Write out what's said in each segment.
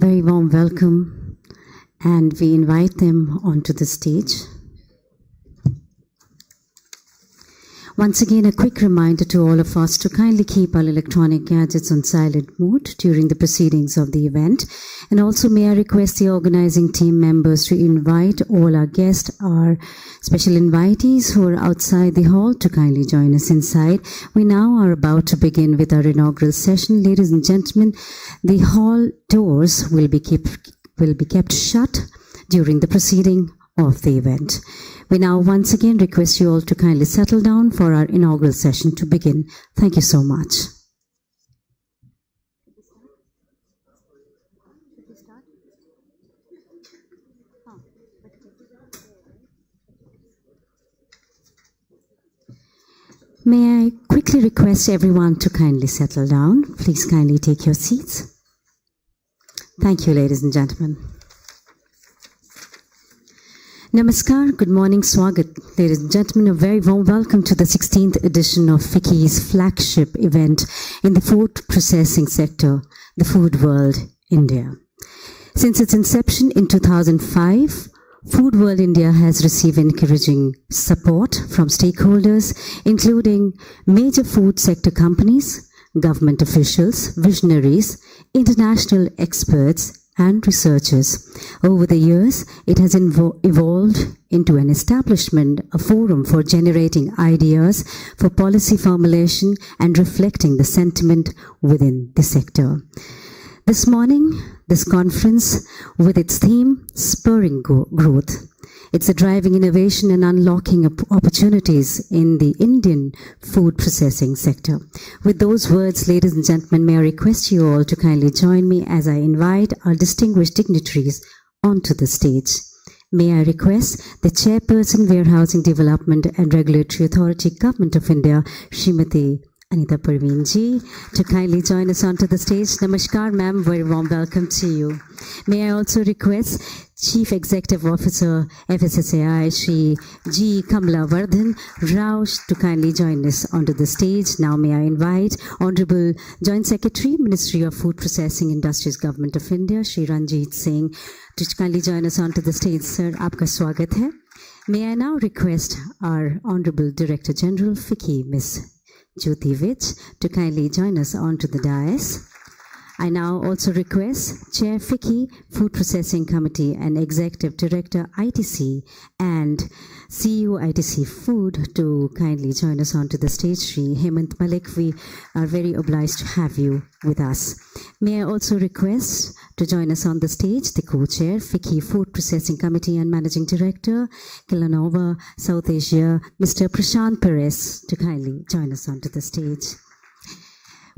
Very warm welcome, and we invite them onto the stage. Once again, a quick reminder to all of us to kindly keep our electronic gadgets on silent mode during the proceedings of the event. And also, may I request the organizing team members to invite all our guests, our special invitees who are outside the hall, to kindly join us inside. We now are about to begin with our inaugural session. Ladies and gentlemen, the hall doors will be kept shut during the proceeding of the event. We now once again request you all to kindly settle down for our inaugural session to begin. Thank you so much. May I quickly request everyone to kindly settle down. Please kindly take your seats. Thank you, ladies and gentlemen. Namaskar, good morning, swagat. Ladies and gentlemen, a very warm welcome to the 16th edition of FICCI's flagship event in the food processing sector, the Food World India. Since its inception in 2005, Food World India has received encouraging support from stakeholders, including major food sector companies, government officials, visionaries, international experts, and researchers. Over the years, it has evolved into an establishment, a forum for generating ideas for policy formulation and reflecting the sentiment within the sector. This morning, this conference, with its theme, Spurring Growth, it's a driving innovation and unlocking opportunities in the Indian food processing sector. With those words, ladies and gentlemen, may I request you all to kindly join me as I invite our distinguished dignitaries onto the stage. May I request the Chairperson, Warehousing Development and Regulatory Authority, Government of India, Srimati Anita Parveen ji, to kindly join us onto the stage. Namaskar, ma'am. Very warm welcome to you. May I also request Chief Executive Officer, FSSAI, Shri G. Kamala Vardhan Rao, to kindly join us onto the stage. Now may I invite Honorable Joint Secretary, Ministry of Food Processing Industries, Government of India, Shri Ranjit Singh, to kindly join us onto the stage. Sir, aapka swagat hai. May I now request our Honorable Director General, FICCI, Ms. Jyoti Vich, to kindly join us onto the dais. I now also request Chair FICCI, Food Processing Committee and Executive Director ITC and CEO ITC Food to kindly join us onto the stage. Shri Hemant Malik, we are very obliged to have you with us. May I also request to join us on the stage the co-chair, FICCI Food Processing Committee and Managing Director, Killanova, South Asia, Mr. Prashant Perez, to kindly join us onto the stage.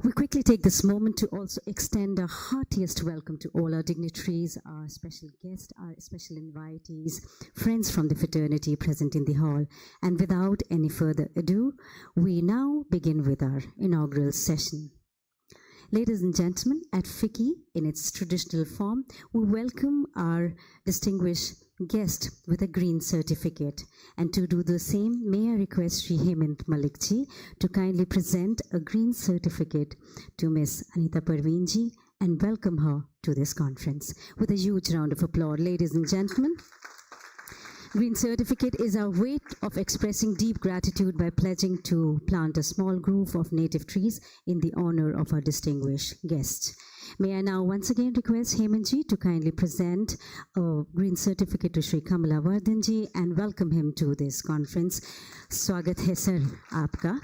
We quickly take this moment to also extend a heartiest welcome to all our dignitaries, our special guests, our special invitees, friends from the fraternity present in the hall. And without any further ado, we now begin with our inaugural session. Ladies and gentlemen, at FICCI, in its traditional form, we welcome our distinguished guest with a green certificate. And to do the same, may I request Shri Hemant Malik ji to kindly present a green certificate to Ms. Anita Parveen ji and welcome her to this conference. With a huge round of applause, ladies and gentlemen. Green certificate is our way of expressing deep gratitude by pledging to plant a small grove of native trees in the honor of our distinguished guests. May I now once again request Hemant ji to kindly present a green certificate to Shri Kamala Vardhan ji and welcome him to this conference. Swagat hai sir aapka.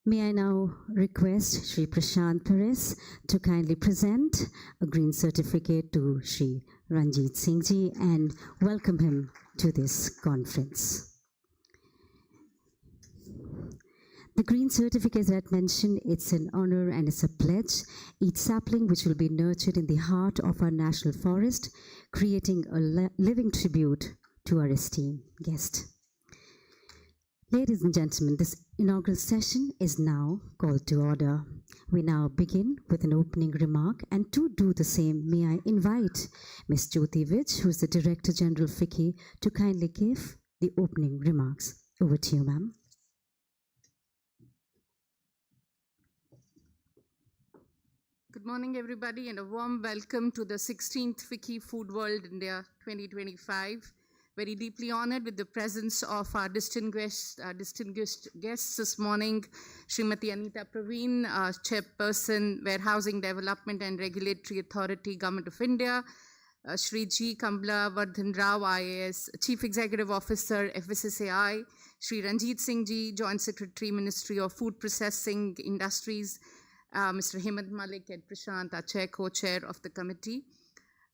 May I now request Shri Prashant Perez to kindly present a green certificate to Shri Ranjit Singh ji and welcome him to this conference. The green certificate that I mentioned, it's an honor and it's a pledge. Each sapling which will be nurtured in the heart of our national forest, creating a living tribute to our esteemed guest. Ladies and gentlemen, this inaugural session is now called to order. We now begin with an opening remark, and to do the same, may I invite Ms. Jyoti Vich, who is the Director General FICCI, to kindly give the opening remarks. Over to you, ma'am. Good Good morning, everybody, and a warm welcome to the 16th FICCI Food World India 2025. Very deeply honored with the presence of our distinguished guests this morning, Srimati Anita Praveen, Chairperson, Warehousing Development and Regulatory Authority, Government of India, Shri G. Kamla Vardhan Rao, IAS, Chief Executive Officer, FSSAI, Shri Ranjit Singh Ji, Joint Secretary, Ministry of Food Processing Industries, Mr. Hemant Malik and Prashant, our chair, co-chair of the committee.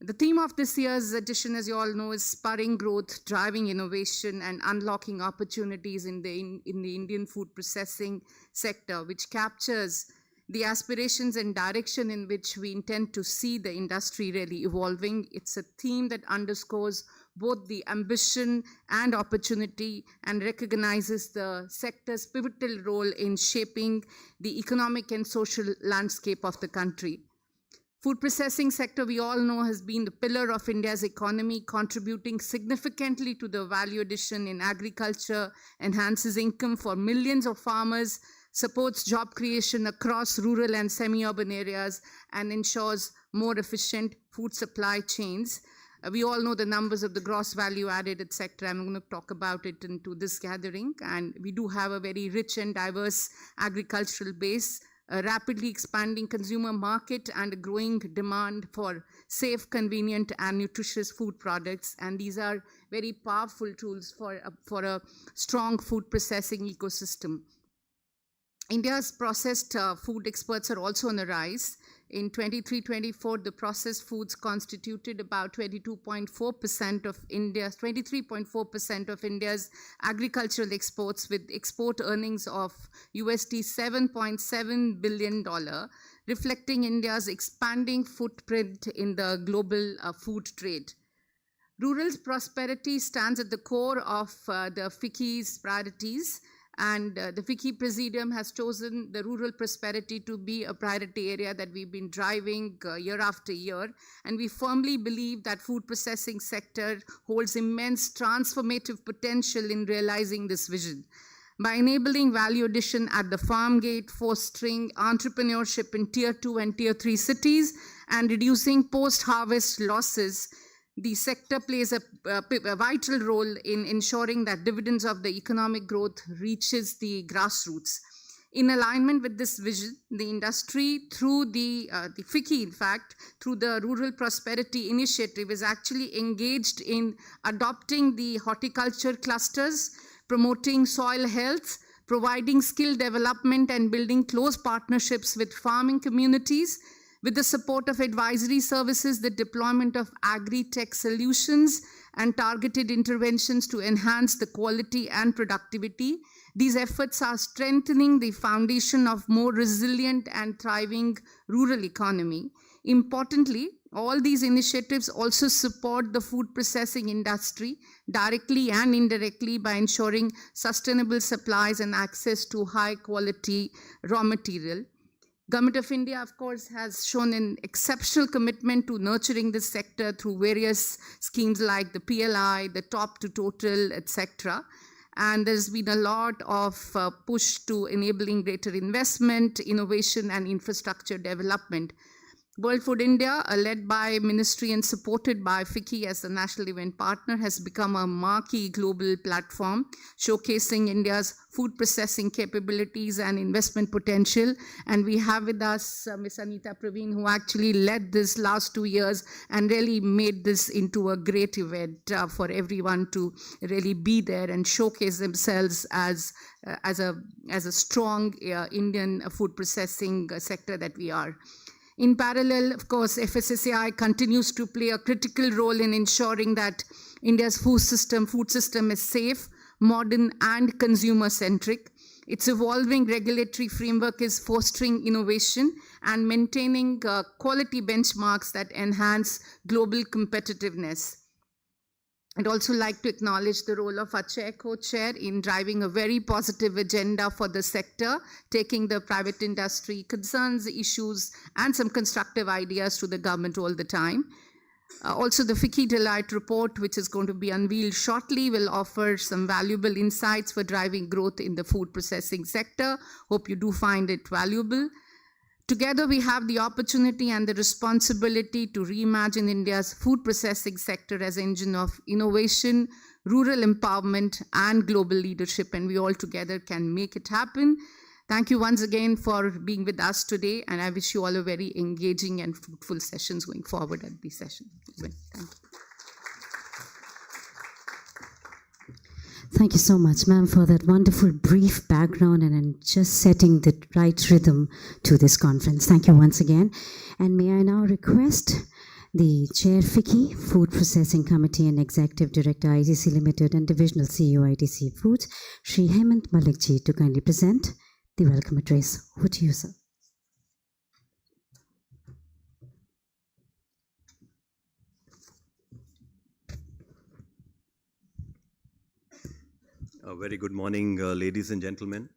The theme of this year's edition, as you all know, is spurring growth, driving innovation, and unlocking opportunities in the Indian food processing sector, which captures the aspirations and direction in which we intend to see the industry really evolving. It's a theme that underscores both the ambition and opportunity and recognizes the sector's pivotal role in shaping the economic and social landscape of the country. Food processing sector, we all know, has been the pillar of India's economy, contributing significantly to the value addition in agriculture, enhances income for millions of farmers, supports job creation across rural and semi-urban areas, and ensures more efficient food supply chains. We all know the numbers of the gross value added, etc. I'm going to talk about it into this gathering. And we do have a very rich and diverse agricultural base, a rapidly expanding consumer market, and a growing demand for safe, convenient, and nutritious food products. And these are very powerful tools for a strong food processing ecosystem. India's processed food exports are also on the rise. In 23-24, the processed foods constituted about 23.4% of India's agricultural exports, with export earnings of $7.7 billion, reflecting India's expanding footprint in the global food trade. Rural prosperity stands at the core of the FICCI's priorities. And the FICCI Presidium has chosen the rural prosperity to be a priority area that we've been driving year after year. And we firmly believe that food processing sector holds immense transformative potential in realizing this vision. By enabling value addition at the farm gate, fostering entrepreneurship in Tier 2 and Tier 3 cities, and reducing post-harvest losses, the sector plays a vital role in ensuring that dividends of the economic growth reaches the grassroots. In alignment with this vision, the industry, through the FICCI, in fact, through the Rural Prosperity Initiative, is actually engaged in adopting the horticulture clusters, promoting soil health, providing skill development, and building close partnerships with farming communities. With the support of advisory services, the deployment of agri-tech solutions, and targeted interventions to enhance the quality and productivity, these efforts are strengthening the foundation of more resilient and thriving rural economy. Importantly, all these initiatives also support the food processing industry directly and indirectly by ensuring sustainable supplies and access to high quality raw material. Government of India, of course, has shown an exceptional commitment to nurturing this sector through various schemes like the PLI, the Top to Total, etc. And there's been a lot of push to enabling greater investment, innovation, and infrastructure development. World Food India, led by Ministry and supported by FICCI as the national event partner, has become a marquee global platform showcasing India's food processing capabilities and investment potential. And we have with us Ms. Anita Praveen, who actually led this last 2 years and really made this into a great event for everyone to really be there and showcase themselves as a strong Indian food processing sector that we are. In parallel, of course, FSSAI continues to play a critical role in ensuring that India's food system is safe, modern, and consumer-centric. Its evolving regulatory framework is fostering innovation and maintaining quality benchmarks that enhance global competitiveness. I'd also like to acknowledge the role of our chair, co-chair in driving a very positive agenda for the sector, taking the private industry concerns, issues, and some constructive ideas to the government all the time. Also, the FICCI Delight report, which is going to be unveiled shortly, will offer some valuable insights for driving growth in the food processing sector. Hope you do find it valuable. Together, we have the opportunity and the responsibility to reimagine India's food processing sector as an engine of innovation, rural empowerment, and global leadership, and we all together can make it happen. Thank you once again for being with us today, and I wish you all a very engaging and fruitful sessions going forward at this session. Thank you. Thank you so much, ma'am, for that wonderful brief background and just setting the right rhythm to this conference. Thank you once again. And may I now request the Chair FICCI, Food Processing Committee and Executive Director, ITC Limited and Divisional CEO, ITC Foods, Shri Hemant Malikji, to kindly present the welcome address. Over to you, sir. A very good morning, ladies and gentlemen.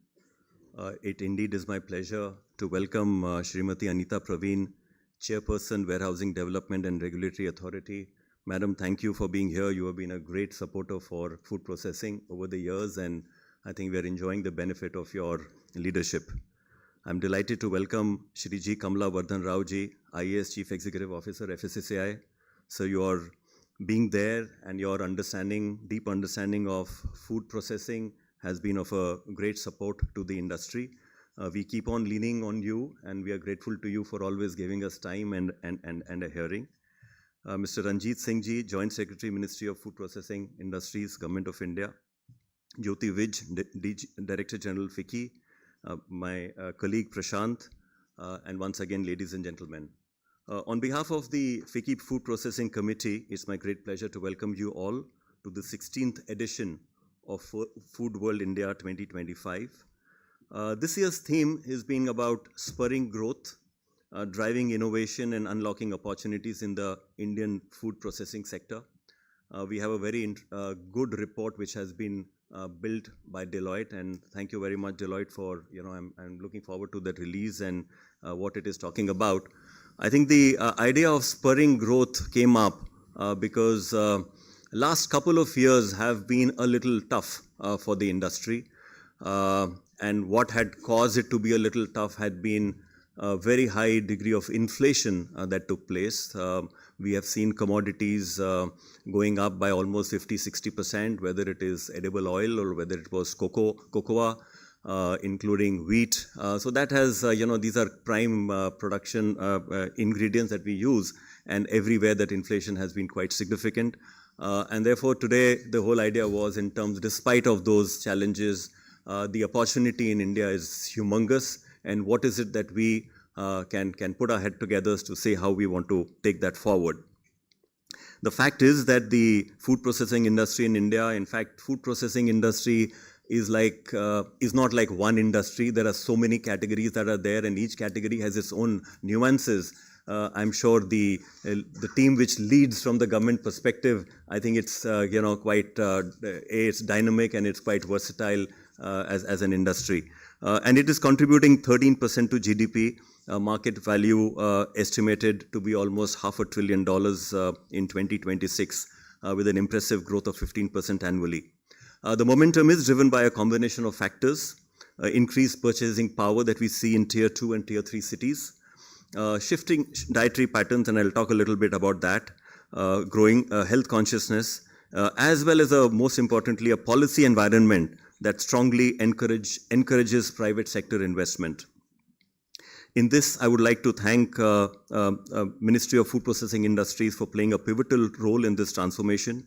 It indeed is my pleasure to welcome Srimati Anita Praveen, Chairperson, Warehousing Development and Regulatory Authority. Madam, thank you for being here. You have been a great supporter for food processing over the years, and I think we are enjoying the benefit of your leadership. I'm delighted to welcome Shri G. Kamla Vardhan Rao Ji, IAS Chief Executive Officer, FSSAI. So your being there and your deep understanding of food processing has been of a great support to the industry. We keep on leaning on you, and we are grateful to you for always giving us time and a hearing. Mr. Ranjit Singh Ji, Joint Secretary, Ministry of Food Processing Industries, Government of India. Jyoti Vij, Director General FICCI. My colleague Prashant, and once again, ladies and gentlemen. On behalf of the FICCI Food Processing Committee, it's my great pleasure to welcome you all to the 16th edition of Food World India 2025. This year's theme is being about spurring growth, driving innovation and unlocking opportunities in the Indian food processing sector. We have a very good report which has been built by Deloitte, and thank you very much, Deloitte, for, I'm looking forward to that release and what it is talking about. I think the idea of spurring growth came up because last couple of years have been a little tough for the industry. And what had caused it to be a little tough had been a very high degree of inflation that took place. We have seen commodities going up by almost 50-60%, whether it is edible oil or whether it was cocoa. Including wheat. So that has, these are prime production ingredients that we use, and everywhere that inflation has been quite significant. And therefore today the whole idea was, in terms, despite of those challenges, the opportunity in India is humongous, and what is it that we can put our head together to say how we want to take that forward. The fact is that the food processing industry in India, in fact, food processing industry is not like one industry. There are so many categories that are there, and each category has its own nuances. I'm sure the team which leads from the government perspective, I think it's it's dynamic and it's quite versatile as an industry, and it is contributing 13% to GDP. Market value estimated to be almost $500 billion in 2026, with an impressive growth of 15% annually. The momentum is driven by a combination of factors: increased purchasing power that we see in Tier 2 and Tier 3 cities, shifting dietary patterns, and I'll talk a little bit about that, growing health consciousness, as well as, most importantly, a policy environment that strongly encourages private sector investment. In this, I would like to thank Ministry of Food Processing Industries for playing a pivotal role in this transformation.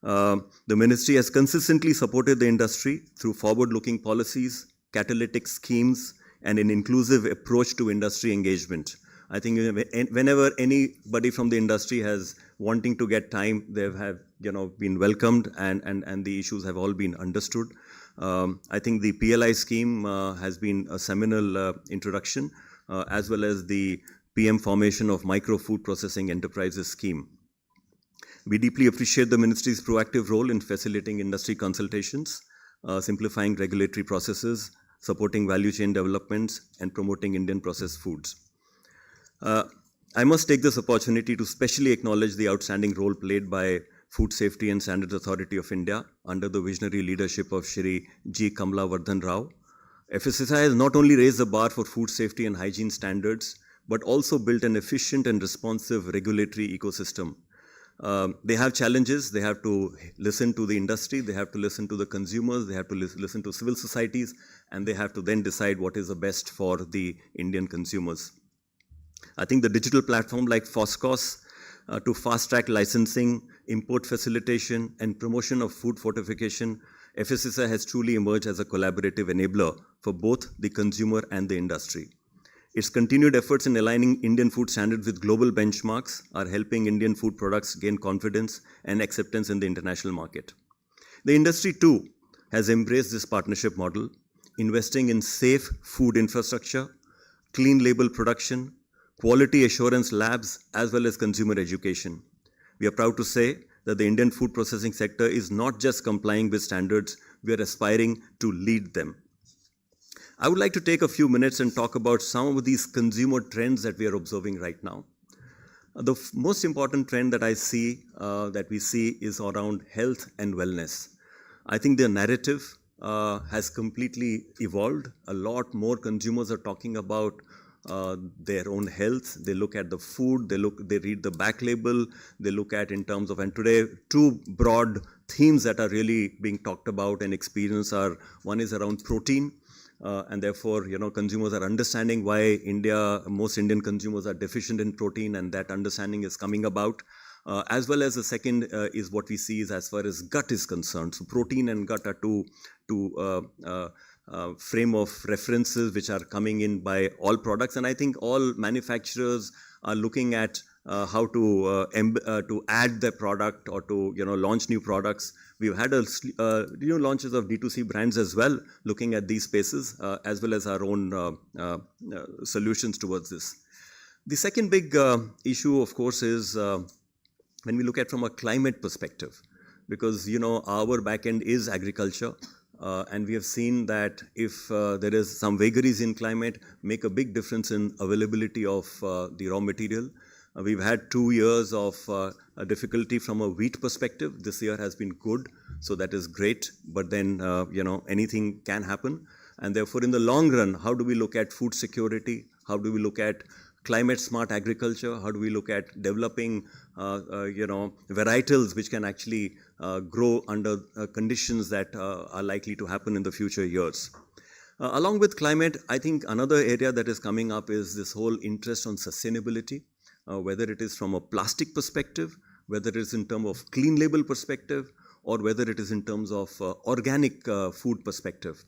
The ministry has consistently supported the industry through forward-looking policies, catalytic schemes, and an inclusive approach to industry engagement. I think whenever anybody from the industry has wanting to get time, they have been welcomed, and the issues have all been understood. I think the PLI scheme has been a seminal introduction, as well as the PM formation of Micro Food Processing Enterprises scheme. We deeply appreciate the ministry's proactive role in facilitating industry consultations, simplifying regulatory processes, supporting value chain developments, and promoting Indian processed foods. I must take this opportunity to specially acknowledge the outstanding role played by Food Safety and Standards Authority of India under the visionary leadership of Shri G. Kamla Vardhan Rao. FSSAI has not only raised the bar for food safety and hygiene standards, but also built an efficient and responsive regulatory ecosystem. They have challenges. They have to listen to the industry, they have to listen to the consumers, they have to listen to civil societies, and they have to then decide what is the best for the Indian consumers. I think the digital platform like FOSCOS to fast-track licensing, import facilitation, and promotion of food fortification, FSSAI has truly emerged as a collaborative enabler for both the consumer and the industry. Its continued efforts in aligning Indian food standards with global benchmarks are helping Indian food products gain confidence and acceptance in the international market. The industry too has embraced this partnership model, investing in safe food infrastructure, clean label production, quality assurance labs, as well as consumer education. We are proud to say that the Indian food processing sector is not just complying with standards, we are aspiring to lead them. I would like to take a few minutes and talk about some of these consumer trends that we are observing right now. The most important trend that we see is around health and wellness. I think the narrative has completely evolved. A lot more consumers are talking about their own health. They look at the food, they read the back label, they look at in terms of, and today two broad themes that are really being talked about and experienced are, one is around protein. And therefore, consumers are understanding why most Indian consumers are deficient in protein, and that understanding is coming about. As well as the second is what we see is as far as gut is concerned. So protein and gut are two frame of references which are coming in by all products, and I think all manufacturers are looking at how to add their product or to launch new products. We've had new launches of D2C brands as well, looking at these spaces as well as our own solutions towards this. The second big issue, of course, is when we look at from a climate perspective, because our backend is agriculture. And we have seen that if there is some vagaries in climate, make a big difference in availability of the raw material. We've had 2 years of difficulty from a wheat perspective. This year has been good, so that is great. But then, anything can happen. And therefore, in the long run, how do we look at food security? How do we look at climate smart agriculture? How do we look at developing, varietals which can actually grow under conditions that are likely to happen in the future years? Along with climate, I think another area that is coming up is this whole interest on sustainability, whether it is from a plastic perspective, whether it is in terms of clean label perspective, or whether it is in terms of organic food perspective.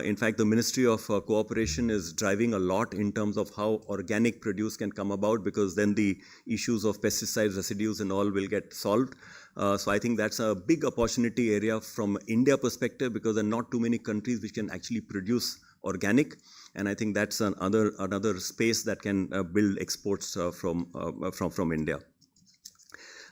In fact, the Ministry of Cooperation is driving a lot in terms of how organic produce can come about, because then the issues of pesticide residues and all will get solved. So I think that's a big opportunity area from India perspective, because there are not too many countries which can actually produce organic. And I think that's another space that can build exports from India.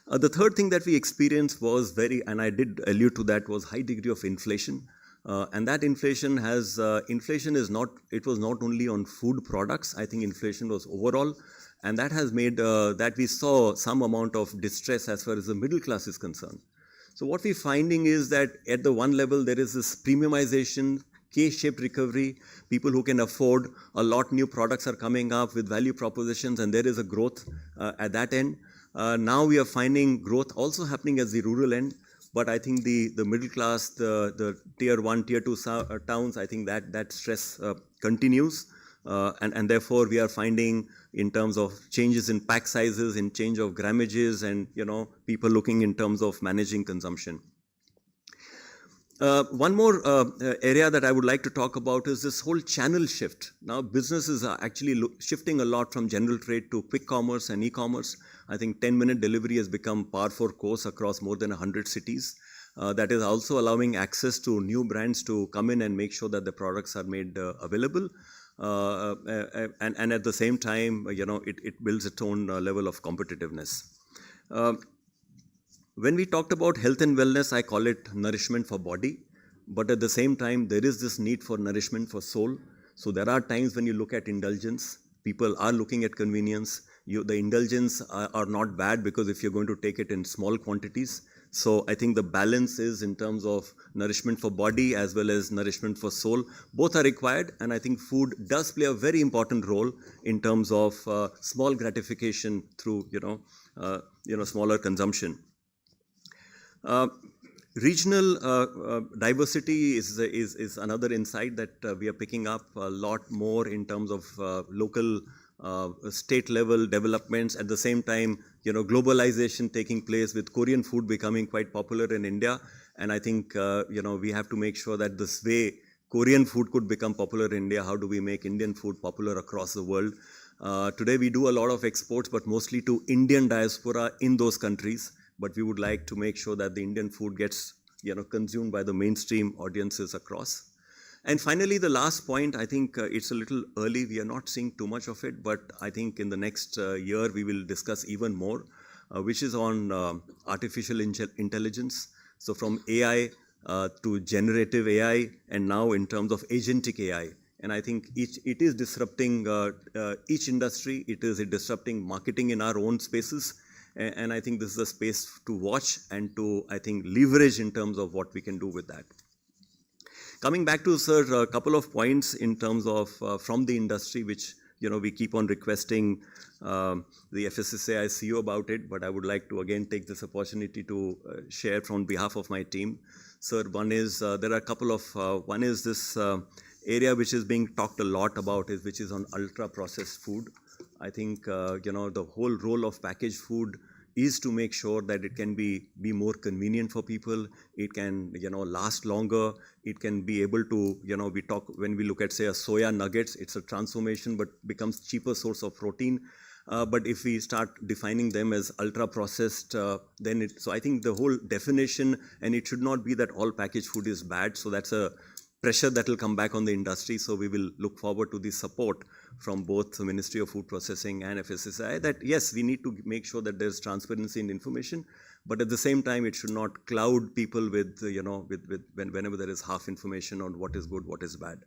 The third thing that we experienced was and I did allude to that, was high degree of inflation. And that inflation was not only on food products. I think inflation was overall, and that has made that we saw some amount of distress as far as the middle class is concerned. So what we're finding is that at the one level there is this premiumization, K-shaped recovery. People who can afford a lot new products are coming up with value propositions, and there is a growth at that end. Now we are finding growth also happening at the rural end. But I think the middle class, the tier 1, tier 2 towns, I think that stress continues. And therefore, we are finding in terms of changes in pack sizes, in change of grammages, and people looking in terms of managing consumption. One more area that I would like to talk about is this whole channel shift. Now, businesses are actually shifting a lot from general trade to quick commerce and e-commerce. I think 10-minute delivery has become par for course across more than 100 cities. That is also allowing access to new brands to come in and make sure that the products are made available. And at the same time, it builds its own level of competitiveness. When we talked about health and wellness, I call it nourishment for body. But at the same time, there is this need for nourishment for soul. So there are times when you look at indulgence, people are looking at convenience. The indulgence are not bad, because if you're going to take it in small quantities, So I think the balance is in terms of nourishment for body as well as nourishment for soul. Both are required, and I think food does play a very important role in terms of small gratification through smaller consumption. Regional diversity is another insight that we are picking up a lot more in terms of local state level developments. At the same time, globalization taking place with Korean food becoming quite popular in India. And I think, we have to make sure that this way Korean food could become popular in India. How do we make Indian food popular across the world? Today we do a lot of exports, but mostly to Indian diaspora in those countries. But we would like to make sure that the Indian food gets, consumed by the mainstream audiences across. And finally, the last point, I think it's a little early. We are not seeing too much of it, but I think in the next year we will discuss even more, which is on artificial intelligence. So from AI to generative AI, and now in terms of agentic AI. And I think it is disrupting each industry. It is disrupting marketing in our own spaces. And I think this is a space to watch and to, I think, leverage in terms of what we can do with that. Coming back to, sir, a couple of points in terms of from the industry, which, we keep on requesting the FSSAI CEO about it, but I would like to again take this opportunity to share on behalf of my team. Sir, one is, there are a couple of, one is this area which is being talked a lot about, which is on ultra-processed food. I think, the whole role of packaged food is to make sure that it can be more convenient for people. It can, last longer. It can be able to, when we look at, say, a soya nuggets, it's a transformation, but becomes cheaper source of protein. But if we start defining them as ultra-processed, then so I think the whole definition, and it should not be that all packaged food is bad. So that's a pressure that will come back on the industry. So we will look forward to the support from both the Ministry of Food Processing and FSSAI that, yes, we need to make sure that there's transparency in information, but at the same time, it should not cloud people with, whenever there is half information on what is good, what is bad.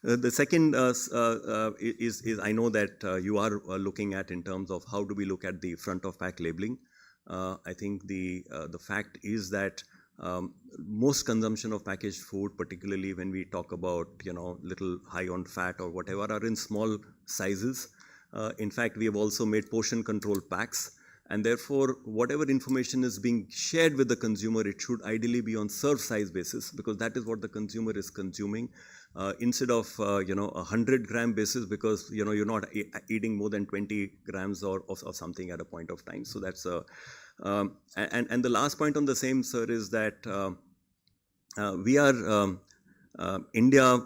The second is I know that you are looking at in terms of how do we look at the front of pack labeling. I think the fact is that most consumption of packaged food, particularly when we talk about, little high on fat or whatever, are in small sizes. In fact, we have also made portion control packs. And therefore, whatever information is being shared with the consumer, it should ideally be on serve size basis, because that is what the consumer is consuming. Instead of, 100-gram basis, because, you're not eating more than 20 grams or something at a point of time. So that's a... and the last point on the same, sir, is that we are India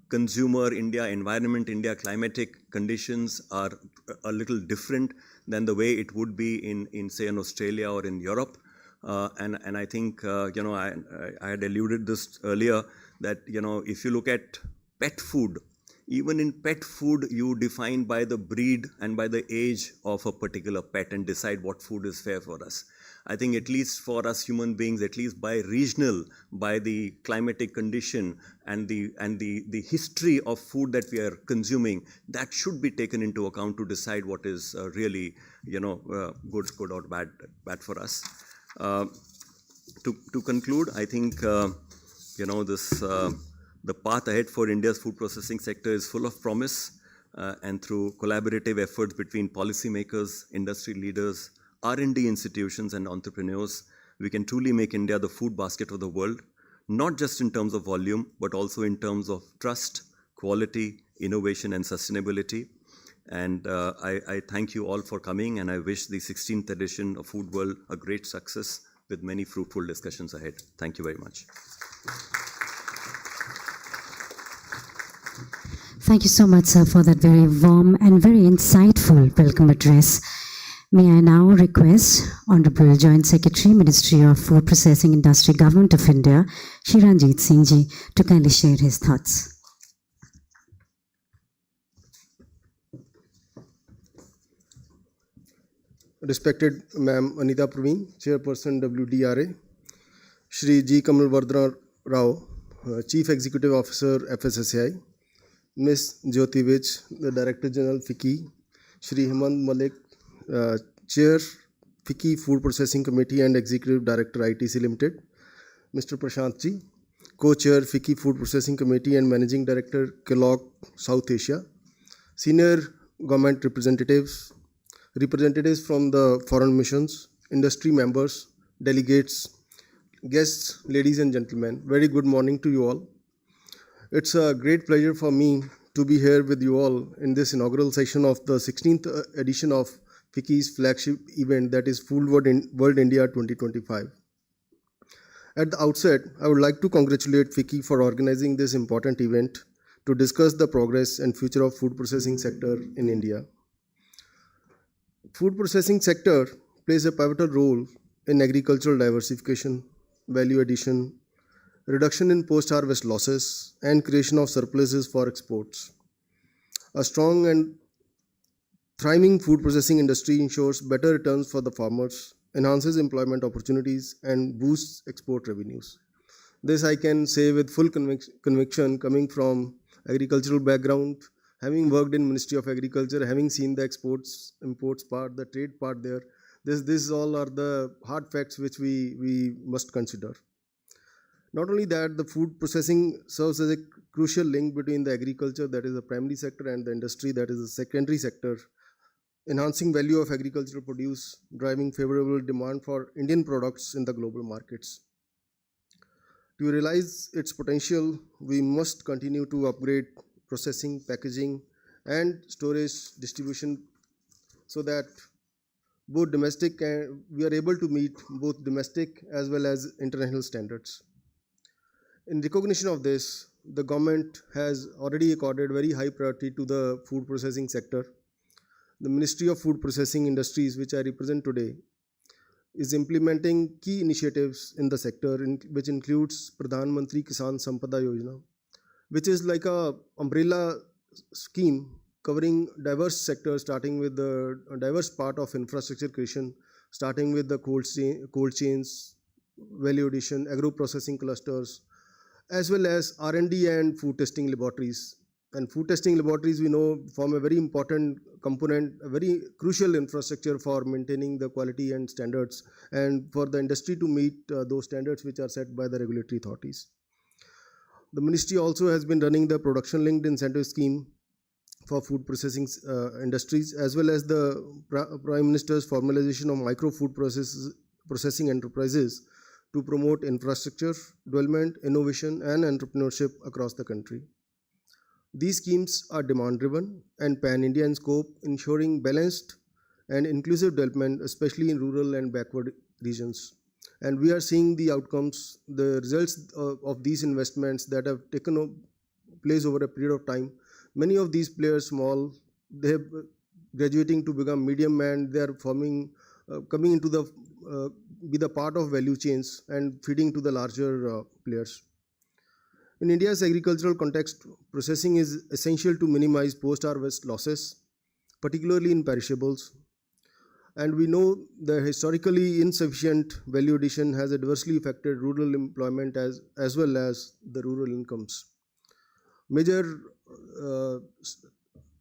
consumer, India environment, India climatic conditions are a little different than the way it would be in say, in Australia or in Europe. And I think, I had alluded this earlier that, if you look at pet food, even in pet food, you define by the breed and by the age of a particular pet and decide what food is fair for us. I think at least for us human beings, at least by regional, by the climatic condition and the history of food that we are consuming, that should be taken into account to decide what is really, good or bad for us. To conclude, I think, the path ahead for India's food processing sector is full of promise, and through collaborative efforts between policymakers, industry leaders, R&D institutions and entrepreneurs, we can truly make India the food basket of the world, not just in terms of volume, but also in terms of trust, quality, innovation and sustainability. And I thank you all for coming, and I wish the 16th edition of Food World a great success with many fruitful discussions ahead. Thank you very much. Thank you so much, sir, for that very warm and very insightful welcome address. May I now request Honorable Joint Secretary, Ministry of Food Processing Industry, Government of India, Shri Ranjit Singh ji, to kindly share his thoughts. Respected Ma'am Anita Praveen, Chairperson WDRA, Shri G. Kamal Vardhana Rao, Chief Executive Officer FSSAI, Ms. Jyoti Vij, the Director General FICCI, Shri Hemant Malik, Chair FICCI Food Processing Committee and Executive Director ITC Limited, Mr. Prashant Ji, Co-Chair FICCI Food Processing Committee and Managing Director Kellogg South Asia, senior government representatives, representatives from the foreign missions, industry members, delegates, guests, ladies and gentlemen, very good morning to you all. It's a great pleasure for me to be here with you all in this inaugural session of the 16th edition of FICCI's flagship event, that is FOODWORLD India 2025. At the outset, I would like to congratulate FICCI for organizing this important event to discuss the progress and future of food processing sector in India. Food processing sector plays a pivotal role in agricultural diversification, value addition, reduction in post-harvest losses, and creation of surpluses for exports. A strong and thriving food processing industry ensures better returns for the farmers, enhances employment opportunities, and boosts export revenues. This I can say with full conviction, coming from agricultural background, having worked in Ministry of Agriculture, having seen the exports, imports part, the trade part there. This all are the hard facts which we must consider. Not only that, the food processing serves as a crucial link between the agriculture, that is the primary sector, and the industry, that is the secondary sector, enhancing value of agricultural produce, driving favorable demand for Indian products in the global markets. To realize its potential, we must continue to upgrade processing, packaging, and storage distribution so that both domestic and we are able to meet both domestic as well as international standards. In recognition of this, the government has already accorded very high priority to the food processing sector. The Ministry of Food Processing Industries, which I represent today, is implementing key initiatives in the sector, which includes Pradhan Mantri Kisan Sampada Yojana, which is like a umbrella scheme covering diverse sectors, starting with the diverse part of infrastructure creation, starting with the cold chains, value addition, agro-processing clusters, as well as R&D and food testing laboratories. And food testing laboratories, we know, form a very important component, a very crucial infrastructure for maintaining the quality and standards, and for the industry to meet those standards which are set by the regulatory authorities. The ministry also has been running the production-linked incentive scheme for food processing industries, as well as the Prime Minister's formalization of micro food processing enterprises to promote infrastructure, development, innovation, and entrepreneurship across the country. These schemes are demand-driven and pan-India in scope, ensuring balanced and inclusive development, especially in rural and backward regions. And we are seeing the outcomes, the results of these investments that have taken place over a period of time. Many of these players, small, they are graduating to become medium, and they are coming into the be the part of value chains and feeding to the larger players. In India's agricultural context, processing is essential to minimize post-harvest losses, particularly in perishables. And we know the historically insufficient value addition has adversely affected rural employment as well as the rural incomes. The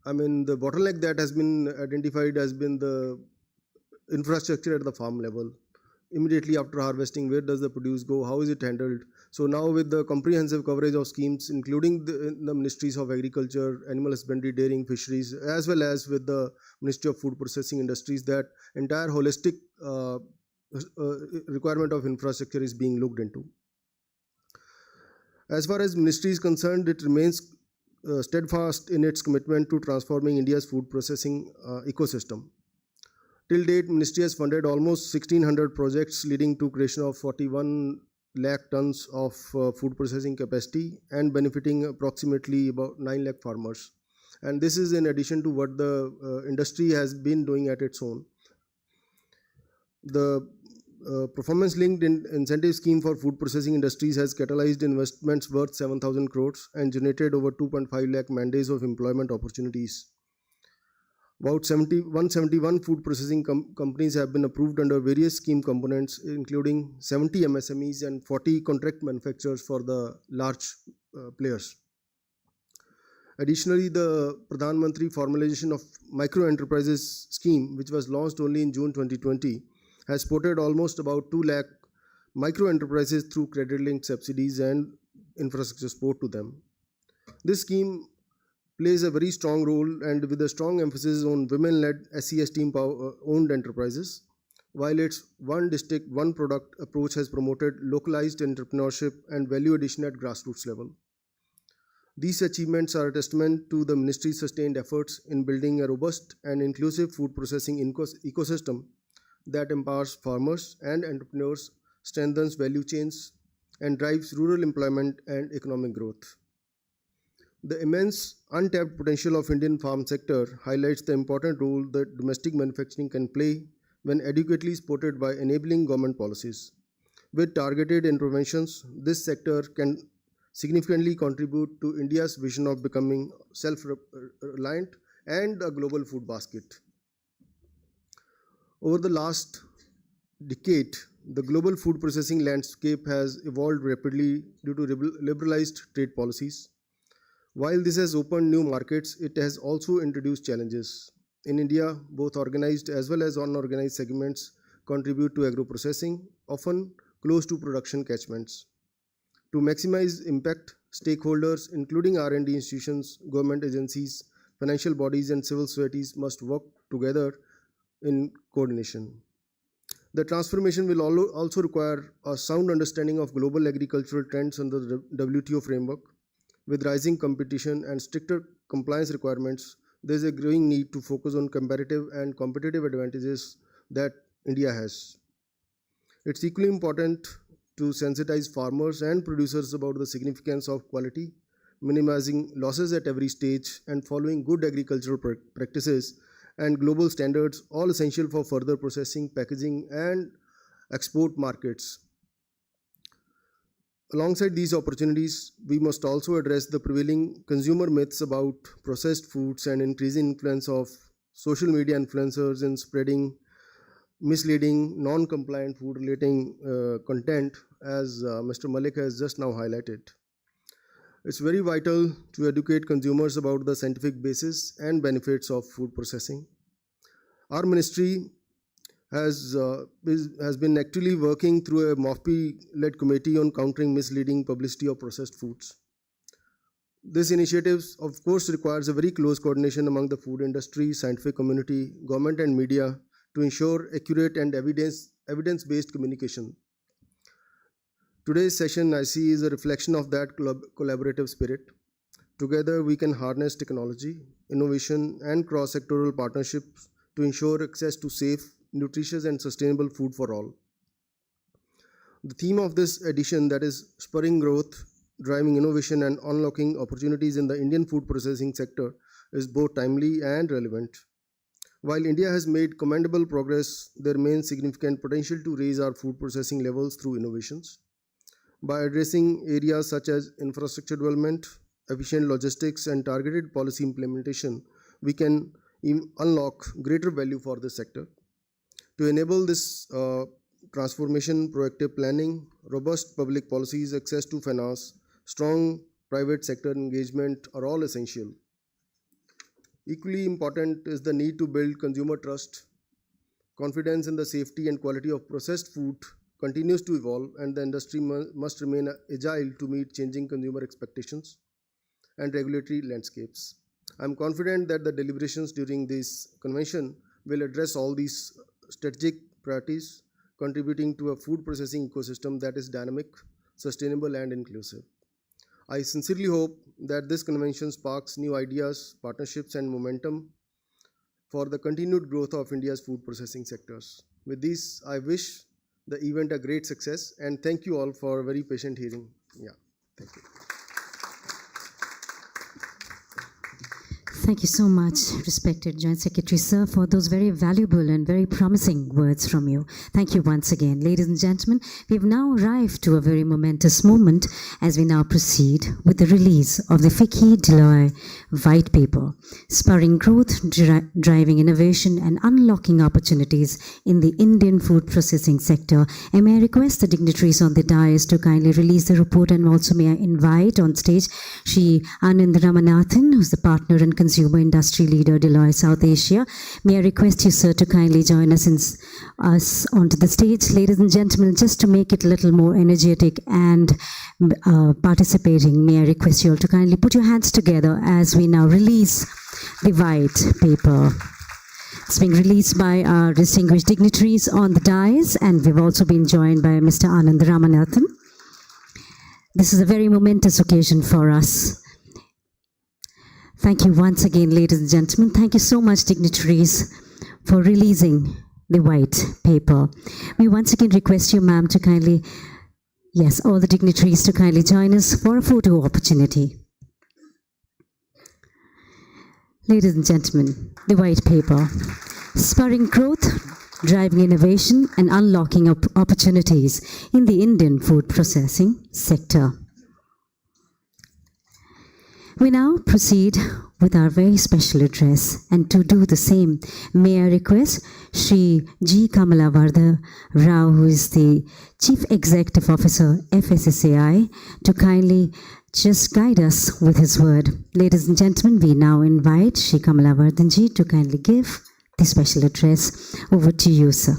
bottleneck that has been identified has been the infrastructure at the farm level. Immediately after harvesting, where does the produce go? How is it handled? So now with the comprehensive coverage of schemes, including the Ministries of Agriculture, Animal Husbandry, Dairying, Fisheries, as well as with the Ministry of Food Processing Industries, that entire holistic requirement of infrastructure is being looked into. As far as ministry is concerned, it remains steadfast in its commitment to transforming India's food processing ecosystem. Till date, Ministry has funded almost 1,600 projects leading to creation of 41 lakh tons of food processing capacity and benefiting approximately about 9 lakh farmers. And this is in addition to what the industry has been doing at its own. The performance-linked incentive scheme for food processing industries has catalyzed investments worth 7,000 crores and generated over 2.5 lakh man-days of employment opportunities. About 171 food processing companies have been approved under various scheme components, including 70 MSMEs and 40 contract manufacturers for the large players. Additionally, the Pradhan Mantri formalization of micro enterprises scheme, which was launched only in June 2020, has supported almost about 2 lakh micro enterprises through credit-linked subsidies and infrastructure support to them. This scheme plays a very strong role and with a strong emphasis on women-led SC/ST owned enterprises, while its one district, one product approach has promoted localized entrepreneurship and value addition at grassroots level. These achievements are a testament to the ministry's sustained efforts in building a robust and inclusive food processing ecosystem that empowers farmers and entrepreneurs, strengthens value chains, and drives rural employment and economic growth. The immense untapped potential of Indian farm sector highlights the important role that domestic manufacturing can play when adequately supported by enabling government policies. With targeted interventions, this sector can significantly contribute to India's vision of becoming self-reliant and a global food basket. Over the last decade, the global food processing landscape has evolved rapidly due to liberalized trade policies. While this has opened new markets, it has also introduced challenges. In India, both organized as well as unorganized segments contribute to agro-processing, often close to production catchments. To maximize impact, stakeholders, including R&D institutions, government agencies, financial bodies, and civil societies must work together in coordination. The transformation will also require a sound understanding of global agricultural trends under the WTO framework. With rising competition and stricter compliance requirements, there is a growing need to focus on comparative and competitive advantages that India has. It's equally important to sensitize farmers and producers about the significance of quality, minimizing losses at every stage, and following good agricultural practices and global standards, all essential for further processing, packaging, and export markets. Alongside these opportunities, we must also address the prevailing consumer myths about processed foods and increasing influence of social media influencers in spreading misleading, non-compliant food-relating content, as Mr. Malik has just now highlighted. It's very vital to educate consumers about the scientific basis and benefits of food processing. Our ministry has been actively working through a MOFPI-led committee on countering misleading publicity of processed foods. This initiative, of course, requires a very close coordination among the food industry, scientific community, government, and media to ensure accurate and evidence-based communication. Today's session, I see, is a reflection of that collaborative spirit. Together, we can harness technology, innovation, and cross-sectoral partnerships to ensure access to safe, nutritious, and sustainable food for all. The theme of this edition, that is spurring growth, driving innovation, and unlocking opportunities in the Indian food processing sector, is both timely and relevant. While India has made commendable progress, there remains significant potential to raise our food processing levels through innovations. By addressing areas such as infrastructure development, efficient logistics, and targeted policy implementation, we can unlock greater value for this sector. To enable this transformation, proactive planning, robust public policies, access to finance, strong private sector engagement are all essential. Equally important is the need to build consumer trust. Confidence in the safety and quality of processed food continues to evolve, and the industry must remain agile to meet changing consumer expectations and regulatory landscapes. I am confident that the deliberations during this convention will address all these strategic priorities, contributing to a food processing ecosystem that is dynamic, sustainable, and inclusive. I sincerely hope that this convention sparks new ideas, partnerships, and momentum for the continued growth of India's food processing sectors. With this, I wish the event a great success, and thank you all for a very patient hearing. Yeah, thank you. Thank you so much, respected Joint Secretary, sir, for those very valuable and very promising words from you. Thank you once again. Ladies and gentlemen, we've now arrived to a very momentous moment as we now proceed with the release of the FICCI Deloy White Paper, Spurring Growth, Driving Innovation, and Unlocking Opportunities in the Indian Food Processing Sector. And may I request the dignitaries on the dais to kindly release the report, and also may I invite on stage Shri Anand Ramanathan, who's the Partner and Consumer consumer industry leader, Deloitte South Asia. May I request you, sir, to kindly join us onto the stage. Ladies and gentlemen, just to make it a little more energetic and participating, may I request you all to kindly put your hands together as we now release the white paper. It's being released by our distinguished dignitaries on the dais, and we've also been joined by Mr. Anand Ramanathan. This is a very momentous occasion for us. Thank you once again, ladies and gentlemen. Thank you so much, dignitaries, for releasing the white paper. We once again request you, ma'am, to kindly, yes, all the dignitaries to kindly join us for a photo opportunity. Ladies and gentlemen, the white paper, spurring growth, driving innovation and unlocking opportunities in the Indian food processing sector. We now proceed with our very special address, and to do the same, may I request Shri G. Kamalavarda Rao, who is the Chief Executive Officer, FSSAI, to kindly just guide us with his word. Ladies and gentlemen, we now invite Shri Kamalavardanji to kindly give the special address. Over to you, sir.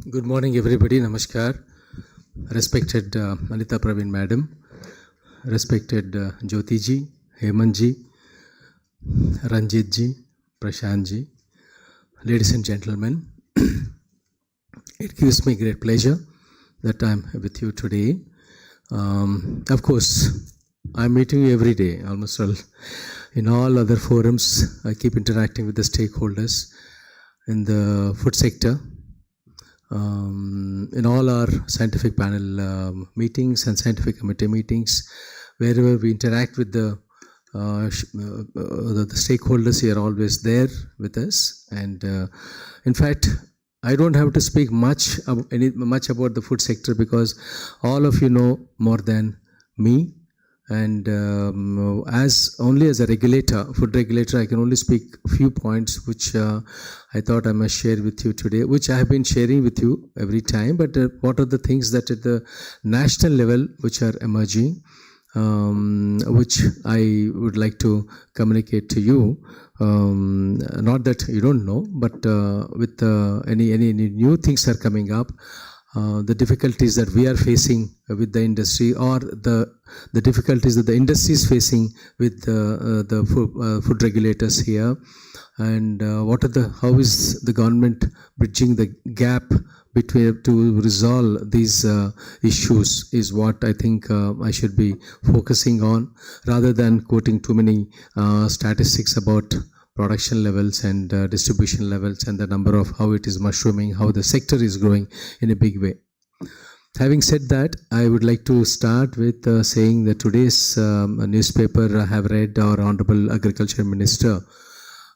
Good morning, everybody. Namaskar. Respected Anita Praveen Madam, respected Jyoti ji, Hemant ji, Ranjit ji, Prashant ji, ladies and gentlemen, it gives me great pleasure that I'm with you today. Of course, I'm meeting you every day, almost all. In all other forums, I keep interacting with the stakeholders in the food sector. In all our scientific panel meetings and scientific committee meetings, wherever we interact with the stakeholders, here are always there with us. And in fact, I don't have to speak much about the food sector, because all of you know more than me. And as a regulator, food regulator, I can only speak a few points which I thought I must share with you today, which I have been sharing with you every time. But what are the things that at the national level which are emerging, which I would like to communicate to you? Not that you don't know, but with any new things are coming up. The difficulties that we are facing with the industry, or the difficulties that the industry is facing with the food regulators here, and how is the government bridging the gap between to resolve these issues, is what I think I should be focusing on, rather than quoting too many statistics about production levels and distribution levels and the number of how it is mushrooming, how the sector is growing in a big way. Having said that, I would like to start with saying that today's newspaper I have read our Honorable Agriculture Minister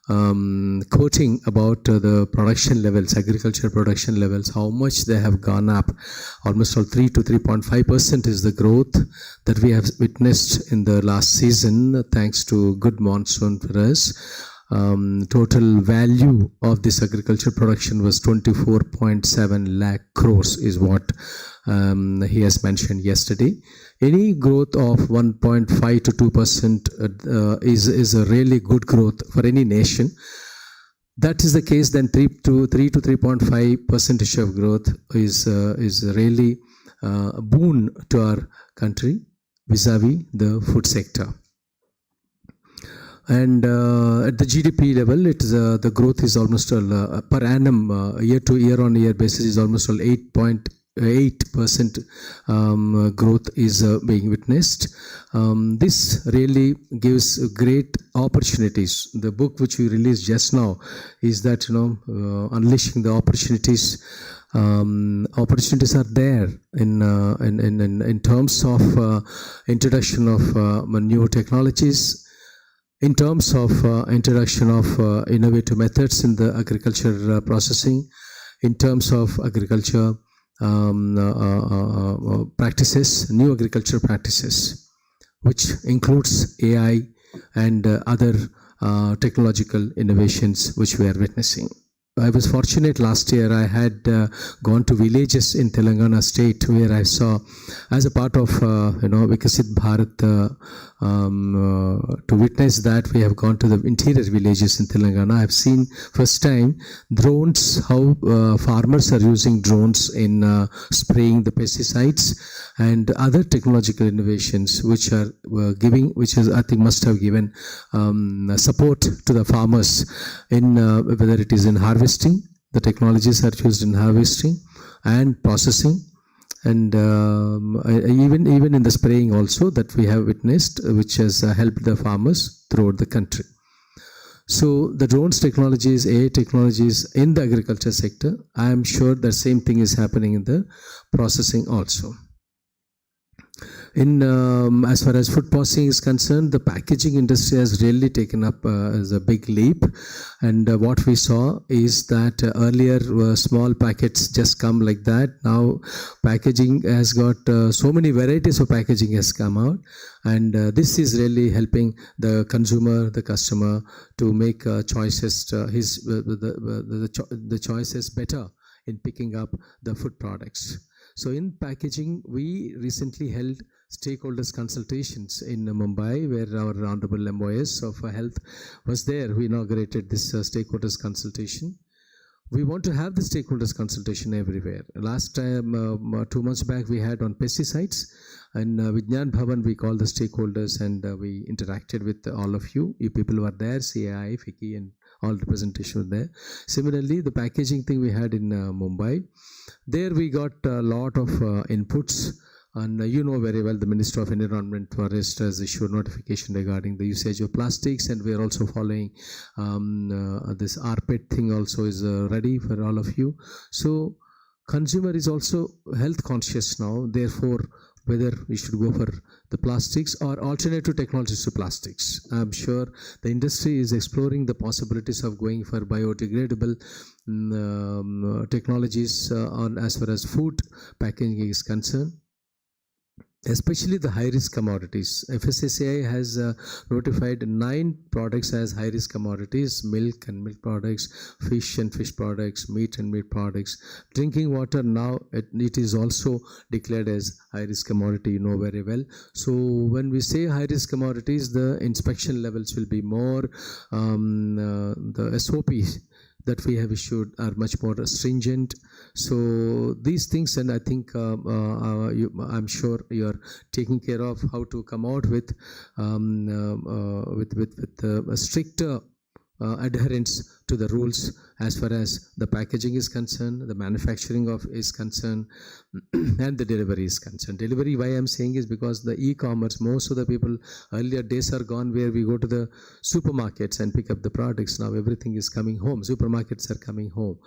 quoting about the production levels, agriculture production levels, how much they have gone up. Almost all 3 to 3.5% is the growth that we have witnessed in the last season, thanks to good monsoon for us. Total value of this agriculture production was 24.7 lakh crores is what he has mentioned yesterday. Any growth of 1.5 to 2% is a really good growth for any nation. That is the case, then 3 to 3.5% of growth is really a boon to our country vis-a-vis the food sector. And at the GDP level, it is the growth is almost per annum, year on year basis, is almost 8.8% growth is being witnessed. This really gives great opportunities. The book which we released just now is that, unleashing the opportunities. Opportunities are there in terms of introduction of new technologies, in terms of introduction of innovative methods in the agriculture processing, in terms of agriculture practices, new agriculture practices, which includes AI and other technological innovations which we are witnessing. I was fortunate last year. I had gone to villages in Telangana state where I saw, as a part of Vikasit Bharat, to witness that, we have gone to the interior villages in Telangana. I have seen first time drones, how farmers are using drones in spraying the pesticides and other technological innovations which are I think must have given support to the farmers in whether it is in harvesting. The technologies are used in harvesting and processing, and even in the spraying also that we have witnessed, which has helped the farmers throughout the country. So the drones technologies, AI technologies in the agriculture sector, I am sure the same thing is happening in the processing also. In as far as food processing is concerned, the packaging industry has really taken up as a big leap, and what we saw is that earlier small packets just come like that. Now packaging has got so many varieties of packaging has come out, and this is really helping the consumer, the customer, to make choices, the choices better in picking up the food products. So in packaging, we recently held stakeholders consultations in Mumbai, where our Honorable MOS of Health was there. We inaugurated this stakeholders consultation. We want to have the stakeholders consultation everywhere. Last time, 2 months back, we had on pesticides, and Vijnan Bhavan, we called the stakeholders, and we interacted with all of you. You people were there, CAI, FICCI, and all representation were there. Similarly, the packaging thing we had in Mumbai, there we got a lot of inputs, and you know very well the Minister of Environment Forest has issued notification regarding the usage of plastics, and we are also following this RPET thing also is ready for all of you. So consumer is also health conscious now, therefore whether we should go for the plastics or alternative technologies to plastics. I'm sure the industry is exploring the possibilities of going for biodegradable technologies on as far as food packaging is concerned, especially the high-risk commodities. FSSAI has notified 9 products as high-risk commodities: milk and milk products, fish and fish products, meat and meat products. Drinking water now, it is also declared as high-risk commodity, you know very well. So when we say high-risk commodities, the inspection levels will be more, the SOPs that we have issued are much more stringent. So these things, and I think I'm sure you're taking care of how to come out with a stricter adherence to the rules as far as the packaging is concerned, the manufacturing of is concerned, and the delivery is concerned. Delivery, why I'm saying, is because the e-commerce, most of the people, earlier days are gone where we go to the supermarkets and pick up the products. Now everything is coming home. Supermarkets are coming home.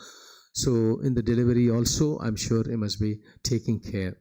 So in the delivery also, I'm sure it must be taking care.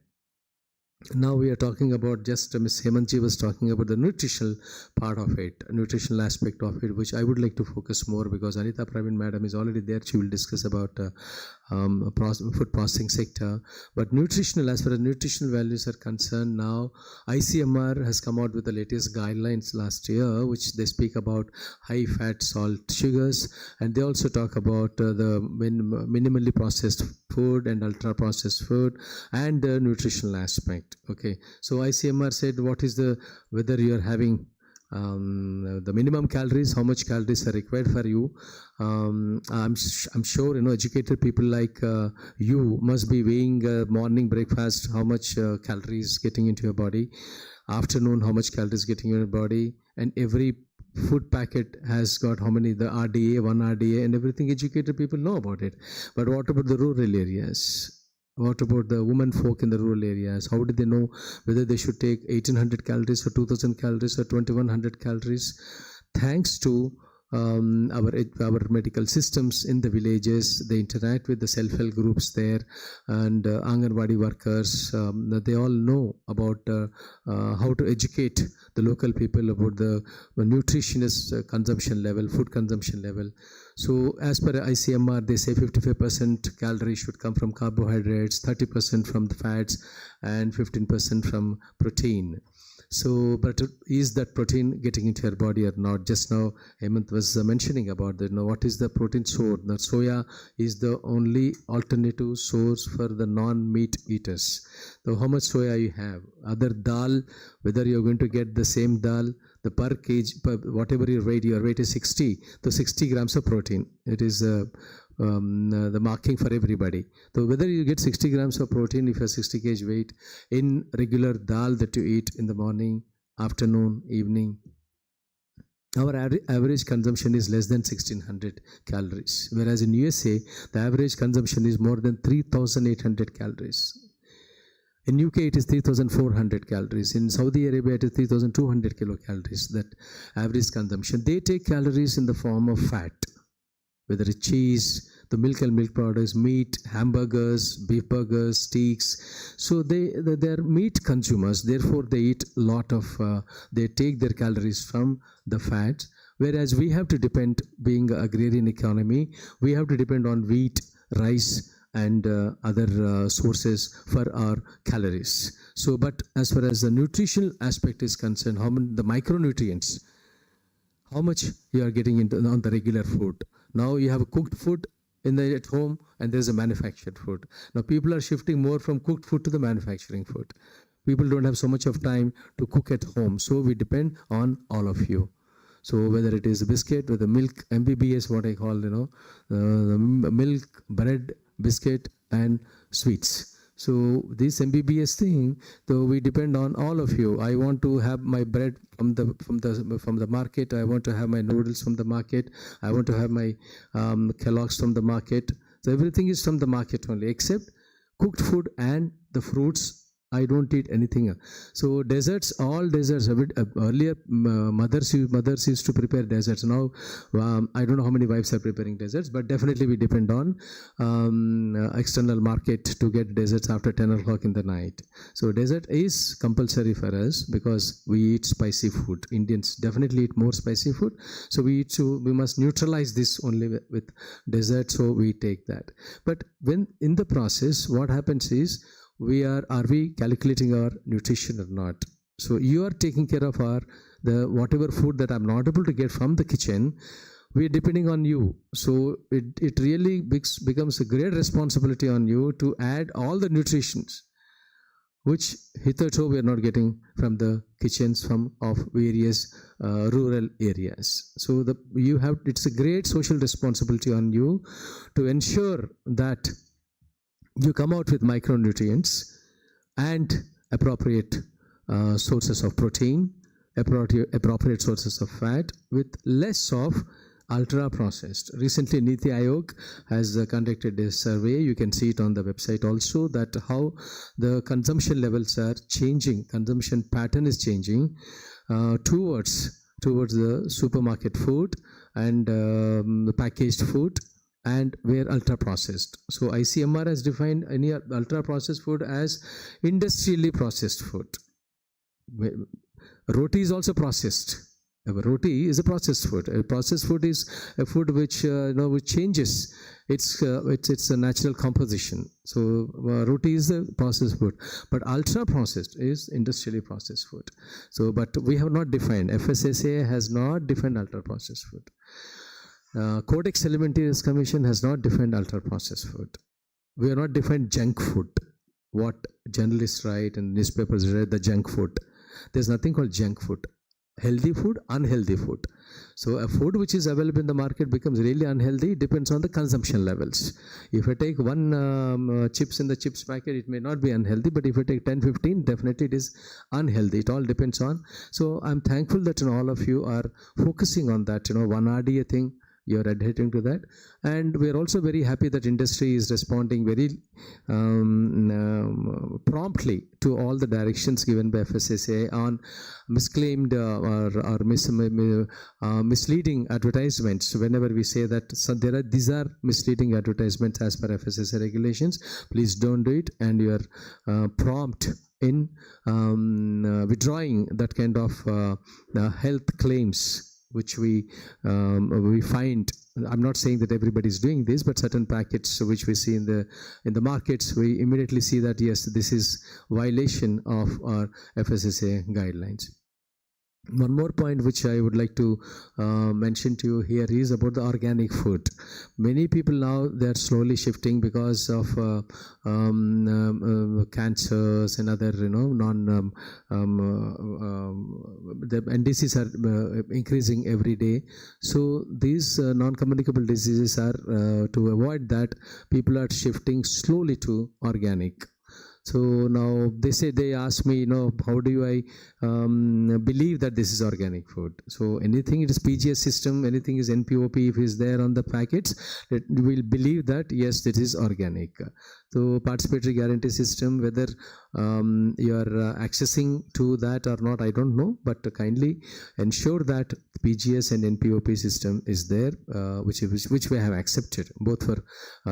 Now we are talking about, just Ms. Hemantji was talking about the nutritional part of it, nutritional aspect of it, which I would like to focus more, because Anita Praveen madam is already there. She will discuss about food processing sector. But nutritional, as far as nutritional values are concerned, now ICMR has come out with the latest guidelines last year, which they speak about high fat, salt, sugars, and they also talk about the minimally processed food and ultra processed food and the nutritional aspect. Okay, so ICMR said whether you are having the minimum calories, how much calories are required for you. I'm sure educated people like you must be weighing morning breakfast, how much calories getting into your body, afternoon how much calories getting in your body, and every food packet has got how many, the RDA, 1 RDA, and everything. Educated people know about it. But what about the rural areas? What about the women folk in the rural areas? How do they know whether they should take 1800 calories or 2000 calories or 2100 calories? Thanks to our medical systems in the villages, they interact with the self-help groups there, and Anganwadi workers, they all know about how to educate the local people about the nutritious consumption level, food consumption level. So as per ICMR, they say 55% calories should come from carbohydrates, 30% from the fats, and 15% from protein. So, but is that protein getting into your body or not? Just now, Hemant was mentioning about that. What is the protein source? The soya is the only alternative source for the non-meat eaters. So, how much soya you have? Other dal, whether you're going to get the same dal, the per kg, whatever your weight is 60. So 60 grams of protein. It is the marking for everybody. So whether you get 60 grams of protein if you have 60 kg weight in regular dal that you eat in the morning, afternoon, evening, our average consumption is less than 1600 calories. Whereas in USA, the average consumption is more than 3800 calories. In UK, it is 3,400 calories. In Saudi Arabia, it is 3,200 kilocalories, that average consumption. They take calories in the form of fat, whether it's cheese, the milk and milk products, meat, hamburgers, beef burgers, steaks. So they're meat consumers. Therefore, they eat a lot of, they take their calories from the fat. Whereas we have to depend, being an agrarian economy, we have to depend on wheat, rice, and other sources for our calories. So, but as far as the nutritional aspect is concerned, how many, the micronutrients, how much you are getting into on the regular food. Now you have a cooked food at home, and there's a manufactured food. Now people are shifting more from cooked food to the manufacturing food. People don't have so much of time to cook at home, so we depend on all of you. So whether it is a biscuit with the milk, MBBS, what I call, the milk, bread, biscuit, and sweets. So this MBBS thing, though, we depend on all of you. I want to have my bread from the market. I want to have my noodles from the market. I want to have my Kellogg's from the market. So everything is from the market only, except cooked food and the fruits. I don't eat anything. So desserts, all desserts. Earlier, mothers used to prepare desserts. Now, I don't know how many wives are preparing desserts, but definitely we depend on external market to get desserts after 10 o'clock in the night. So dessert is compulsory for us because we eat spicy food. Indians definitely eat more spicy food. So we must neutralize this only with dessert. So we take that. But when in the process, what happens is, are we calculating our nutrition or not? So you are taking care of the whatever food that I'm not able to get from the kitchen, we are depending on you. So it really becomes a great responsibility on you to add all the nutritions which hitherto we are not getting from the kitchens of various rural areas. So it's a great social responsibility on you to ensure that you come out with micronutrients and appropriate sources of protein, appropriate sources of fat, with less of ultra-processed. Recently, Niti Aayog has conducted a survey. You can see it on the website also, that how the consumption levels are changing, consumption pattern is changing towards the supermarket food and the packaged food, and where ultra processed. So ICMR has defined any ultra processed food as industrially processed food. Roti is also processed. Roti is a processed food. A processed food is a food which which changes its a natural composition. So roti is a processed food, but ultra processed is industrially processed food. So, but we have not defined. FSSAI has not defined ultra processed food. Codex Alimentarius Commission has not defined ultra-processed food. We have not defined junk food. What journalists write and newspapers write, the junk food. There's nothing called junk food. Healthy food, unhealthy food. So a food which is available in the market becomes really unhealthy, depends on the consumption levels. If I take one chips in the chips packet, it may not be unhealthy, but if I take 10, 15, definitely it is unhealthy. It all depends on. So I'm thankful that all of you are focusing on that, one RDA thing. You are adhering to that, and we are also very happy that industry is responding very promptly to all the directions given by FSSAI on misclaimed or misleading advertisements. Whenever we say that these are misleading advertisements as per FSSAI regulations, please don't do it, and you are prompt in withdrawing that kind of health claims which we find. I'm not saying that everybody is doing this, but certain packets which we see in the markets, we immediately see that yes, this is violation of our FSSAI guidelines. One more point which I would like to mention to you here is about the organic food. Many people now, they are slowly shifting because of cancers and other the diseases are increasing every day. So these non-communicable diseases are to avoid that, people are shifting slowly to organic. So now they ask me, how do I believe that this is organic food? So anything it is PGS system, anything is NPOP, if is there on the packets, that we will believe that yes, this is organic. So participatory guarantee system, whether you are accessing to that or not, I don't know, but kindly ensure that PGS and NPOP system is there, which we have accepted both for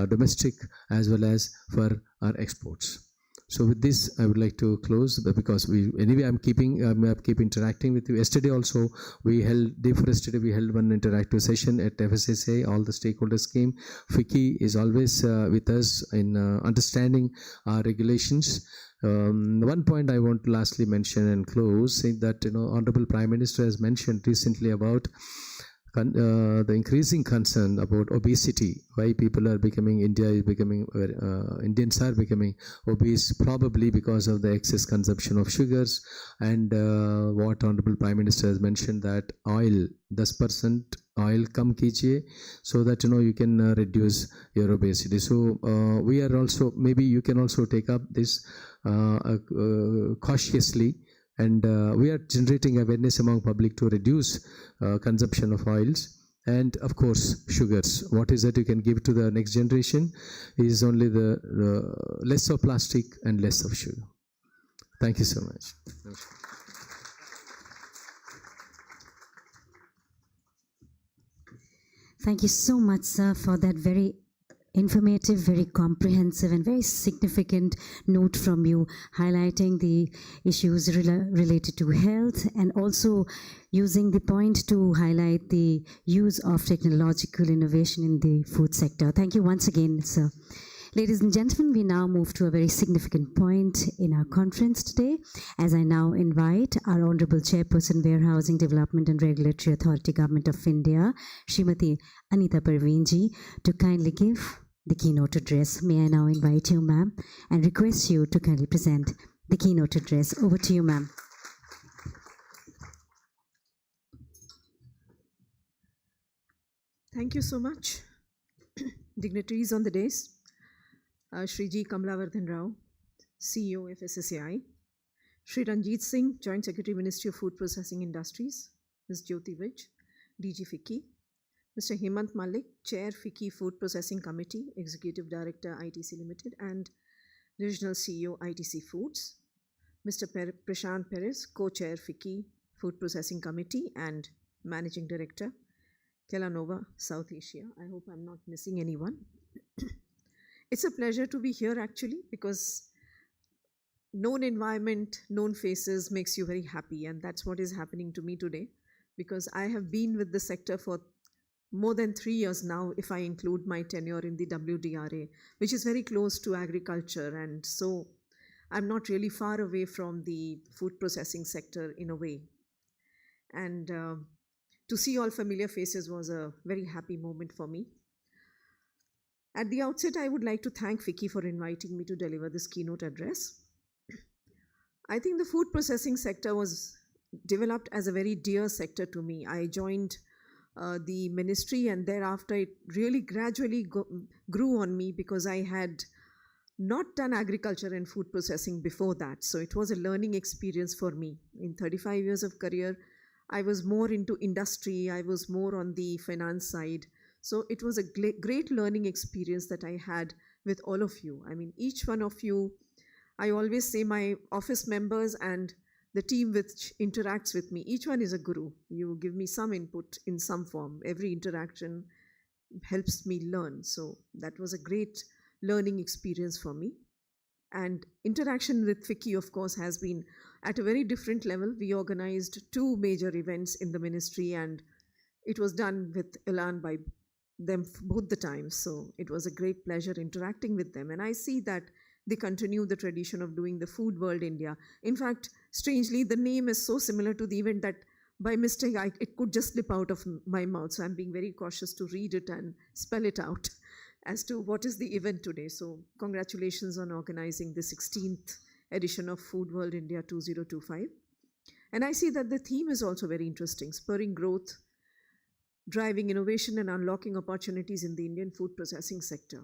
domestic as well as for our exports. So with this, I would like to close because I'm keep interacting with you. Yesterday also, we held one interactive session at FSSAI. All the stakeholders came. FICCI is always with us in understanding our regulations. One point I want to lastly mention and close, saying that Honorable Prime Minister has mentioned recently about the increasing concern about obesity, why people are becoming, Indians are becoming obese, probably because of the excess consumption of sugars, and what Honorable Prime Minister has mentioned, that oil, 10% oil kam kijiye, so that you can reduce your obesity. So we are also, maybe you can also take up this cautiously. And we are generating awareness among public to reduce consumption of oils and of course sugars. What is that you can give to the next generation is only the less of plastic and less of sugar. Thank you so much. Thank you so much, sir, for that very informative, very comprehensive and very significant note from you, highlighting the issues related to health and also using the point to highlight the use of technological innovation in the food sector. Thank you once again, sir. Ladies and gentlemen, we now move to a very significant point in our conference today, as I now invite our Honorable Chairperson, Warehousing Development and Regulatory Authority, Government of India, Srimati Anita Parveen ji, to kindly give the keynote address. May I now invite you, ma'am, and request you to kindly present the keynote address. Over to you, ma'am. Thank you so much. Dignitaries on the dais, Shri G. Kamlavardhan Rao, CEO FSSAI, Shri Ranjit Singh, Joint Secretary, Ministry of Food Processing Industries, Ms. Jyoti Vij, DG FICCI, Mr. Hemant Malik, Chair FICCI Food Processing Committee, Executive Director ITC Limited and Regional CEO ITC Foods, Mr. Prashant Perez, Co-Chair FICCI Food Processing Committee and Managing Director, Kellanova, South Asia. I hope I'm not missing anyone. It's a pleasure to be here actually, because known environment, known faces makes you very happy, and that's what is happening to me today, because I have been with the sector for more than 3 years now, if I include my tenure in the WDRA, which is very close to agriculture, and so I'm not really far away from the food processing sector in a way. And to see all familiar faces was a very happy moment for me. At the outset, I would like to thank FICCI for inviting me to deliver this keynote address. I think the food processing sector was developed as a very dear sector to me. I joined the ministry, and thereafter it really gradually grew on me, because I had not done agriculture and food processing before that. So it was a learning experience for me. In 35 years of career, I was more into industry, I was more on the finance side. So it was a great learning experience that I had with all of you. I mean, each one of you, I always say my office members and the team which interacts with me, each one is a guru. You give me some input in some form. Every interaction helps me learn. So that was a great learning experience for me. And interaction with FICCI, of course, has been at a very different level. We organized 2 major events in the ministry, and it was done with elan by them both the times. So it was a great pleasure interacting with them. And I see that they continue the tradition of doing the Food World India. In fact, strangely, the name is so similar to the event that by mistake, it could just slip out of my mouth. So I'm being very cautious to read it and spell it out as to what is the event today. So congratulations on organizing the 16th edition of Food World India 2025. And I see that the theme is also very interesting: spurring growth, driving innovation, and unlocking opportunities in the Indian food processing sector.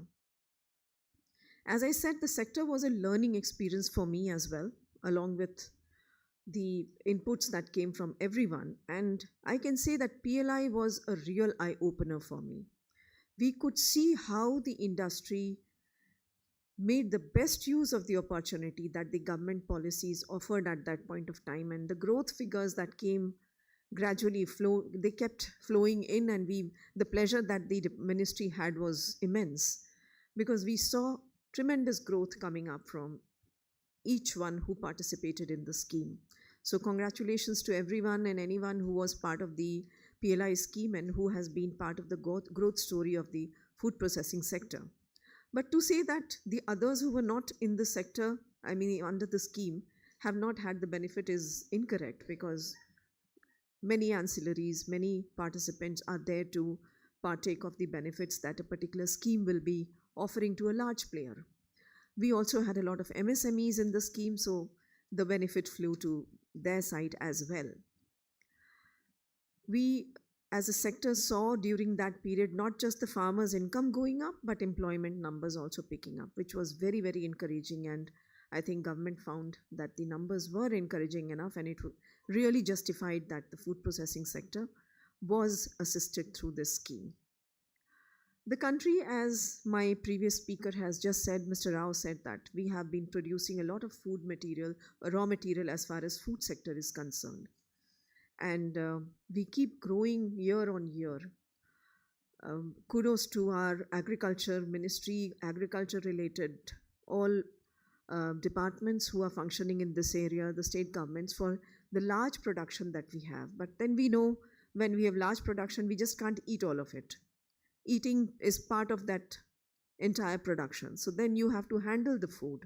As I said, the sector was a learning experience for me as well, along with the inputs that came from everyone. And I can say that PLI was a real eye-opener for me. We could see how the industry made the best use of the opportunity that the government policies offered at that point of time, and the growth figures that came gradually they kept flowing in, and the pleasure that the ministry had was immense, because we saw tremendous growth coming up from each one who participated in the scheme. So congratulations to everyone and anyone who was part of the PLI scheme and who has been part of the growth story of the food processing sector. But to say that the others who were not in the sector, I mean under the scheme, have not had the benefit is incorrect, because many ancillaries, many participants are there to partake of the benefits that a particular scheme will be offering to a large player. We also had a lot of MSMEs in the scheme, so the benefit flew to their side as well. We, as a sector, saw during that period not just the farmers' income going up, but employment numbers also picking up, which was very, very encouraging. And I think government found that the numbers were encouraging enough, and it really justified that the food processing sector was assisted through this scheme. The country, as my previous speaker has just said, Mr. Rao said that we have been producing a lot of food material, raw material as far as food sector is concerned. And we keep growing year on year. Kudos to our agriculture ministry, agriculture related, all departments who are functioning in this area, the state governments, for the large production that we have. But then we know when we have large production, we just can't eat all of it. Eating is part of that entire production. So then you have to handle the food.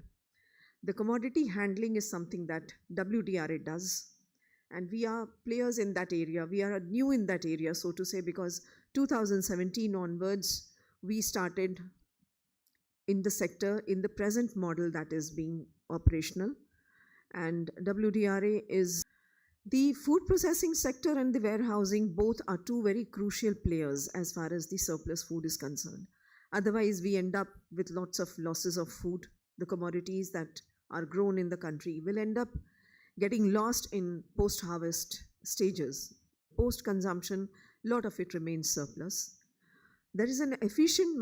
The commodity handling is something that WDRA does. And we are players in that area. We are new in that area, so to say, because 2017 onwards, we started in the sector in the present model that is being operational. And WDRA is the food processing sector and the warehousing, both are two very crucial players as far as the surplus food is concerned. Otherwise, we end up with lots of losses of food. The commodities that are grown in the country will end up getting lost in post-harvest stages. Post-consumption, a lot of it remains surplus. There is an efficient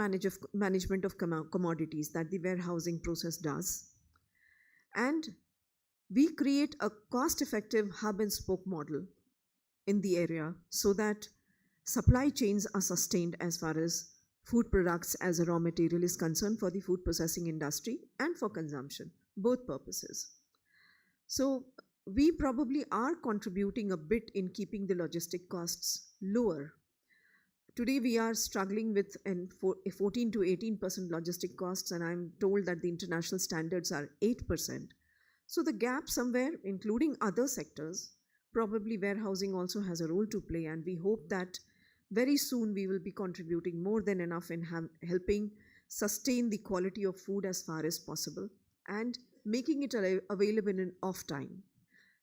management of commodities that the warehousing process does. And we create a cost-effective hub and spoke model in the area so that supply chains are sustained as far as food products as a raw material is concerned for the food processing industry and for consumption, both purposes. So we probably are contributing a bit in keeping the logistic costs lower. Today we are struggling with a 14 to 18% logistic costs, and I'm told that the international standards are 8%. So the gap somewhere, including other sectors, probably warehousing also has a role to play, and we hope that very soon we will be contributing more than enough in helping sustain the quality of food as far as possible and making it available in off time.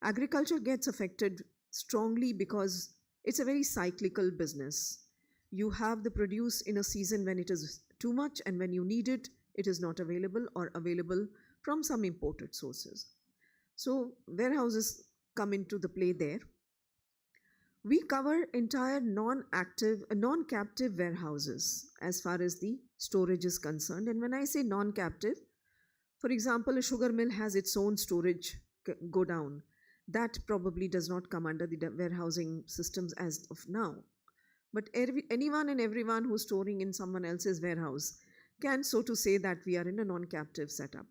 Agriculture gets affected strongly because it's a very cyclical business. You have the produce in a season when it is too much, and when you need it, it is not available or available from some imported sources. So warehouses come into the play there. We cover entire non-captive warehouses as far as the storage is concerned. And when I say non-captive, for example, a sugar mill has its own storage go down. That probably does not come under the warehousing systems as of now. But anyone and everyone who's storing in someone else's warehouse can, so to say, that we are in a non-captive setup.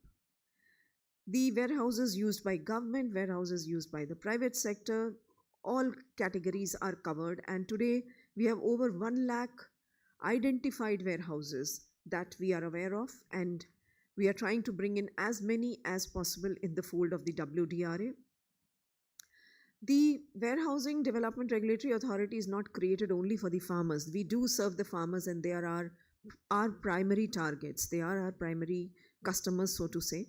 The warehouses used by government, warehouses used by the private sector, all categories are covered. And today We have over 1 lakh identified warehouses that we are aware of, and we are trying to bring in as many as possible in the fold of the WDRA. The Warehousing Development Regulatory Authority is not created only for the farmers. We do serve the farmers, and they are our primary targets. They are our primary customers, so to say.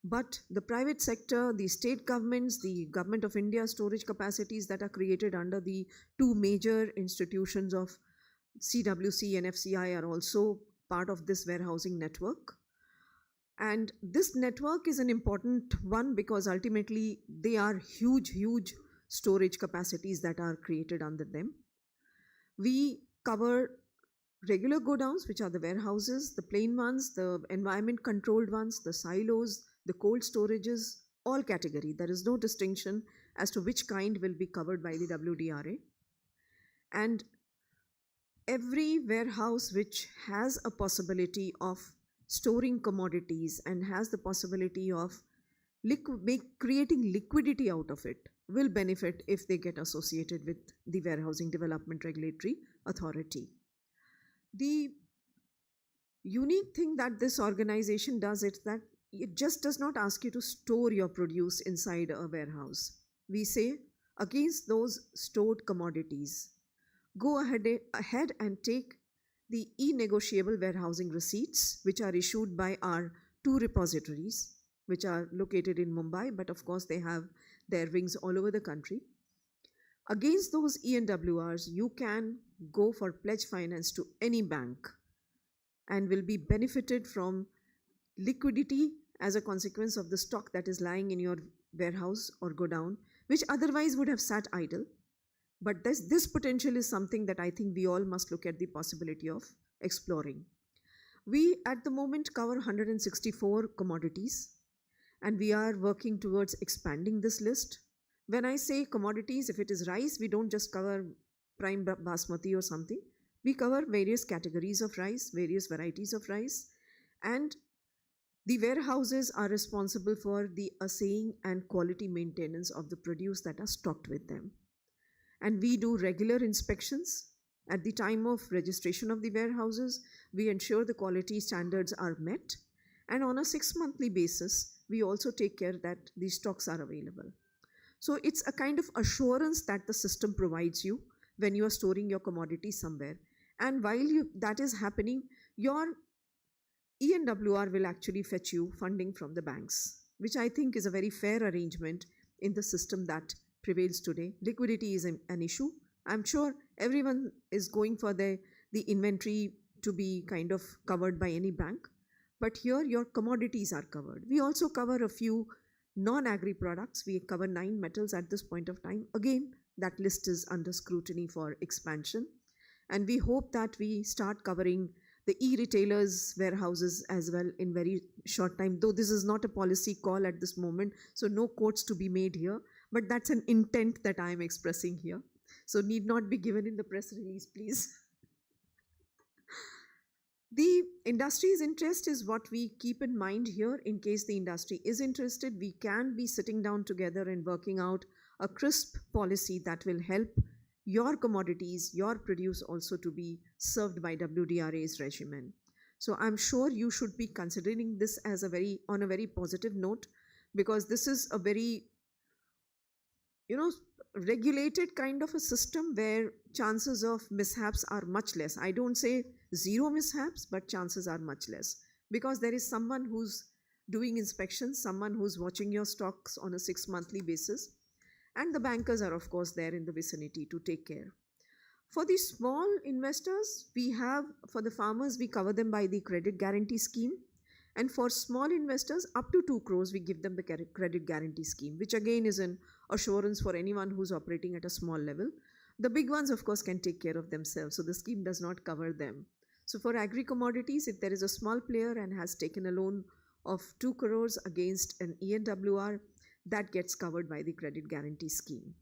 But the private sector, the state governments, the Government of India storage capacities that are created under the two major institutions of CWC and FCI are also part of this warehousing network. And this network is an important one because ultimately they are huge storage capacities that are created under them. We cover regular godowns, which are the warehouses, the plain ones, the environment controlled ones, the silos, the cold storages, all category. There is no distinction as to which kind will be covered by the WDRA. And every warehouse which has a possibility of storing commodities and has the possibility of creating liquidity out of it will benefit if they get associated with the Warehousing Development Regulatory Authority. The unique thing that this organization does is that it just does not ask you to store your produce inside a warehouse. We say, against those stored commodities, go ahead and take the e-negotiable warehousing receipts, which are issued by our two repositories, which are located in Mumbai, but of course they have their wings all over the country. Against those E&WRs, you can go for pledge finance to any bank and will be benefited from liquidity as a consequence of the stock that is lying in your warehouse or godown, which otherwise would have sat idle. But this potential is something that I think we all must look at the possibility of exploring. We at the moment cover 164 commodities, and we are working towards expanding this list. When I say commodities, if it is rice, we don't just cover prime basmati or something. We cover various categories of rice, various varieties of rice, and the warehouses are responsible for the assaying and quality maintenance of the produce that are stocked with them. And we do regular inspections. At the time of registration of the warehouses, we ensure the quality standards are met. And on a 6-monthly basis, we also take care that these stocks are available. So it's a kind of assurance that the system provides you when you are storing your commodity somewhere. And while that is happening, your E&WR will actually fetch you funding from the banks, which I think is a very fair arrangement in the system that prevails today. Liquidity is an issue. I'm sure everyone is going for the inventory to be kind of covered by any bank, but here your commodities are covered. We also cover a few non-agri products. We cover 9 metals at this point of time. Again, that list is under scrutiny for expansion, and we hope that we start covering the e-retailers warehouses as well in very short time, though this is not a policy call at this moment, so no quotes to be made here, but that's an intent that I am expressing here. So need not be given in the press release, please. The industry's interest is what we keep in mind here. In case the industry is interested, we can be sitting down together and working out a crisp policy that will help your commodities, your produce also to be served by WDRA's regimen. So I'm sure you should be considering this as on a very positive note, because this is a very, regulated kind of a system where chances of mishaps are much less. I don't say zero mishaps, but chances are much less because there is someone who's doing inspections, someone who's watching your stocks on a 6-monthly basis, and the bankers are of course there in the vicinity to take care. For the small investors, for the farmers, we cover them by the credit guarantee scheme. And for small investors, up to 2 crores, we give them the credit guarantee scheme, which again is an assurance for anyone who's operating at a small level. The big ones, of course, can take care of themselves, so the scheme does not cover them. So for agri-commodities, if there is a small player and has taken a loan of 2 crores against an E&WR, that gets covered by the credit guarantee scheme.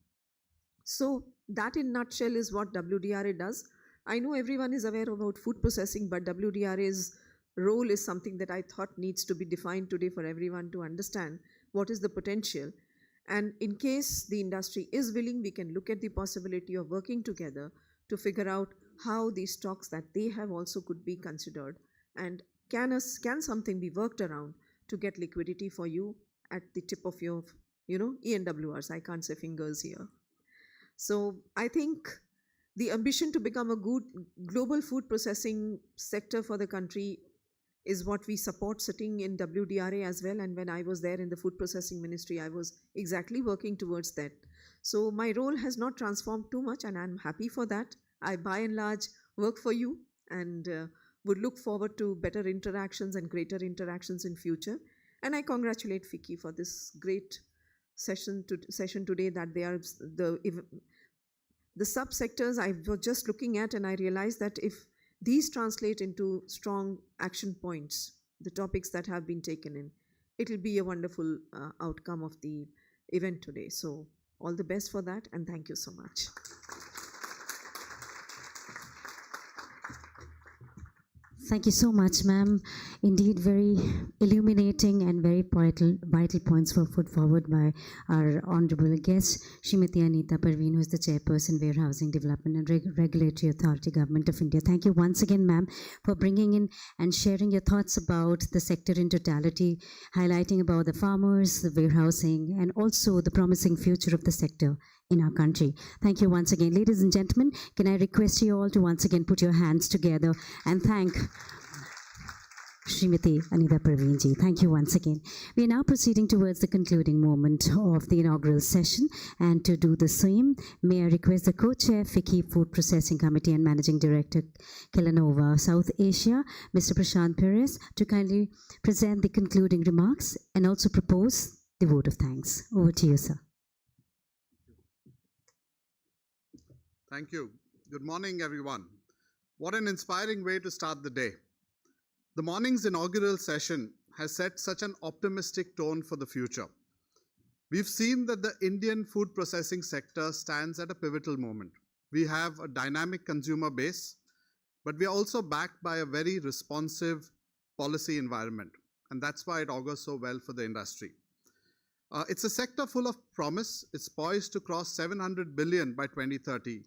So that in nutshell is what WDRA does. I know everyone is aware about food processing, but WDRA's role is something that I thought needs to be defined today for everyone to understand what is the potential. And in case the industry is willing, we can look at the possibility of working together to figure out how these stocks that they have also could be considered, and can something be worked around to get liquidity for you at the tip of your ENWRs. I can't say fingers here. So I think the ambition to become a good global food processing sector for the country is what we support sitting in WDRA as well. And when I was there in the food processing ministry, I was exactly working towards that. So my role has not transformed too much, and I'm happy for that. I by and large work for you, and would look forward to better interactions and greater interactions in future. And I congratulate FICCI for this great session today, that they are the subsectors I was just looking at, and I realized that if these translate into strong action points, the topics that have been taken in, it will be a wonderful outcome of the event today. So all the best for that, and thank you so much. Thank you so much, ma'am. Indeed, very illuminating and very vital points were put forward by our honorable guest, Srimati Anita Parveen, who is the chairperson, Warehousing Development and Regulatory Authority, Government of India. Thank you once again, ma'am, for bringing in and sharing your thoughts about the sector in totality, highlighting about the farmers, the warehousing, and also the promising future of the sector in our country. Thank you once again. Ladies and gentlemen, can I request you all to once again put your hands together and thank Srimati Anita Parveen ji. Thank you once again. We are now proceeding towards the concluding moment of the inaugural session, and to do the same, may I request the co-chair, FICCI Food Processing Committee and Managing Director, Kellanova South Asia, Mr. Prashant Perez, to kindly present the concluding remarks and also propose the vote of thanks. Over to you, sir. Thank you. Good morning, everyone. What an inspiring way to start the day. The morning's inaugural session has set such an optimistic tone for the future. We've seen that the Indian food processing sector stands at a pivotal moment. We have a dynamic consumer base, but we are also backed by a very responsive policy environment, and that's why it augurs so well for the industry. It's a sector full of promise. It's poised to cross 700 billion by 2030.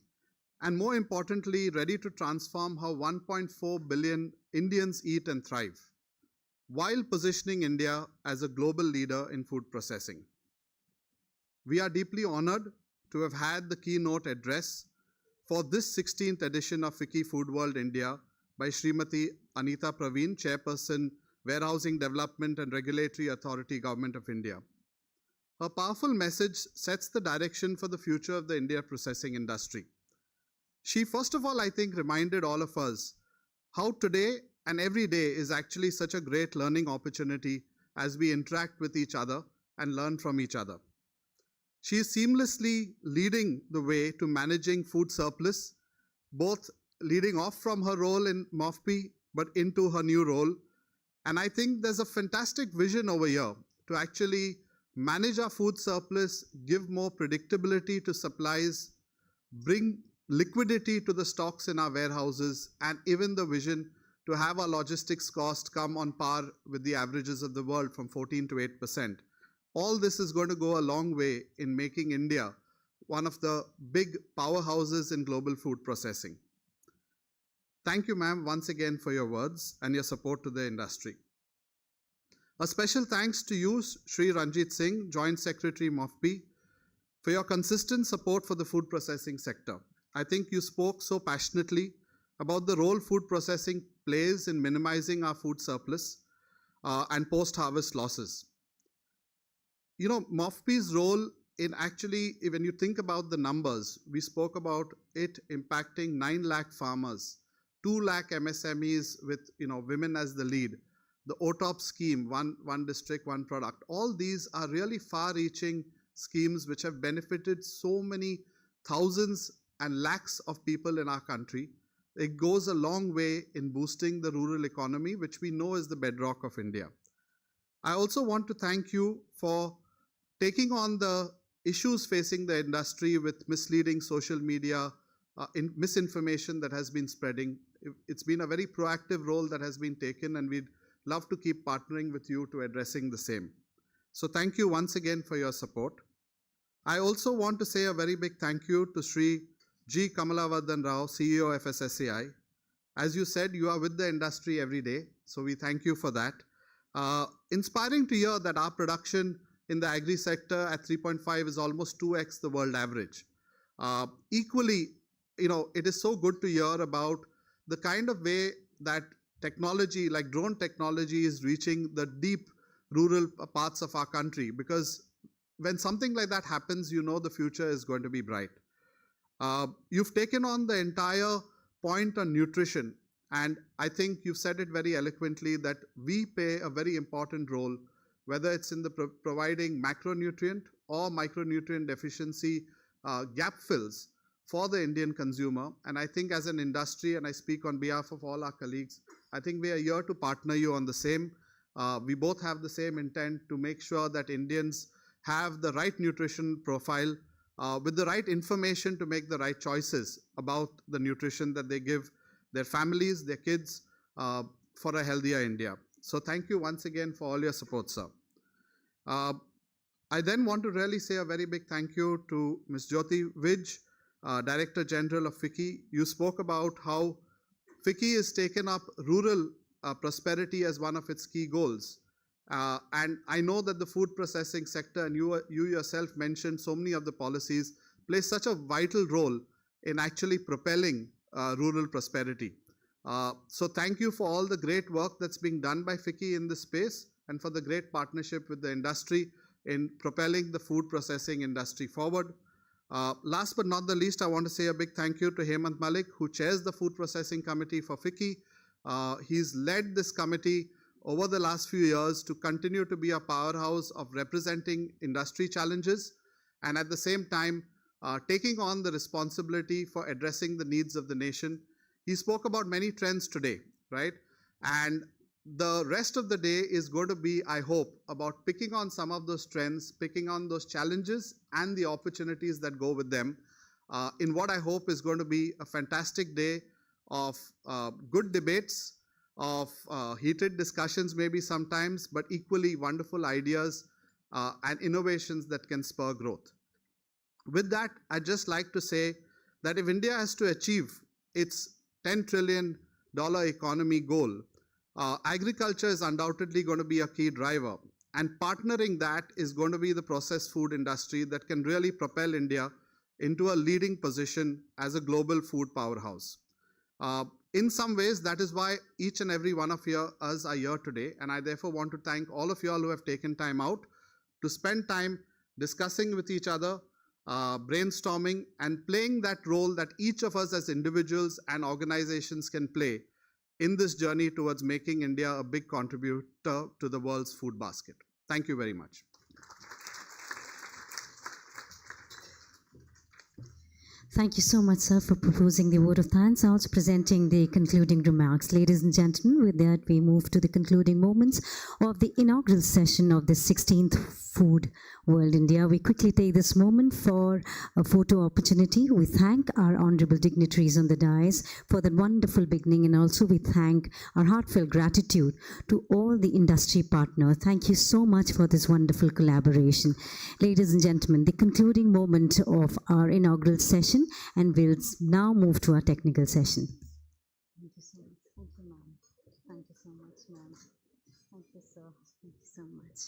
And more importantly, ready to transform how 1.4 billion Indians eat and thrive, while positioning India as a global leader in food processing. We are deeply honored to have had the keynote address for this 16th edition of FICCI FOODWORLD India by Srimati Anita Parveen, Chairperson, Warehousing Development and Regulatory Authority, Government of India. Her powerful message sets the direction for the future of the India processing industry. She, first of all, I think, reminded all of us how today and every day is actually such a great learning opportunity as we interact with each other and learn from each other. She is seamlessly leading the way to managing food surplus, both leading off from her role in MOFPI, but into her new role. And I think there's a fantastic vision over here to actually manage our food surplus, give more predictability to supplies, bring liquidity to the stocks in our warehouses, and even the vision to have our logistics cost come on par with the averages of the world from 14 to 8%. All this is going to go a long way in making India one of the big powerhouses in global food processing. Thank you, ma'am, once again for your words and your support to the industry. A special thanks to you, Shri Ranjit Singh, Joint Secretary MOFPI, for your consistent support for the food processing sector. I think you spoke so passionately about the role food processing plays in minimizing our food surplus and post-harvest losses. You know, MOFPI's role in actually, when you think about the numbers, we spoke about it impacting 9 lakh farmers, 2 lakh MSMEs with women as the lead, the OTOP scheme, one district, one product. All these are really far-reaching schemes which have benefited so many thousands and lakhs of people in our country. It goes a long way in boosting the rural economy, which we know is the bedrock of India. I also want to thank you for taking on the issues facing the industry with misleading social media, misinformation that has been spreading. It's been a very proactive role that has been taken, and we'd love to keep partnering with you to addressing the same. So thank you once again for your support. I also want to say a very big thank you to Sri G. Kamalavardhan Rao, CEO of FSSAI. As you said, you are with the industry every day, so we thank you for that. Inspiring to hear that our production in the agri sector at 3.5 is almost 2x the world average. Equally, it is so good to hear about the kind of way that technology like drone technology is reaching the deep rural parts of our country, because when something like that happens, the future is going to be bright. You've taken on the entire point on nutrition, and I think you've said it very eloquently that we play a very important role, whether it's in the providing macronutrient or micronutrient deficiency gap fills for the Indian consumer. And I think as an industry, and I speak on behalf of all our colleagues, I think we are here to partner you on the same. We both have the same intent to make sure that Indians have the right nutrition profile with the right information to make the right choices about the nutrition that they give their families, their kids, for a healthier India. So thank you once again for all your support, sir. I then want to really say a very big thank you to Ms. Jyoti Vij, Director General of FICCI. You spoke about how FICCI has taken up rural prosperity as one of its key goals. And I know that the food processing sector, and you yourself mentioned so many of the policies, play such a vital role in actually propelling rural prosperity. So thank you for all the great work that's being done by FICCI in this space, and for the great partnership with the industry in propelling the food processing industry forward. Last but not the least, I want to say a big thank you to Hemant Malik, who chairs the Food Processing Committee for FICCI. He's led this committee over the last few years to continue to be a powerhouse of representing industry challenges, and at the same time taking on the responsibility for addressing the needs of the nation. He spoke about many trends today, right? And the rest of the day is going to be, I hope, about picking on some of those trends, picking on those challenges and the opportunities that go with them, in what I hope is going to be a fantastic day of good debates, of heated discussions maybe sometimes, but equally wonderful ideas and innovations that can spur growth. With that, I'd just like to say that if India has to achieve its $10 trillion economy goal, agriculture is undoubtedly going to be a key driver, and partnering that is going to be the processed food industry that can really propel India into a leading position as a global food powerhouse. In some ways, that is why each and every one of us are here today, and I therefore want to thank all of you all who have taken time out to spend time discussing with each other, brainstorming, and playing that role that each of us as individuals and organizations can play in this journey towards making India a big contributor to the world's food basket. Thank you very much. Thank you so much, sir, for proposing the vote of thanks, also presenting the concluding remarks. Ladies and gentlemen, with that, we move to the concluding moments of the inaugural session of the 16th Food World India. We quickly take this moment for a photo opportunity. We thank our honorable dignitaries on the dais for that wonderful beginning, and also we thank our heartfelt gratitude to all the industry partners. Thank you so much for this wonderful collaboration. Ladies and gentlemen, the concluding moment of our inaugural session, and we'll now move to our technical session. Thank you so much. Thank you, ma'am. Thank you so much, ma'am. Thank you, sir. Thank you so much.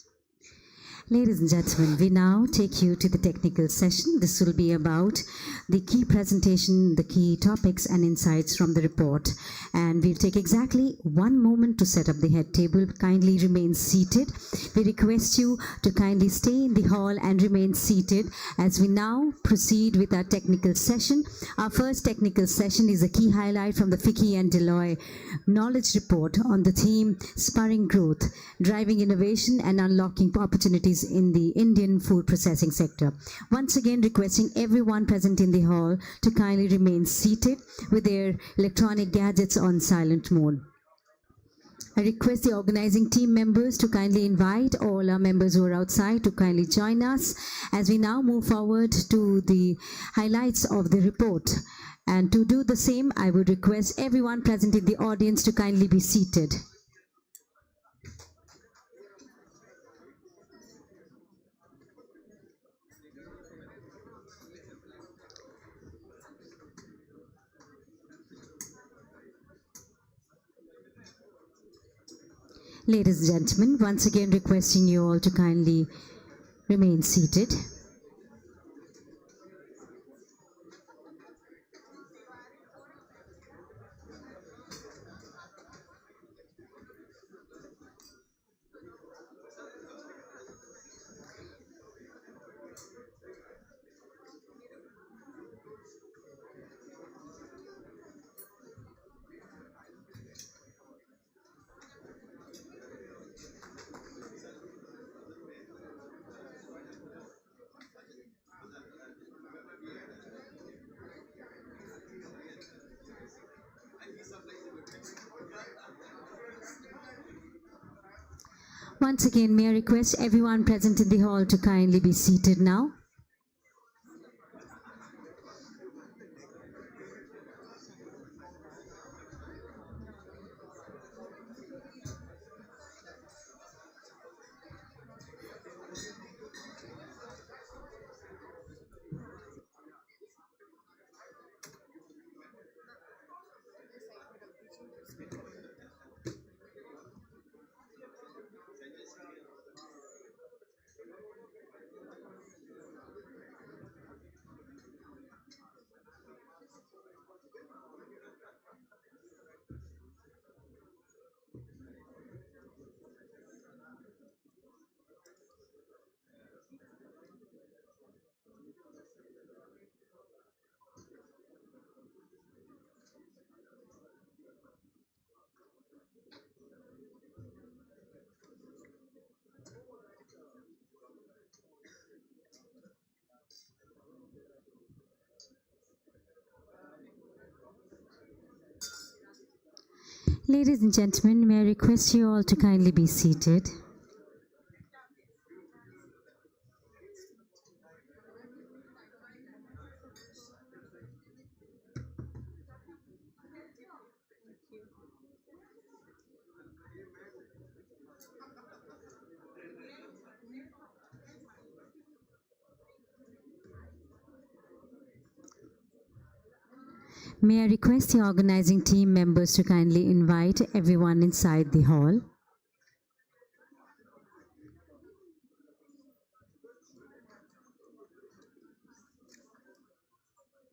Ladies and gentlemen, we now take you to the technical session. This will be about the key presentation, the key topics and insights from the report. And we'll take exactly 1 moment to set up the head table. Kindly remain seated. We request you to kindly stay in the hall and remain seated as we now proceed with our technical session. Our first technical session is a key highlight from the FICCI and Deloitte Knowledge Report on the theme Spurring Growth, Driving Innovation and Unlocking Opportunities in the Indian food processing sector. Once again, requesting everyone present in the hall to kindly remain seated with their electronic gadgets on silent mode. I request the organizing team members to kindly invite all our members who are outside to kindly join us as we now move forward to the highlights of the report. And to do the same, I would request everyone present in the audience to kindly be seated. Ladies and gentlemen, once again requesting you all to kindly remain seated. Once again, may I request everyone present in the hall to kindly be seated now. Ladies and gentlemen, may I request you all to kindly be seated. May I request the organizing team members to kindly invite everyone inside the hall.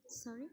Sorry?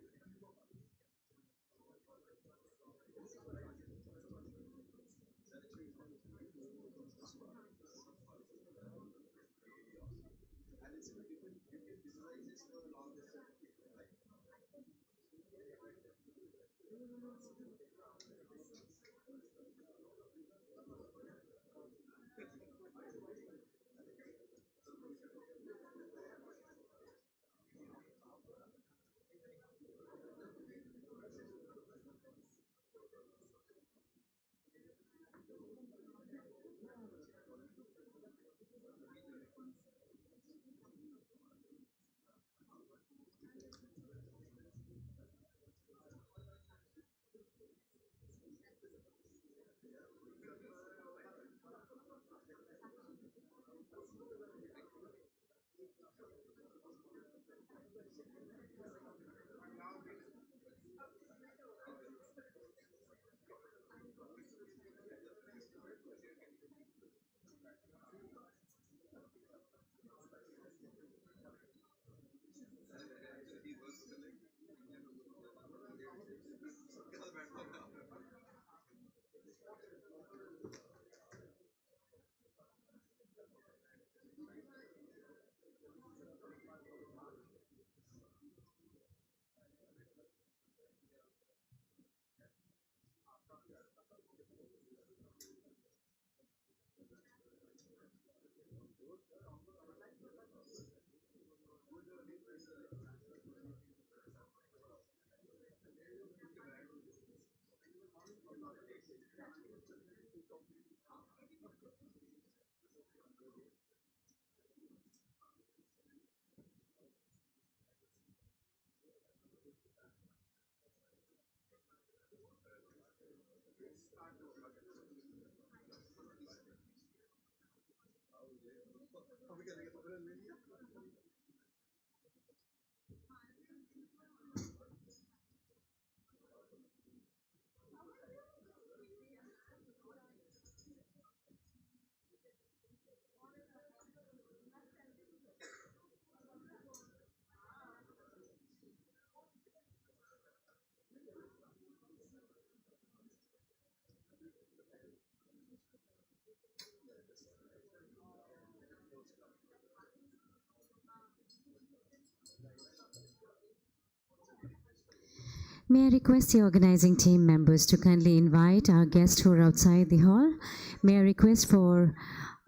May I request the organizing team members to kindly invite our guests who are outside the hall. May I request for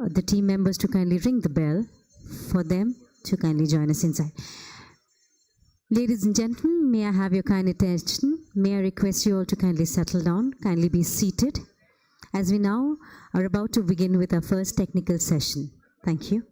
the team members to kindly ring the bell for them to kindly join us inside. Ladies and gentlemen, may I have your kind attention? May I request you all to kindly settle down, kindly be seated, as we now are about to begin with our first technical session. Thank you.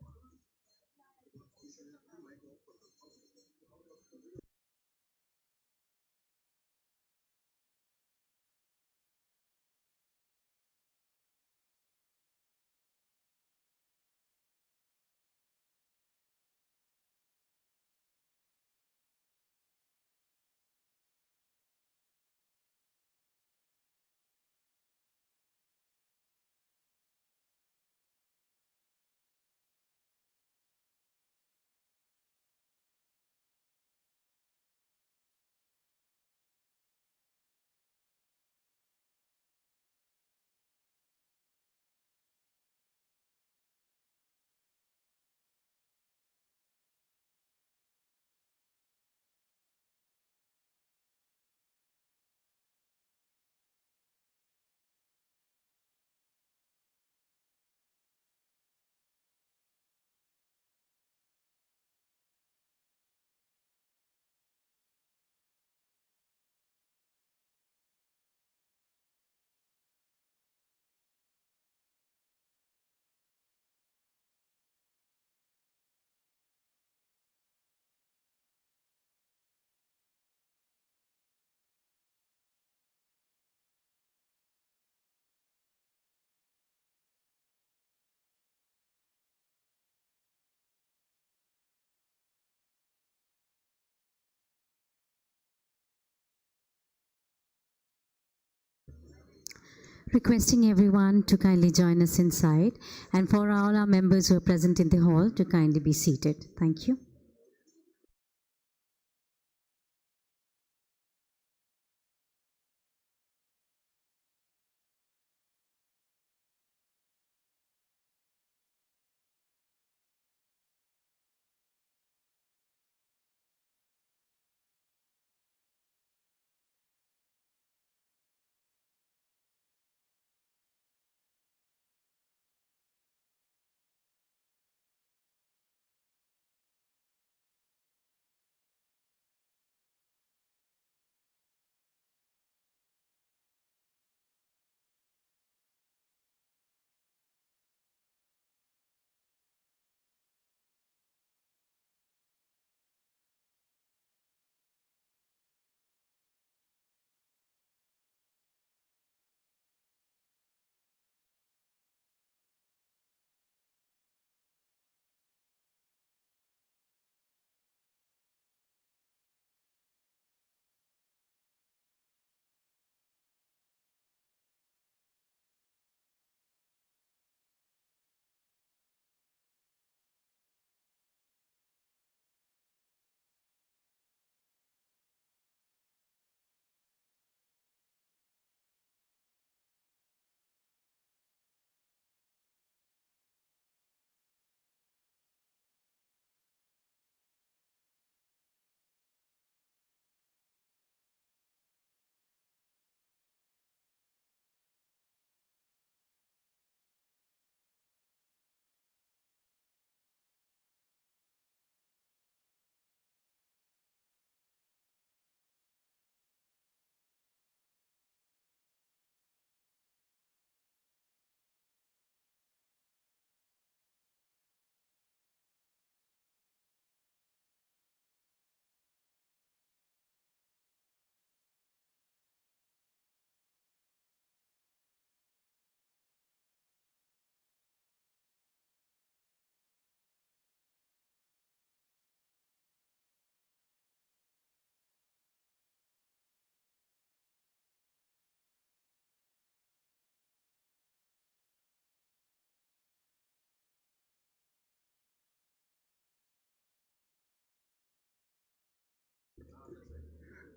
Requesting everyone to kindly join us inside, and for all our members who are present in the hall to kindly be seated. Thank you.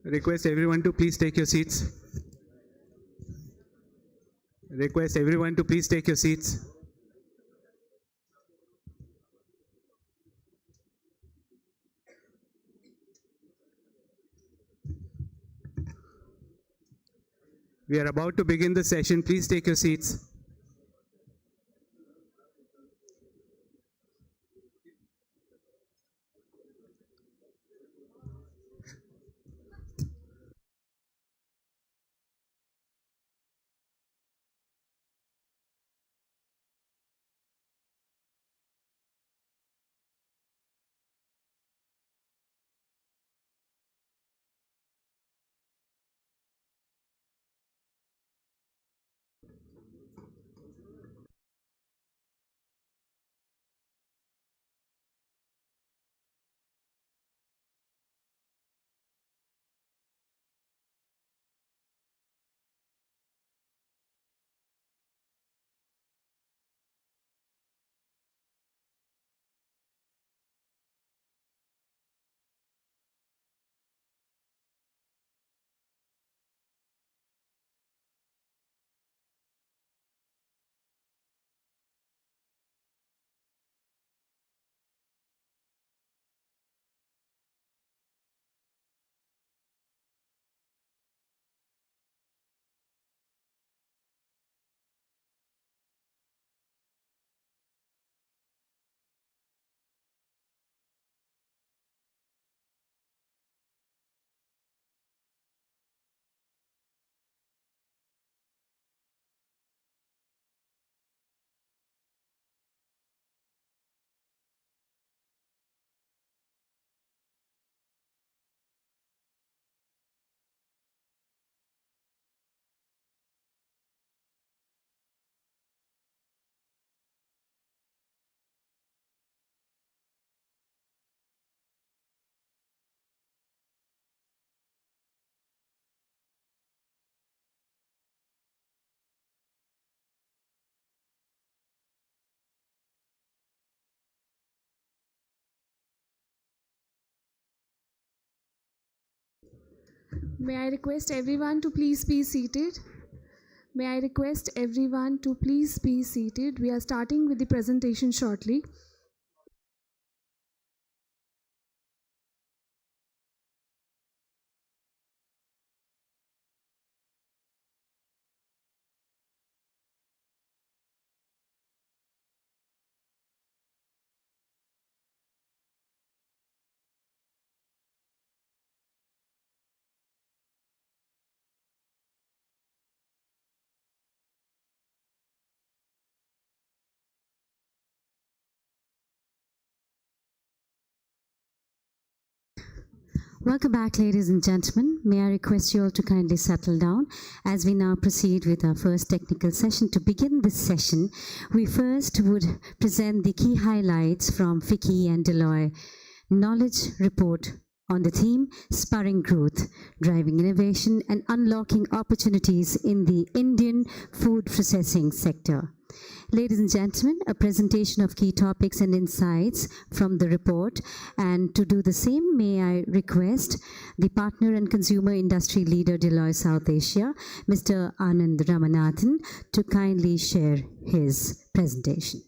Request everyone to please take your seats. Request everyone to please take your seats. We are about to begin the session. Please take your seats. May I request everyone to please be seated? May I request everyone to please be seated? We are starting with the presentation shortly. Welcome back, ladies and gentlemen. May I request you all to kindly settle down as we now proceed with our first technical session. To begin this session, we first would present the key highlights from FICCI and Deloitte Knowledge Report on the theme Spurring Growth, Driving Innovation and Unlocking Opportunities in the Indian Food Processing Sector. Ladies and gentlemen, a presentation of key topics and insights from the report. And to do the same, may I request the Partner and Consumer Industry Leader, Deloitte South Asia, Mr. Anand Ramanathan, to kindly share his presentation.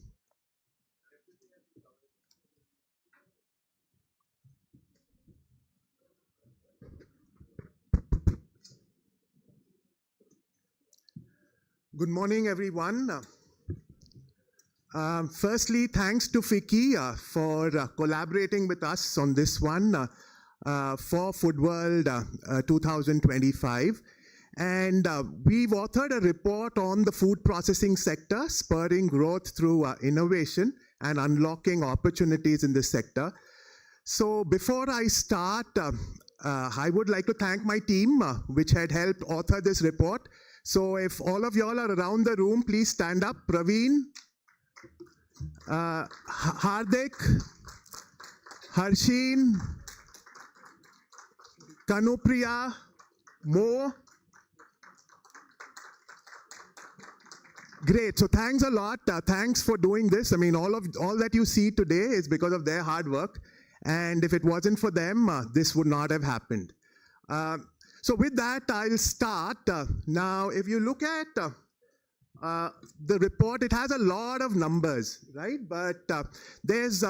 Good morning, everyone. Firstly, thanks to FICCI for collaborating with us on this one for FoodWorld 2025. And we've authored a report on the food processing sector, spurring growth through innovation and unlocking opportunities in this sector. So before I start, I would like to thank my team, which had helped author this report. So if all of y'all are around the room, please stand up. Praveen, Hardik, Harsheen, Kanupriya, Mo. Great. So thanks a lot. Thanks for doing this. I mean, all that you see today is because of their hard work. And if it wasn't for them, this would not have happened. So with that, I'll start. Now, if you look at the report, it has a lot of numbers, right? But there's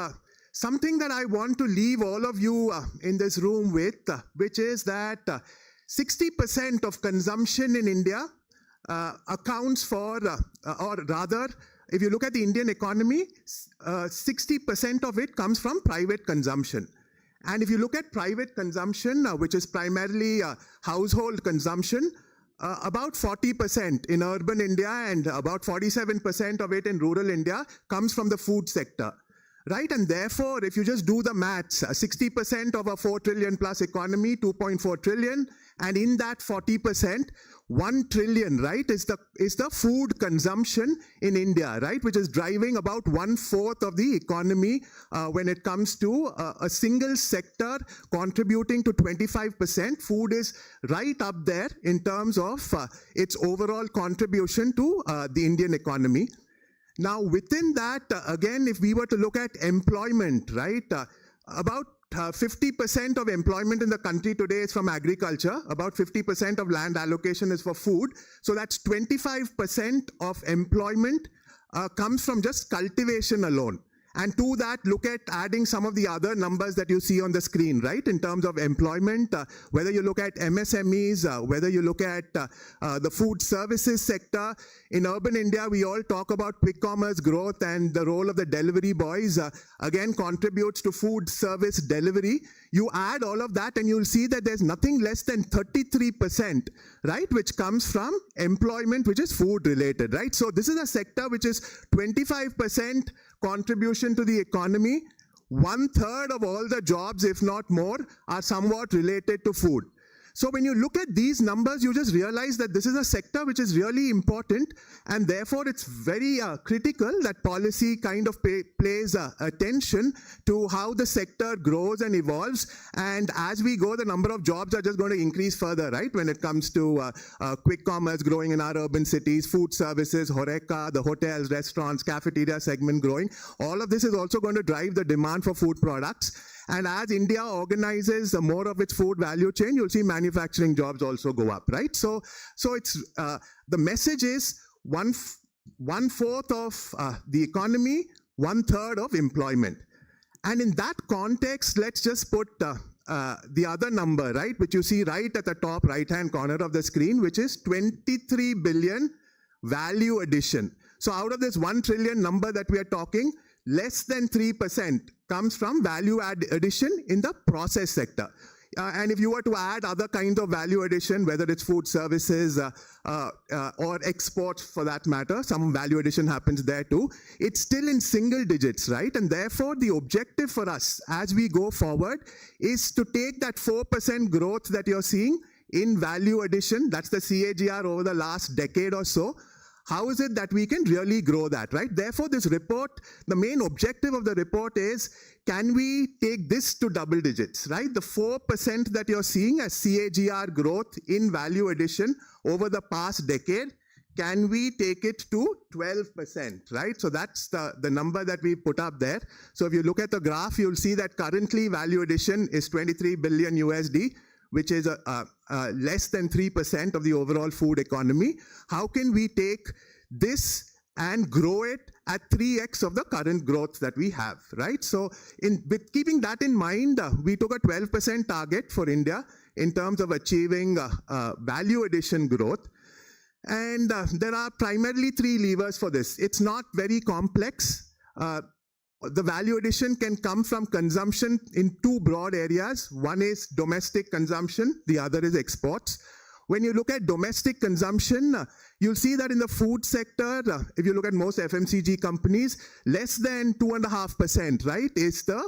something that I want to leave all of you in this room with, which is that 60% of consumption in India accounts for, or rather, if you look at the Indian economy, 60% of it comes from private consumption. And if you look at private consumption, which is primarily household consumption, about 40% in urban India and about 47% of it in rural India comes from the food sector. Right, and therefore, if you just do the maths, 60% of a 4 trillion plus economy, 2.4 trillion, and in that 40%, 1 trillion, right, is the food consumption in India, right, which is driving about 1/4 of the economy when it comes to a single sector contributing to 25%. Food is right up there in terms of its overall contribution to the Indian economy. Now, within that, again, if we were to look at employment, right, about 50% of employment in the country today is from agriculture. About 50% of land allocation is for food. So that's 25% of employment comes from just cultivation alone. And to that, look at adding some of the other numbers that you see on the screen, right, in terms of employment, whether you look at MSMEs, whether you look at the food services sector. In urban India, we all talk about quick commerce growth, and the role of the delivery boys, again, contributes to food service delivery. You add all of that and you'll see that there's nothing less than 33%, right, which comes from employment, which is food related, right? So this is a sector which is 25% contribution to the economy. 1/3 of all the jobs, if not more, are somewhat related to food. So when you look at these numbers, you just realize that this is a sector which is really important, and therefore it's very critical that policy kind of pays attention to how the sector grows and evolves. And as we go, the number of jobs are just going to increase further, right? When it comes to quick commerce growing in our urban cities, food services, Horeca, the hotels, restaurants, cafeteria segment growing. All of this is also going to drive the demand for food products. And as India organizes more of its food value chain, you'll see manufacturing jobs also go up, right? So it's the message is 1/4 of the economy, 1/3 of employment. And in that context, let's just put the other number, right, which you see right at the top right-hand corner of the screen, which is 23 billion value addition. So out of this 1 trillion number that we are talking, less than 3% comes from value addition in the process sector. And if you were to add other kinds of value addition, whether it's food services or exports for that matter, some value addition happens there too, it's still in single digits, right? And therefore, the objective for us as we go forward is to take that 4% growth that you're seeing in value addition, that's the CAGR over the last decade or so. How is it that we can really grow that, right? Therefore, this report, the main objective of the report is, can we take this to double digits, right? The 4% that you're seeing as CAGR growth in value addition over the past decade, can we take it to 12%, right? So that's the number that we put up there. So if you look at the graph, you'll see that currently value addition is $23 billion USD, which is less than 3% of the overall food economy. How can we take this and grow it at 3x of the current growth that we have, right? So with keeping that in mind, we took a 12% target for India in terms of achieving value addition growth. And there are primarily 3 levers for this. It's not very complex. The value addition can come from consumption in 2 broad areas. One is domestic consumption, the other is exports. When you look at domestic consumption, you'll see that in the food sector, if you look at most FMCG companies, less than 2.5%, right, is the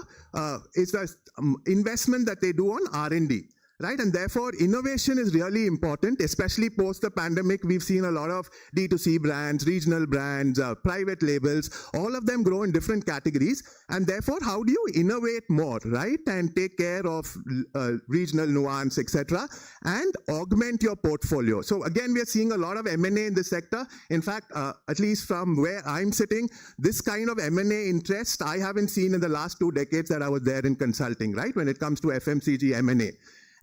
investment that they do on R&D. Right, and therefore innovation is really important, especially post the pandemic. We've seen a lot of D2C brands, regional brands, private labels, all of them grow in different categories. And therefore, how do you innovate more, right, and take care of regional nuance, etc., and augment your portfolio? So again, we are seeing a lot of M&A in this sector. In fact, at least from where I'm sitting, this kind of M&A interest I haven't seen in the last 2 decades that I was there in consulting, right, when it comes to FMCG M&A.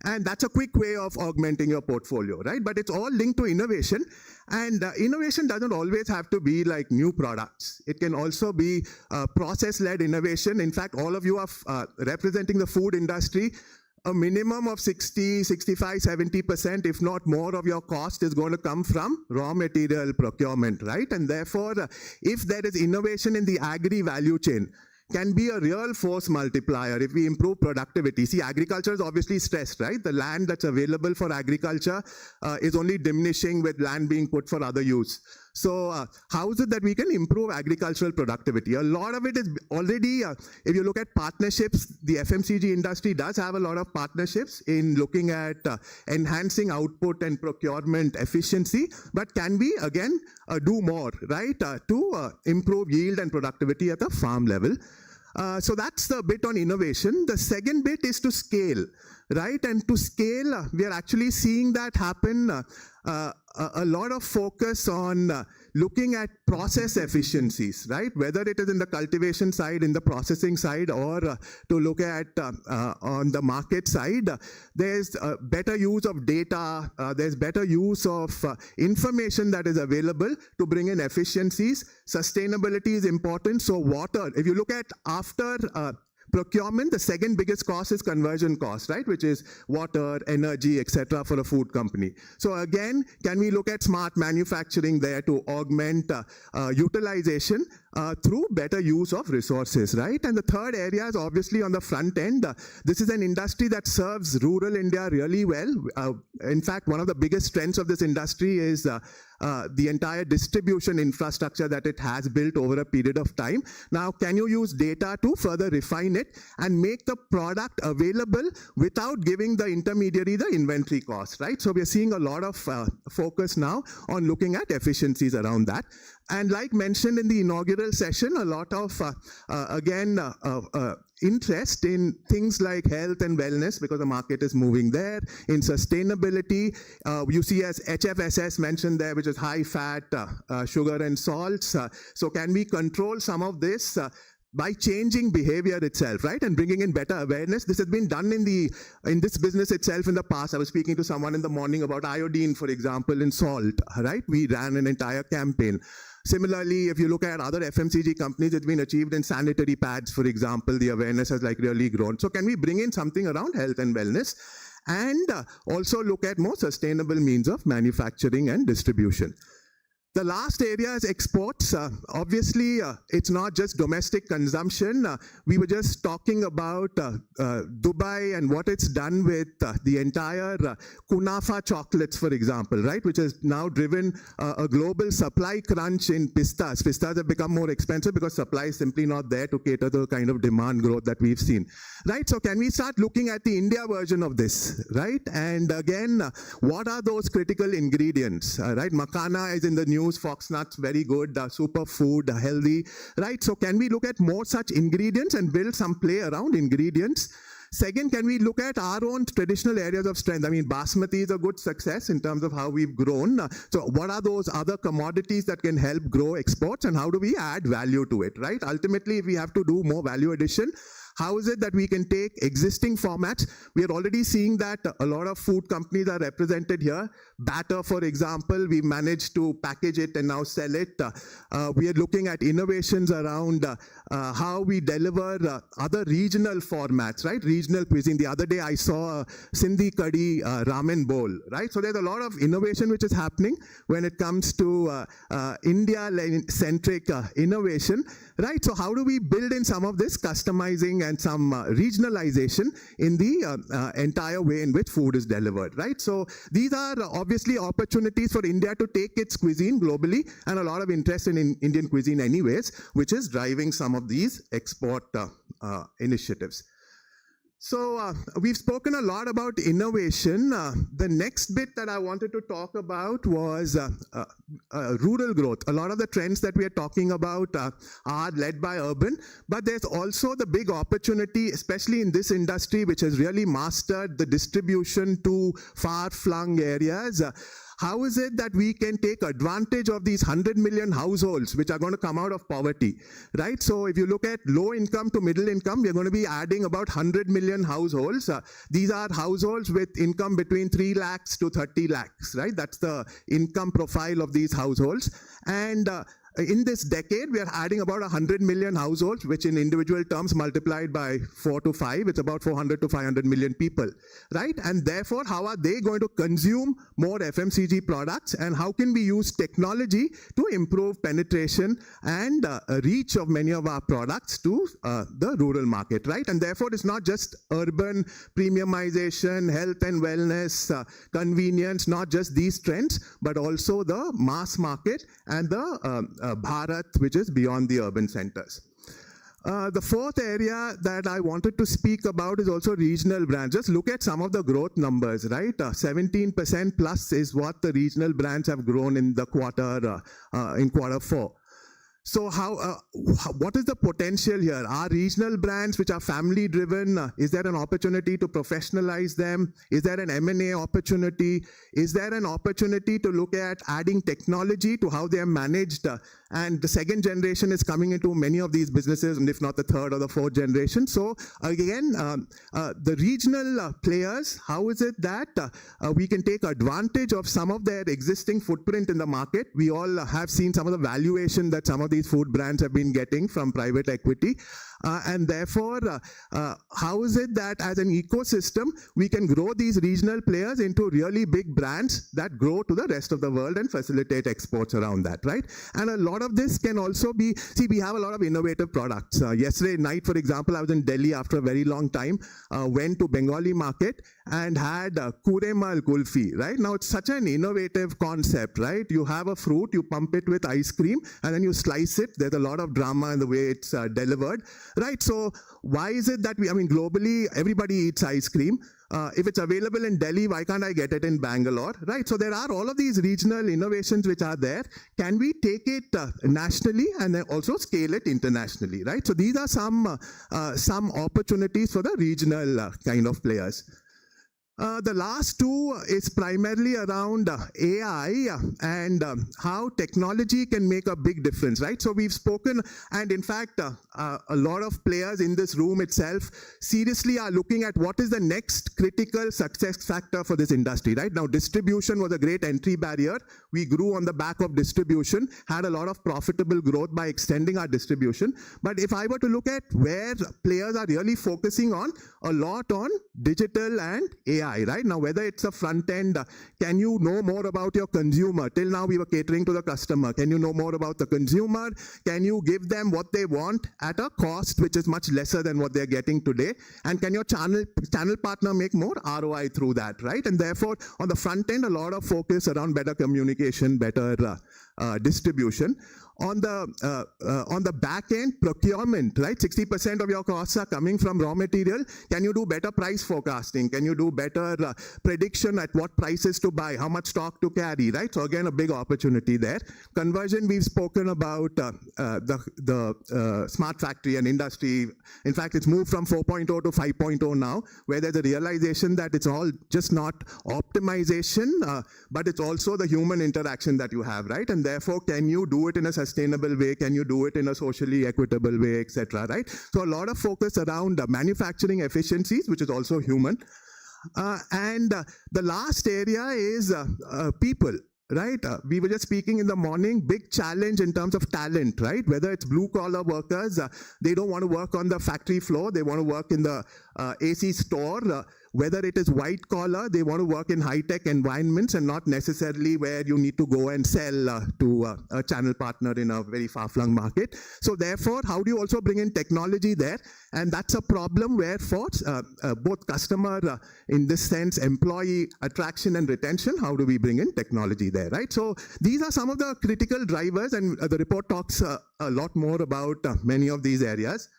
And that's a quick way of augmenting your portfolio, right? But it's all linked to innovation. And innovation doesn't always have to be like new products. It can also be process-led innovation. In fact, all of you are representing the food industry. a minimum of 60, 65, 70%, if not more of your cost is going to come from raw material procurement, right? And therefore, if there is innovation in the agri value chain, can be a real force multiplier if we improve productivity. See, agriculture is obviously stressed, right? The land that's available for agriculture is only diminishing with land being put for other use. So how is it that we can improve agricultural productivity? A lot of it is already, if you look at partnerships, the FMCG industry does have a lot of partnerships in looking at enhancing output and procurement efficiency. But can we, again, do more, right, to improve yield and productivity at the farm level? So that's the bit on innovation. The second bit is to scale, right? And to scale, we are actually seeing that happen. A lot of focus on looking at process efficiencies, right? Whether it is in the cultivation side, in the processing side, or to look at on the market side, there's better use of data, there's better use of information that is available to bring in efficiencies. Sustainability is important. So water, if you look at after procurement, the second biggest cost is conversion cost, right? Which is water, energy, etc. for a food company. So again, can we look at smart manufacturing there to augment utilization through better use of resources, right? And the third area is obviously on the front end. This is an industry that serves rural India really well. In fact, one of the biggest strengths of this industry is the entire distribution infrastructure that it has built over a period of time. Now, can you use data to further refine it and make the product available without giving the intermediary the inventory cost, right? So we're seeing a lot of focus now on looking at efficiencies around that. And like mentioned in the inaugural session, a lot of, interest in things like health and wellness, because the market is moving there. In sustainability, you see as HFSS mentioned there, which is high fat, sugar and salts. So can we control some of this by changing behavior itself, right, and bringing in better awareness? This has been done in this business itself in the past. I was speaking to someone in the morning about iodine, for example, in salt, right? We ran an entire campaign. Similarly, if you look at other FMCG companies, it's been achieved in sanitary pads, for example. The awareness has like really grown. So can we bring in something around health and wellness and also look at more sustainable means of manufacturing and distribution? The last area is exports. Obviously, it's not just domestic consumption. We were just talking about Dubai and what it's done with the entire Kunafa chocolates, for example, right, which has now driven a global supply crunch in pistas. Pistas have become more expensive because supply is simply not there to cater to the kind of demand growth that we've seen, right? So can we start looking at the India version of this, right? And again, what are those critical ingredients, right? Makhana is in the news. Foxnuts, very good, superfood, healthy, right? So can we look at more such ingredients and build some play around ingredients? Second, can we look at our own traditional areas of strength? I mean, basmati is a good success in terms of how we've grown. So what are those other commodities that can help grow exports, and how do we add value to it, right? Ultimately, if we have to do more value addition, how is it that we can take existing formats? We are already seeing that a lot of food companies are represented here. Batter, for example, we managed to package it and now sell it. We are looking at innovations around how we deliver other regional formats, right? Regional cuisine. The other day I saw a Sindhi Kadi ramen bowl, right? So there's a lot of innovation which is happening when it comes to India-centric innovation, right? So how do we build in some of this customizing and some regionalization in the entire way in which food is delivered, right? So these are obviously opportunities for India to take its cuisine globally, and a lot of interest in Indian cuisine anyways, which is driving some of these export initiatives. So we've spoken a lot about innovation. The next bit that I wanted to talk about was rural growth. A lot of the trends that we are talking about are led by urban, but there's also the big opportunity, especially in this industry, which has really mastered the distribution to far-flung areas. How is it that we can take advantage of these 100 million households which are going to come out of poverty, right? So if you look at low income to middle income, we're going to be adding about 100 million households. These are households with income between 3 lakhs to 30 lakhs, right? That's the income profile of these households. And in this decade, we are adding about 100 million households, which in individual terms multiplied by 4 to 5, it's about 400 to 500 million people, right? And therefore, how are they going to consume more FMCG products, and how can we use technology to improve penetration and reach of many of our products to the rural market, right? And therefore, it's not just urban premiumization, health and wellness, convenience, not just these trends, but also the mass market and the Bharat, which is beyond the urban centers. The fourth area that I wanted to speak about is also regional brands. Just look at some of the growth numbers, right? 17% plus is what the regional brands have grown in the quarter 4. So what is the potential here? Are regional brands which are family driven, is there an opportunity to professionalize them? Is there an M&A opportunity? Is there an opportunity to look at adding technology to how they are managed? And the second generation is coming into many of these businesses, and if not the third or the fourth generation. So again, the regional players, how is it that we can take advantage of some of their existing footprint in the market? We all have seen some of the valuation that some of these food brands have been getting from private equity. And therefore, how is it that as an ecosystem, we can grow these regional players into really big brands that grow to the rest of the world and facilitate exports around that, right? And a lot of this can also be, see, we have a lot of innovative products. Yesterday night, for example, I was in Delhi after a very long time, went to Bengali market and had Kuremal Kulfi, right? Now, it's such an innovative concept, right? You have a fruit, you pump it with ice cream, and then you slice it. There's a lot of drama in the way it's delivered. Right, so why is it that globally, everybody eats ice cream. If it's available in Delhi, why can't I get it in Bangalore? Right, so there are all of these regional innovations which are there. Can we take it nationally and then also scale it internationally, right? So these are some opportunities for the regional kind of players. The last two is primarily around AI and how technology can make a big difference, right? So we've spoken, and in fact, a lot of players in this room itself seriously are looking at what is the next critical success factor for this industry, right? Now, distribution was a great entry barrier. We grew on the back of distribution, had a lot of profitable growth by extending our distribution. But if I were to look at where players are really focusing on, a lot on digital and AI, right? Now, whether it's a front end, can you know more about your consumer? Till now, we were catering to the customer. Can you know more about the consumer? Can you give them what they want at a cost which is much lesser than what they're getting today? And can your channel partner make more ROI through that, right? And therefore, on the front end, a lot of focus around better communication, better distribution. On the back end, procurement, right? 60% of your costs are coming from raw material. Can you do better price forecasting? Can you do better prediction at what prices to buy, how much stock to carry, right? So again, a big opportunity there. Conversion, we've spoken about the smart factory and industry. In fact, it's moved from 4.0 to 5.0 now, where there's a realization that it's all just not optimization, but it's also the human interaction that you have, right? And therefore, can you do it in a sustainable way? Can you do it in a socially equitable way, etc., right? So a lot of focus around manufacturing efficiencies, which is also human. And the last area is people. Right? We were just speaking in the morning, big challenge in terms of talent, right? Whether it's blue collar workers, they don't want to work on the factory floor, they want to work in the AC store. Whether it is white collar, they want to work in high-tech environments and not necessarily where you need to go and sell to a channel partner in a very far-flung market. So therefore, how do you also bring in technology there? And that's a problem where for both customer, in this sense, employee attraction and retention, how do we bring in technology there, right? So these are some of the critical drivers, and the report talks a lot more about many of these areas.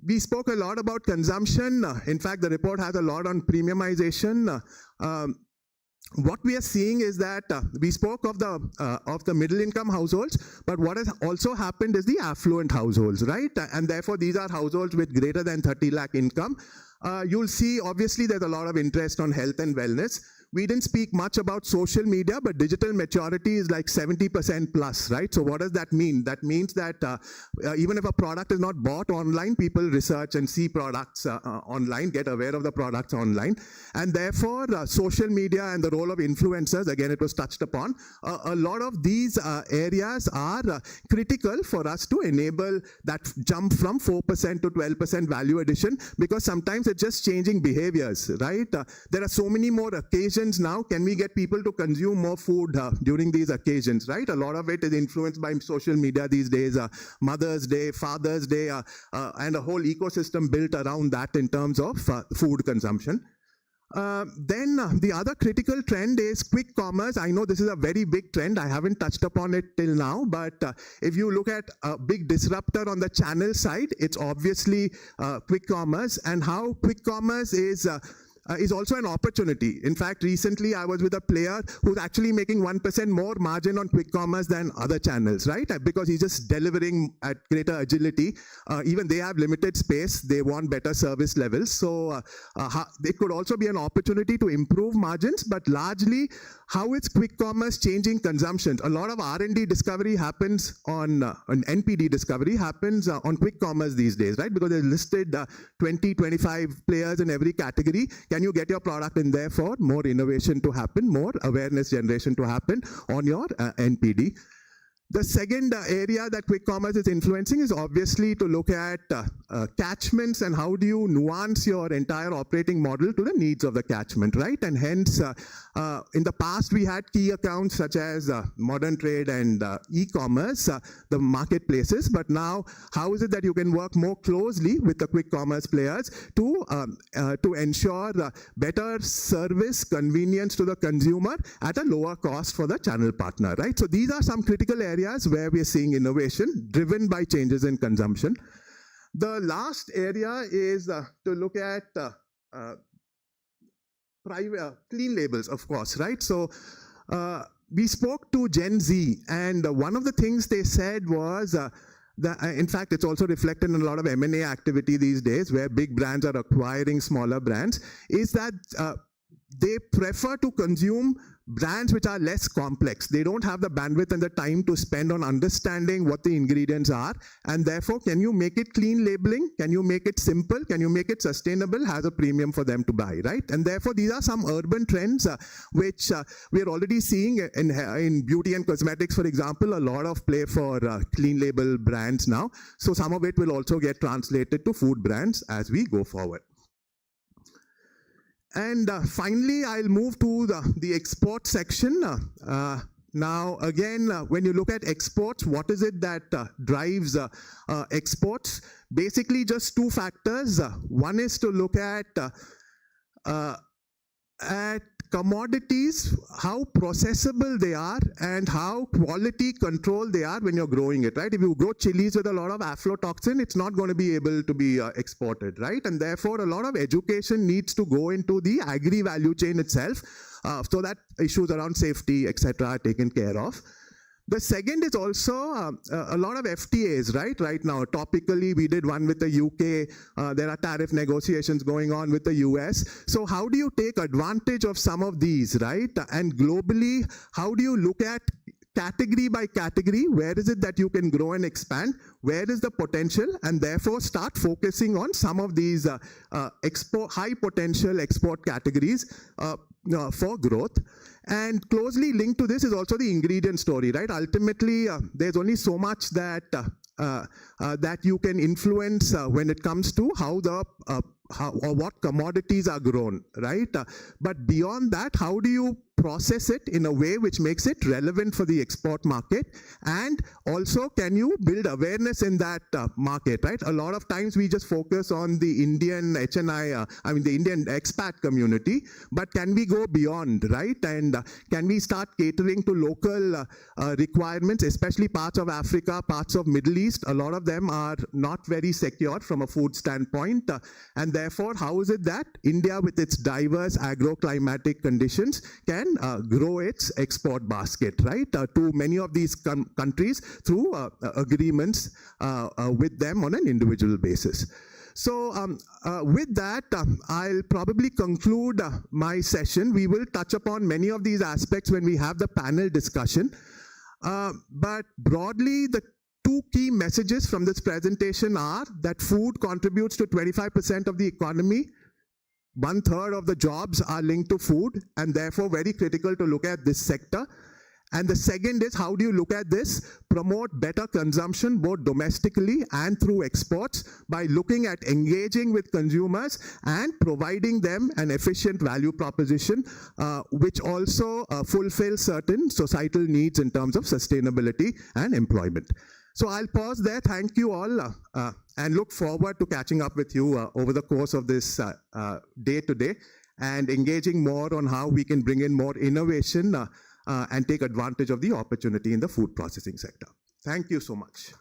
We spoke a lot about consumption. In fact, the report has a lot on premiumization. What we are seeing is that we spoke of the middle income households, but what has also happened is the affluent households, right? And therefore, these are households with greater than 30 lakh income. You'll see, obviously, there's a lot of interest on health and wellness. we didn't speak much about social media, but digital maturity is like 70% plus, right? So what does that mean? That means that even if a product is not bought online, people research and see products online, get aware of the products online. And therefore, social media and the role of influencers, again, it was touched upon. A lot of these areas are critical for us to enable that jump from 4% to 12% value addition, because sometimes it's just changing behaviors, right? There are so many more occasions now. Can we get people to consume more food during these occasions, right? A lot of it is influenced by social media these days. Mother's Day, Father's Day, and a whole ecosystem built around that in terms of food consumption. Then the other critical trend is quick commerce. I know this is a very big trend. I haven't touched upon it till now, but if you look at a big disruptor on the channel side, it's obviously quick commerce, and how quick commerce is also an opportunity. In fact, recently I was with a player who's actually making 1% more margin on quick commerce than other channels, right? Because he's just delivering at greater agility. Even they have limited space. They want better service levels. So it could also be an opportunity to improve margins, but largely, how is quick commerce changing consumption? A lot of R&D discovery happens on NPD discovery happens on quick commerce these days, right? Because there's listed 20, 25 players in every category. Can you get your product in there for more innovation to happen, more awareness generation to happen on your NPD? The second area that quick commerce is influencing is obviously to look at catchments and how do you nuance your entire operating model to the needs of the catchment, right? And hence, in the past, we had key accounts such as modern trade and e-commerce, the marketplaces. But now, how is it that you can work more closely with the quick commerce players to ensure better service, convenience to the consumer at a lower cost for the channel partner, right? So these are some critical areas where we are seeing innovation driven by changes in consumption. The last area is to look at clean labels, of course, right? So we spoke to Gen Z, and one of the things they said was, in fact, it's also reflected in a lot of M&A activity these days, where big brands are acquiring smaller brands, is that they prefer to consume brands which are less complex. They don't have the bandwidth and the time to spend on understanding what the ingredients are, and therefore, can you make it clean labeling? Can you make it simple? Can you make it sustainable? Has a premium for them to buy, right? And therefore, these are some urban trends which we are already seeing in beauty and cosmetics, for example, a lot of play for clean label brands now. So some of it will also get translated to food brands as we go forward. And finally, I'll move to the export section. Now, again, when you look at exports, what is it that drives exports? Basically, just two factors. One is to look at commodities, how processable they are, and how quality control they are when you're growing it, right? If you grow chilies with a lot of aflatoxin, it's not going to be able to be exported, right? And therefore, a lot of education needs to go into the agri value chain itself, so that issues around safety, etc., are taken care of. The second is also a lot of FTAs, right? Right now, topically, we did one with the UK. There are tariff negotiations going on with the US. So how do you take advantage of some of these, right? And globally, how do you look at category by category? Where is it that you can grow and expand? Where is the potential? And therefore, start focusing on some of these high potential export categories for growth. And closely linked to this is also the ingredient story, right? Ultimately, there's only so much that that you can influence when it comes to how or what commodities are grown, right? But beyond that, how do you process it in a way which makes it relevant for the export market? And also, can you build awareness in that market, right? A lot of times we just focus on the Indian the Indian expat community, but can we go beyond, right? And can we start catering to local requirements, especially parts of Africa, parts of Middle East? A lot of them are not very secure from a food standpoint. And therefore, how is it that India, with its diverse agroclimatic conditions, can grow its export basket, right, to many of these countries through agreements with them on an individual basis? So with that, I'll probably conclude my session. We will touch upon many of these aspects when we have the panel discussion. But broadly, the two key messages from this presentation are that food contributes to 25% of the economy. 1/3 of the jobs are linked to food, and therefore very critical to look at this sector. And the second is, how do you look at this? Promote better consumption both domestically and through exports by looking at engaging with consumers and providing them an efficient value proposition, which also fulfills certain societal needs in terms of sustainability and employment. So I'll pause there. Thank you all and look forward to catching up with you over the course of this day today and engaging more on how we can bring in more innovation and take advantage of the opportunity in the food processing sector. Thank you so much.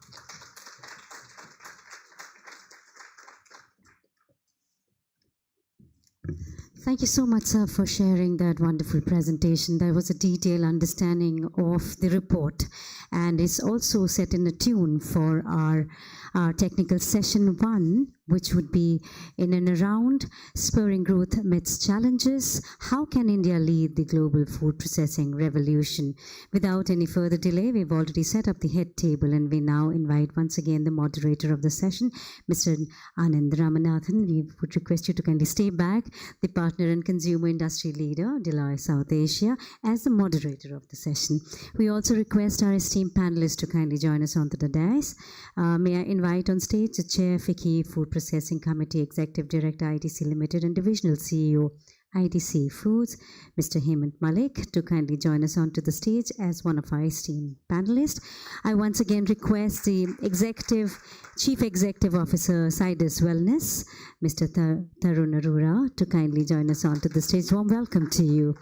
Thank you so much, sir, for sharing that wonderful presentation. There was a detailed understanding of the report, and it's also set in a tune for our technical session 1, which would be in and around spurring growth amidst challenges. How can India lead the global food processing revolution? Without any further delay, we've already set up the head table, and we now invite once again the moderator of the session, Mr. Anand Ramanathan. We would request you to kindly stay back, the partner and consumer industry leader, Deloitte South Asia, as the moderator of the session. We also request our esteemed panelists to kindly join us onto the dais. May I invite on stage the Chair, FICCI Food Processing Committee, Executive Director, ITC Limited, and Divisional CEO, ITC Foods, Mr. Hemant Malik, to kindly join us onto the stage as one of our esteemed panelists. I once again request the Chief Executive Officer, Sidus Wellness, Mr. Tarun Arora, to kindly join us onto the stage. Warm welcome to you.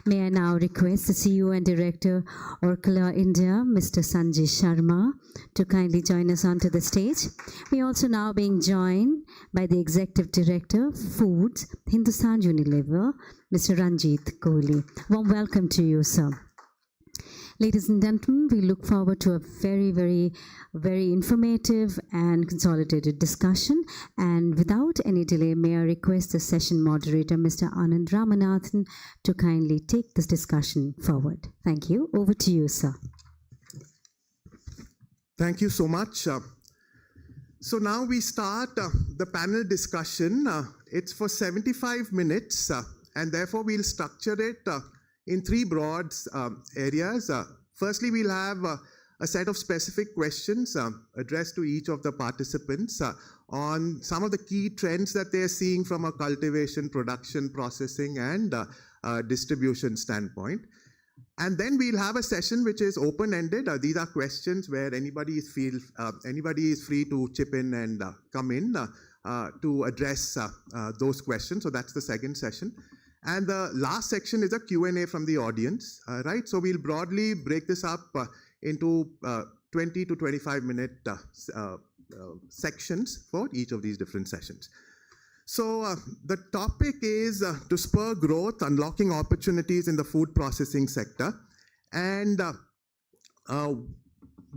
May I now request the CEO and Director, Orkla India, Mr. Sanjay Sharma, to kindly join us onto the stage. We are also now being joined by the Executive Director, Foods, Hindustan Unilever, Mr. Ranjit Kohli. Warm welcome to you, sir. Ladies and gentlemen, we look forward to a very, very, very informative and consolidated discussion. And without any delay, may I request the session moderator, Mr. Anand Ramanathan, to kindly take this discussion forward. Thank you. Over to you, sir. Thank you so much. So now we start the panel discussion. It's for 75 minutes, and therefore we'll structure it in 3 broad areas. Firstly, we'll have a set of specific questions addressed to each of the participants on some of the key trends that they're seeing from a cultivation, production, processing, and distribution standpoint. And then we'll have a session which is open-ended. These are questions where anybody is free to chip in and come in to address those questions. So that's the second session. And the last section is a Q&A from the audience, right? So we'll broadly break this up into 20 to 25 minute sections for each of these different sessions. So the topic is to spur growth, unlocking opportunities in the food processing sector. And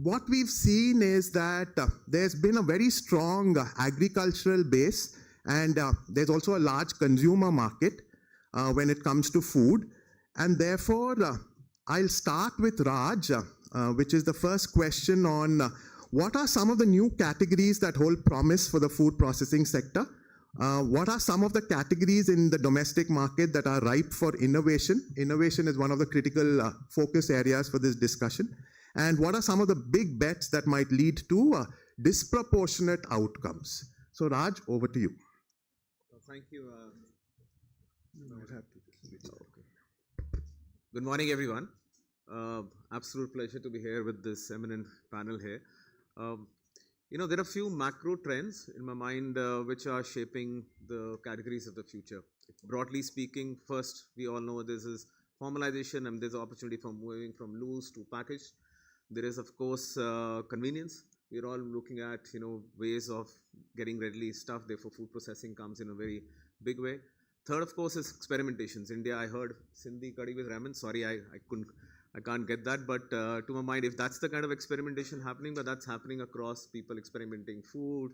what we've seen is that there's been a very strong agricultural base, and there's also a large consumer market when it comes to food. And therefore, I'll start with Raj, which is the first question on what are some of the new categories that hold promise for the food processing sector? What are some of the categories in the domestic market that are ripe for innovation? Innovation is one of the critical focus areas for this discussion. And what are some of the big bets that might lead to disproportionate outcomes? So Raj, over to you. Thank you. Good morning, everyone. Absolute pleasure to be here with this eminent panel here. There are a few macro trends in my mind which are shaping the categories of the future. Broadly speaking, first, we all know this is formalization, and there's an opportunity for moving from loose to packaged. There is, of course, convenience. We're all looking at ways of getting readily stuff. Therefore, food processing comes in a very big way. Third, of course, is experimentations. India, I heard Sindhi curry with ramen. Sorry, I can't get that, but to my mind, if that's the kind of experimentation happening, but that's happening across people experimenting food,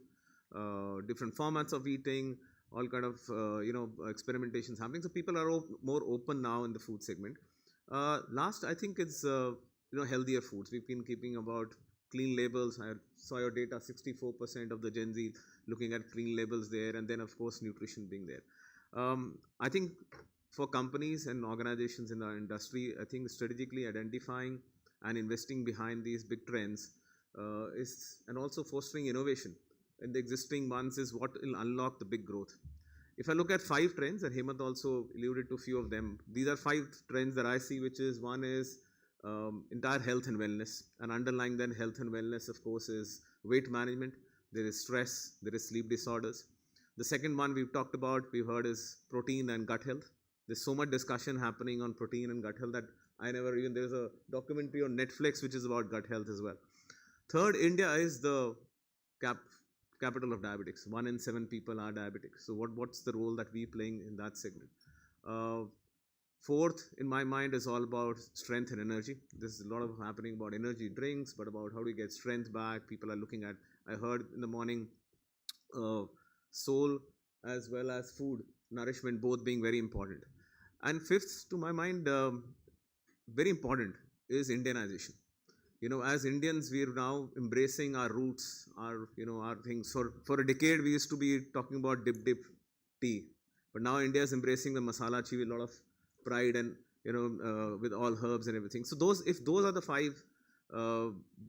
different formats of eating, all kind of experimentations happening. So people are more open now in the food segment. Last, I think it's healthier foods. We've been keeping about clean labels. I saw your data, 64% of the Gen Z looking at clean labels there, and then of course nutrition being there. I think for companies and organizations in our industry, I think strategically identifying and investing behind these big trends and also fostering innovation in the existing ones is what will unlock the big growth. If I look at 5 trends, and Hemant also alluded to a few of them, these are 5 trends that I see, which is one is entire health and wellness, and underlying then health and wellness, of course, is weight management. There is stress, there is sleep disorders. The second one we've talked about, we've heard, is protein and gut health. There's so much discussion happening on protein and gut health that there's a documentary on Netflix which is about gut health as well. Third, India is the capital of diabetics. 1 in 7 people are diabetic. So what's the role that we're playing in that segment? Fourth, in my mind, is all about strength and energy. There's a lot of happening about energy drinks, but about how do we get strength back. People are looking at, I heard in the morning, soul as well as food, nourishment, both being very important. And fifth, to my mind, very important, is Indianization. As Indians, we are now embracing our roots, our things. For a decade, we used to be talking about dip tea, but now India is embracing the masala tea with a lot of pride and with all herbs and everything. So if those are the 5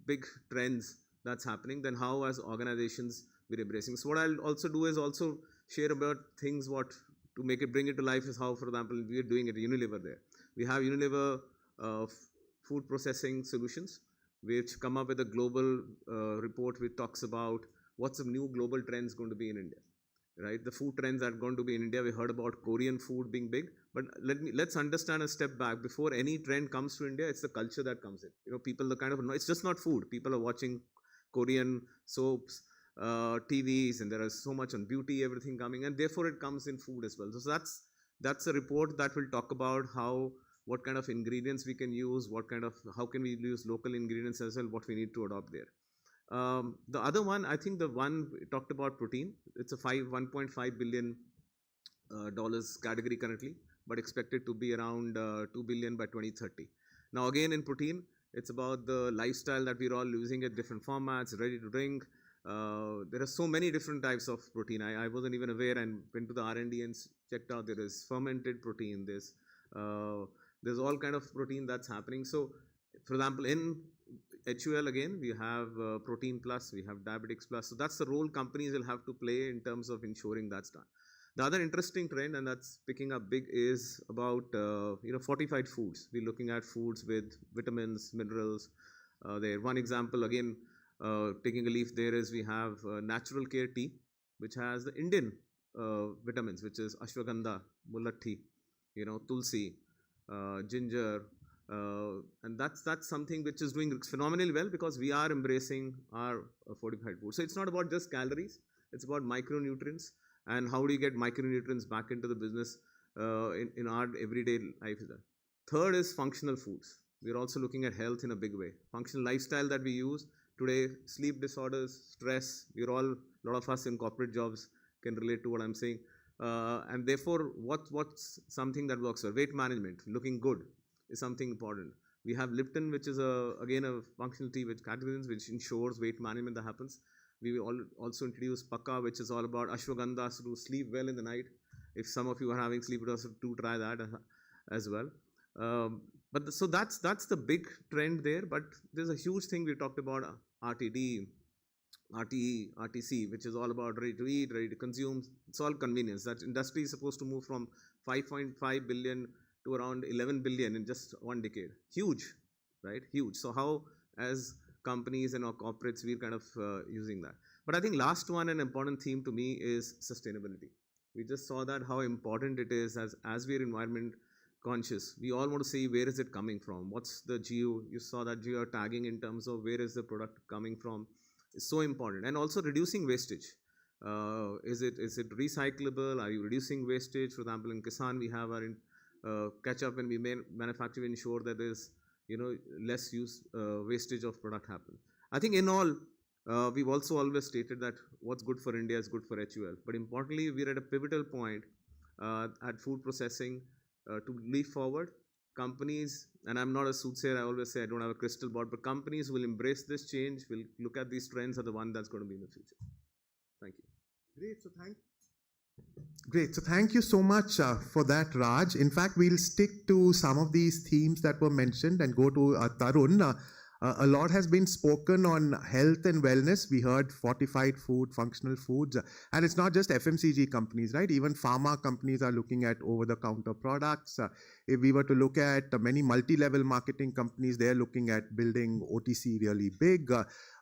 big trends that's happening, then how as organizations we're embracing. So what I'll also do is also share about things to bring it to life is how, for example, we are doing it at Unilever there. We have Unilever food processing solutions, which come up with a global report which talks about what's the new global trends going to be in India, right? The food trends that are going to be in India. We heard about Korean food being big, but let's understand a step back. Before any trend comes to India, it's the culture that comes in. People it's just not food. People are watching Korean soaps, TVs, and there is so much on beauty, everything coming, and therefore it comes in food as well. So that's a report that will talk about what kind of ingredients we can use, how can we use local ingredients as well, what we need to adopt there. The other one, I think the one we talked about protein, it's a $1.5 billion category currently, but expected to be around $2 billion by 2030. Now again in protein, it's about the lifestyle that we're all using at different formats, ready to drink. There are so many different types of protein. I wasn't even aware, and went to the R&D and checked out. There is fermented protein. There's all kind of protein that's happening. So, for example, in HUL again, we have Protein Plus, we have Diabetics Plus. So that's the role companies will have to play in terms of ensuring that's done. The other interesting trend, and that's picking up big, is about fortified foods. We're looking at foods with vitamins, minerals. There, one example again, taking a leaf there, is we have Natural Care tea, which has the Indian vitamins, which is ashwagandha, mulatti, tulsi, ginger, and that's something which is doing phenomenally well because we are embracing our fortified food. So it's not about just calories; it's about micronutrients and how do you get micronutrients back into the business in our everyday life. Third is functional foods. We're also looking at health in a big way. Functional lifestyle that we use today, sleep disorders, stress. A lot of us in corporate jobs can relate to what I'm saying. And therefore, what's something that works? Weight management, looking good, is something important. We have Lipton, which is again a functional tea which which ensures weight management that happens. We will also introduce Pakka, which is all about ashwagandha to sleep well in the night. If some of you are having sleep disorders, do try that as well. So that's the big trend there. But there's a huge thing we talked about: RTD, RTE, RTC, which is all about ready to eat, ready to consume. It's all convenience. That industry is supposed to move from 5.5 billion to around 11 billion in just one decade. Huge, right? Huge. So how, as companies and our corporates, we're kind of using that. But I think last one, an important theme to me, is sustainability. We just saw that how important it is as we're environment conscious. We all want to see where is it coming from. What's the geo? You saw that geo tagging in terms of where is the product coming from. Is so important. And also reducing wastage. Is it recyclable? Are you reducing wastage? For example, in Kisan, we have our ketchup when we manufacture, ensure that there's less wastage of product happen. I think in all, we've also always stated that what's good for India is good for HUL. But importantly, we're at a pivotal point at food processing to leap forward. Companies, and I'm not a soothsayer, I always say I don't have a crystal ball, but companies will embrace this change, will look at these trends are the one that's going to be in the future. Thank you. Great. So thank you so much for that, Raj. In fact, we'll stick to some of these themes that were mentioned and go to Tarun. A lot has been spoken on health and wellness. We heard fortified food, functional foods, and it's not just FMCG companies, right? Even pharma companies are looking at over-the-counter products. If we were to look at many multi-level marketing companies, they're looking at building OTC really big.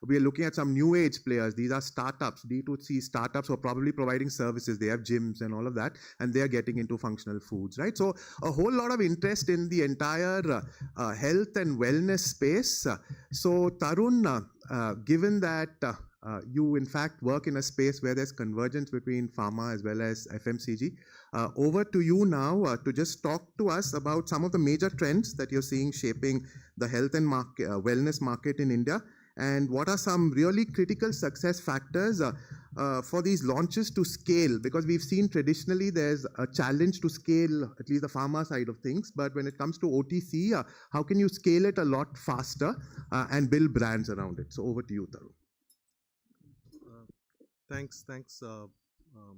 We are looking at some new age players. These are startups, D2C startups who are probably providing services. They have gyms and all of that, and they are getting into functional foods, right? So a whole lot of interest in the entire health and wellness space. So Tarun, given that you in fact work in a space where there's convergence between pharma as well as FMCG, over to you now to just talk to us about some of the major trends that you're seeing shaping the health and wellness market in India, and what are some really critical success factors for these launches to scale? Because we've seen traditionally there's a challenge to scale, at least the pharma side of things, but when it comes to OTC, how can you scale it a lot faster and build brands around it? So over to you, Tarun. Thanks.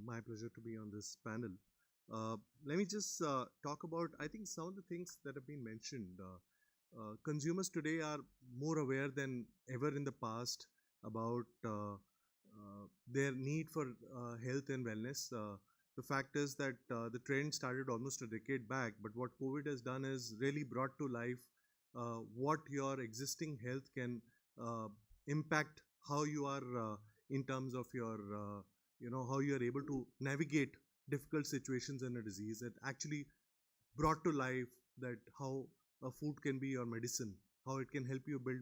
My pleasure to be on this panel. Let me just talk about, I think, some of the things that have been mentioned. Consumers today are more aware than ever in the past about their need for health and wellness. The fact is that the trend started almost a decade back, but what COVID has done is really brought to life what your existing health can impact, how you are in terms of your, how you are able to navigate difficult situations in a disease. It actually brought to life that how food can be your medicine, how it can help you build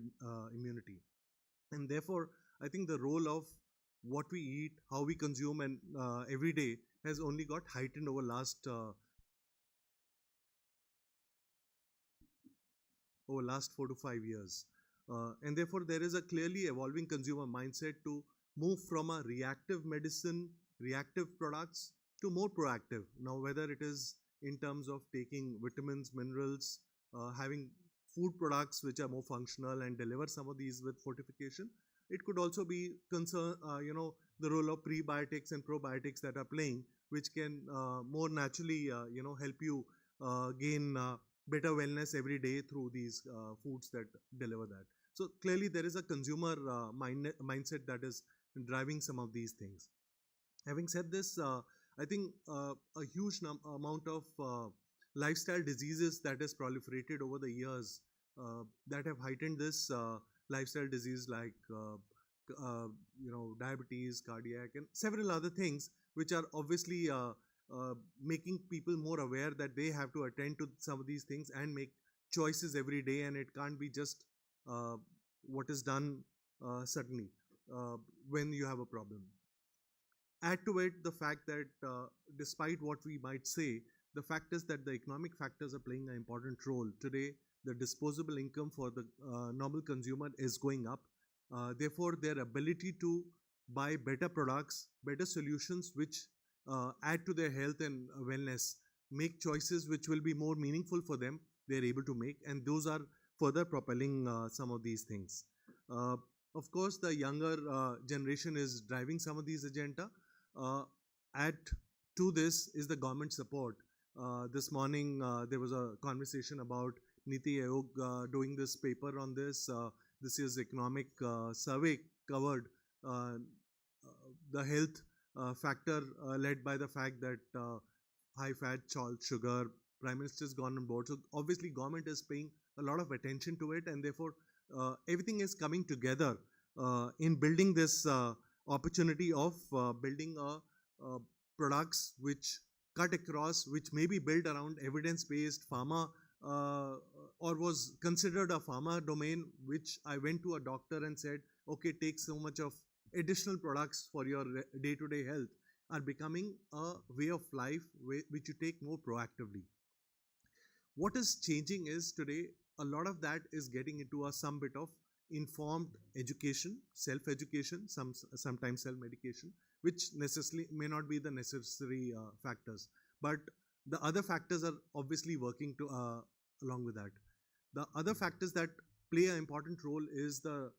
immunity. And therefore, I think the role of what we eat, how we consume, and every day has only got heightened over last 4 to 5 years. And therefore, there is a clearly evolving consumer mindset to move from a reactive medicine, reactive products to more proactive. Now, whether it is in terms of taking vitamins, minerals, having food products which are more functional and deliver some of these with fortification, it could also be the role of prebiotics and probiotics that are playing, which can more naturally, help you gain better wellness every day through these foods that deliver that. So clearly there is a consumer mindset that is driving some of these things. Having said this, I think a huge amount of lifestyle diseases that has proliferated over the years that have heightened this lifestyle disease like diabetes, cardiac, and several other things which are obviously making people more aware that they have to attend to some of these things and make choices every day, and it can't be just what is done suddenly when you have a problem. Add to it the fact that despite what we might say, the fact is that the economic factors are playing an important role. Today, the disposable income for the normal consumer is going up. Therefore, their ability to buy better products, better solutions which add to their health and wellness, make choices which will be more meaningful for them, they're able to make, and those are further propelling some of these things. Of course, the younger generation is driving some of these agenda. Add to this is the government support. This morning, there was a conversation about Niti Aayog doing this paper on this. This year's economic survey covered the health factor led by the fact that high fat, salt, sugar, Prime Minister's gone on board. So obviously government is paying a lot of attention to it, and therefore everything is coming together in building this opportunity of building products which cut across, which may be built around evidence-based pharma or was considered a pharma domain, which I went to a doctor and said, okay, take so much of additional products for your day-to-day health, are becoming a way of life which you take more proactively. What is changing is today, a lot of that is getting into some bit of informed education, self-education, sometimes self-medication, which necessarily may not be the necessary factors. But the other factors are obviously working to along with that. The other factors that play an important role is the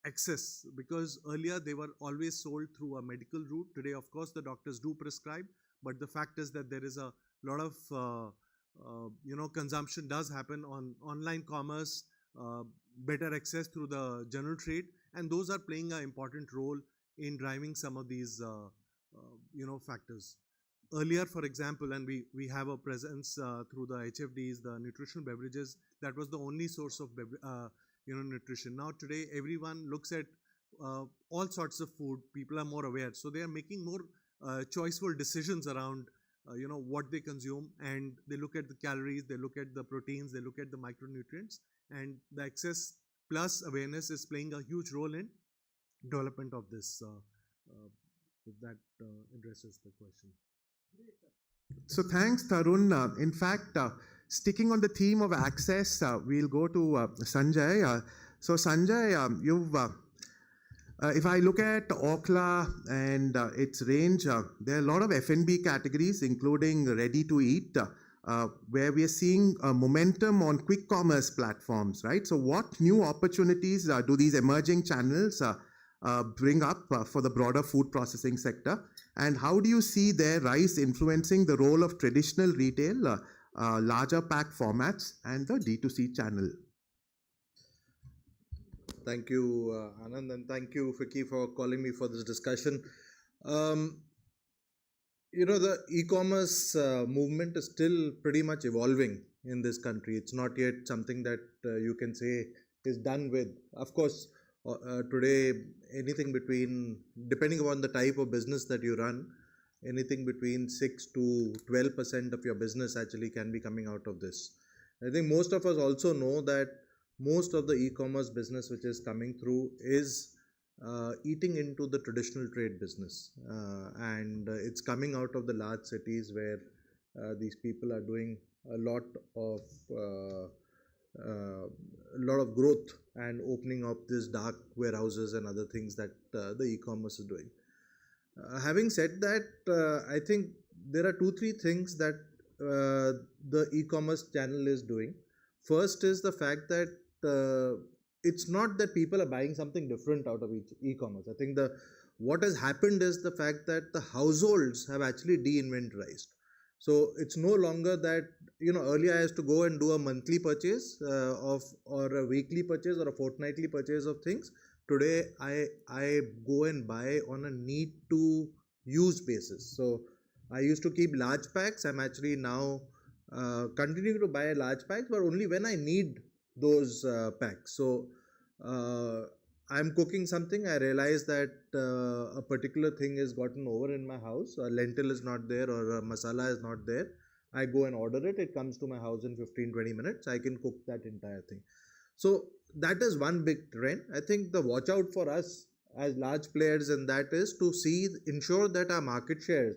access, because earlier they were always sold through a medical route. Today, of course, the doctors do prescribe, but the fact is that there is a lot of consumption does happen on online commerce, better access through the general trade, and those are playing an important role in driving some of these factors. Earlier, for example, and we have a presence through the HFDs, the nutritional beverages, that was the only source of nutrition. Now today, everyone looks at all sorts of food. People are more aware, so they are making more choiceful decisions around what they consume, and they look at the calories, they look at the proteins, they look at the micronutrients, and the access plus awareness is playing a huge role in development of this. If that addresses the question. So thanks, Tarun. In fact, sticking on the theme of access, we'll go to Sanjay. So Sanjay, if I look at Okla and its range, there are a lot of F&B categories, including ready to eat, where we are seeing momentum on quick commerce platforms, right? So what new opportunities do these emerging channels bring up for the broader food processing sector? And how do you see their rise influencing the role of traditional retail, larger pack formats, and the D2C channel? Thank you, Anand, and thank you, Vicky, for calling me for this discussion. The e-commerce movement is still pretty much evolving in this country. It's not yet something that you can say is done with. Of course, today, anything between, depending upon the type of business that you run, anything between 6 to 12% of your business actually can be coming out of this. I think most of us also know that most of the e-commerce business which is coming through is eating into the traditional trade business, and it's coming out of the large cities where these people are doing a lot of growth and opening up these dark warehouses and other things that the e-commerce is doing. Having said that, I think there are 2-3 things that the e-commerce channel is doing. First is the fact that it's not that people are buying something different out of e-commerce. I think what has happened is the fact that the households have actually de-inventorized. So it's no longer that, earlier I used to go and do a monthly purchase or a weekly purchase or a fortnightly purchase of things. Today I go and buy on a need to use basis. So I used to keep large packs. I'm actually now continuing to buy large packs, but only when I need those packs. So I'm cooking something, I realize that a particular thing is gotten over in my house, a lentil is not there or a masala is not there. I go and order it, it comes to my house in 15-20 minutes, I can cook that entire thing. So that is one big trend. I think the watch out for us as large players in that is to ensure that our market shares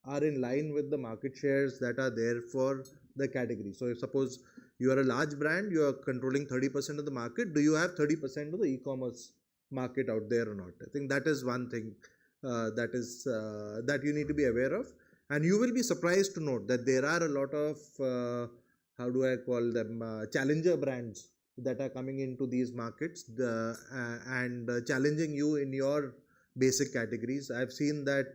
are in line with the market shares that are there for the category. So if suppose you are a large brand, you are controlling 30% of the market, do you have 30% of the e-commerce market out there or not? I think that is one thing that you need to be aware of. And you will be surprised to note that there are a lot of, how do I call them, challenger brands that are coming into these markets and challenging you in your basic categories. I've seen that,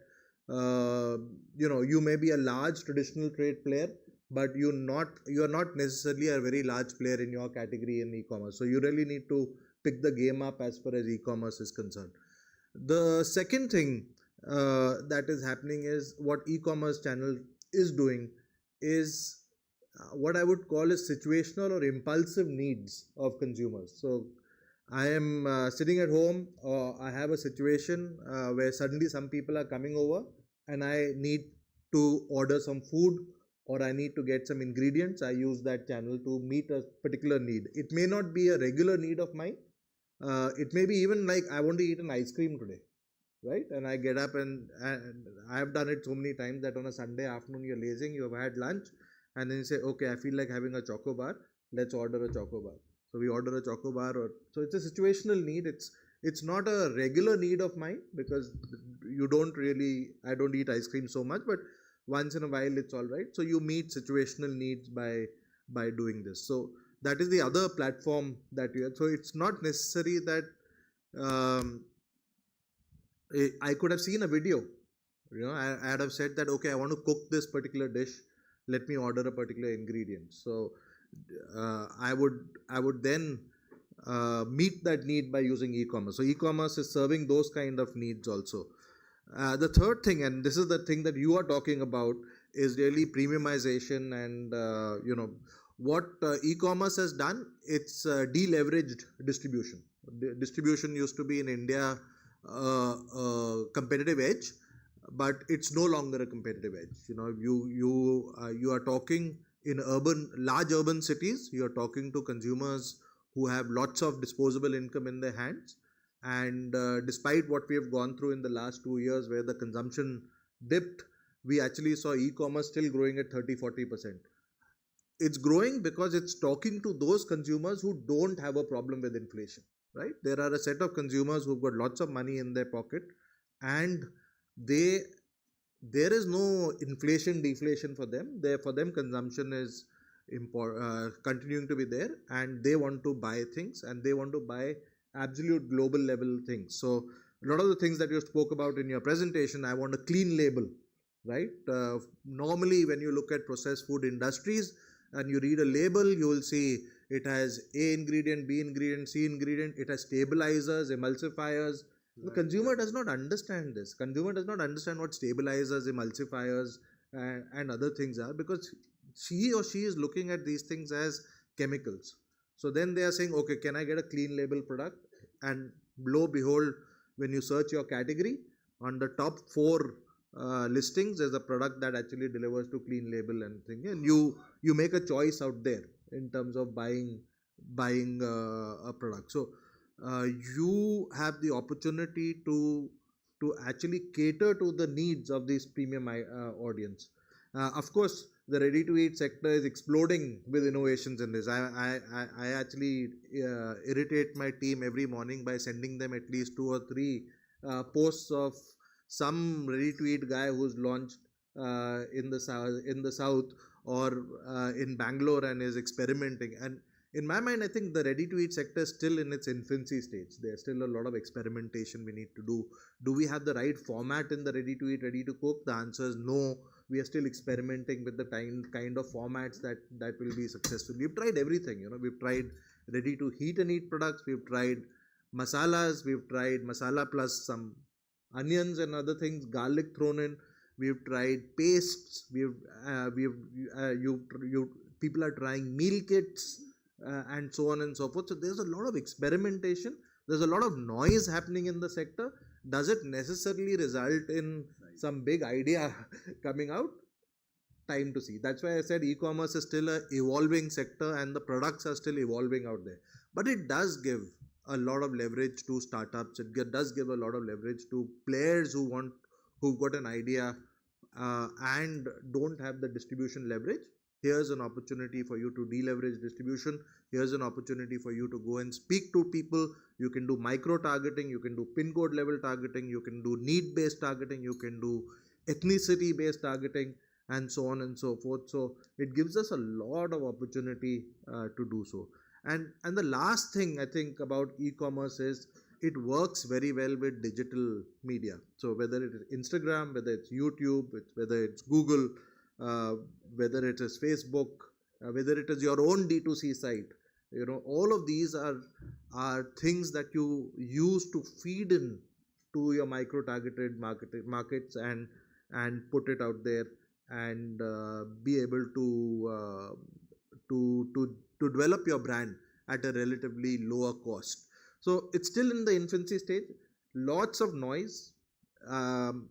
you may be a large traditional trade player, but you are not necessarily a very large player in your category in e-commerce. So you really need to pick the game up as far as e-commerce is concerned. The second thing that is happening is what e-commerce channel is doing is what I would call is situational or impulsive needs of consumers. So I am sitting at home, I have a situation where suddenly some people are coming over and I need to order some food or I need to get some ingredients. I use that channel to meet a particular need. It may not be a regular need of mine. It may be even like I want to eat an ice cream today, right? And I get up and I have done it so many times that on a Sunday afternoon you're lazing, you have had lunch and then you say, okay, I feel like having a choco bar, let's order a choco bar. So we order a chocobar, so it's a situational need. It's not a regular need of mine because I don't eat ice cream so much, but once in a while it's all right. So you meet situational needs by doing this. So that is the other platform that you have. So it's not necessary that I could have seen a video. I'd have said that, okay, I want to cook this particular dish. Let me order a particular ingredient. So I would then meet that need by using e-commerce. So e-commerce is serving those kind of needs also. The third thing, and this is the thing that you are talking about, is really premiumization and what e-commerce has done. It's deleveraged distribution. Distribution used to be in India competitive edge, but it's no longer a competitive edge. You are talking in large urban cities. You are talking to consumers who have lots of disposable income in their hands, and despite what we have gone through in the last 2 years where the consumption dipped, we actually saw e-commerce still growing at 30-40%. It's growing because it's talking to those consumers who don't have a problem with inflation, right? There are a set of consumers who've got lots of money in their pocket, and there is no inflation deflation for them. For them consumption is continuing to be there, and they want to buy things, and they want to buy absolute global level things. So a lot of the things that you spoke about in your presentation, I want a clean label, right? Normally when you look at processed food industries and you read a label, you will see it has A ingredient, B ingredient, C ingredient, it has stabilizers, emulsifiers. The consumer does not understand this. Consumer does not understand what stabilizers, emulsifiers and other things are, because he or she is looking at these things as chemicals. So then they are saying, okay, can I get a clean label product? And lo and behold, when you search your category, on the top 4 listings, there's a product that actually delivers to clean label and thing. And you make a choice out there in terms of buying a product. So you have the opportunity to actually cater to the needs of this premium audience. Of course, the ready-to-eat sector is exploding with innovations in this. I actually irritate my team every morning by sending them at least 2 or 3 posts of some ready-to-eat guy who's launched in the south or in Bangalore and is experimenting. And in my mind, I think the ready-to-eat sector is still in its infancy stage. There's still a lot of experimentation we need to do. Do we have the right format in the ready-to-eat, ready-to-cook? The answer is no. We are still experimenting with the kind of formats that will be successful. We've tried everything. We've tried ready-to-heat and eat products. We've tried masalas. We've tried masala plus some onions and other things, garlic thrown in. We've tried pastes. People are trying meal kits. And so on and so forth. So there's a lot of experimentation. There's a lot of noise happening in the sector. Does it necessarily result in some big idea coming out? Time to see. That's why I said e-commerce is still an evolving sector and the products are still evolving out there. But it does give a lot of leverage to startups. It does give a lot of leverage to players who've got an idea and don't have the distribution leverage. Here's an opportunity for you to deleverage distribution. Here's an opportunity for you to go and speak to people. You can do micro-targeting. You can do pin code level targeting. You can do need-based targeting. You can do ethnicity-based targeting, and so on and so forth. So it gives us a lot of opportunity to do so. And the last thing I think about e-commerce is it works very well with digital media. So whether it is Instagram, whether it's YouTube, whether it's Google, whether it is Facebook, whether it is your own D2C site, all of these are things that you use to feed in to your micro-targeted markets and put it out there and be able to develop your brand at a relatively lower cost. So it's still in the infancy stage. Lots of noise.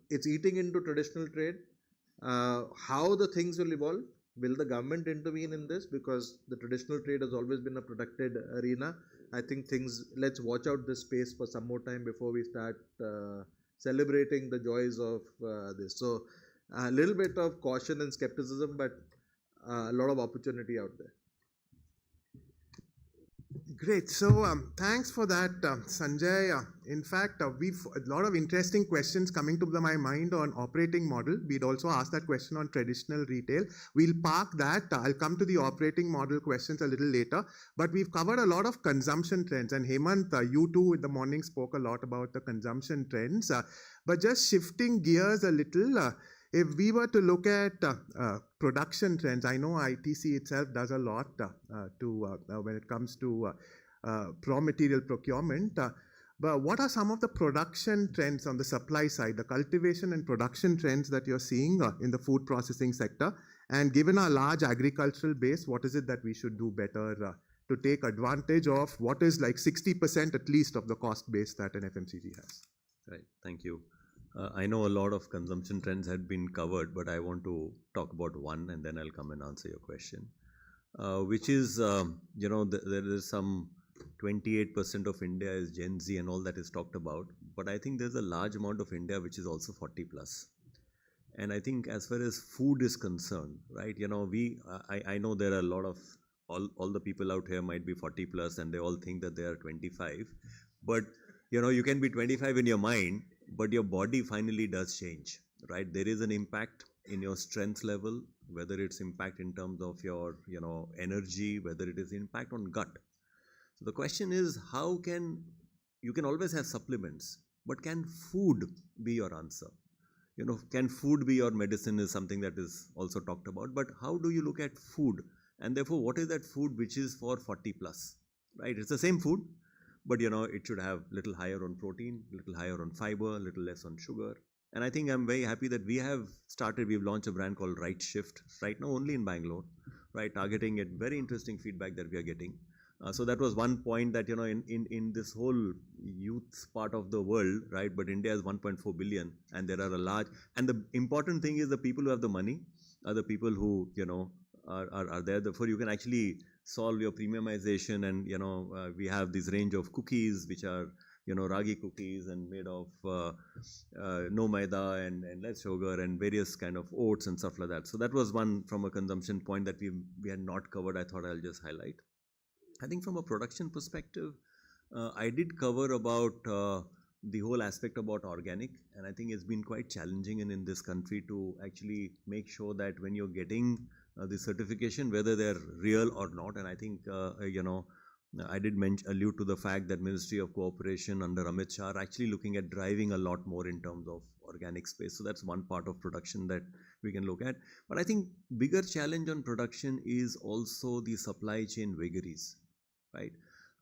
It's eating into traditional trade. How the things will evolve? Will the government intervene in this? Because the traditional trade has always been a protected arena. I think let's watch out this space for some more time before we start celebrating the joys of this. So a little bit of caution and skepticism, but a lot of opportunity out there. Great. So thanks for that, Sanjay. In fact, we've a lot of interesting questions coming to my mind on operating model. We'd also asked that question on traditional retail. We'll park that. I'll come to the operating model questions a little later. But we've covered a lot of consumption trends. And Hemant, you too in the morning spoke a lot about the consumption trends. But just shifting gears a little, if we were to look at production trends, I know ITC itself does a lot when it comes to raw material procurement. But what are some of the production trends on the supply side, the cultivation and production trends that you're seeing in the food processing sector? And given our large agricultural base, what is it that we should do better to take advantage of what is like 60% at least of the cost base that an FMCG has? Right, thank you. I know a lot of consumption trends had been covered, but I want to talk about one and then I'll come and answer your question, which is, there is some 28% of India is Gen Z and all that is talked about, but I think there's a large amount of India which is also 40 plus. And I think as far as food is concerned, right, I know there are a lot of, all the people out here might be 40 plus and they all think that they are 25, but you can be 25 in your mind, but your body finally does change, right? There is an impact in your strength level, whether it's impact in terms of your, energy, whether it is impact on gut. So the question is, you can always have supplements, but can food be your answer? Can food be your medicine is something that is also talked about, but how do you look at food? And therefore, what is that food which is for 40 plus, right? It's the same food, but it should have little higher on protein, little higher on fiber, little less on sugar. And I think I'm very happy that we've launched a brand called Right Shift right now only in Bangalore, right, targeting it. Very interesting feedback that we are getting. So that was one point that, in this whole youth part of the world, right, but India is 1.4 billion and there are a large, and the important thing is the people who have the money are the people who, are there. Therefore, you can actually solve your premiumization and, we have this range of cookies which are, ragi cookies and made of no maida and less sugar and various kind of oats and stuff like that. So that was one from a consumption point that we had not covered. I thought I'll just highlight. I think from a production perspective, I did cover about the whole aspect about organic, and I think it's been quite challenging in this country to actually make sure that when you're getting the certification, whether they're real or not. And I think, I did allude to the fact that Ministry of Cooperation under Amit Shah are actually looking at driving a lot more in terms of organic space. So that's one part of production that we can look at. But I think bigger challenge on production is also the supply chain vagaries, right?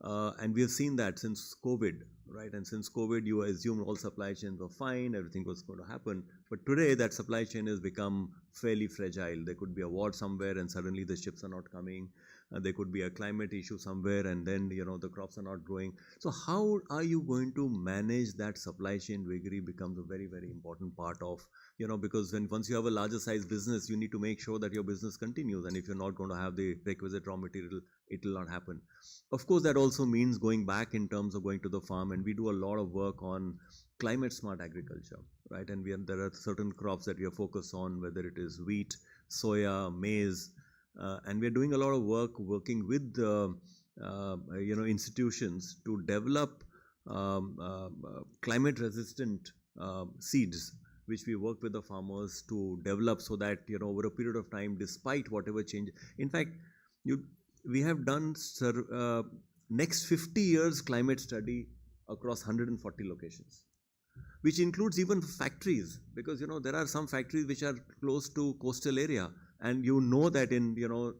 And we have seen that since COVID, right? And since COVID, you assumed all supply chains were fine, everything was going to happen. But today, that supply chain has become fairly fragile. There could be a war somewhere and suddenly the ships are not coming. There could be a climate issue somewhere and then, the crops are not growing. So how are you going to manage that supply chain vagary becomes a very, very important part of, because once you have a larger size business, you need to make sure that your business continues. And if you're not going to have the requisite raw material, it will not happen. Of course, that also means going back in terms of going to the farm, and we do a lot of work on climate smart agriculture, right? And there are certain crops that we are focused on, whether it is wheat, soya, maize, and we are doing a lot of work working with institutions to develop climate resistant seeds, which we work with the farmers to develop so that over a period of time, despite whatever change, in fact, we have done next 50 years climate study across 140 locations, which includes even factories, because there are some factories which are close to coastal area, and that in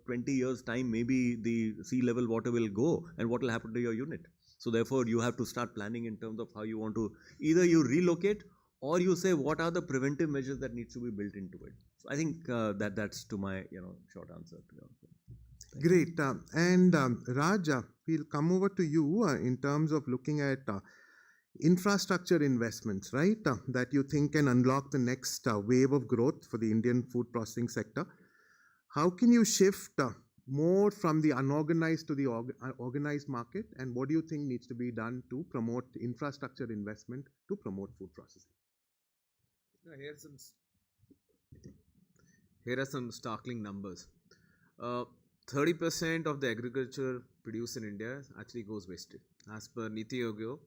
20 years time maybe the sea level water will go, and what will happen to your unit. So therefore you have to start planning in terms of how you want to either you relocate or you say what are the preventive measures that needs to be built into it. So I think that's to my short answer to your question. Great. And Raj, we'll come over to you in terms of looking at infrastructure investments, right? That you think can unlock the next wave of growth for the Indian food processing sector. How can you shift more from the unorganized to the organized market? And what do you think needs to be done to promote infrastructure investment to promote food processing? Here are some startling numbers. 30% of the agriculture produced in India actually goes wasted. As per Niti Aayog,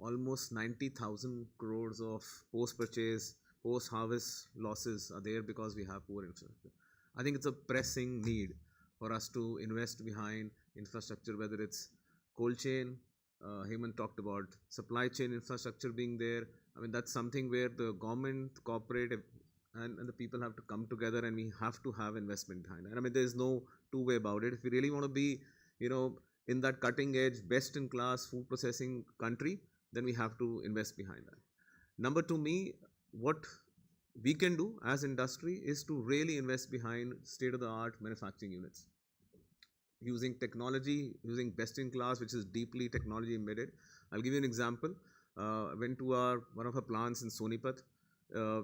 almost 90,000 crores of post-purchase, post-harvest losses are there because we have poor infrastructure. I think it's a pressing need for us to invest behind infrastructure, whether it's cold chain. Hemant talked about supply chain infrastructure being there. I mean, that's something where the government, corporate, and the people have to come together, and we have to have investment behind it. I mean, there's no two way about it. If we really want to be, in that cutting edge, best in class food processing country, then we have to invest behind that. Number two, what we can do as industry is to really invest behind state of the art manufacturing units, using technology, using best in class, which is deeply technology embedded. I'll give you an example. I went to one of our plants in Sonipat.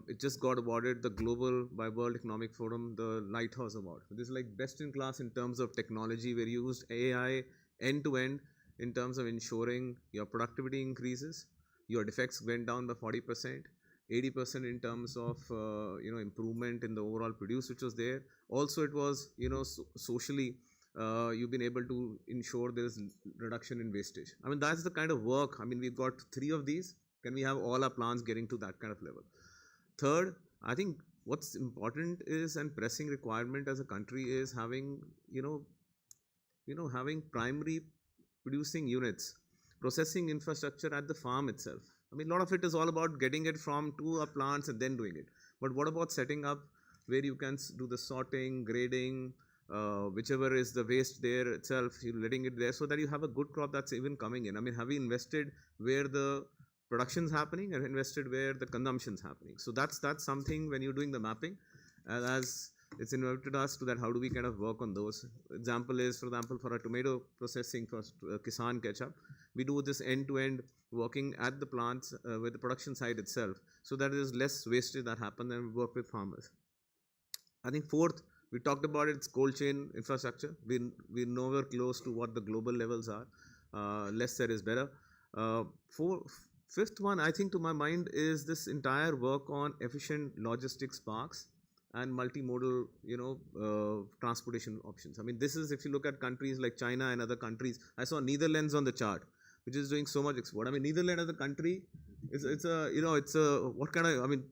It just got awarded the global by World Economic Forum, the Lighthouse Award. This is like best in class in terms of technology, where you used AI end to end in terms of ensuring your productivity increases, your defects went down by 40%, 80% in terms of improvement in the overall produce which was there. Also, it was socially you've been able to ensure there is reduction in wastage. I mean, that's the kind of work. I mean, we've got 3 of these. Can we have all our plants getting to that kind of level? Third, I think what's important is, and pressing requirement as a country is having, having primary producing units, processing infrastructure at the farm itself. I mean, a lot of it is all about getting it from to our plants and then doing it. But what about setting up where you can do the sorting, grading, whichever is the waste there itself, you're letting it there so that you have a good crop that's even coming in. I mean, have we invested where the production's happening and invested where the consumption's happening? So that's something when you're doing the mapping, as it's invited us to that, how do we kind of work on those? Example is, for example, for our tomato processing for Kisan Ketchup, we do this end-to-end working at the plants with the production side itself, so that there's less wastage that happens, and we work with farmers. I think fourth, we talked about it, it's cold chain infrastructure. We're nowhere close to what the global levels are. Less said is better. Fifth one, I think to my mind, is this entire work on efficient logistics parks and multimodal, transportation options. I mean, this is, if you look at countries like China and other countries, I saw Netherlands on the chart, which is doing so much export. I mean, Netherlands as a country, it's a what kind of, I mean,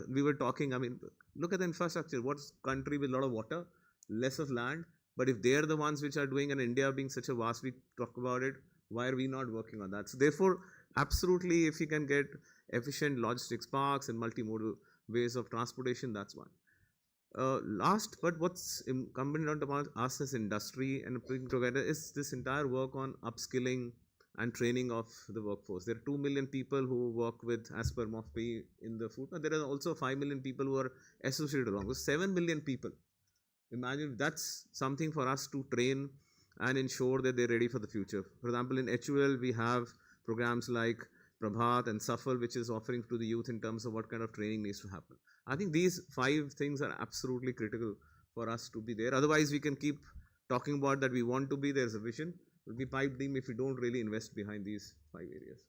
we were talking, I mean, look at the infrastructure. What's country with a lot of water, less of land, but if they're the ones which are doing, and India being such a vast, we talk about it, why are we not working on that? So therefore, absolutely, if you can get efficient logistics parks and multimodal ways of transportation, that's one. Last, but what's incumbent on us as industry and putting together is this entire work on upskilling and training of the workforce. There are 2 million people who work with, as per MOFPI, in the food, but there are also 5 million people who are associated along with 7 million people. Imagine that's something for us to train and ensure that they're ready for the future. For example, in HUL, we have programs like Prabhat and Safal, which is offering to the youth in terms of what kind of training needs to happen. I think these 5 things are absolutely critical for us to be there. Otherwise, we can keep talking about that we want to be, there's a vision. It will be pipe dream if we don't really invest behind these 5 areas.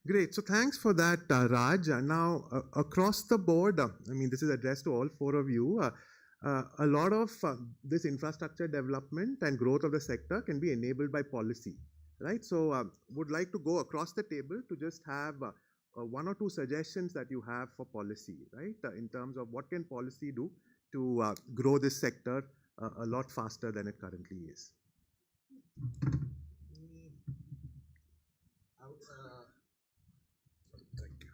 Great. So thanks for that, Raj. Now, across the board, I mean, this is addressed to all 4 of you. A lot of this infrastructure development and growth of the sector can be enabled by policy, right? So would like to go across the table to just have 1 or 2 suggestions that you have for policy, right? In terms of what can policy do to grow this sector a lot faster than it currently is. Thank you.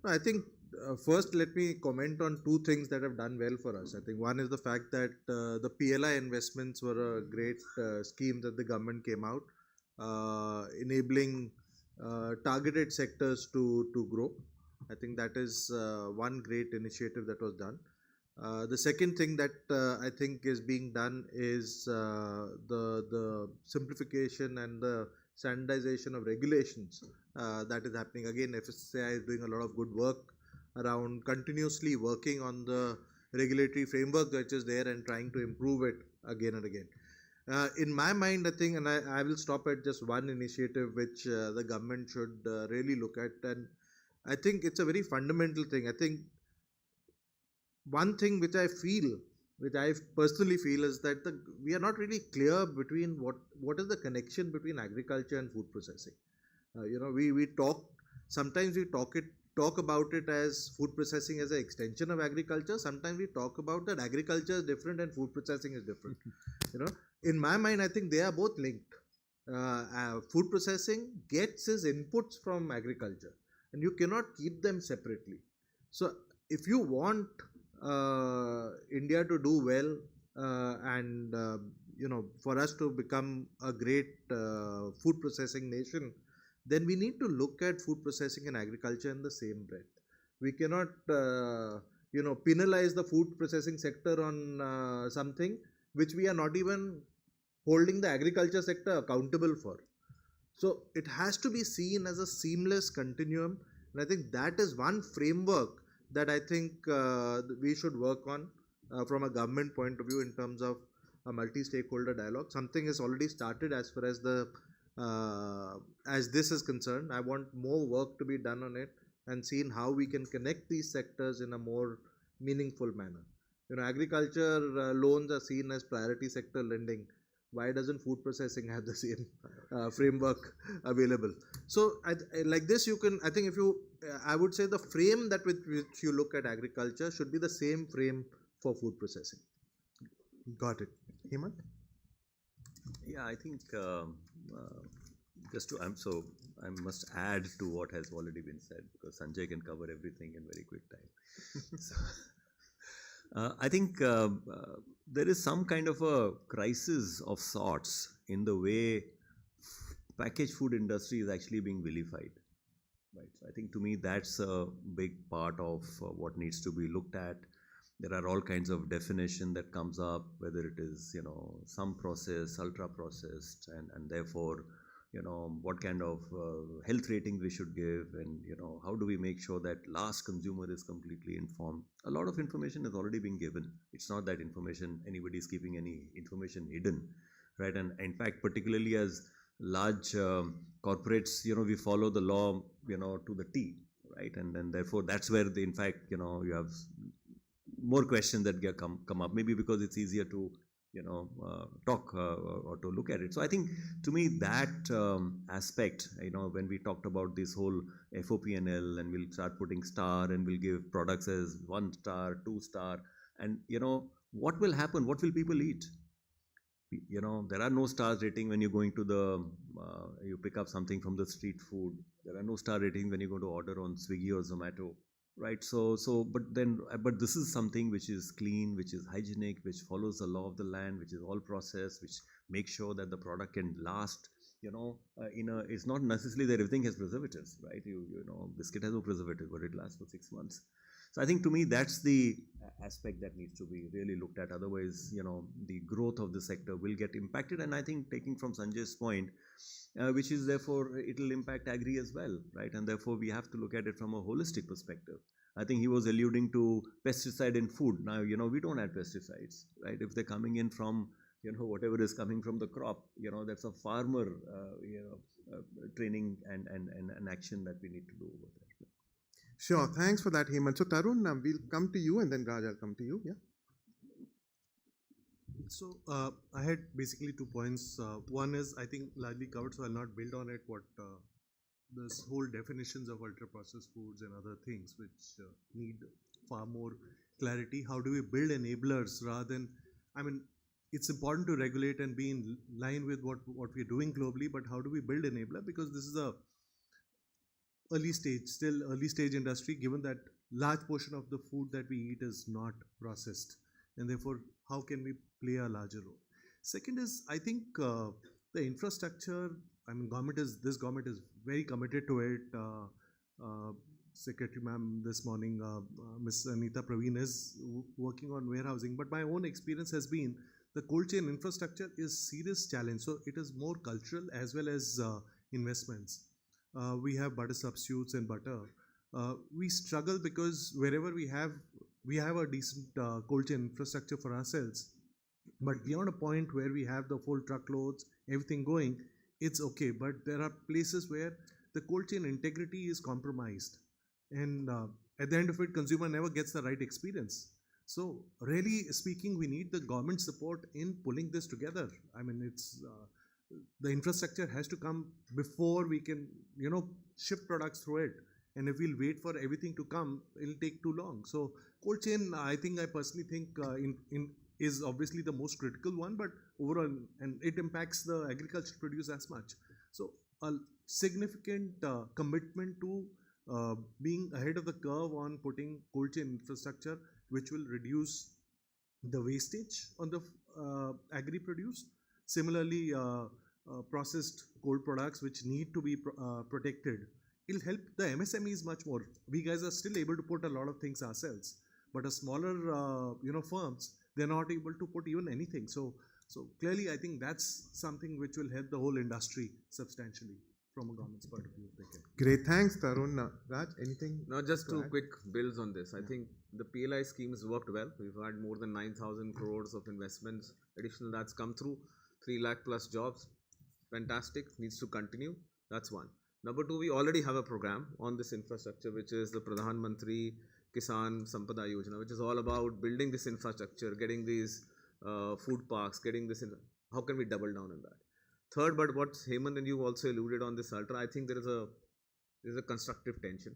I think first let me comment on 2 things that have done well for us. I think one is the fact that the PLI investments were a great scheme that the government came out, enabling targeted sectors to grow. I think that is one great initiative that was done. The second thing that I think is being done is the simplification and the standardization of regulations that is happening. Again, FSSAI is doing a lot of good work around continuously working on the regulatory framework that is there and trying to improve it again and again. In my mind, I think, and I will stop at just one initiative which the government should really look at, and I think it's a very fundamental thing. I think one thing which I feel which I personally feel is that we are not really clear between what is the connection between agriculture and food processing. We talk sometimes we talk about it as food processing as an extension of agriculture. Sometimes we talk about that agriculture is different and food processing is different. In my mind, I think they are both linked. Food processing gets its inputs from agriculture, and you cannot keep them separately. So if you want India to do well and for us to become a great food processing nation, then we need to look at food processing and agriculture in the same breath. We cannot penalize the food processing sector on something which we are not even holding the agriculture sector accountable for. So it has to be seen as a seamless continuum, and I think that is one framework that I think we should work on from a government point of view in terms of a multi-stakeholder dialogue. Something has already started as far as as this is concerned. I want more work to be done on it and seen how we can connect these sectors in a more meaningful manner. Agriculture loans are seen as priority sector lending. Why doesn't food processing have the same framework available? So like this, I would say the frame that with which you look at agriculture should be the same frame for food processing. Got it. Hemant? Yeah, I think I must add to what has already been said, because Sanjay can cover everything in very quick time. I think there is some kind of a crisis of sorts in the way packaged food industry is actually being vilified. Right. So I think to me that's a big part of what needs to be looked at. There are all kinds of definition that comes up, whether it is some processed, ultra processed, and therefore what kind of health ratings we should give, and how do we make sure that last consumer is completely informed. A lot of information has already been given. It's not that anybody is keeping any information hidden, right? And in fact, particularly as large corporates, we follow the law to the T, right? And then therefore that's where in fact you have more questions that come up, maybe because it's easier to talk or to look at it. So I think to me that aspect, when we talked about this whole FOPNL, and we'll start putting star and we'll give products as 1 star, 2 star, and what will happen? What will people eat? There are no star rating when you're going to you pick up something from the street food. There are no star ratings when you go to order on Swiggy or Zomato. Right, but this is something which is clean, which is hygienic, which follows the law of the land, which is all processed, which makes sure that the product can last. It's not necessarily that everything has preservatives, right? Biscuit has no preservative, but it lasts for 6 months. So I think to me that's the aspect that needs to be really looked at. Otherwise, the growth of the sector will get impacted. And I think taking from Sanjay's point, which is therefore it will impact agri as well, right? And therefore we have to look at it from a holistic perspective. I think he was alluding to pesticide in food. Now, we don't add pesticides, right? If they're coming in from, whatever is coming from the crop, that's a farmer, training and action that we need to do over there. Sure. Thanks for that, Hemant. So Tarun, we'll come to you, and then Raj, I'll come to you. Yeah. So I had basically 2 points. One is I think largely covered, so I'll not build on it. What this whole definitions of ultra processed foods and other things which need far more clarity. How do we build enablers rather than, it's important to regulate and be in line with what we're doing globally, but how do we build enabler? Because this is a early stage industry, given that large portion of the food that we eat is not processed, and therefore how can we play a larger role? Second is, I think the infrastructure, this government is very committed to it. Secretary ma'am this morning, Ms. Anita Praveen is working on warehousing, but my own experience has been the cold chain infrastructure is serious challenge. So it is more cultural as well as investments. We have butter substitutes and butter. We struggle because wherever we have a decent cold chain infrastructure for ourselves, but beyond a point where we have the full truckloads, everything going, it's okay. But there are places where the cold chain integrity is compromised, and at the end of it, consumer never gets the right experience. So really speaking, we need the government support in pulling this together. I mean, it's the infrastructure has to come before we can, ship products through it. And if we'll wait for everything to come, it'll take too long. So cold chain, I personally think is obviously the most critical one, but overall, and it impacts the agricultural produce as much. So a significant commitment to being ahead of the curve on putting cold chain infrastructure, which will reduce the wastage on the agri produce. Similarly, processed cold products which need to be protected. It'll help the MSMEs much more. We guys are still able to put a lot of things ourselves, but a smaller firms, they're not able to put even anything. So clearly, I think that's something which will help the whole industry substantially from a government's point of view. Great, thanks, Tarun. Raj, anything? Now, just two quick builds on this. I think the PLI schemes worked well. We've had more than 9,000 crores of investments. Additional that's come through. 3 lakh plus jobs. Fantastic. Needs to continue. That's one. Number two, we already have a program on this infrastructure, which is the Pradhan Mantri Kisan Sampada Yojana, which is all about building this infrastructure, getting these food parks, getting this in. How can we double down on that? Third, but what Hemant and you also alluded on this ultra, I think there is a constructive tension,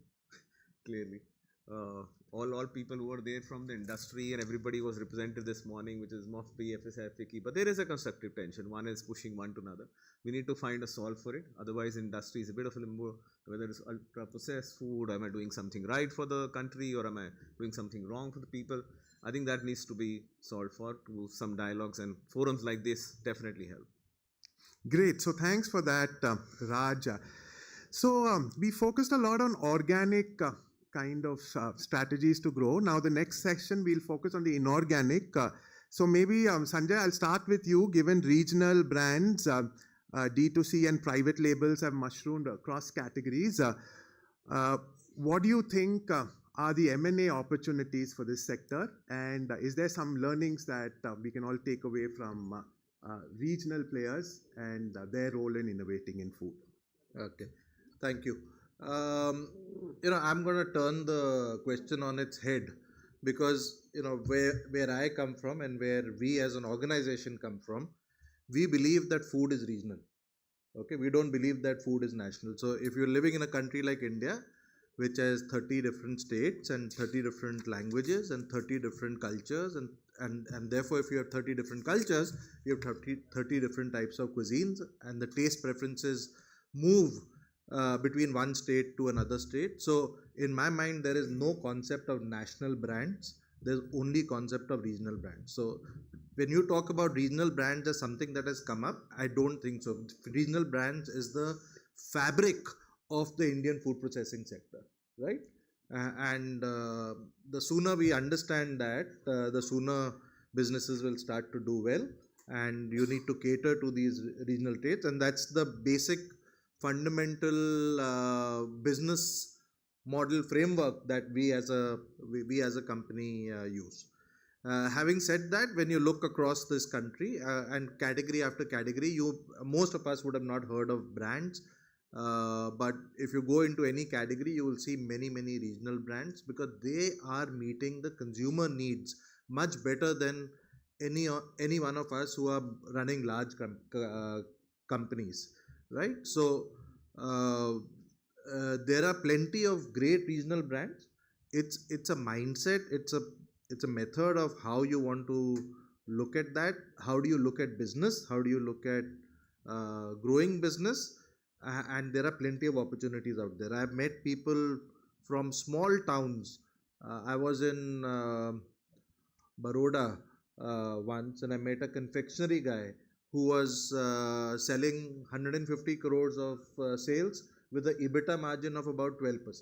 clearly. All people who were there from the industry and everybody was represented this morning, which is MOFB, FSI, FICCI, but there is a constructive tension. One is pushing one to another. We need to find a solve for it. Otherwise, industry is a bit of a limbo, whether it's ultra processed food, am I doing something right for the country or am I doing something wrong for the people? I think that needs to be solved for to some dialogues, and forums like this definitely help. Great. So thanks for that, Raj. So we focused a lot on organic kind of strategies to grow. Now the next section we'll focus on the inorganic. So maybe Sanjay, I'll start with you. Given regional brands, D2C and private labels have mushroomed across categories, what do you think are the M&A opportunities for this sector? And is there some learnings that we can all take away from regional players and their role in innovating in food? Okay, thank you. I'm going to turn the question on its head, because where I come from and where we as an organization come from, we believe that food is regional. Okay, we don't believe that food is national. So if you're living in a country like India, which has 30 different states and 30 different languages and 30 different cultures, and therefore if you have 30 different cultures, you have 30 different types of cuisines, and the taste preferences move between one state to another state. So in my mind, there is no concept of national brands. There's only concept of regional brands. So when you talk about regional brands as something that has come up, I don't think so. Regional brands is the fabric of the Indian food processing sector, right? And the sooner we understand that, the sooner businesses will start to do well, and you need to cater to these regional trades, and that's the basic fundamental business model framework that we as a company use. Having said that, when you look across this country and category after category, most of us would have not heard of brands, but if you go into any category, you will see many regional brands, because they are meeting the consumer needs much better than any one of us who are running large companies. Right, so there are plenty of great regional brands. It's a mindset. It's a method of how you want to look at that. How do you look at business? How do you look at growing business? And there are plenty of opportunities out there. I've met people from small towns. I was in Baroda once, and I met a confectionery guy who was selling 150 crores of sales with an EBITDA margin of about 12%.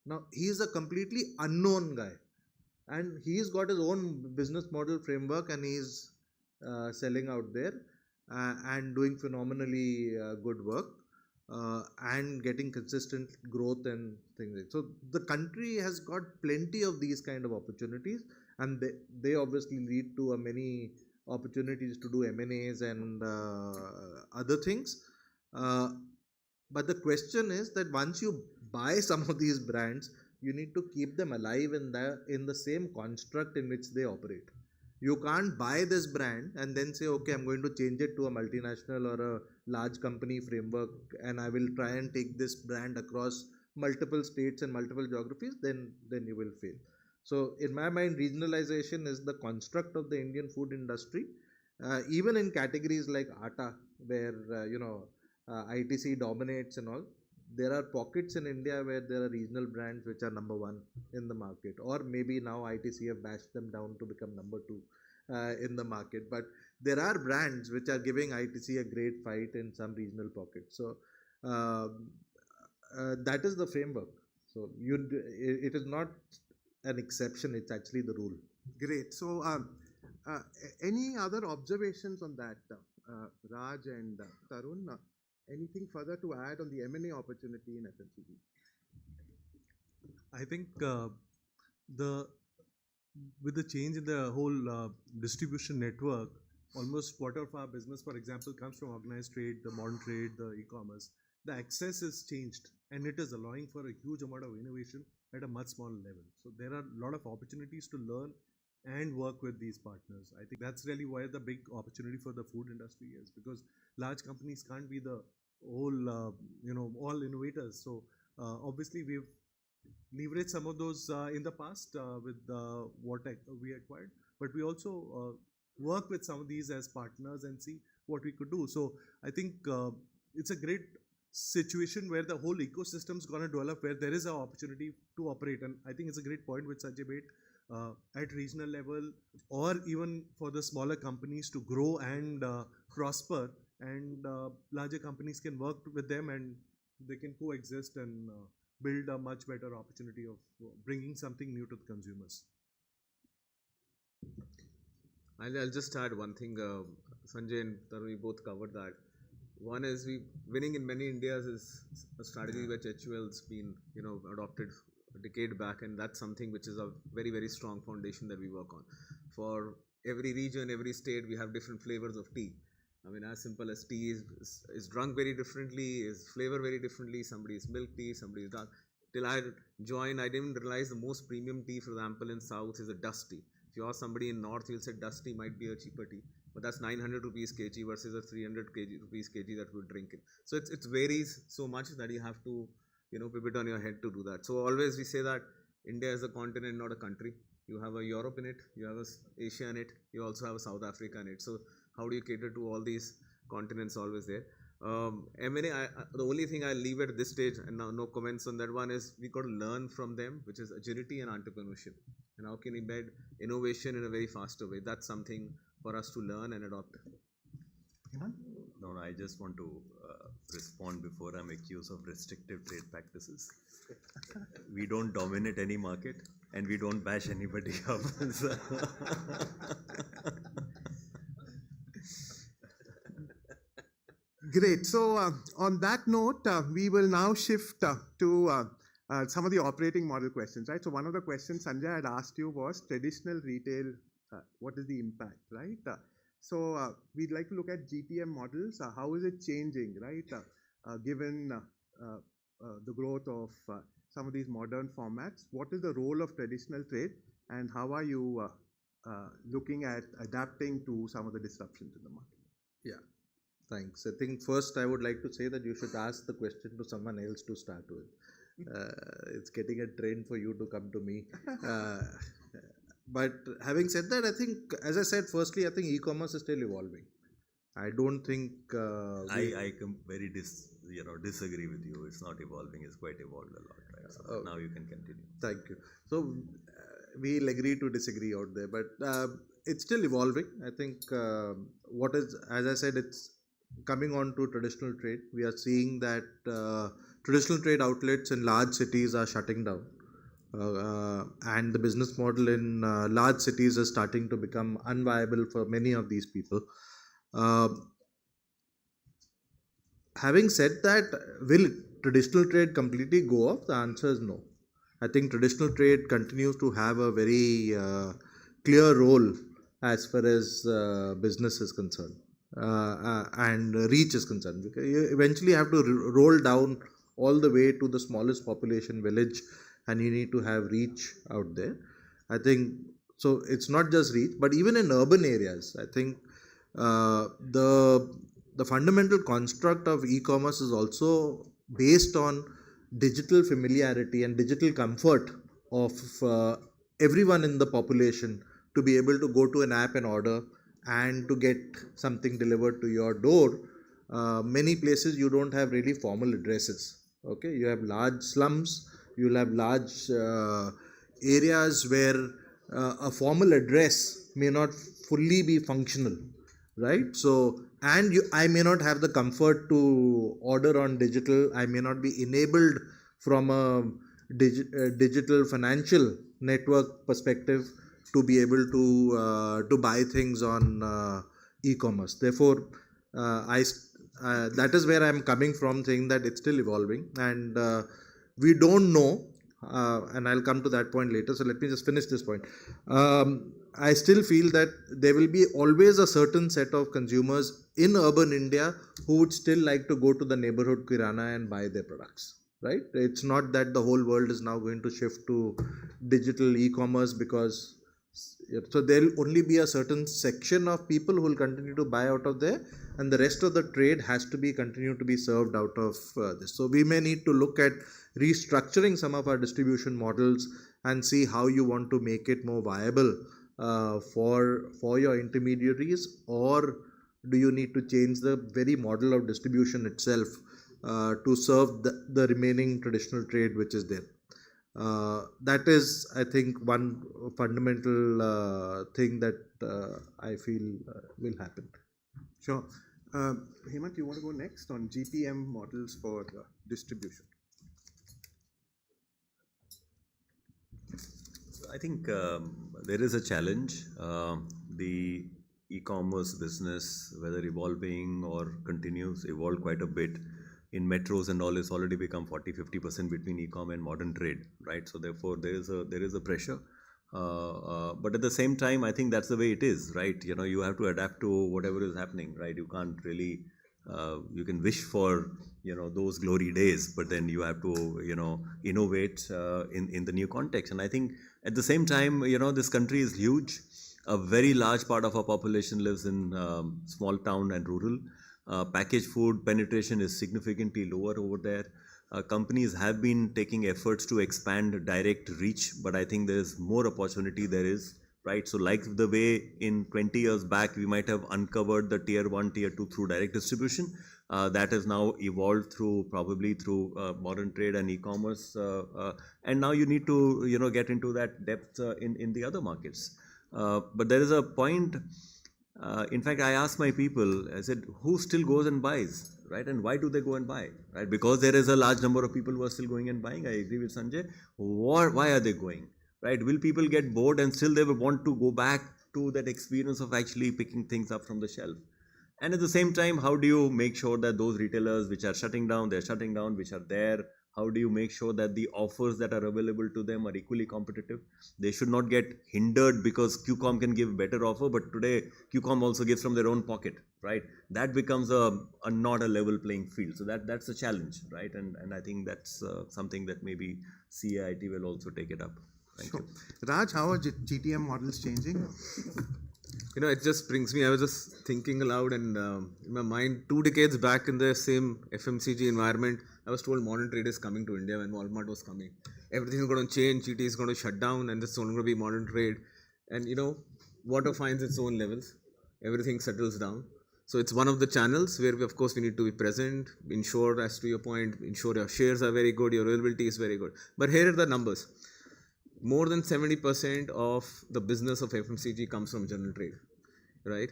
Now, he's a completely unknown guy, and he's got his own business model framework, and he's selling out there and doing phenomenally good work and getting consistent growth and things. So the country has got plenty of these kind of opportunities, and they obviously lead to many opportunities to do M&As and other things. But the question is that once you buy some of these brands, you need to keep them alive in the same construct in which they operate. You can't buy this brand and then say, okay, I'm going to change it to a multinational or a large company framework and I will try and take this brand across multiple states and multiple geographies, then you will fail. So in my mind, regionalization is the construct of the Indian food industry. Even in categories like atta, where ITC dominates and all, there are pockets in India where there are regional brands which are number one in the market, or maybe now ITC have bashed them down to become number two in the market. But there are brands which are giving ITC a great fight in some regional pockets. So that is the framework. So it is not an exception; it's actually the rule. Great. So, any other observations on that, Raj and Tarun? Anything further to add on the M&A opportunity in FMCG? I think with the change in the whole distribution network, almost quarter of our business, for example, comes from organized trade, the modern trade, the e-commerce. The access is changed, and it is allowing for a huge amount of innovation at a much smaller level. So there are a lot of opportunities to learn and work with these partners. I think that's really why the big opportunity for the food industry is, because large companies can't be the whole, all innovators. So obviously we've leveraged some of those in the past with what we acquired, but we also work with some of these as partners and see what we could do. So I think it's a great situation where the whole ecosystem is going to develop, where there is an opportunity to operate. And I think it's a great point which Sanjay made. At regional level, or even for the smaller companies to grow and prosper, and larger companies can work with them and they can coexist and build a much better opportunity of bringing something new to the consumers. I'll just add one thing. Sanjay and Tarun, we both covered that. One is winning in many Indias is a strategy which HUL's been adopted a decade back, and that's something which is a very, very strong foundation that we work on. For every region, every state, we have different flavors of tea. I mean, as simple as tea is drunk very differently, is flavored very differently. Somebody is milk tea, somebody is dark. Till I joined, I didn't realize the most premium tea, for example, in South is a dust tea. If you ask somebody in North, he'll say dust tea might be a cheaper tea, but that's 900 rupees kg versus a 300 rupees kg that we're drinking. So it varies so much that you have to pivot on your head to do that. So always we say that India is a continent, not a country. You have a Europe in it, you have a Asia in it, you also have a South Africa in it. So how do you cater to all these continents always there? M&A, the only thing I'll leave at this stage, and now no comments on that one, is we got to learn from them, which is agility and entrepreneurship. And how can we embed innovation in a very faster way? That's something for us to learn and adopt. No, I just want to respond before I'm accused of restrictive trade practices. We don't dominate any market and we don't bash anybody up. Great. So on that note, we will now shift to some of the operating model questions, right? So one of the questions Sanjay had asked you was traditional retail, what is the impact, right? So we'd like to look at GTM models. How is it changing, right? Given the growth of some of these modern formats, what is the role of traditional trade, and how are you looking at adapting to some of the disruptions in the market? Yeah, thanks. I think first I would like to say that you should ask the question to someone else to start with. It's getting a trend for you to come to me. But having said that, I think, as I said, firstly, I think e-commerce is still evolving. I don't think I very disagree with you. It's not evolving. It's quite evolved a lot. Right? So now you can continue. Thank you. So we'll agree to disagree out there, but it's still evolving. I think as I said, it's coming on to traditional trade. We are seeing that traditional trade outlets in large cities are shutting down. And the business model in large cities is starting to become unviable for many of these people. Having said that, will traditional trade completely go off? The answer is no. I think traditional trade continues to have a very clear role as far as business is concerned and reach is concerned. Because you eventually have to roll down all the way to the smallest population village and you need to have reach out there. I think so. It's not just reach, but even in urban areas, I think the fundamental construct of e-commerce is also based on digital familiarity and digital comfort of everyone in the population to be able to go to an app and order and to get something delivered to your door. Many places you don't have really formal addresses. Okay, you have large slums, you'll have large areas where a formal address may not fully be functional, right? So, and I may not have the comfort to order on digital. I may not be enabled from a digital financial network perspective to be able to buy things on e-commerce. Therefore, that is where I'm coming from, saying that it's still evolving, and we don't know. And I'll come to that point later. So let me just finish this point. I still feel that there will be always a certain set of consumers in urban India who would still like to go to the neighborhood kirana and buy their products, right? It's not that the whole world is now going to shift to digital e-commerce, because so there will only be a certain section of people who will continue to buy out of there, and the rest of the trade has to be continue to be served out of this. So we may need to look at restructuring some of our distribution models and see how you want to make it more viable for your intermediaries, or do you need to change the very model of distribution itself to serve the remaining traditional trade which is there. That is, I think, one fundamental thing that I feel will happen. Sure. Hemant, you want to go next on GPM models for distribution? I think there is a challenge. The e-commerce business, whether evolving or continues, evolved quite a bit. In metros and all, it's already become 40-50% between e-com and modern trade, right? So therefore, there is a pressure. But at the same time, I think that's the way it is, right? You know, you have to adapt to whatever is happening, right? You can't really, you can wish for, those glory days, but then you have to, innovate in the new context. And I think at the same time, this country is huge. A very large part of our population lives in small town and rural. Packaged food penetration is significantly lower over there. Companies have been taking efforts to expand direct reach, but I think there's more opportunity there is, right? So like the way in 20 years back, we might have uncovered the tier 1, tier 2 through direct distribution. That has now evolved probably through modern trade and e-commerce. And now you need to, get into that depth in the other markets. But there is a point. In fact, I asked my people, I said, who still goes and buys, right? And why do they go and buy, right? Because there is a large number of people who are still going and buying. I agree with Sanjay. Why are they going, right? Will people get bored and still they will want to go back to that experience of actually picking things up from the shelf? And at the same time, how do you make sure that those retailers which are shutting down, which are there, how do you make sure that the offers that are available to them are equally competitive? They should not get hindered because QCOM can give better offer, but today QCOM also gives from their own pocket, right? That becomes not a level playing field. So that's a challenge, right? And I think that's something that maybe CAIT will also take it up. Thank you. Raj, how are GTM models changing? It just brings me, I was just thinking aloud, and in my mind, 2 decades back in the same FMCG environment, I was told modern trade is coming to India when Walmart was coming. Everything is going to change, GT is going to shut down, and this is only going to be modern trade. And water finds its own levels, everything settles down. So it's one of the channels where of course we need to be present, ensure, as to your point, ensure your shares are very good, your availability is very good. But here are the numbers. More than 70% of the business of FMCG comes from general trade, right?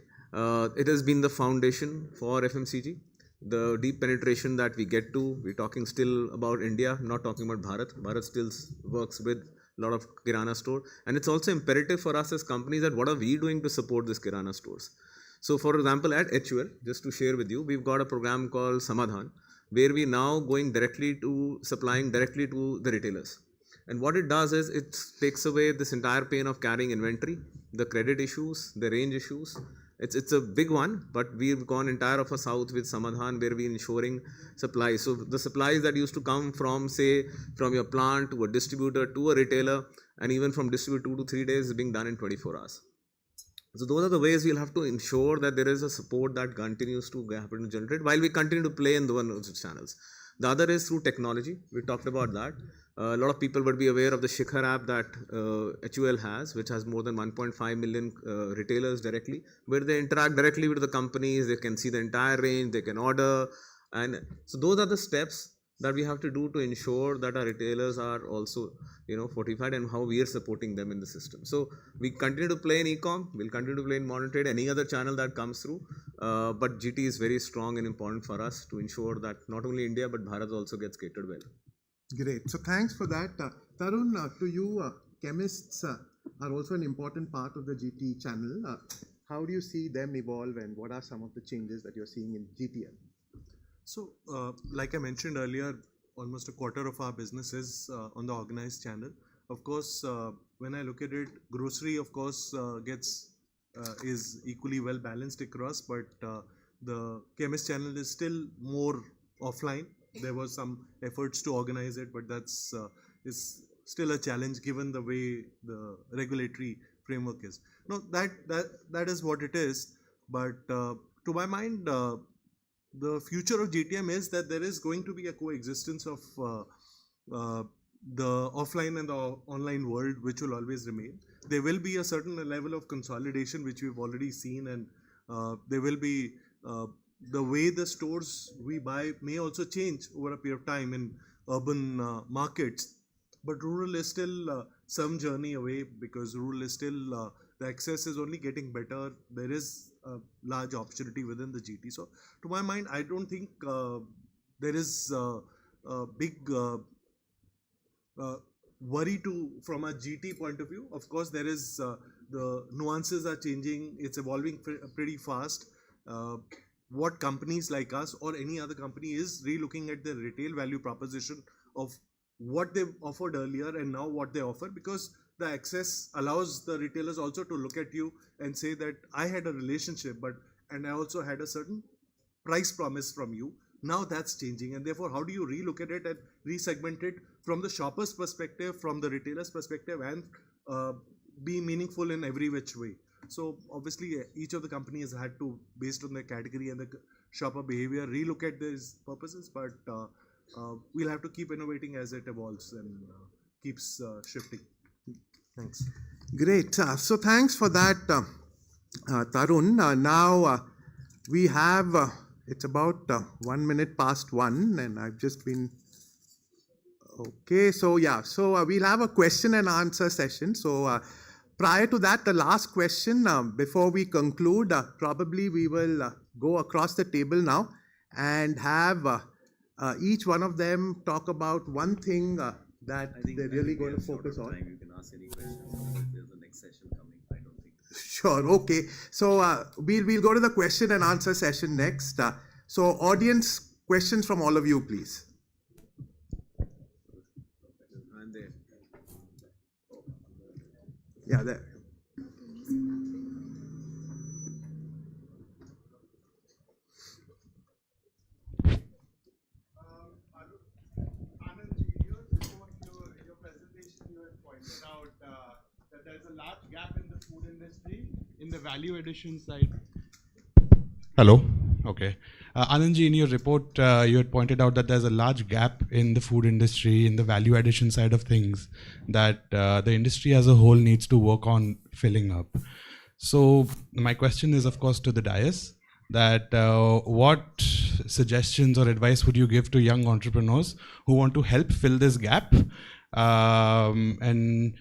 It has been the foundation for FMCG. The deep penetration that we get to, we're talking still about India, not talking about Bharat. Bharat still works with a lot of Kirana store. And it's also imperative for us as companies that what are we doing to support these Kirana stores? So for example, at HUL, just to share with you, we've got a program called Samadhan, where we're now going supplying directly to the retailers. And what it does is it takes away this entire pain of carrying inventory, the credit issues, the range issues. it's a big one, but we've gone entire of a south with Samadhan, where we're ensuring supply. So the supplies that used to come from, say, from your plant to a distributor to a retailer, and even from distributor 2 to 3 days is being done in 24 hours. So those are the ways we'll have to ensure that there is a support that continues to happen to generate while we continue to play in those channels. The other is through technology. We talked about that. A lot of people would be aware of the Shikhar app that HUL has, which has more than 1.5 million retailers directly, where they interact directly with the companies. They can see the entire range, they can order. And so those are the steps that we have to do to ensure that our retailers are also, fortified, and how we are supporting them in the system. So we continue to play in e-com, we'll continue to play in modern trade, any other channel that comes through. But GT is very strong and important for us to ensure that not only India but Bharat also gets catered well. Great. So thanks for that. Tarun, to you, chemists are also an important part of the GT channel. How do you see them evolve, and what are some of the changes that you're seeing in GTM? So, like I mentioned earlier, almost a quarter of our business is on the organized channel. Of course, when I look at it, grocery, of course, is equally well balanced across, but the chemist channel is still more offline. There was some efforts to organize it, but that's is still a challenge given the way the regulatory framework is. No, that is what it is. But to my mind, the future of GTM is that there is going to be a coexistence of the offline and the online world, which will always remain. There will be a certain level of consolidation, which we've already seen, and there will be the way the stores we buy may also change over a period of time in urban markets. But rural is still some journey away, because rural is still, the access is only getting better. There is a large opportunity within the GT. So to my mind, I don't think there is a big worry from a GT point of view. Of course, there is the nuances are changing. It's evolving pretty fast. What companies like us or any other company is re-looking at the retail value proposition of what they offered earlier and now what they offer, because the access allows the retailers also to look at you and say that I had a relationship, and I also had a certain price promise from you. Now that's changing, and therefore how do you re-look at it and re-segment it from the shopper's perspective, from the retailer's perspective, and be meaningful in every which way. So obviously each of the companies had to, based on the category and the shopper behavior, re-look at these purposes, but we'll have to keep innovating as it evolves and keeps shifting. Thanks. Great. So thanks for that, Tarun. Now we have, it's about 1 minute past 1, and I've just been, okay. So yeah, so we'll have a question and answer session. So prior to that, the last question, before we conclude, probably we will go across the table now and have each one of them talk about one thing that they're really going to focus on. You can ask any questions. There's the next session coming. I don't think. Sure. Okay. So we'll go to the question and answer session next. So audience, questions from all of you, please. And there. Yeah, there. There's a large gap in the food industry in the value addition side. Hello. Okay. Anandji, in your report, you had pointed out that there's a large gap in the food industry, in the value addition side of things, that the industry as a whole needs to work on filling up. So my question is, of course, to the dais, that what suggestions or advice would you give to young entrepreneurs who want to help fill this gap? And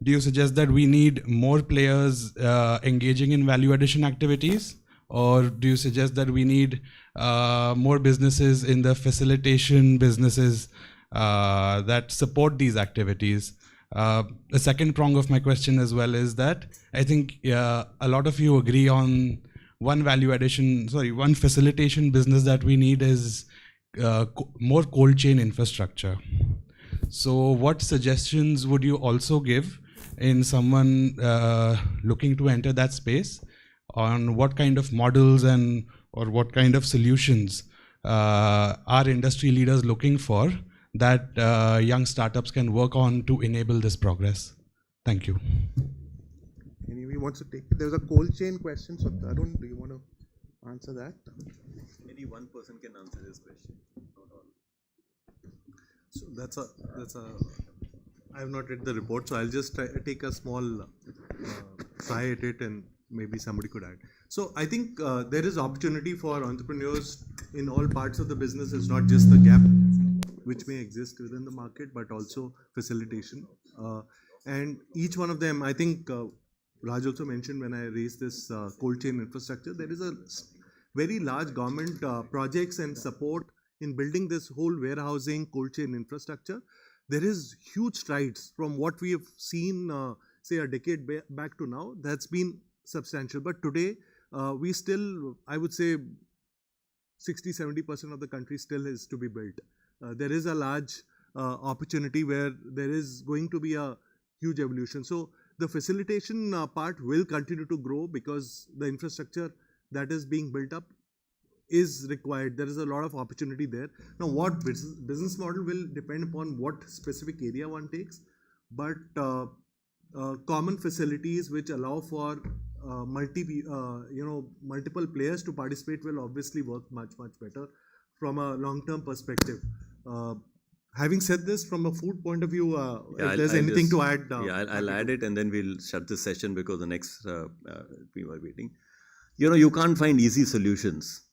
do you suggest that we need more players engaging in value addition activities? Or do you suggest that we need more businesses in the facilitation businesses that support these activities? The second prong of my question as well is that I think a lot of you agree on one facilitation business that we need is more cold chain infrastructure. So what suggestions would you also give in someone looking to enter that space? on what kind of models and or what kind of solutions are industry leaders looking for that young startups can work on to enable this progress? Thank you. Anybody wants to take it? There's a cold chain question, so Tarun, do you want to answer that? Any one person can answer this question. Not all. So that's a. I have not read the report, so I'll just take a small try at it, and maybe somebody could add. So I think there is opportunity for entrepreneurs in all parts of the business. It's not just the gap which may exist within the market, but also facilitation. And each one of them, I think Raj also mentioned when I raised this cold chain infrastructure, there is a very large government projects and support in building this whole warehousing cold chain infrastructure. There is huge strides from what we have seen, say a decade back to now. That's been substantial. But today, we still, I would say, 60-70% of the country still is to be built. There is a large opportunity where there is going to be a huge evolution. So the facilitation part will continue to grow because the infrastructure that is being built up is required. There is a lot of opportunity there. Now, what business model will depend upon what specific area one takes, but common facilities which allow for multiple players to participate will obviously work much better from a long-term perspective. Having said this, from a food point of view, if there's anything to add. I'll add it, and then we'll shut this session because the next people are waiting. You can't find easy solutions.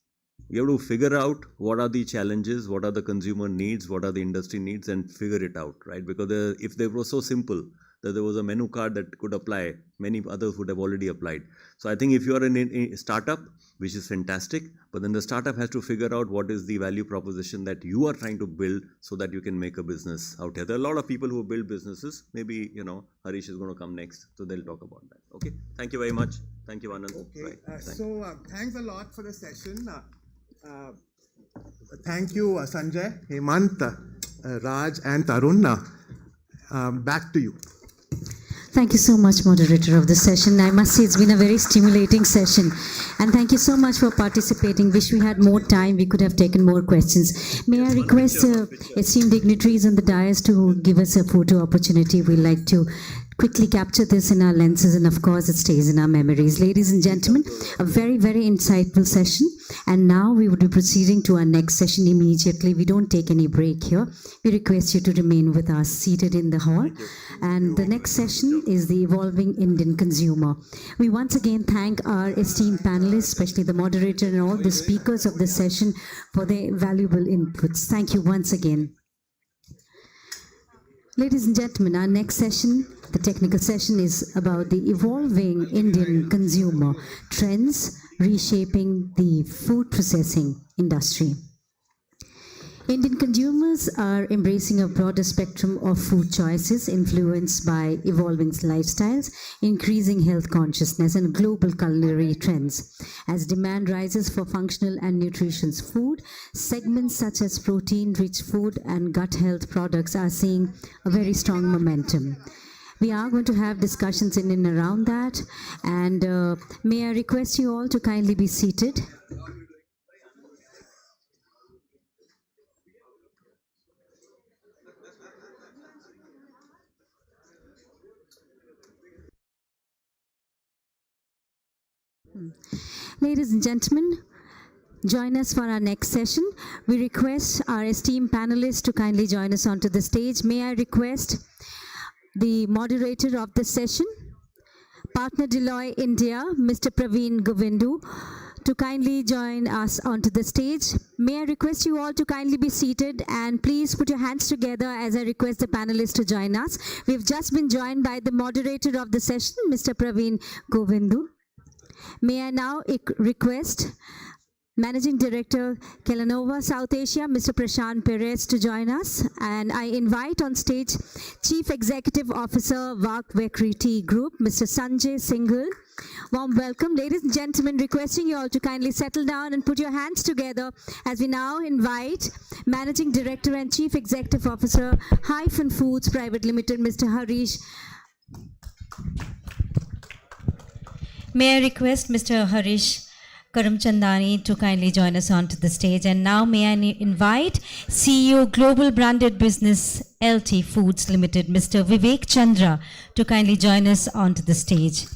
You have to figure out what are the challenges, what are the consumer needs, what are the industry needs, and figure it out, right? Because if they were so simple that there was a menu card that could apply, many others would have already applied. So I think if you are in a startup, which is fantastic, but then the startup has to figure out what is the value proposition that you are trying to build so that you can make a business out here. There are a lot of people who build businesses. Maybe, Harish is going to come next, so they'll talk about that. Okay, thank you very much. Thank you, Anand. Okay, thanks a lot for the session. Thank you, Sanjay, Hemant, Raj, and Tarun. Back to you. Thank you so much, moderator of the session. I must say it's been a very stimulating session. And thank you so much for participating. Wish we had more time. We could have taken more questions. May I request esteemed dignitaries on the dais to give us a photo opportunity. We'd like to quickly capture this in our lenses, and of course it stays in our memories. Ladies and gentlemen, a very, very insightful session. And now we would be proceeding to our next session immediately. We don't take any break here. We request you to remain with us seated in the hall. And the next session is the Evolving Indian Consumer. We once again thank our esteemed panelists, especially the moderator and all the speakers of the session for their valuable inputs. Thank you once again. Ladies and gentlemen, our next session, the technical session, is about the evolving Indian consumer trends reshaping the food processing industry. Indian consumers are embracing a broader spectrum of food choices influenced by evolving lifestyles, increasing health consciousness, and global culinary trends. As demand rises for functional and nutritious food, segments such as protein-rich food and gut health products are seeing a very strong momentum. We are going to have discussions in and around that, and may I request you all to kindly be seated. Ladies and gentlemen, join us for our next session. We request our esteemed panelists to kindly join us onto the stage. May I request the moderator of the session, Partner Deloitte India, Mr. Praveen Govindu, to kindly join us onto the stage. May I request you all to kindly be seated, and please put your hands together as I request the panelists to join us. We've just been joined by the moderator of the session, Mr. Praveen Govindu. May I now request Managing Director, Kellanova South Asia, Mr. Prashant Perez, to join us. And I invite on stage Chief Executive Officer, Vak Bakery Tea Group, Mr. Sanjay Singhal. Warm welcome. Ladies and gentlemen, requesting you all to kindly settle down and put your hands together as we now invite Managing Director and Chief Executive Officer, Hyphen Foods Private Limited, Mr. Harish. May I request Mr. Harish Karamchandani to kindly join us onto the stage. And now may I invite CEO Global Branded Business LT Foods Limited, Mr. Vivek Chandra, to kindly join us onto the stage.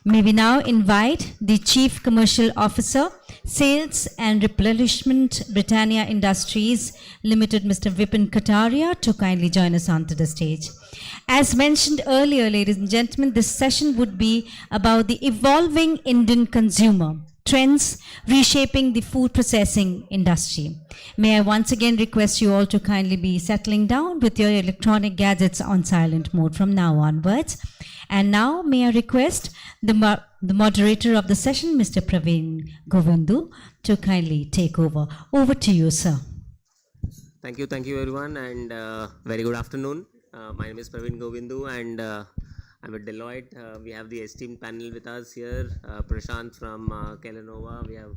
May we now invite the Chief Commercial Officer, Sales and Replenishment, Britannia Industries Limited, Mr. Vipin Kataria, to kindly join us onto the stage. As mentioned earlier, ladies and gentlemen, this session would be about the evolving Indian consumer, trends reshaping the food processing industry. May I once again request you all to kindly be settling down with your electronic gadgets on silent mode from now onwards. And now may I request the moderator of the session, Mr. Praveen Govindu, to kindly take over. Over to you, sir. Thank you everyone, and very good afternoon. My name is Praveen Govindu, and I'm at Deloitte. We have the esteemed panel with us here, Prashant from Kellanova, we have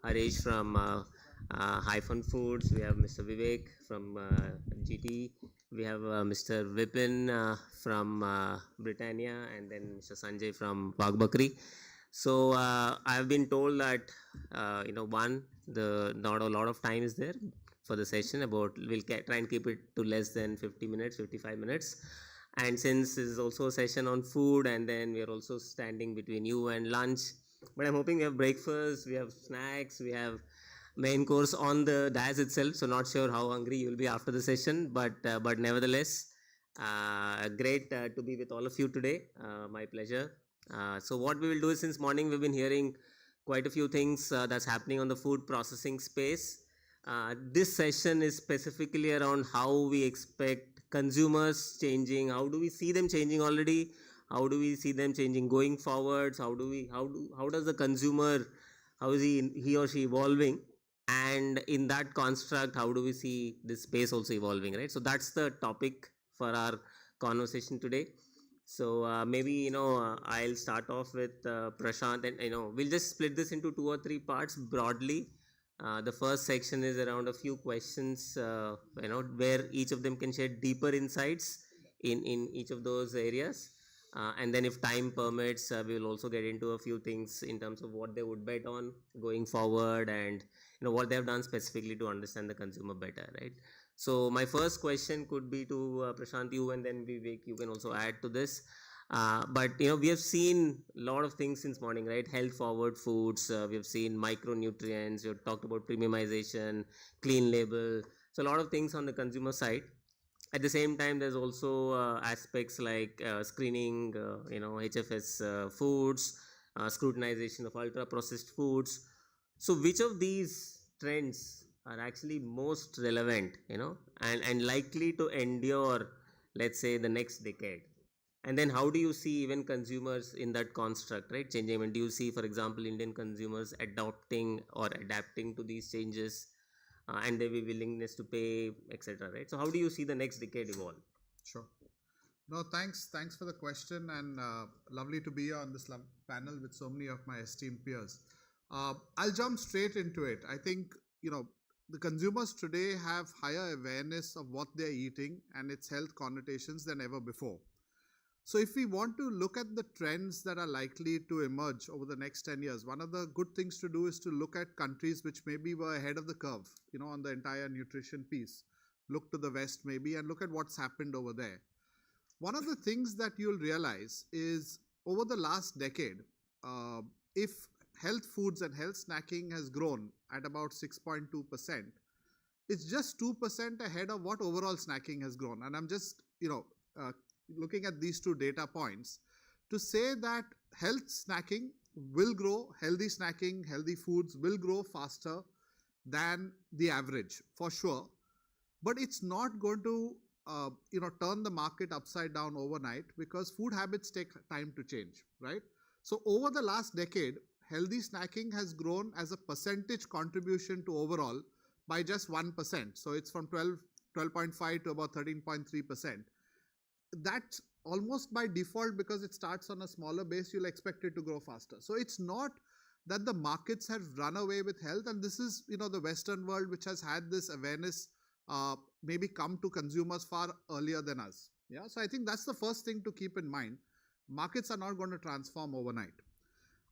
Harish from Hyphen Foods, we have Mr. Vivek from GT, we have Mr. Vipin from Britannia, and then Mr. Sanjay from Wagh Bakri. So I've been told that not a lot of time is there for the session. We'll try and keep it to less than 50 minutes, 55 minutes. And since this is also a session on food, and then we are also standing between you and lunch, but I'm hoping we have breakfast, we have snacks, we have main course on the dais itself. So not sure how hungry you will be after the session, but nevertheless, great to be with all of you today. My pleasure. So what we will do is, since morning we've been hearing quite a few things that's happening on the food processing space. This session is specifically around how we expect consumers changing, how do we see them changing already, how do we see them changing going forwards, how does the consumer, how is he or she evolving, and in that construct, how do we see this space also evolving, right? So that's the topic for our conversation today. So maybe I'll start off with Prashant, and we'll just split this into 2 or 3 parts broadly. The first section is around a few questions, where each of them can share deeper insights in each of those areas. And then if time permits, we will also get into a few things in terms of what they would bet on going forward, and what they have done specifically to understand the consumer better, right? So my first question could be to Prashant, you, and then Vivek, you can also add to this. But we have seen a lot of things since morning, right? Health forward foods, we have seen micronutrients, you talked about premiumization, clean label, so a lot of things on the consumer side. At the same time, there's also aspects like screening, HFS foods, scrutinization of ultra processed foods. So which of these trends are actually most relevant, and likely to endure, let's say, the next decade? And then how do you see even consumers in that construct, right, changing? I mean, do you see, for example, Indian consumers adopting or adapting to these changes, and their willingness to pay, etc., right? So how do you see the next decade evolve? Sure. No, thanks for the question, and lovely to be here on this panel with so many of my esteemed peers. I'll jump straight into it. I think, the consumers today have higher awareness of what they're eating and its health connotations than ever before. So if we want to look at the trends that are likely to emerge over the next 10 years, one of the good things to do is to look at countries which maybe were ahead of the curve, on the entire nutrition piece. Look to the West maybe and look at what's happened over there. One of the things that you'll realize is over the last decade, if health foods and health snacking has grown at about 6.2%, it's just 2% ahead of what overall snacking has grown. And I'm just, looking at these 2 data points to say that health snacking will grow, healthy snacking, healthy foods will grow faster than the average for sure, but it's not going to turn the market upside down overnight, because food habits take time to change, right? So over the last decade, healthy snacking has grown as a percentage contribution to overall by just 1%. So it's from 12.5 to about 13.3%. That's almost by default, because it starts on a smaller base, you'll expect it to grow faster. So it's not that the markets have run away with health, and this is, the Western world which has had this awareness maybe come to consumers far earlier than us. Yeah, so I think that's the first thing to keep in mind. Markets are not going to transform overnight.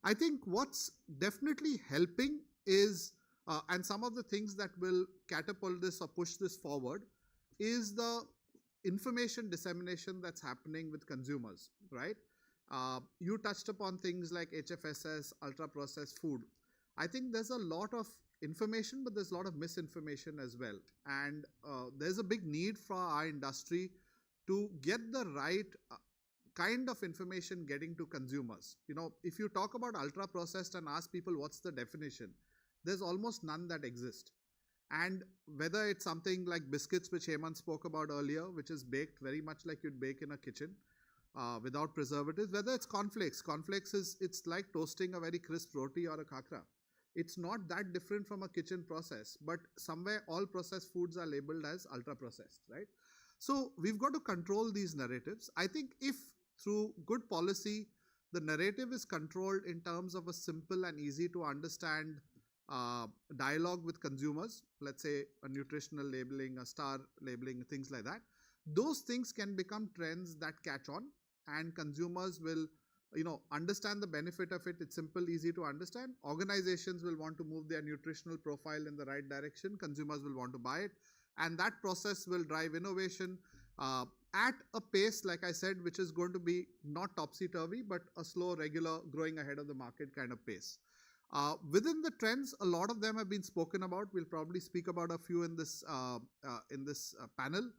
I think what's definitely helping is, and some of the things that will catapult this or push this forward, is the information dissemination that's happening with consumers, right? You touched upon things like HFSS, ultra-processed food. I think there's a lot of information, but there's a lot of misinformation as well. And there's a big need for our industry to get the right kind of information getting to consumers. You know, if you talk about ultra-processed and ask people what's the definition, there's almost none that exist. And whether it's something like biscuits, which Hemant spoke about earlier, which is baked very much like you'd bake in a kitchen without preservatives, whether it's cornflakes. Cornflakes it's like toasting a very crisp roti or a khakra. It's not that different from a kitchen process, but somewhere all processed foods are labeled as ultra-processed, right? So we've got to control these narratives. I think if through good policy, the narrative is controlled in terms of a simple and easy to understand dialogue with consumers, let's say a nutritional labeling, a star labeling, things like that, those things can become trends that catch on, and consumers will, you know, understand the benefit of it. It's simple, easy to understand. Organizations will want to move their nutritional profile in the right direction. Consumers will want to buy it, and that process will drive innovation at a pace, like I said, which is going to be not topsy-turvy, but a slow, regular, growing ahead of the market kind of pace. Within the trends, a lot of them have been spoken about. We'll probably speak about a few in this panel.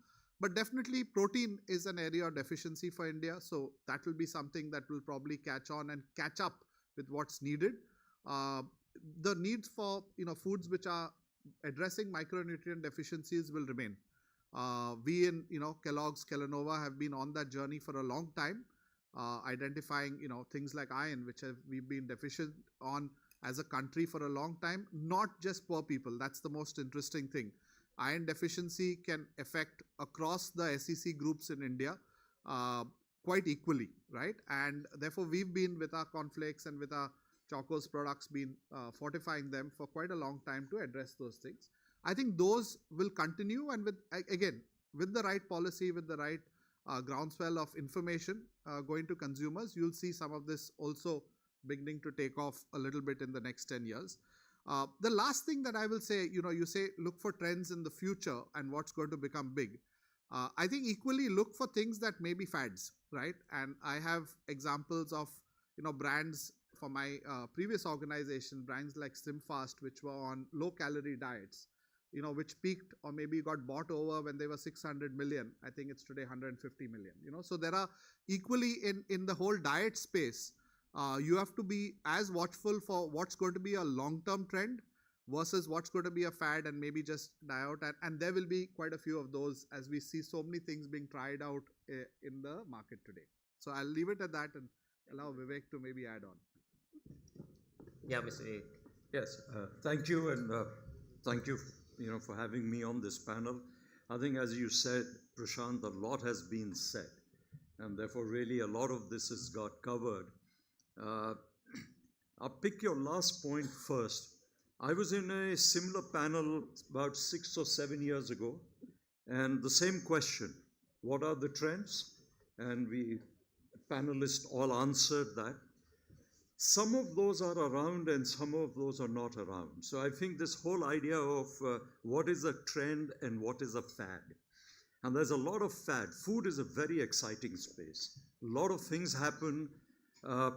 But definitely protein is an area of deficiency for India. So that will be something that will probably catch on and catch up with what's needed. The needs for, you know, foods which are addressing micronutrient deficiencies will remain. We in, you know, Kellogg's, Kellanova have been on that journey for a long time, identifying, you know, things like iron, which we've been deficient on as a country for a long time, not just poor people. That's the most interesting thing. Iron deficiency can affect across the SEC groups in India quite equally, right? And therefore, we've been with our cornflakes and with our Choco's products been fortifying them for quite a long time to address those things. I think those will continue, and with, again, with the right policy, with the right groundswell of information going to consumers, you'll see some of this also beginning to take off a little bit in the next 10 years. The last thing that I will say, you know, you say look for trends in the future and what's going to become big. I think equally look for things that may be fads, right? And I have examples of, you know, brands for my previous organization, brands like SlimFast, which were on low-calorie diets, you know, which peaked or maybe got bought over when they were 600 million. I think it's today 150 million, you know. So there are equally in the whole diet space, you have to be as watchful for what's going to be a long-term trend versus what's going to be a fad and maybe just die out. And there will be quite a few of those as we see so many things being tried out in the market today. So I'll leave it at that and allow Vivek to maybe add on. Yeah, Mr. Vivek. Yes, thank you, and thank you, you know, for having me on this panel. I think, as you said, Prashant, a lot has been said, and therefore really a lot of this has got covered. I'll pick your last point first. I was in a similar panel about 6 or 7 years ago, and the same question, what are the trends? And we panelists all answered that. Some of those are around and some of those are not around. So I think this whole idea of what is a trend and what is a fad. And there's a lot of fad. Food is a very exciting space. A lot of things happen.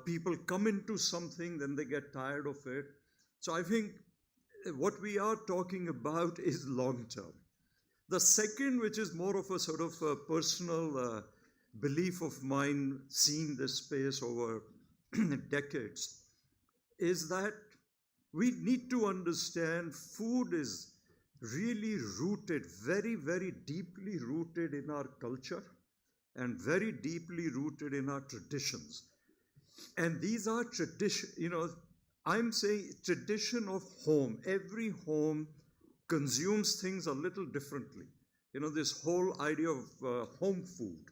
People come into something, then they get tired of it. So I think what we are talking about is long term. The second, which is more of a sort of a personal belief of mine, seeing this space over decades, is that we need to understand food is really rooted, very, very deeply rooted in our culture and very deeply rooted in our traditions. And these are tradition, you know, I'm saying tradition of home. Every home consumes things a little differently. You know, this whole idea of home food.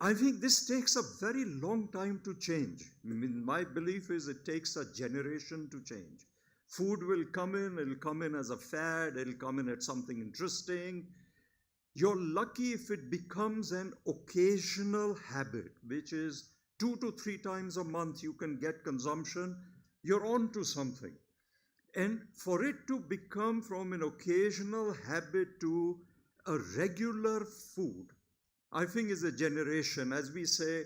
I think this takes a very long time to change. I mean, my belief is it takes a generation to change. Food will come in, it'll come in as a fad, it'll come in at something interesting. You're lucky if it becomes an occasional habit, which is 2 to 3 times a month you can get consumption, you're on to something. And for it to become from an occasional habit to a regular food, I think is a generation. As we say,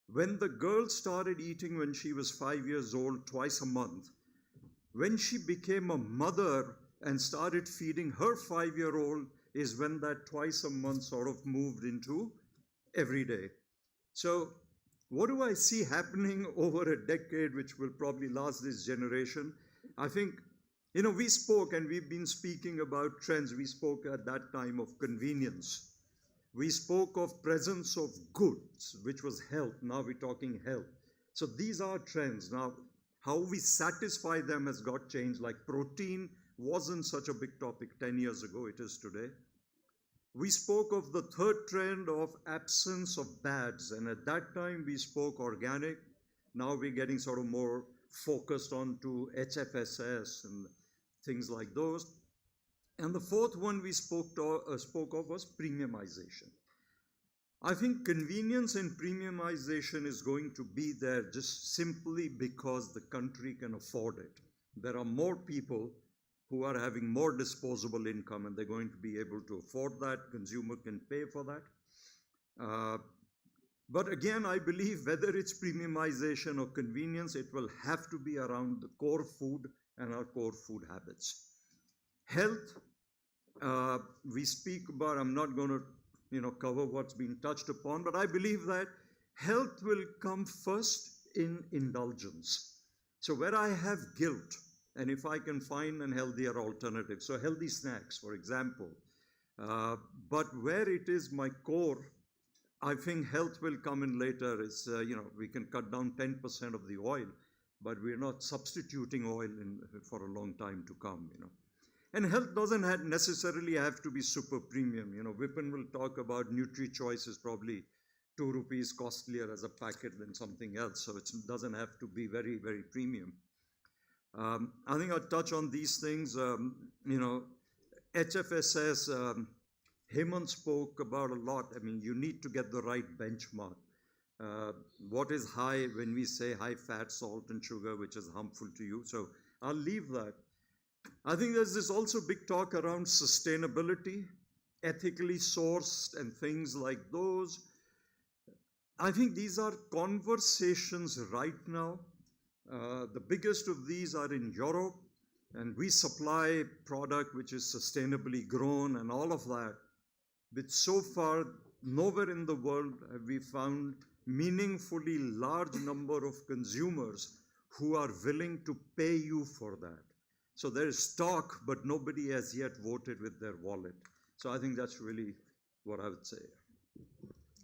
when the girl started eating when she was 5 years old, twice a month, when she became a mother and started feeding her 5-year-old is when that twice a month sort of moved into every day. So what do I see happening over a decade, which will probably last this generation? I think, we spoke, and we've been speaking about trends. We spoke at that time of convenience. We spoke of presence of goods, which was health. Now we're talking health. So these are trends. Now, how we satisfy them has got changed. Like protein wasn't such a big topic 10 years ago, it is today. We spoke of the third trend of absence of bads, and at that time we spoke organic. Now we're getting sort of more focused on to HFSS and things like those. And the fourth one we spoke of was premiumization. I think convenience and premiumization is going to be there just simply because the country can afford it. There are more people who are having more disposable income, and they're going to be able to afford that. Consumer can pay for that. But again, I believe whether it's premiumization or convenience, it will have to be around the core food and our core food habits. Health, we speak about, I'm not going to cover what's been touched upon, but I believe that health will come first in indulgence. So where I have guilt, and if I can find a healthier alternative, so healthy snacks, for example, but where it is my core, I think health will come in later. It's, we can cut down 10% of the oil, but we're not substituting oil for a long time to come, And health doesn't necessarily have to be super premium. Vipin will talk about Nutri-Choice is probably 2 rupees costlier as a packet than something else, so it doesn't have to be very, very premium. I think I'll touch on these things. HFSS, Hemant spoke about a lot. I mean, you need to get the right benchmark. What is high when we say high fat, salt, and sugar, which is harmful to you? So I'll leave that. I think there's this also big talk around sustainability, ethically sourced, and things like those. I think these are conversations right now. The biggest of these are in Europe, and we supply product which is sustainably grown and all of that. But so far, nowhere in the world have we found meaningfully large number of consumers who are willing to pay you for that. So there is talk, but nobody has yet voted with their wallet. So I think that's really what I would say.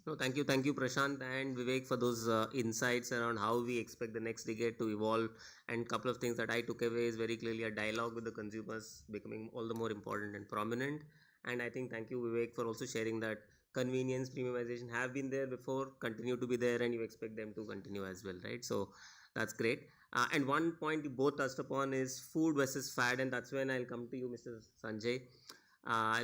No, thank you, Prashant and Vivek, for those insights around how we expect the next decade to evolve. And a couple of things that I took away is very clearly a dialogue with the consumers becoming all the more important and prominent. And I think thank you, Vivek, for also sharing that convenience, premiumization have been there before, continue to be there, and you expect them to continue as well, right? So that's great. And one point you both touched upon is food versus fad, and that's when I'll come to you, Mr. Sanjay.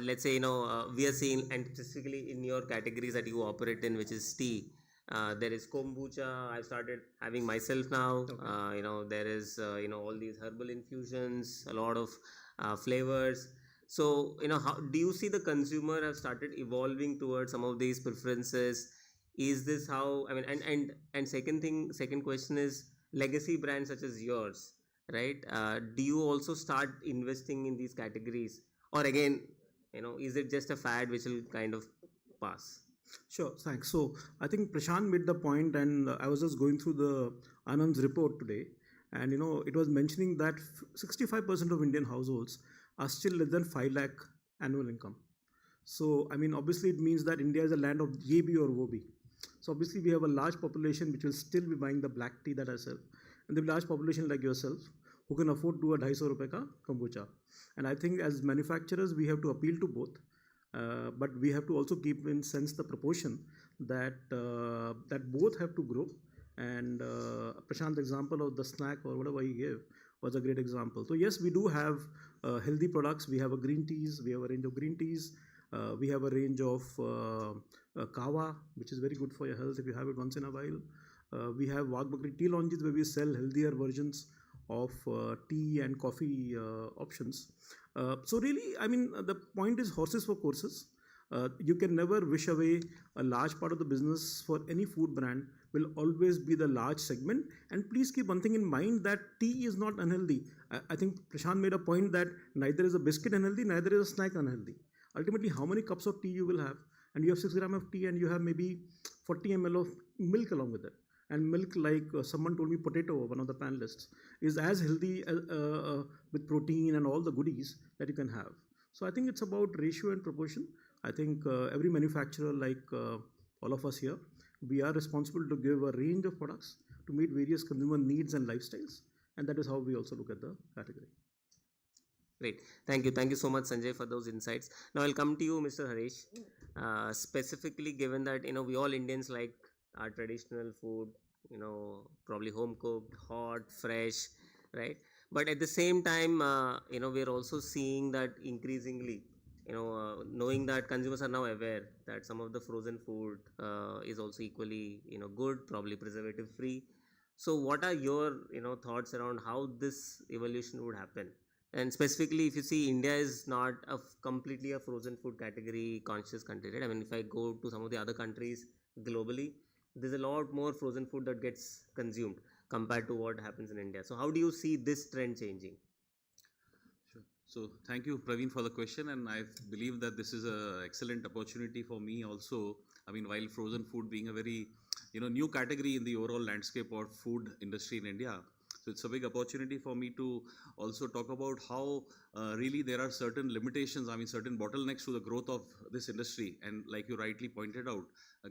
Let's say, we are seeing, and specifically in your categories that you operate in, which is tea, there is kombucha, I've started having myself now. Okay. There is, all these herbal infusions, a lot of flavors. So, how do you see the consumer have started evolving towards some of these preferences? Is this how, and second question is, legacy brands such as yours, right? Do you also start investing in these categories? Or again, is it just a fad which will kind of pass? Sure, thanks. So I think Prashant made the point, and I was just going through the Anand's report today, and it was mentioning that 65% of Indian households are still less than 5 lakh annual income. So obviously it means that India is a land of ye bhi or wo bhi. So obviously we have a large population which will still be buying the black tea that I sell, and the large population like yourself who can afford to do a 250 rupees ka kombucha. And I think as manufacturers we have to appeal to both, but we have to also keep in sense the proportion that that both have to grow. And Prashant's example of the snack or whatever he gave was a great example. So yes, we do have healthy products. We have a green teas. We have a range of green teas. We have a range of kava, which is very good for your health if you have it once in a while. We have Wagh Bakri tea lounges where we sell healthier versions of tea and coffee options. So really, I mean, the point is horses for courses. You can never wish away a large part of the business for any food brand will always be the large segment. And please keep one thing in mind that tea is not unhealthy. I think Prashant made a point that neither is a biscuit unhealthy, neither is a snack unhealthy. Ultimately, how many cups of tea you will have, and you have 6 grams of tea and you have maybe 40 ml of milk along with it. And milk, like someone told me, potato, one of the panelists, is as healthy with protein and all the goodies that you can have. So I think it's about ratio and proportion. I think every manufacturer, like all of us here, we are responsible to give a range of products to meet various consumer needs and lifestyles. And that is how we also look at the category. Great. Thank you. Thank you so much, Sanjay, for those insights. Now I'll come to you, Mr. Harish. Specifically, given that, we all Indians like our traditional food, probably home cooked, hot, fresh, right? But at the same time, we're also seeing that increasingly, knowing that consumers are now aware that some of the frozen food is also equally, good, probably preservative free. So what are your, thoughts around how this evolution would happen? And specifically, if you see, India is not completely a frozen food category conscious country, right? I mean, if I go to some of the other countries globally, there's a lot more frozen food that gets consumed compared to what happens in India. So how do you see this trend changing? Sure. So thank you, Praveen, for the question, and I believe that this is an excellent opportunity for me also. I mean, while frozen food being a very new category in the overall landscape of food industry in India, so it's a big opportunity for me to also talk about how really there are certain limitations, I mean certain bottlenecks to the growth of this industry. And like you rightly pointed out,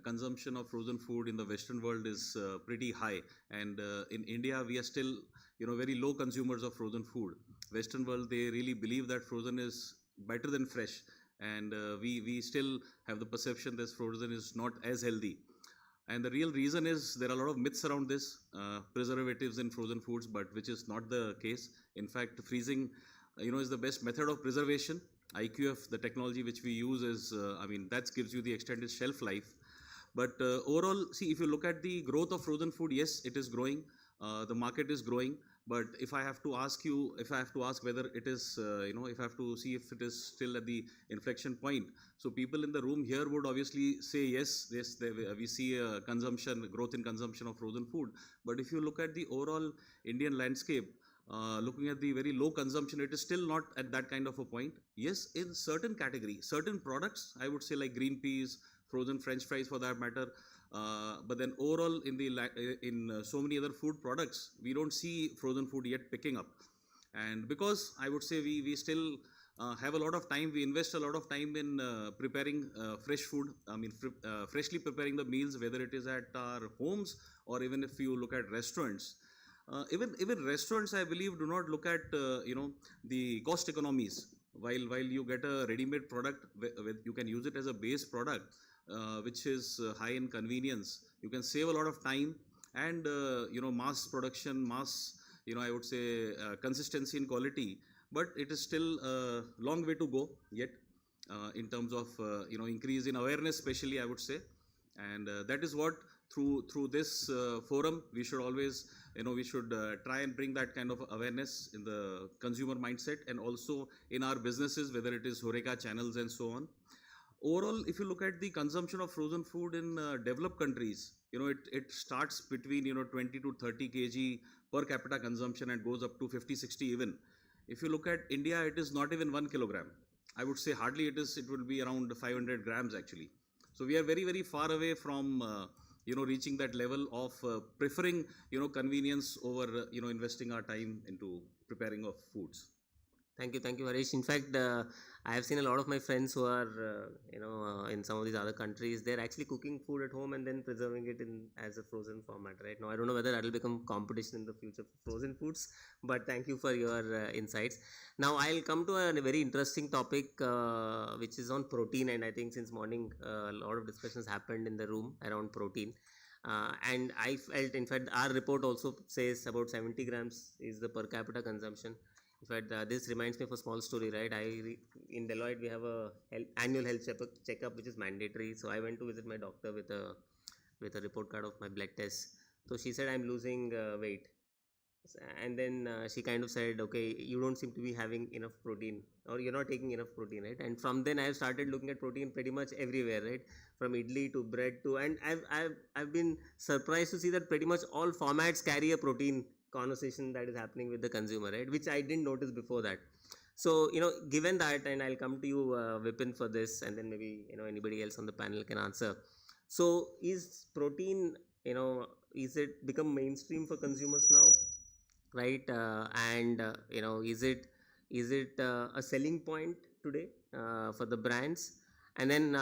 consumption of frozen food in the Western world is pretty high. And in India, we are still very low consumers of frozen food. Western world, they really believe that frozen is better than fresh. And we still have the perception that frozen is not as healthy. And the real reason is there are a lot of myths around this, preservatives in frozen foods, but which is not the case. In fact, freezing, is the best method of preservation. IQF, the technology which we use is, that gives you the extended shelf life. But overall, see, if you look at the growth of frozen food, yes, it is growing. The market is growing. But if I have to ask whether it is, if I have to see if it is still at the inflection point. So people in the room here would obviously say, yes, we see a growth in consumption of frozen food. But if you look at the overall Indian landscape, looking at the very low consumption, it is still not at that kind of a point. Yes, in certain categories, certain products, I would say like green peas, frozen French fries for that matter, but then overall in so many other food products, we don't see frozen food yet picking up. And because I would say we still have a lot of time, we invest a lot of time in preparing fresh food, freshly preparing the meals, whether it is at our homes or even if you look at restaurants. Even restaurants, I believe, do not look at the cost economies. While you get a ready-made product, you can use it as a base product, which is high in convenience. You can save a lot of time and mass production, I would say consistency in quality. But it is still a long way to go yet in terms of increase in awareness, especially I would say. And that is what through this forum we should always try and bring that kind of awareness in the consumer mindset and also in our businesses, whether it is HoReCa channels and so on. Overall, if you look at the consumption of frozen food in developed countries, it starts between 20 to 30 kg per capita consumption and goes up to 50, 60 even. If you look at India, it is not even 1 kilogram. I would say hardly it will be around 500 grams actually. So we are very, very far away from reaching that level of preferring convenience over investing our time into preparing of foods. Thank you, Harish. In fact, I have seen a lot of my friends who are, in some of these other countries. They're actually cooking food at home and then preserving it as a frozen format. Right now, I don't know whether that will become competition in the future for frozen foods. But thank you for your insights. Now, I'll come to a very interesting topic, which is on protein. And I think since morning, a lot of discussions happened in the room around protein. And I felt, in fact, our report also says about 70 grams is the per capita consumption. In fact, this reminds me of a small story, right? In Deloitte, we have a annual health checkup, which is mandatory. So I went to visit my doctor with a report card of my blood test. So she said, I'm losing weight. And then she kind of said, okay, you don't seem to be having enough protein, or you're not taking enough protein, right? And from then I've started looking at protein pretty much everywhere, right? From idli to bread to, and I've been surprised to see that pretty much all formats carry a protein conversation that is happening with the consumer, right? Which I didn't notice before that. So, given that, and I'll come to you, Vipin, for this, and then maybe, anybody else on the panel can answer. So is protein, is it become mainstream for consumers now? Right, is it a selling point today for the brands, and then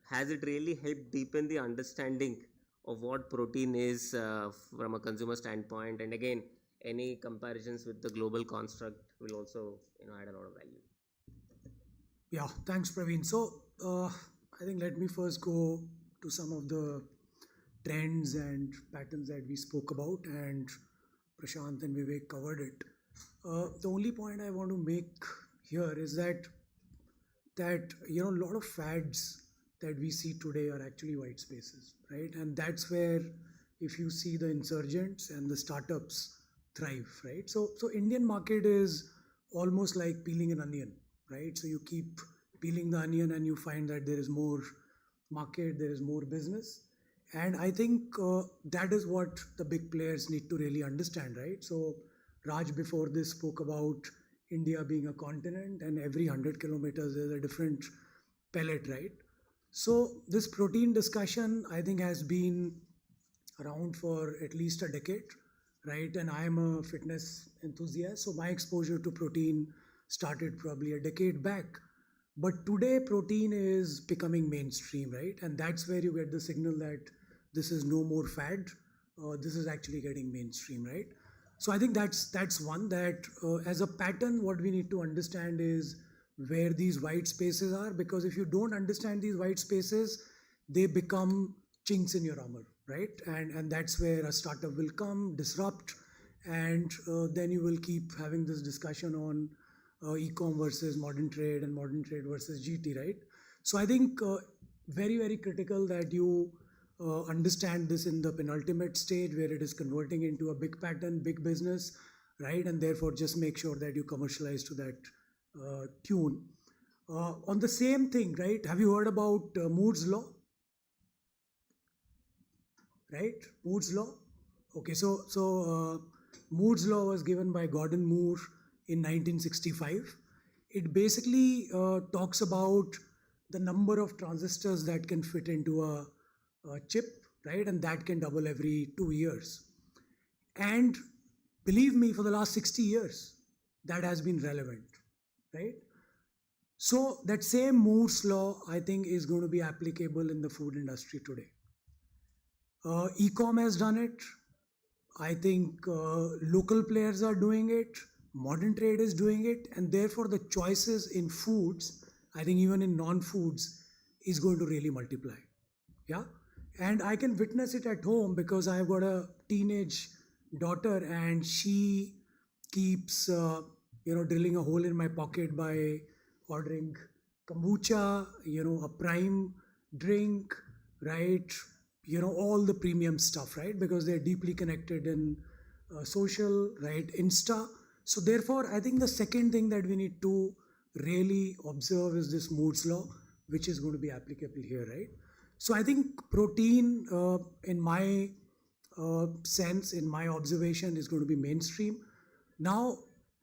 has it really helped deepen the understanding of what protein is from a consumer standpoint? And again, any comparisons with the global construct will also add a lot of value. Yeah, thanks, Praveen. So I think let me first go to some of the trends and patterns that we spoke about, and Prashant and Vivek covered it. The only point I want to make here is that a lot of fads that we see today are actually white spaces, right? And that's where, if you see, the insurgents and the startups thrive, right? So Indian market is almost like peeling an onion, right? So you keep peeling the onion and you find that there is more market, there is more business. And I think that is what the big players need to really understand, right? So Raj before this spoke about India being a continent, and every 100 kilometers there's a different pellet, right? So this protein discussion, I think, has been around for at least a decade, right? And I am a fitness enthusiast, so my exposure to protein started probably a decade back. But today protein is becoming mainstream, right? And that's where you get the signal that this is no more fad. This is actually getting mainstream, right? So I think that's one, that as a pattern, what we need to understand is where these white spaces are, because if you don't understand these white spaces, they become chinks in your armor, right? And that's where a startup will come, disrupt, and then you will keep having this discussion on e-com versus modern trade and modern trade versus GT, right? So I think very, very critical that you understand this in the penultimate stage where it is converting into a big pattern, big business, right? And therefore just make sure that you commercialize to that tune. On the same thing, right? Have you heard about Moore's law? Right? Moore's law? Okay, so Moore's law was given by Gordon Moore in 1965. It basically talks about the number of transistors that can fit into a chip, right? And that can double every 2 years. And believe me, for the last 60 years, that has been relevant, right? So that same Moore's law, I think, is going to be applicable in the food industry today. E-com has done it. I think local players are doing it. Modern trade is doing it. And therefore, the choices in foods, I think even in non-foods, is going to really multiply. Yeah. And I can witness it at home because I've got a teenage daughter and she keeps, drilling a hole in my pocket by ordering kombucha, a prime drink, right? All the premium stuff, right? Because they're deeply connected in social, right? Insta. So therefore, I think the second thing that we need to really observe is this Moore's law, which is going to be applicable here, right? So I think protein, in my sense, in my observation, is going to be mainstream. Now,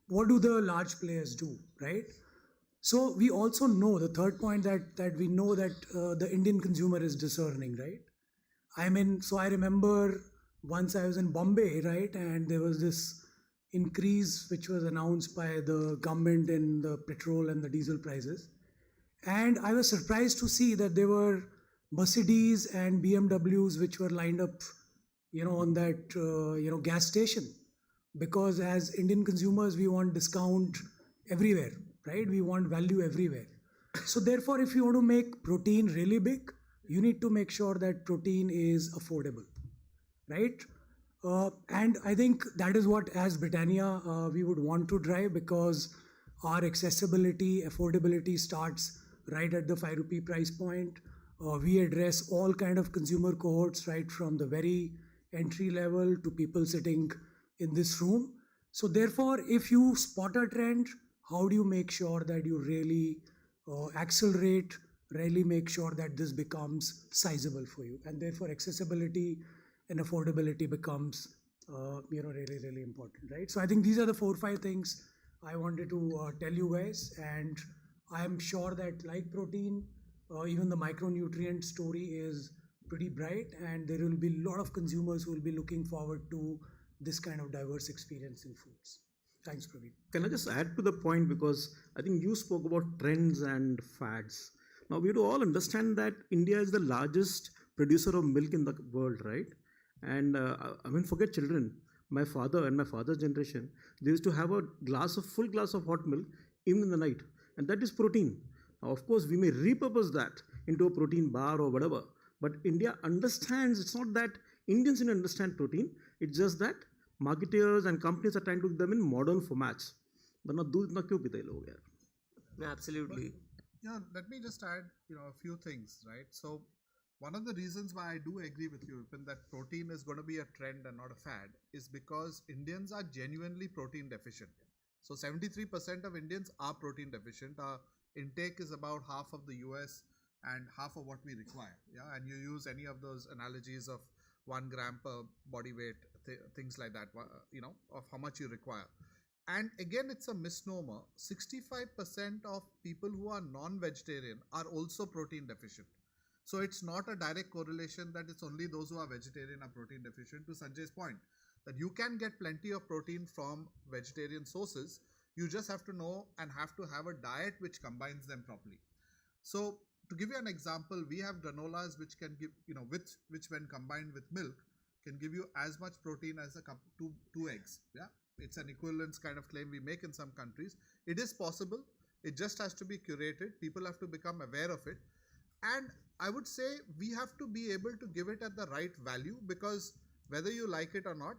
what do the large players do, right? So we also know, the third point, that we know that the Indian consumer is discerning, right? So I remember once I was in Bombay, right? And there was this increase which was announced by the government in the petrol and the diesel prices. And I was surprised to see that there were Mercedes and BMWs which were lined up, on that, gas station. Because as Indian consumers, we want discount everywhere, right? We want value everywhere. So therefore, if you want to make protein really big, you need to make sure that protein is affordable, right? And I think that is what, as Britannia, we would want to drive, because our accessibility, affordability starts right at the 5 rupee price point. We address all kind of consumer cohorts, right from the very entry level to people sitting in this room. So therefore, if you spot a trend, how do you make sure that you really accelerate, really make sure that this becomes sizable for you? And therefore, accessibility and affordability becomes really, really important, right? So I think these are the 4 or 5 things I wanted to tell you guys, and I am sure that like protein, even the micronutrient story is pretty bright, and there will be a lot of consumers who will be looking forward to this kind of diverse experience in foods. Thanks, Praveen. Can I just add to the point, because I think you spoke about trends and fads. Now we do all understand that India is the largest producer of milk in the world, right? And I mean, forget children. My father and my father's generation, they used to have a full glass of hot milk even in the night, and that is protein. Now, of course, we may repurpose that into a protein bar or whatever, but India understands. It's not that Indians didn't understand protein. It's just that marketers and companies are trying to do them in modern formats. But now, do not kyun pite log yaar? No, absolutely. Yeah, let me just add, a few things, right? So one of the reasons why I do agree with you, Vipin, that protein is going to be a trend and not a fad is because Indians are genuinely protein deficient. So 73% of Indians are protein deficient. Our intake is about half of the US and half of what we require. Yeah, and you use any of those analogies of 1 gram per body weight, things like that, of how much you require. And again, it's a misnomer. 65% of people who are non-vegetarian are also protein deficient. So it's not a direct correlation that it's only those who are vegetarian are protein deficient. To Sanjay's point, that you can get plenty of protein from vegetarian sources. You just have to know and have to have a diet which combines them properly. So to give you an example, we have granolas which can give, which when combined with milk can give you as much protein as a cup, two eggs. Yeah, it's an equivalence kind of claim we make in some countries. It is possible. It just has to be curated. People have to become aware of it. And I would say we have to be able to give it at the right value, because whether you like it or not,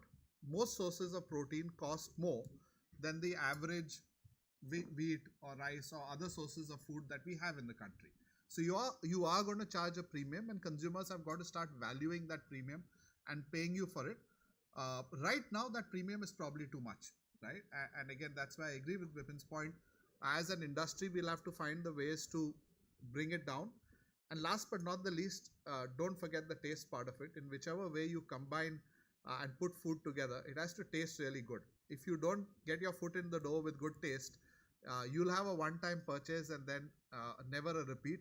most sources of protein cost more than the average wheat or rice or other sources of food that we have in the country. So you are going to charge a premium, and consumers have got to start valuing that premium and paying you for it. Right now, that premium is probably too much, right? And again, that's why I agree with Vipin's point. As an industry, we'll have to find the ways to bring it down. And last but not the least, don't forget the taste part of it. In whichever way you combine and put food together, it has to taste really good. If you don't get your foot in the door with good taste, you'll have a one-time purchase and then never a repeat.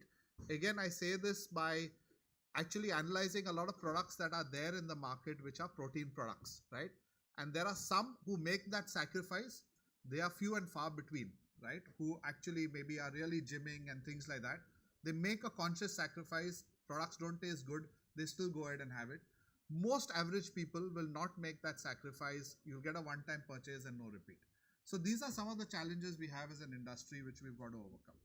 Again, I say this by actually analyzing a lot of products that are there in the market which are protein products, right? And there are some who make that sacrifice. They are few and far between, right? Who actually maybe are really gymming and things like that. They make a conscious sacrifice. Products don't taste good. They still go ahead and have it. Most average people will not make that sacrifice. You'll get a one-time purchase and no repeat. So these are some of the challenges we have as an industry which we've got to overcome.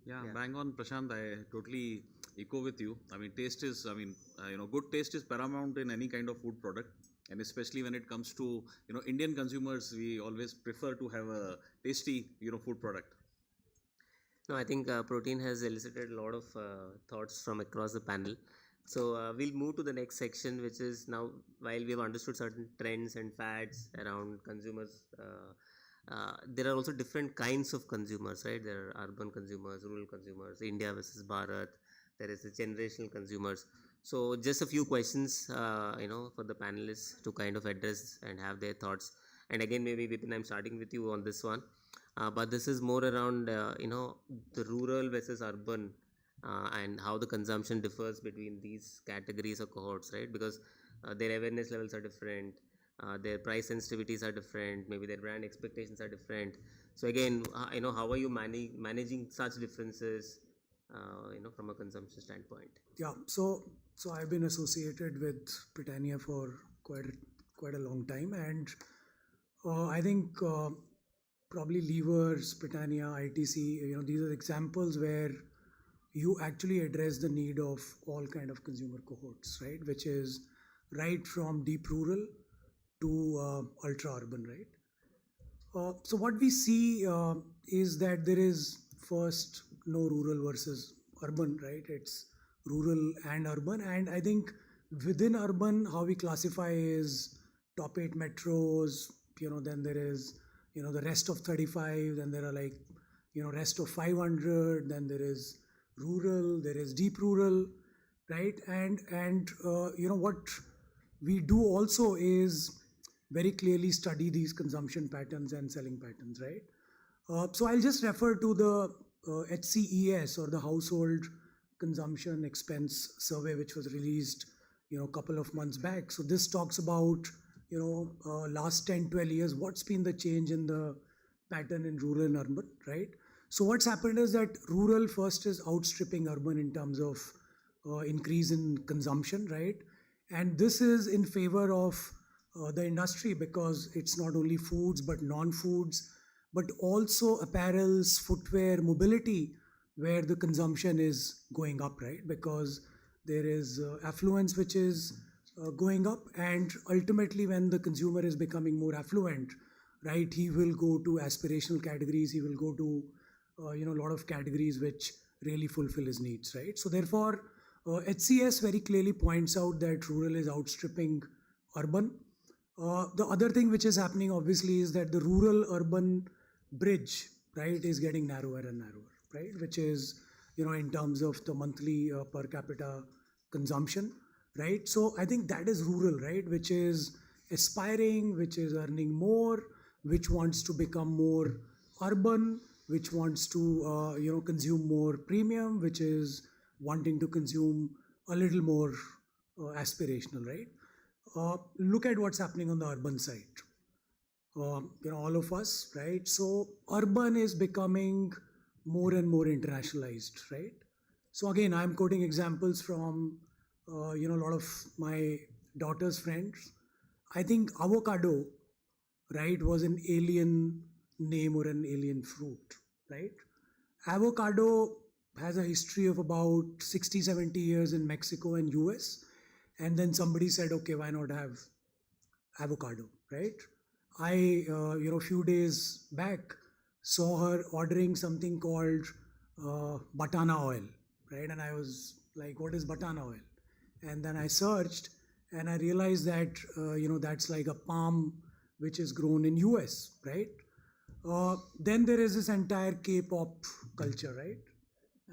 Yeah, bang on, Prashant. I totally echo with you. I mean, taste is, good taste is paramount in any kind of food product. And especially when it comes to, Indian consumers, we always prefer to have a tasty, food product. No, I think protein has elicited a lot of thoughts from across the panel. So we'll move to the next section, which is now, while we have understood certain trends and fads around consumers, there are also different kinds of consumers, right? There are urban consumers, rural consumers, India versus Bharat. There is the generational consumers. So just a few questions, for the panelists to kind of address and have their thoughts. And again, maybe Vipin, I'm starting with you on this one. But this is more around, the rural versus urban and how the consumption differs between these categories or cohorts, right? Because their awareness levels are different, their price sensitivities are different, maybe their brand expectations are different. So again, how are you managing such differences, from a consumption standpoint? Yeah, so I've been associated with Britannia for quite a long time, and I think probably Levers, Britannia, ITC, these are examples where you actually address the need of all kind of consumer cohorts, right? Which is right from deep rural to ultra urban, right? So what we see is that there is first no rural versus urban, right? It's rural and urban, and I think within urban, how we classify is top 8 metros, then there is, the rest of 35, then there are like, rest of 500, then there is rural, there is deep rural, right? And what we do also is very clearly study these consumption patterns and selling patterns, right? So I'll just refer to the HCES, or the Household Consumption Expense Survey, which was released, a couple of months back. So this talks about, last 10, 12 years, what's been the change in the pattern in rural and urban, right? So what's happened is that rural first is outstripping urban in terms of increase in consumption, right? And this is in favor of the industry, because it's not only foods but non-foods, but also apparels, footwear, mobility, where the consumption is going up, right? Because there is affluence which is going up, and ultimately when the consumer is becoming more affluent, right, he will go to aspirational categories, he will go to a lot of categories which really fulfill his needs, right? So therefore, HCS very clearly points out that rural is outstripping urban. The other thing which is happening obviously is that the rural-urban bridge, right, is getting narrower and narrower, right, which is, in terms of the monthly per capita consumption, right? So I think that is rural, right, which is aspiring, which is earning more, which wants to become more urban, which wants to, consume more premium, which is wanting to consume a little more aspirational, right? Look at what's happening on the urban side. All of us, right? So urban is becoming more and more internationalized, right? So again, I'm quoting examples from, a lot of my daughter's friends. I think avocado, right, was an alien name or an alien fruit, right? Avocado has a history of about 60, 70 years in Mexico and US. And then somebody said, okay, why not have avocado, right? I, a few days back, saw her ordering something called batana oil, right? And I was like, what is batana oil? And then I searched and I realized that, that's like a palm which is grown in US, right? Then there is this entire K-pop culture, right?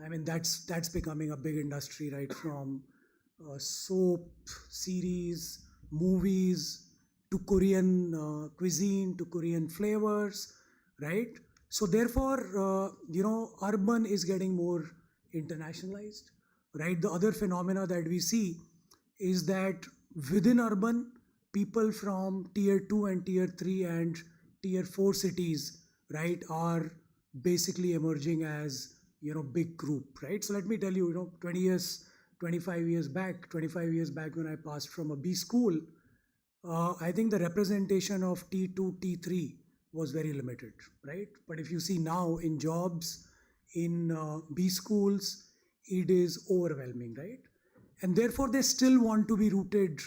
I mean, that's becoming a big industry, right? From soap, series, movies, to Korean cuisine, to Korean flavors, right? So therefore, urban is getting more internationalized, right? The other phenomena that we see is that within urban, people from tier 2 and tier 3 and tier 4 cities, right, are basically emerging as, big group, right? So let me tell you, 25 years back when I passed from a B school, I think the representation of T2, T3 was very limited, right? But if you see now in jobs, in B schools, it is overwhelming, right? And therefore they still want to be rooted,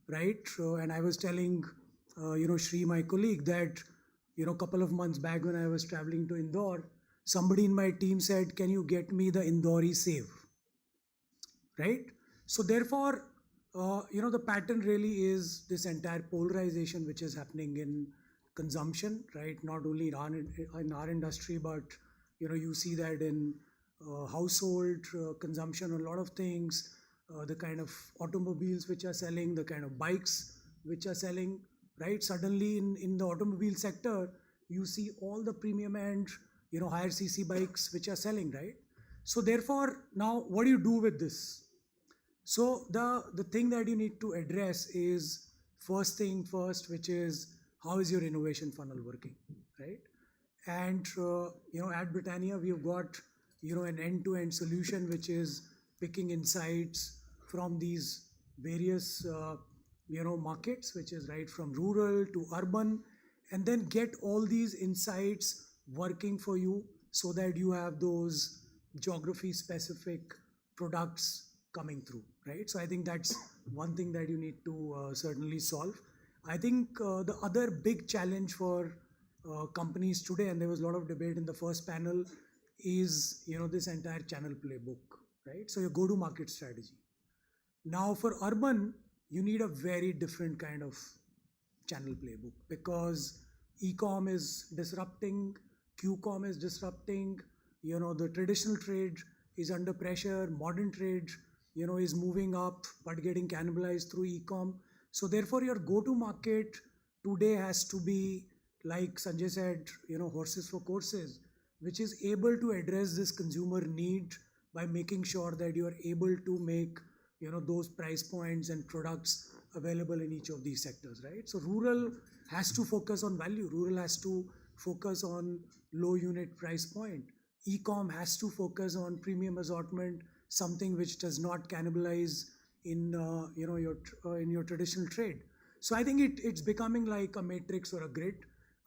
right? And I was telling, Shri, my colleague, that, a couple of months back when I was traveling to Indore, somebody in my team said, can you get me the Indori save? Right? So therefore, the pattern really is this entire polarization which is happening in consumption, right? Not only in our industry, but, you see that in household consumption, a lot of things, the kind of automobiles which are selling, the kind of bikes which are selling, right? Suddenly in the automobile sector, you see all the premium and, higher CC bikes which are selling, right? So therefore, now what do you do with this? So the thing that you need to address is first thing first, which is how is your innovation funnel working, right? And, at Britannia, we've got, an end-to-end solution which is picking insights from these various, markets, which is right from rural to urban, and then get all these insights working for you so that you have those geography-specific products coming through, right? So I think that's one thing that you need to certainly solve. I think the other big challenge for companies today, and there was a lot of debate in the first panel, is this entire channel playbook, right? So your go-to-market strategy. Now for urban, you need a very different kind of channel playbook because e-com is disrupting, q-com is disrupting, the traditional trade is under pressure, modern trade, is moving up but getting cannibalized through e-com. So therefore your go-to market today has to be, like Sanjay said, horses for courses, which is able to address this consumer need by making sure that you are able to make those price points and products available in each of these sectors, right? So rural has to focus on value, rural has to focus on low unit price point, e-com has to focus on premium assortment, something which does not cannibalize in your traditional trade. So I think it's becoming like a matrix or a grid.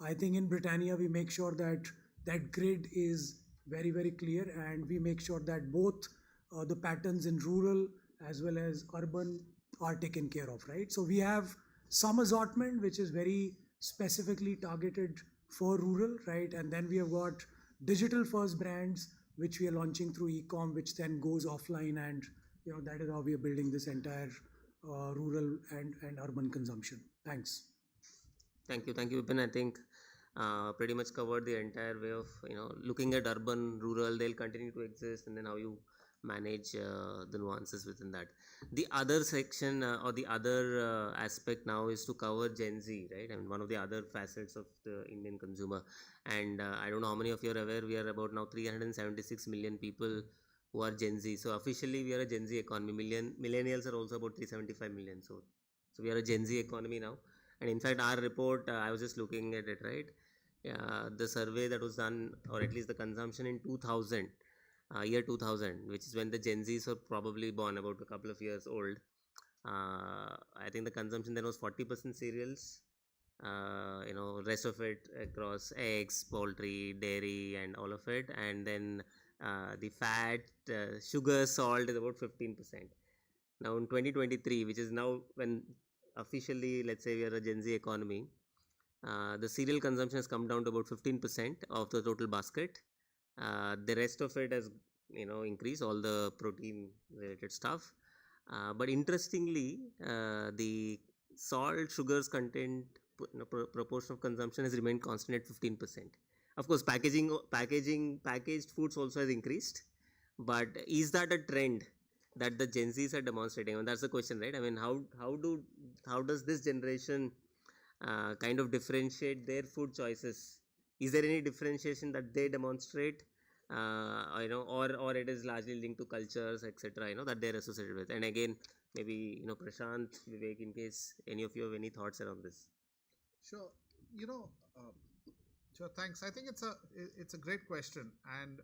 I think in Britannia we make sure that that grid is very, very clear, and we make sure that both the patterns in rural as well as urban are taken care of, right? So we have some assortment which is very specifically targeted for rural, right? And then we have got digital first brands which we are launching through e-com, which then goes offline, and that is how we are building this entire rural and urban consumption. Thanks. Thank you, Vipin. I think pretty much covered the entire way of looking at urban, rural. They'll continue to exist, and then how you manage the nuances within that. The other section or the other aspect now is to cover Gen Z, right? I mean, one of the other facets of the Indian consumer. And I don't know how many of you are aware, we are about now 376 million people who are Gen Z. So officially we are a Gen Z economy. Millennials are also about 375 million. So we are a Gen Z economy now. And in fact, our report, I was just looking at it, right? The survey that was done, or at least the consumption in 2000, year 2000, which is when the Gen Zs were probably born, about a couple of years old. I think the consumption then was 40% cereals, rest of it across eggs, poultry, dairy, and all of it. And then the fat, sugar, salt is about 15%. Now in 2023, which is now when officially, let's say we are a Gen Z economy, the cereal consumption has come down to about 15% of the total basket. The rest of it has increased, all the protein related stuff. But interestingly, the salt, sugars content proportion of consumption has remained constant at 15%. Of course, packaged foods also has increased. But is that a trend that the Gen Zs are demonstrating? And that's the question, right? I mean, how does this generation kind of differentiate their food choices? Is there any differentiation that they demonstrate, or it is largely linked to cultures, etc., that they're associated with? And again, maybe Prashant, Vivek, in case any of you have any thoughts around this. Sure. Sure. Thanks. I think it's a great question, and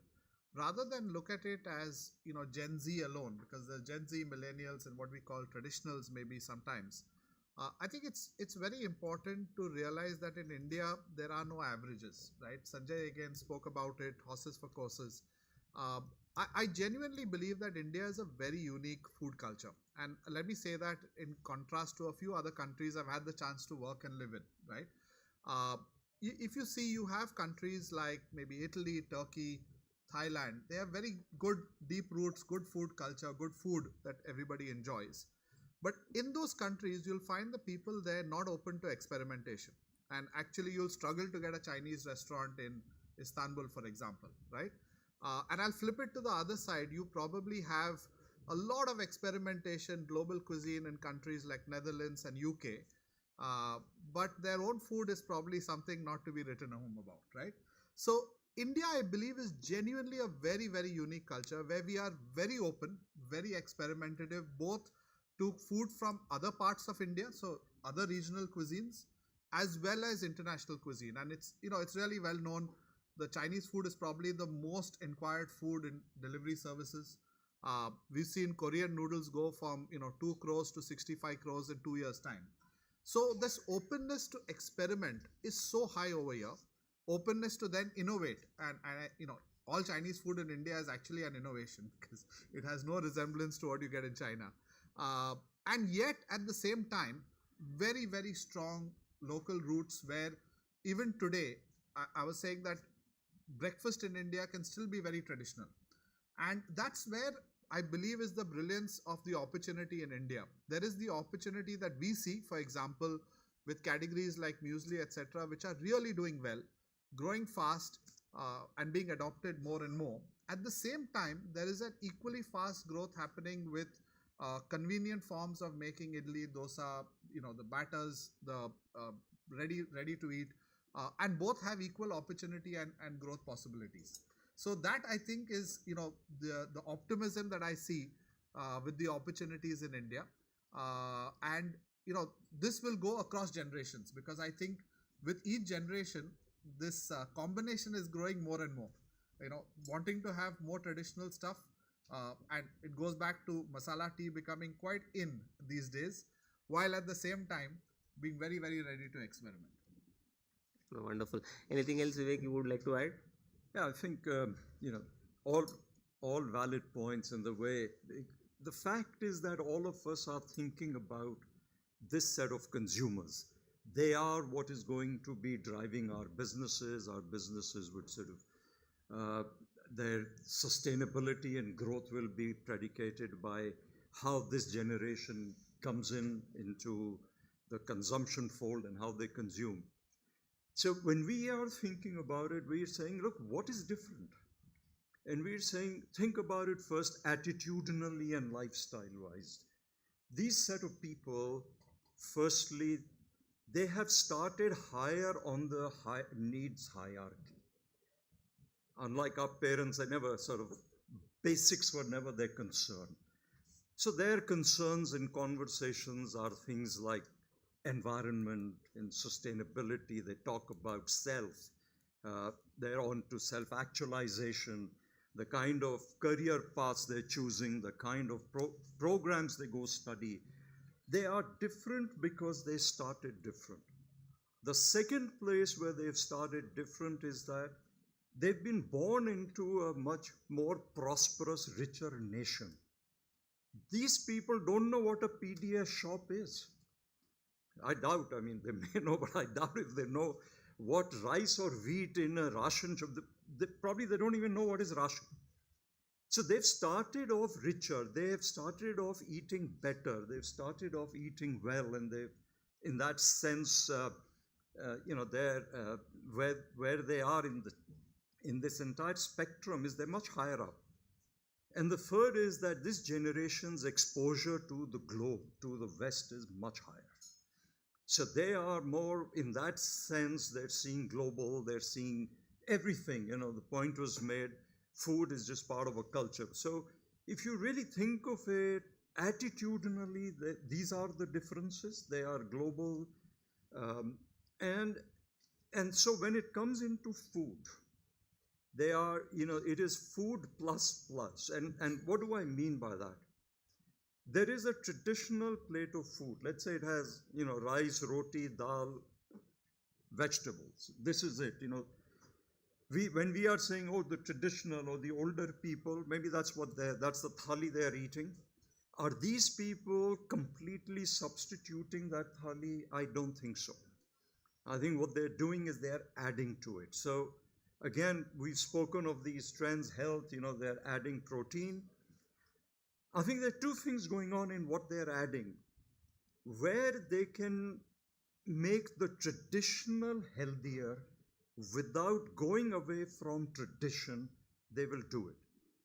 rather than look at it as Gen Z alone, because the Gen Z, millennials, and what we call traditionals maybe sometimes. I think it's very important to realize that in India there are no averages, right? Sanjay again spoke about it, horses for courses. I genuinely believe that India is a very unique food culture, and let me say that in contrast to a few other countries I've had the chance to work and live in, right? If you see, you have countries like maybe Italy, Turkey, Thailand. They have very good deep roots, good food culture, good food that everybody enjoys. But in those countries, you'll find the people there not open to experimentation. And actually, you'll struggle to get a Chinese restaurant in Istanbul, for example, right? And I'll flip it to the other side. You probably have a lot of experimentation, global cuisine in countries like Netherlands and UK. But their own food is probably something not to be written home about, right? So India, I believe, is genuinely a very, very unique culture where we are very open, very experimentative, both to food from other parts of India, so other regional cuisines, as well as international cuisine. And it's really well known. The Chinese food is probably the most inquired food in delivery services. We've seen Korean noodles go from 2 crores to 65 crores in 2 years' time. So this openness to experiment is so high over here. Openness to then innovate, and all Chinese food in India is actually an innovation because it has no resemblance to what you get in China. And yet at the same time, very, very strong local roots where even today, I was saying that breakfast in India can still be very traditional. And that's where I believe is the brilliance of the opportunity in India. There is the opportunity that we see, for example, with categories like muesli, etc., which are really doing well, growing fast, and being adopted more and more. At the same time, there is an equally fast growth happening with convenient forms of making idli, dosa, the batters, the ready to eat, and both have equal opportunity and growth possibilities. So that, I think, is the optimism that I see with the opportunities in India, and this will go across generations, because I think with each generation this combination is growing more and more. Wanting to have more traditional stuff, and it goes back to masala tea becoming quite in these days, while at the same time being very, very ready to experiment. Oh, wonderful. Anything else, Vivek, you would like to add? Yeah, I think all valid points in the way. The fact is that all of us are thinking about this set of consumers. They are what is going to be driving our businesses. Our businesses would sort of their sustainability and growth will be predicated by how this generation comes into the consumption fold and how they consume. So when we are thinking about it, we are saying, look, what is different? And we're saying, think about it first attitudinally and lifestyle-wise. These set of people, firstly, they have started higher on the needs hierarchy. Unlike our parents, basics were never their concern. So their concerns in conversations are things like environment and sustainability. They talk about self. They're on to self-actualization, the kind of career paths they're choosing, the kind of programs they go study. They are different because they started different. The second place where they've started different is that they've been born into a much more prosperous, richer nation. These people don't know what a PDS shop is. I doubt, they may know, but I doubt if they know what rice or wheat in a ration shop. Probably they don't even know what is ration. So they've started off richer, they've started off eating better, they've started off eating well, and they've, in that sense, they're where they are in this entire spectrum is they're much higher up. And the third is that this generation's exposure to the globe, to the West, is much higher. So they are more, in that sense, they're seeing global, they're seeing everything. The point was made, food is just part of a culture. So if you really think of it attitudinally, these are the differences. They are global. And so when it comes into food, they are, it is food plus. And what do I mean by that? There is a traditional plate of food. Let's say it has, rice, roti, dal, vegetables. This is it, when we are saying, oh, the traditional or the older people, maybe that's the thali they are eating. Are these people completely substituting that thali? I don't think so. I think what they're doing is they're adding to it. So again, we've spoken of these trends, health, they're adding protein. I think there are two things going on in what they're adding. Where they can make the traditional healthier without going away from tradition, they will do it.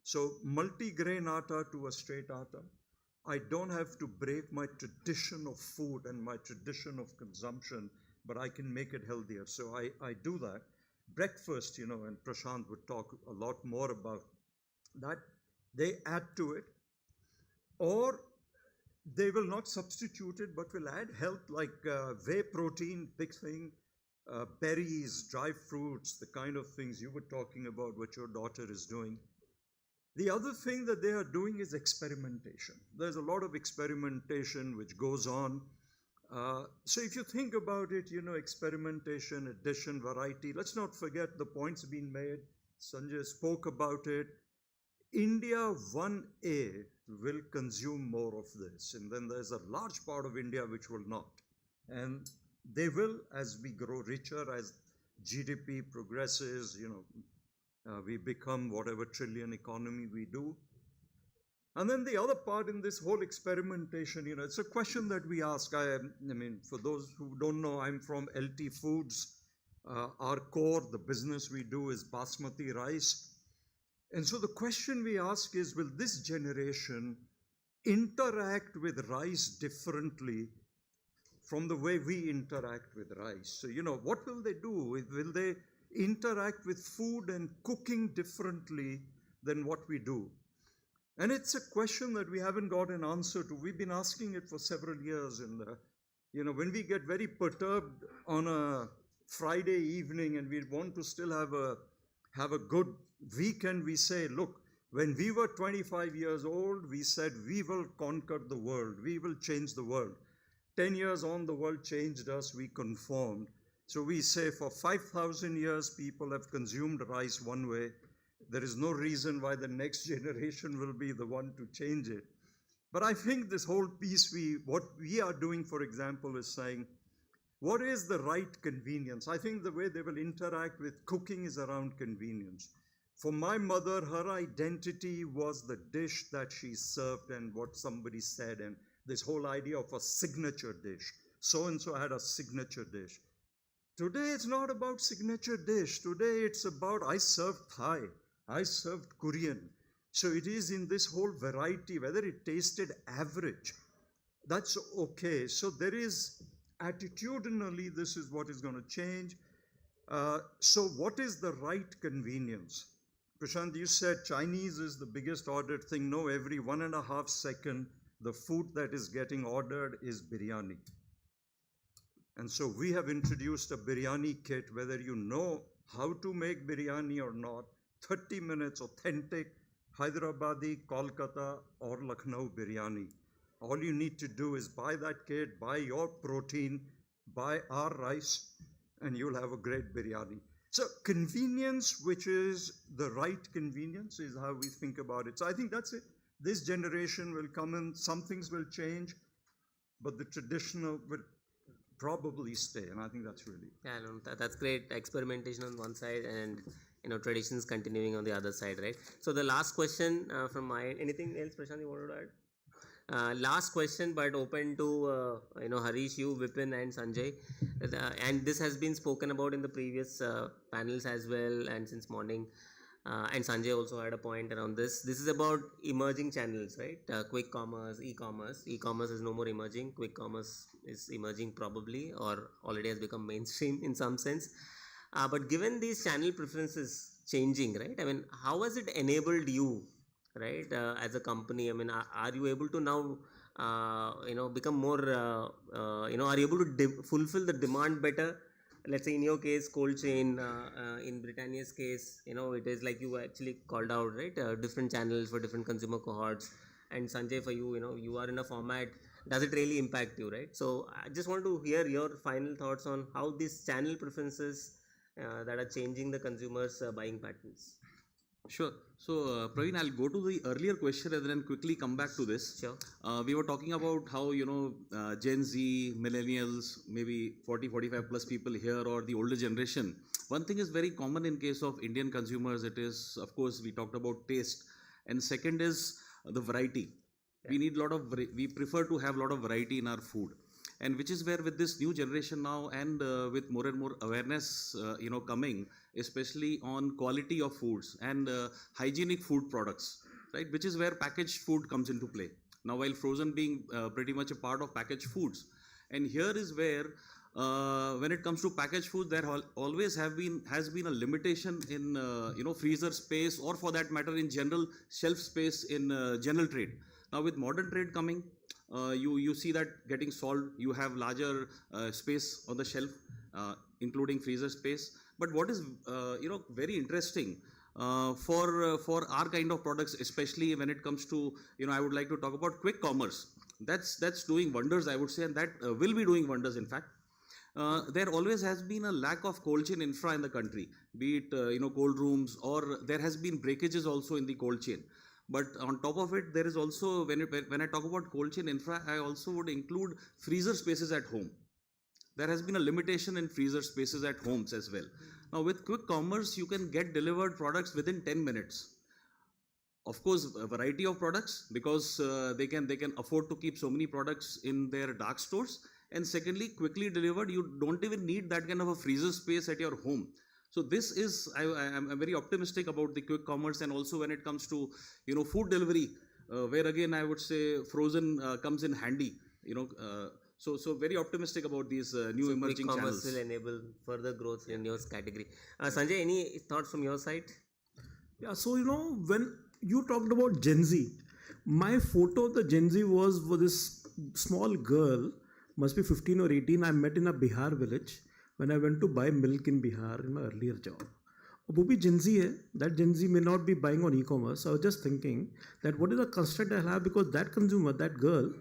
So multi-grain atta to a straight atta. I don't have to break my tradition of food and my tradition of consumption, but I can make it healthier. So I do that. Breakfast, and Prashant would talk a lot more about that. They add to it. Or they will not substitute it, but will add health like whey protein, big thing, berries, dry fruits, the kind of things you were talking about, what your daughter is doing. The other thing that they are doing is experimentation. There's a lot of experimentation which goes on. So if you think about it, experimentation, addition, variety, let's not forget the points being made. Sanjay spoke about it. India 1A will consume more of this, and then there's a large part of India which will not. And they will, as we grow richer, as GDP progresses, we become whatever trillion economy we do. And then the other part in this whole experimentation, it's a question that we ask. I mean, for those who don't know, I'm from LT Foods. Our core, the business we do is basmati rice. And so the question we ask is, will this generation interact with rice differently from the way we interact with rice? So, what will they do? Will they interact with food and cooking differently than what we do? And it's a question that we haven't got an answer to. We've been asking it for several years. And, when we get very perturbed on a Friday evening and we want to still have a good weekend, we say, look, when we were 25 years old, we said, we will conquer the world. We will change the world. 10 years on, the world changed us. We conformed. So we say for 5,000 years, people have consumed rice one way. There is no reason why the next generation will be the one to change it. But I think this whole piece, what we are doing, for example, is saying, what is the right convenience? I think the way they will interact with cooking is around convenience. For my mother, her identity was the dish that she served and what somebody said, and this whole idea of a signature dish. So-and-so had a signature dish. Today, it's not about signature dish. Today, it's about, I served Thai. I served Korean. So it is in this whole variety, whether it tasted average, that's okay. So there is, attitudinally, this is what is going to change. So what is the right convenience? Prashant, you said Chinese is the biggest ordered thing. No, every 1.5 seconds, the food that is getting ordered is biryani. And so we have introduced a biryani kit, whether you know how to make biryani or not, 30 minutes, authentic Hyderabadi, Kolkata, or Lucknow biryani. All you need to do is buy that kit, buy your protein, buy our rice, and you'll have a great biryani. So convenience, which is the right convenience, is how we think about it. So I think that's it. This generation will come in, some things will change, but the traditional will probably stay, and I think that's really... Yeah, no, that's great. Experimentation on one side and traditions continuing on the other side, right? So the last question from my end. Anything else, Prashant, you wanted to add? Last question, but open to Harish, you, Vipin, and Sanjay. And this has been spoken about in the previous panels as well, and since morning. And Sanjay also had a point around this. This is about emerging channels, right? Quick commerce, e-commerce. E-commerce is no more emerging. Quick commerce is emerging probably, or already has become mainstream in some sense. But given these channel preferences changing, right? I mean, how has it enabled you, right, as a company? I mean, are you able to now, become more, are you able to fulfill the demand better? Let's say in your case, cold chain, in Britannia's case, it is like you actually called out, right? Different channels for different consumer cohorts. And Sanjay, for you, you are in a format, does it really impact you, right? So I just want to hear your final thoughts on how these channel preferences that are changing the consumers' buying patterns. Sure. So, Praveen, I'll go to the earlier question and then quickly come back to this. Sure. We were talking about how, Gen Z, millennials, maybe 40, 45 plus people here, or the older generation. One thing is very common in case of Indian consumers. It is, of course, we talked about taste. And second is the variety. Yeah. We prefer to have a lot of variety in our food. And which is where with this new generation now and with more and more awareness, coming, especially on quality of foods and hygienic food products, right? Which is where packaged food comes into play. Now, while frozen being pretty much a part of packaged foods. And here is where, when it comes to packaged food, there always has been a limitation in, freezer space, or for that matter, in general, shelf space in general trade. Now, with modern trade coming, you see that getting solved. You have larger space on the shelf, including freezer space. But what is very interesting for our kind of products, especially when it comes to I would like to talk about quick commerce. That's doing wonders, I would say, and that will be doing wonders. In fact, there always has been a lack of cold chain infra in the country, be it cold rooms, or there has been breakages also in the cold chain. But on top of it, there is also, when I talk about cold chain infra, I also would include freezer spaces at home. There has been a limitation in freezer spaces at homes as well. Now with quick commerce, you can get delivered products within 10 minutes. Of course, a variety of products, because they can afford to keep so many products in their dark stores. And secondly, quickly delivered, you don't even need that kind of a freezer space at your home. So this is, I'm very optimistic about the quick commerce, and also when it comes to, food delivery, where again I would say frozen comes in handy. So very optimistic about these new emerging quick channels. commerce will enable further growth in your category. Sanjay, any thoughts from your side? Yeah, so when you talked about Gen Z, my photo of the Gen Z was for this small girl, must be 15 or 18, I met in a Bihar village when I went to buy milk in Bihar in my earlier job. वो भी Gen Z है, that Gen Z may not be buying on e-commerce. So I was just thinking that what is the constraint I'll have, because that consumer, that girl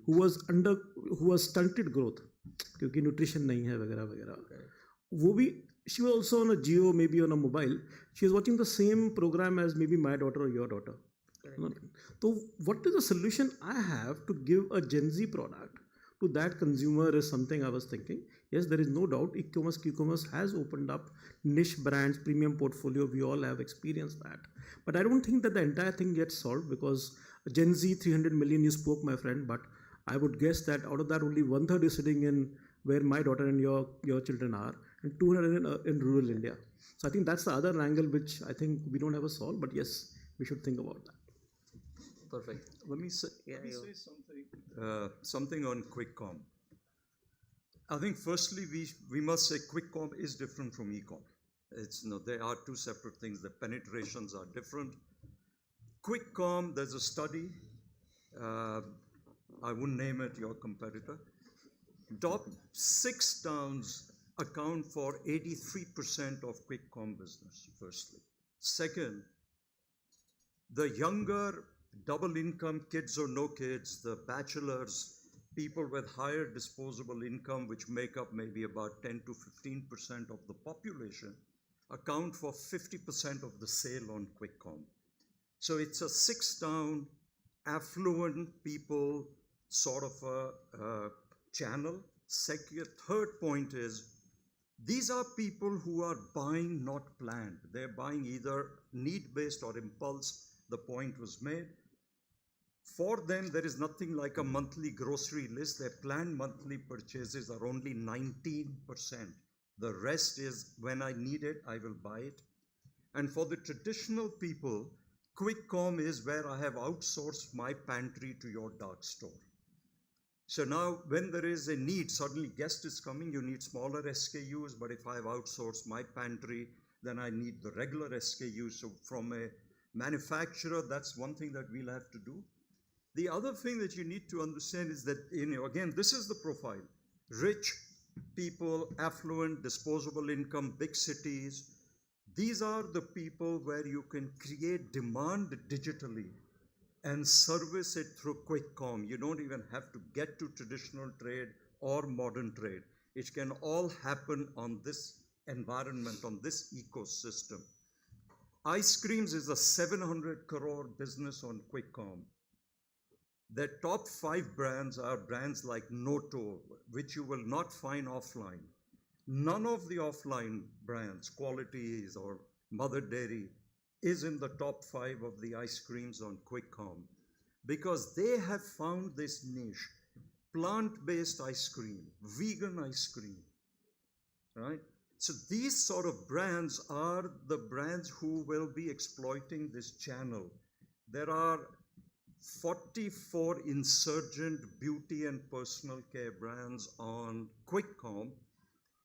who was stunted growth, क्योंकि nutrition नहीं है वगैरह वगैरह, वो भी, she was also on a Jio, maybe on a mobile. She was watching the same program as maybe my daughter or your daughter. So what is the solution I have to give a Gen Z product to that consumer is something I was thinking. Yes, there is no doubt e-commerce has opened up niche brands, premium portfolio. We all have experienced that. But I don't think that the entire thing gets solved, because Gen Z 300 million, you spoke, my friend, but I would guess that out of that only 1/3 is sitting in where my daughter and your children are, and 200 in rural India. So I think that's the other angle which I think we don't have a solve, but yes, we should think about that. Perfect. Let me say something on quick com. I think firstly we must say quick com is different from e-com. They are two separate things. The penetrations are different. Quick com, there's a study. I wouldn't name it, your competitor. Top 6 towns account for 83% of quick com business, firstly. Second, the younger double income, kids or no kids, the bachelors, people with higher disposable income, which make up maybe about 10 to 15% of the population, account for 50% of the sale on quick com. So it's a 6-town, affluent people sort of a channel. Third point is, these are people who are buying not planned. They're buying either need-based or impulse. The point was made. For them, there is nothing like a monthly grocery list. Their planned monthly purchases are only 19%. The rest is, when I need it, I will buy it. And for the traditional people, quick com is where I have outsourced my pantry to your dark store. So now, when there is a need, suddenly guest is coming, you need smaller SKUs, but if I have outsourced my pantry, then I need the regular SKUs. So from a manufacturer, that's one thing that we'll have to do. The other thing that you need to understand is that, again, this is the profile. Rich people, affluent, disposable income, big cities. These are the people where you can create demand digitally and service it through quick com. You don't even have to get to traditional trade or modern trade. It can all happen on this environment, on this ecosystem. Ice creams is a 700 crore business on quick com. The top 5 brands are brands like Noto, which you will not find offline. None of the offline brands, Qualities or Mother Dairy, is in the top 5 of the ice creams on quick com, because they have found this niche, plant-based ice cream, vegan ice cream, right? So these sort of brands are the brands who will be exploiting this channel. There are 44 insurgent beauty and personal care brands on quick com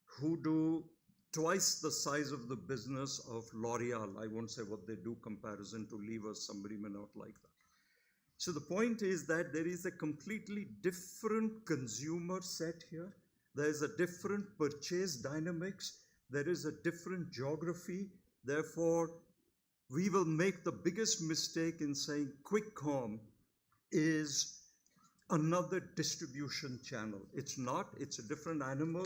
who do twice the size of the business of L'Oreal. I won't say what they do comparison to Levi's, somebody may not like that. So the point is that there is a completely different consumer set here. There is a different purchase dynamics. There is a different geography. Therefore, we will make the biggest mistake in saying quick com is another distribution channel. It's not. It's a different animal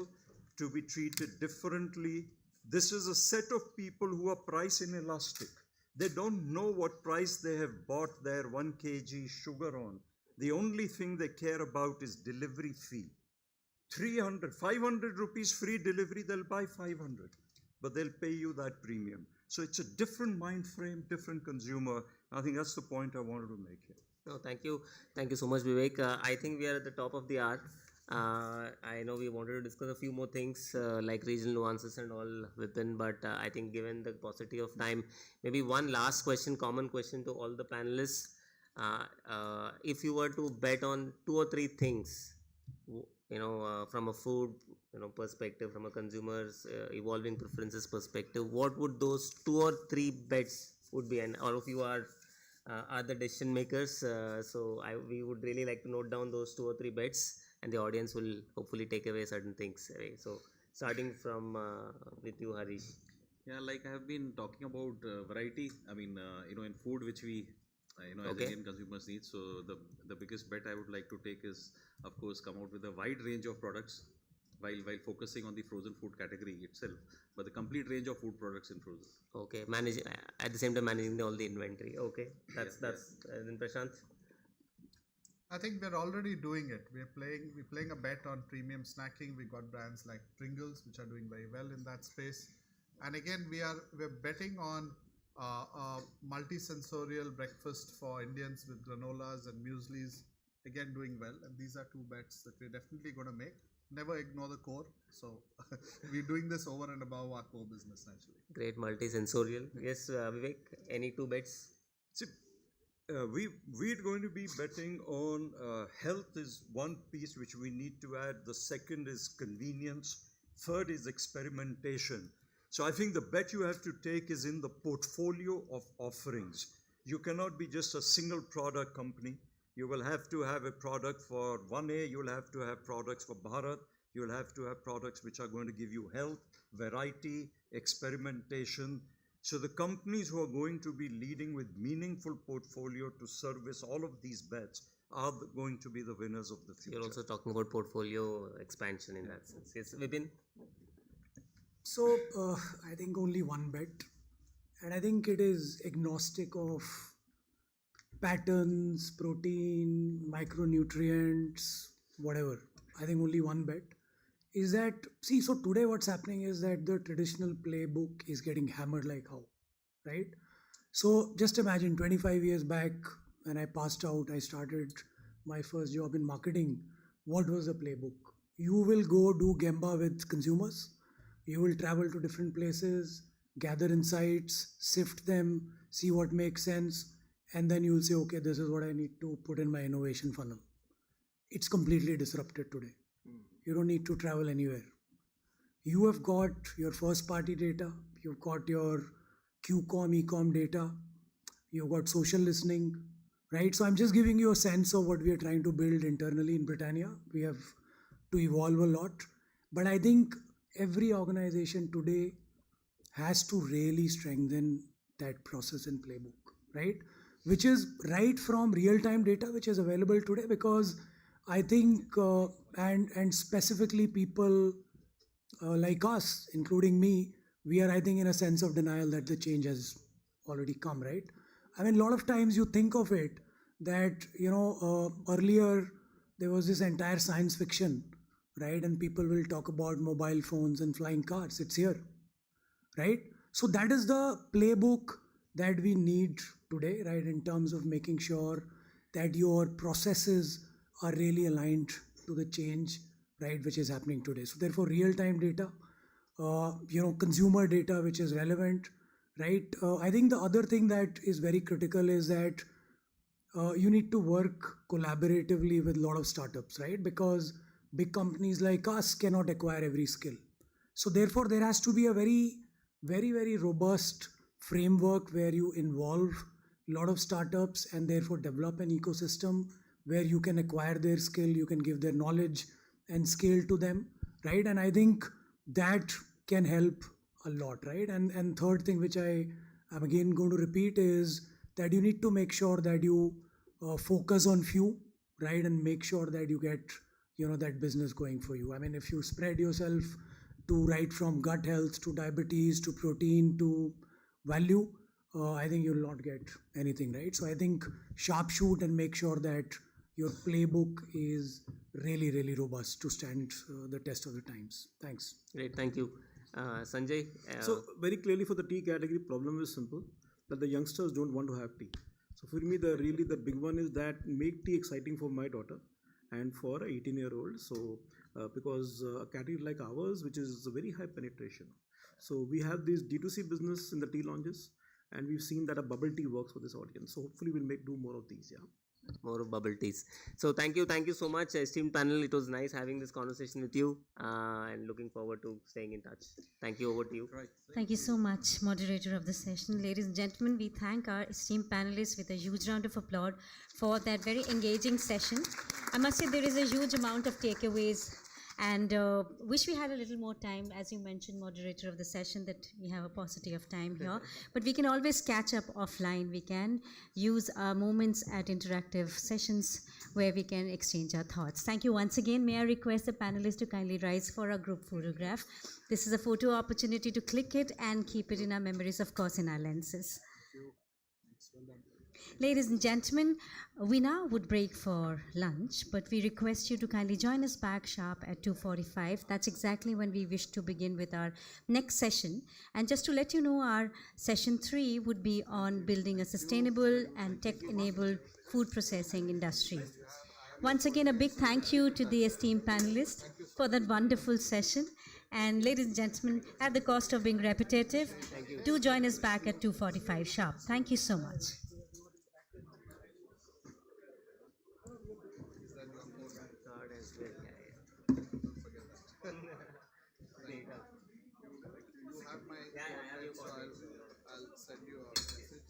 to be treated differently. This is a set of people who are price inelastic. They don't know what price they have bought their 1 kg sugar on. The only thing they care about is delivery fee. 300, 500 rupees free delivery, they'll buy 500. but they'll pay you that premium. So it's a different mind frame, different consumer. I think that's the point I wanted to make here. No, thank you. Thank you so much, Vivek. I think we are at the top of the hour. I know we wanted to discuss a few more things like regional nuances and all within, but I think given the paucity of time, maybe one last question, common question to all the panelists. If you were to bet on 2 or 3 things, from a food perspective, from a consumer's evolving preferences perspective, what would those 2 or 3 bets would be? And all of you are the decision makers, so we would really like to note down those 2 or 3 bets, and the audience will hopefully take away certain things away. So starting from with you, Harish. Yeah, like I have been talking about variety. I mean, in food which we, as Indian consumers need. So the biggest bet I would like to take is, of course, come out with a wide range of products while focusing on the frozen food category itself, but the complete range of food products in frozen. Okay, managing at the same time managing all the inventory. Okay, that's then Prashant. I think we're already doing it. We're playing a bet on premium snacking. We got brands like Pringles, which are doing very well in that space. And again, we're betting on a multi-sensorial breakfast for Indians with granolas and mueslis, again doing well. And these are 2 bets that we're definitely going to make. Never ignore the core. So we're doing this over and above our core business naturally. Great, multi-sensorial. Yes, Vivek, any 2 bets? See, we're going to be betting on health is one piece which we need to add. The second is convenience. Third is experimentation. So I think the bet you have to take is in the portfolio of offerings. You cannot be just a single product company. You will have to have a product for 1A, you will have to have products for Bharat, you will have to have products which are going to give you health, variety, experimentation. So the companies who are going to be leading with meaningful portfolio to service all of these bets are going to be the winners of the future. You're also talking about portfolio expansion in that sense. Yes, Vipin? So I think only one bet, and I think it is agnostic of patterns, protein, micronutrients, whatever. I think only one bet is that, so today what's happening is that the traditional playbook is getting hammered like how, right? So just imagine 25 years back when I passed out, I started my first job in marketing. What was the playbook? You will go do Gemba with consumers. You will travel to different places, gather insights, sift them, see what makes sense, and then you will say, okay, this is what I need to put in my innovation funnel. It's completely disrupted today. You don't need to travel anywhere. You have got your first party data, you've got your QCOM, ECOM data, you've got social listening, right? So I'm just giving you a sense of what we are trying to build internally in Britannia. We have to evolve a lot, but I think every organization today has to really strengthen that process and playbook, right? Which is right from real-time data, which is available today, because I think, and specifically people like us, including me, we are, I think, in a sense of denial that the change has already come, right? I mean, a lot of times you think of it that, earlier there was this entire science fiction, right? And people will talk about mobile phones and flying cars. It's here, right? So that is the playbook that we need today, right? In terms of making sure that your processes are really aligned to the change, right, which is happening today. So therefore, real-time data, consumer data, which is relevant, right? I think the other thing that is very critical is that you need to work collaboratively with a lot of startups, right? Because big companies like us cannot acquire every skill. So therefore, there has to be a very, very, very robust framework where you involve a lot of startups and therefore develop an ecosystem where you can acquire their skill, you can give their knowledge and scale to them, right? And I think that can help a lot, right? And third thing, which I am again going to repeat, is that you need to make sure that you focus on few, right? And make sure that you get, that business going for you. I mean, if you spread yourself to right from gut health to diabetes to protein to value, I think you'll not get anything, right? So I think sharpshoot and make sure that your playbook is really, really robust to stand the test of the times. Thanks. Great, thank you. Sanjay? So very clearly for the tea category, problem is simple, that the youngsters don't want to have tea. So for me, the big one is that make tea exciting for my daughter and for a 18-year-old. So because a category like ours, which is a very high penetration. So we have this D2C business in the tea lounges, and we've seen that a bubble tea works for this audience. So hopefully we'll do more of these. Yeah. More bubble teas. So thank you so much, esteemed panel. It was nice having this conversation with you, and looking forward to staying in touch. Thank you. Over to you. Right. Thank you so much, moderator of the session. Ladies and gentlemen, we thank our esteemed panelists with a huge round of applause for that very engaging session. I must say there is a huge amount of takeaways, and wish we had a little more time, as you mentioned, moderator of the session, that we have a paucity of time here. But we can always catch up offline. We can use our moments at interactive sessions where we can exchange our thoughts. Thank you once again. May I request the panelists to kindly rise for a group photograph. This is a photo opportunity to click it and keep it in our memories, of course, in our lenses. Ladies and gentlemen, we now would break for lunch, but we request you to kindly join us back sharp at 2:45. That's exactly when we wish to begin with our next session. And just to let you know, our session 3 would be on building a sustainable and tech-enabled food processing industry. Once again, a big thank you to the esteemed panelists for that wonderful session. And ladies and gentlemen, at the cost of being repetitive, do join us back at 2:45 sharp. Thank you so much. You have my contact, so I'll send you a message.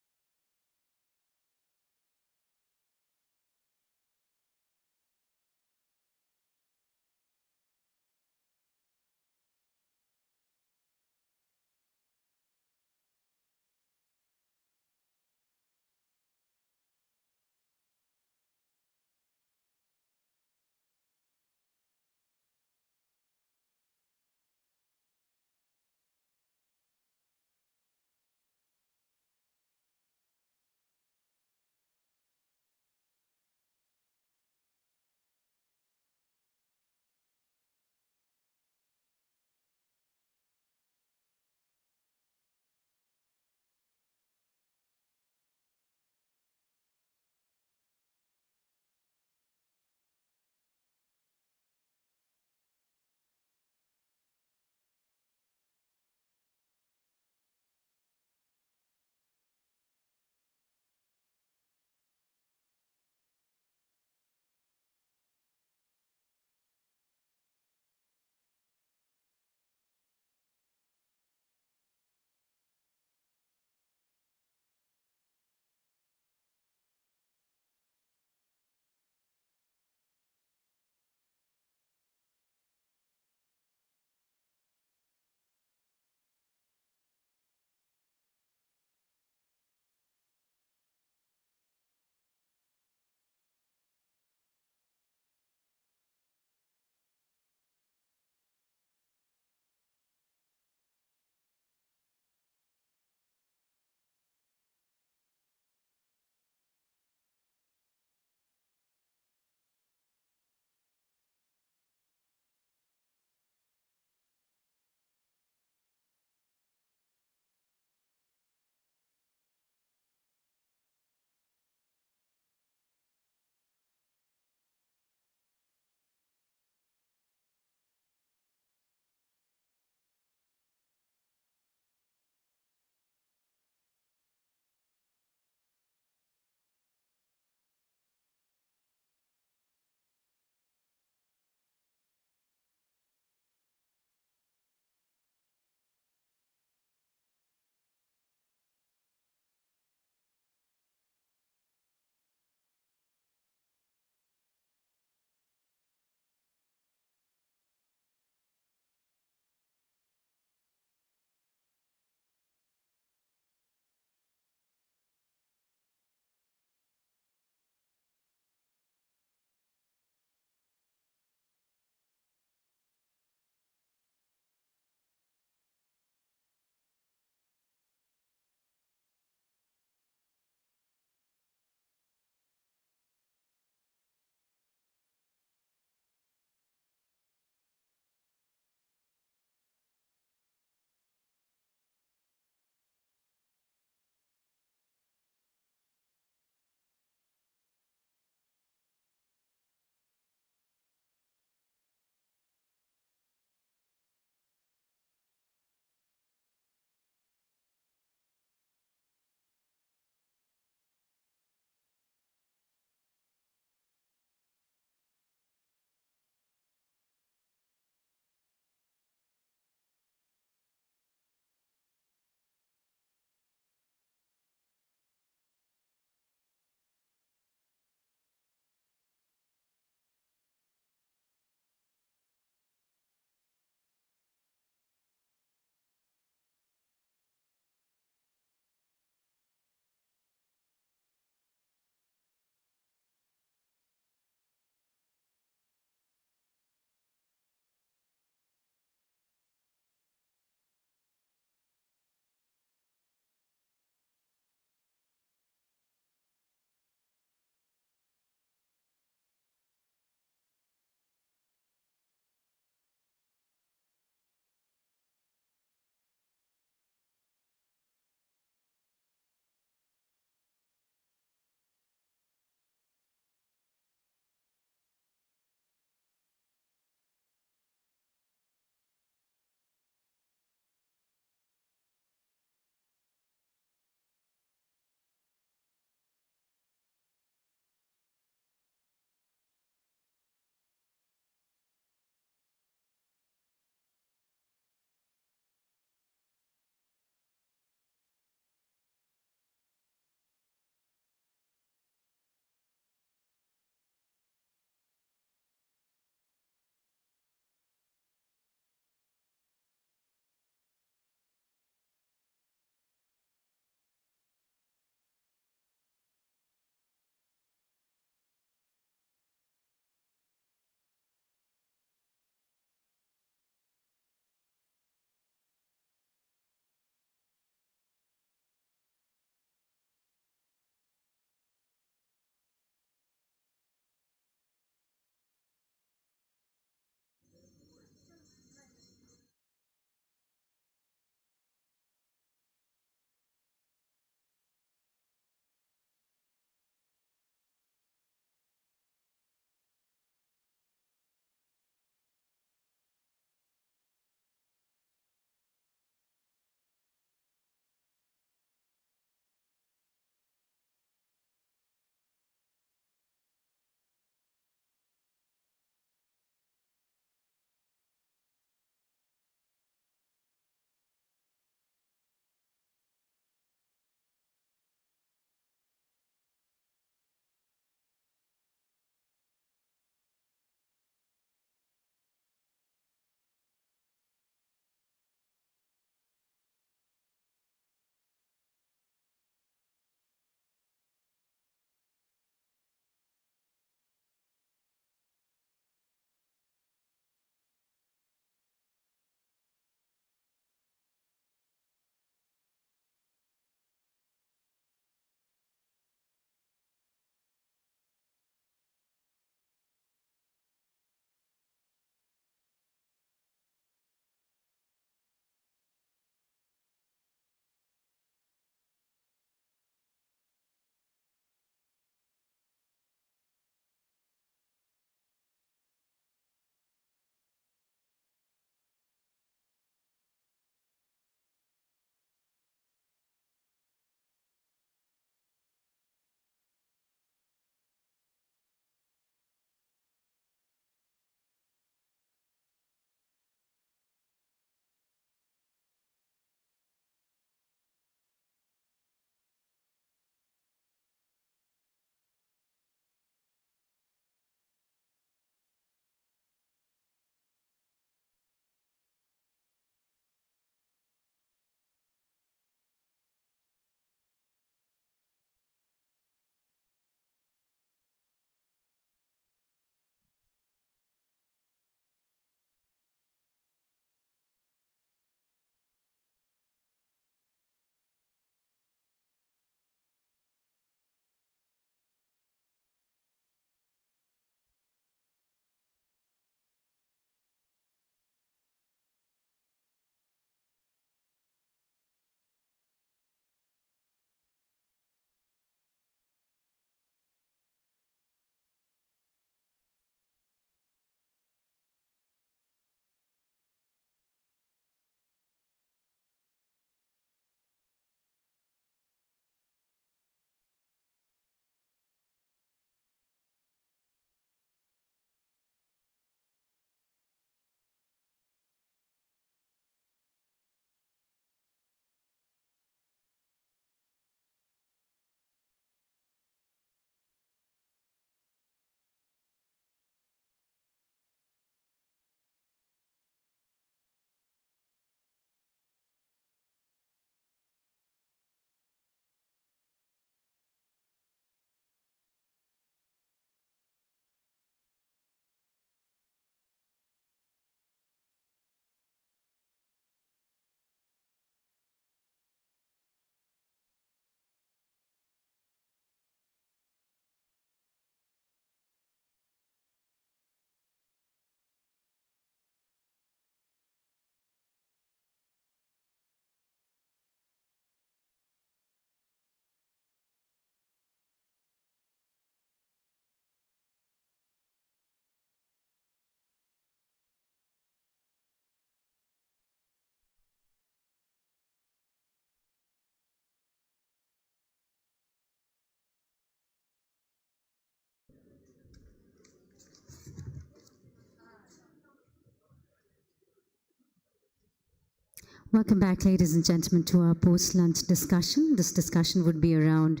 Welcome back, ladies and gentlemen, to our post-lunch discussion. This discussion would be around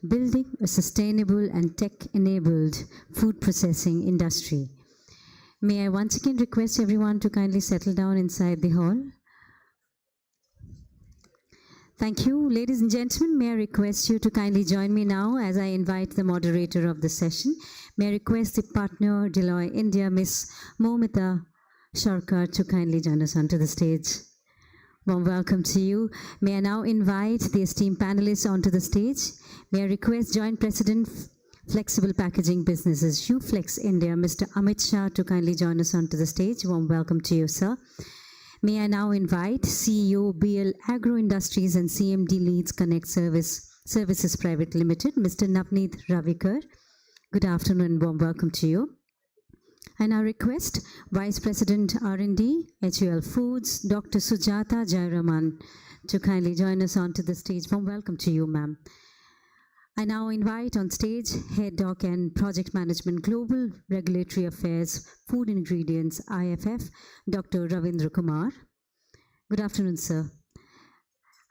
building a sustainable and tech-enabled food processing industry. May I once again request everyone to kindly settle down inside the hall? Thank you. Ladies and gentlemen, may I request you to kindly join me now as I invite the moderator of the session. May I request the partner, Deloitte India, Ms. Momita Sharkar, to kindly join us onto the stage. Warm welcome to you. May I now invite the esteemed panelists onto the stage. May I request Joint President, Flexible Packaging Businesses, UFlex India, Mr. Amit Shah, to kindly join us onto the stage. Warm welcome to you, sir. May I now invite CEO, BL Agro Industries and CMD Leads Connect Services Private Limited, Mr. Navneet Ravikar. Good afternoon and warm welcome to you. I now request Vice President R&D, HUL Foods, Dr. Sujata Jairaman, to kindly join us onto the stage. Warm welcome to you, ma'am. I now invite on stage Head Doc and Project Management Global Regulatory Affairs, Food Ingredients, IFF, Dr. Ravindra Kumar. Good afternoon, sir.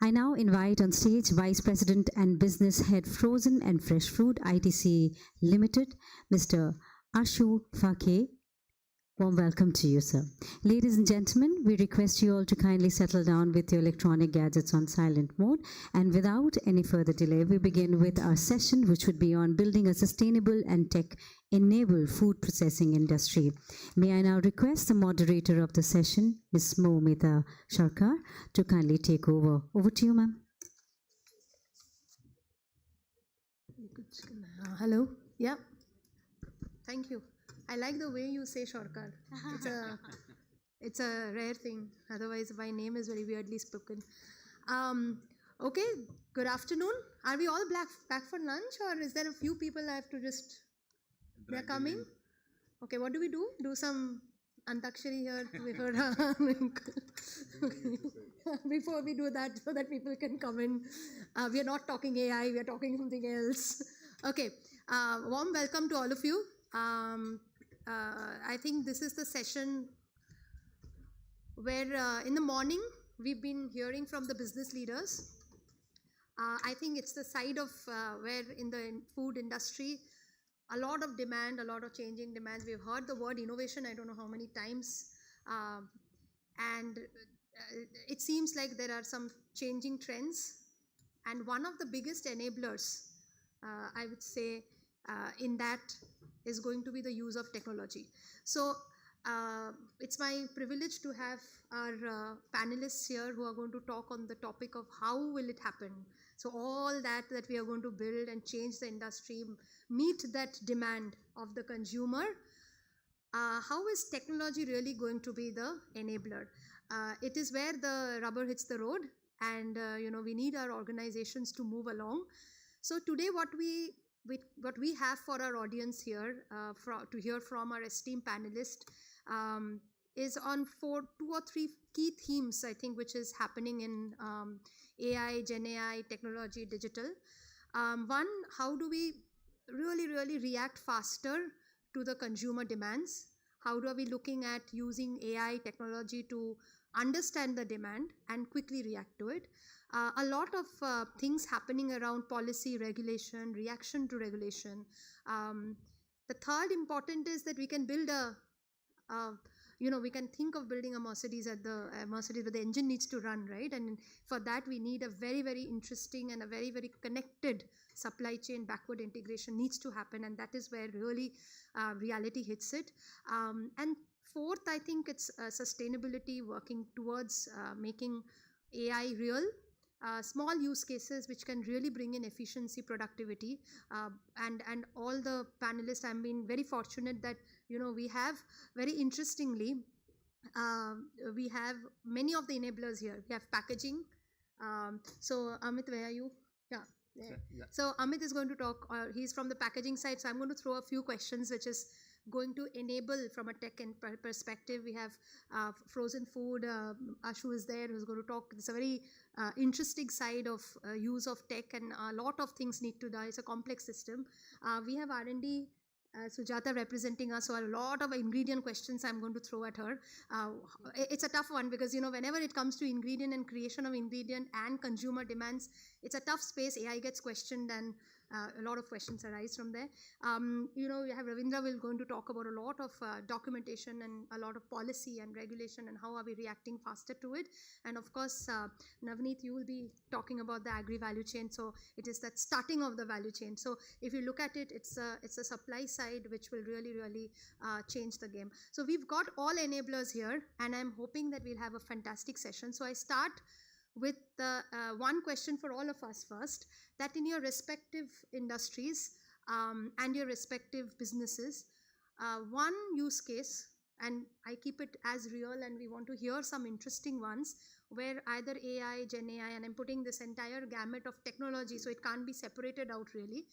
I now invite on stage Vice President and Business Head Frozen and Fresh Food, ITC Limited, Mr. Ashu Fake. Warm welcome to you, sir. Ladies and gentlemen, we request you all to kindly settle down with your electronic gadgets on silent mode. And without any further delay, we begin with our session, which would be on building a sustainable and tech-enabled food processing industry. May I now request the moderator of the session, Ms. Momita Sharkar, to kindly take over. Over to you, ma'am. Hello. Yeah. Thank you. I like the way you say Sharkar. It's a rare thing. Otherwise, my name is very weirdly spoken. Okay, good afternoon. Are we all back for lunch, or is there a few people I have to just... They're coming? Okay, what do we do? Do some Antakshari here before, before we do that, so that people can come in. We are not talking AI, we are talking something else. Okay, warm welcome to all of you. I think this is the session where in the morning we've been hearing from the business leaders. I think it's the side of where in the food industry, a lot of demand, a lot of changing demands. We've heard the word innovation, I don't know how many times. And it seems like there are some changing trends. And one of the biggest enablers, I would say, in that is going to be the use of technology. So it's my privilege to have our panelists here who are going to talk on the topic of how will it happen. So all that we are going to build and change the industry, meet that demand of the consumer. How is technology really going to be the enabler? It is where the rubber hits the road, and we need our organizations to move along. So today what we have for our audience here to hear from our esteemed panelists is on two or three key themes, I think, which is happening in AI, Gen AI, technology, digital. One, how do we really react faster to the consumer demands? How are we looking at using AI technology to understand the demand and quickly react to it? A lot of things happening around policy, regulation, reaction to regulation. The third important is that we can build we can think of building a Mercedes Mercedes, but the engine needs to run, right? And for that, we need a very, very interesting and a very, very connected supply chain. Backward integration needs to happen, and that is where really reality hits it. And fourth, I think it's sustainability, working towards making AI real. Small use cases which can really bring in efficiency, productivity, and all the panelists. I've been very fortunate that we have, very interestingly, we have many of the enablers here. We have packaging. So Amit, where are you? Yeah. So Amit is going to talk. He's from the packaging side. So I'm going to throw a few questions, which is going to enable from a tech and perspective. We have frozen food. Ashu is there, who's going to talk. It's a very interesting side of use of tech, and a lot of things need to die. It's a complex system. We have R&D Sujata representing us, so a lot of ingredient questions I'm going to throw at her. It's a tough one because, whenever it comes to ingredient and creation of ingredient and consumer demands, it's a tough space. AI gets questioned and a lot of questions arise from there. We have Ravindra will going to talk about a lot of documentation and a lot of policy and regulation and how are we reacting faster to it. And of course, Navneet, you will be talking about the agri value chain. So it is that starting of the value chain. So if you look at it, it's a supply side which will really change the game. So we've got all enablers here, and I'm hoping that we'll have a fantastic session. So I start with one question for all of us first, that in your respective industries and your respective businesses, one use case, and I keep it as real and we want to hear some interesting ones, where either AI, Gen AI, and I'm putting this entire gamut of technology so it can't be separated out really,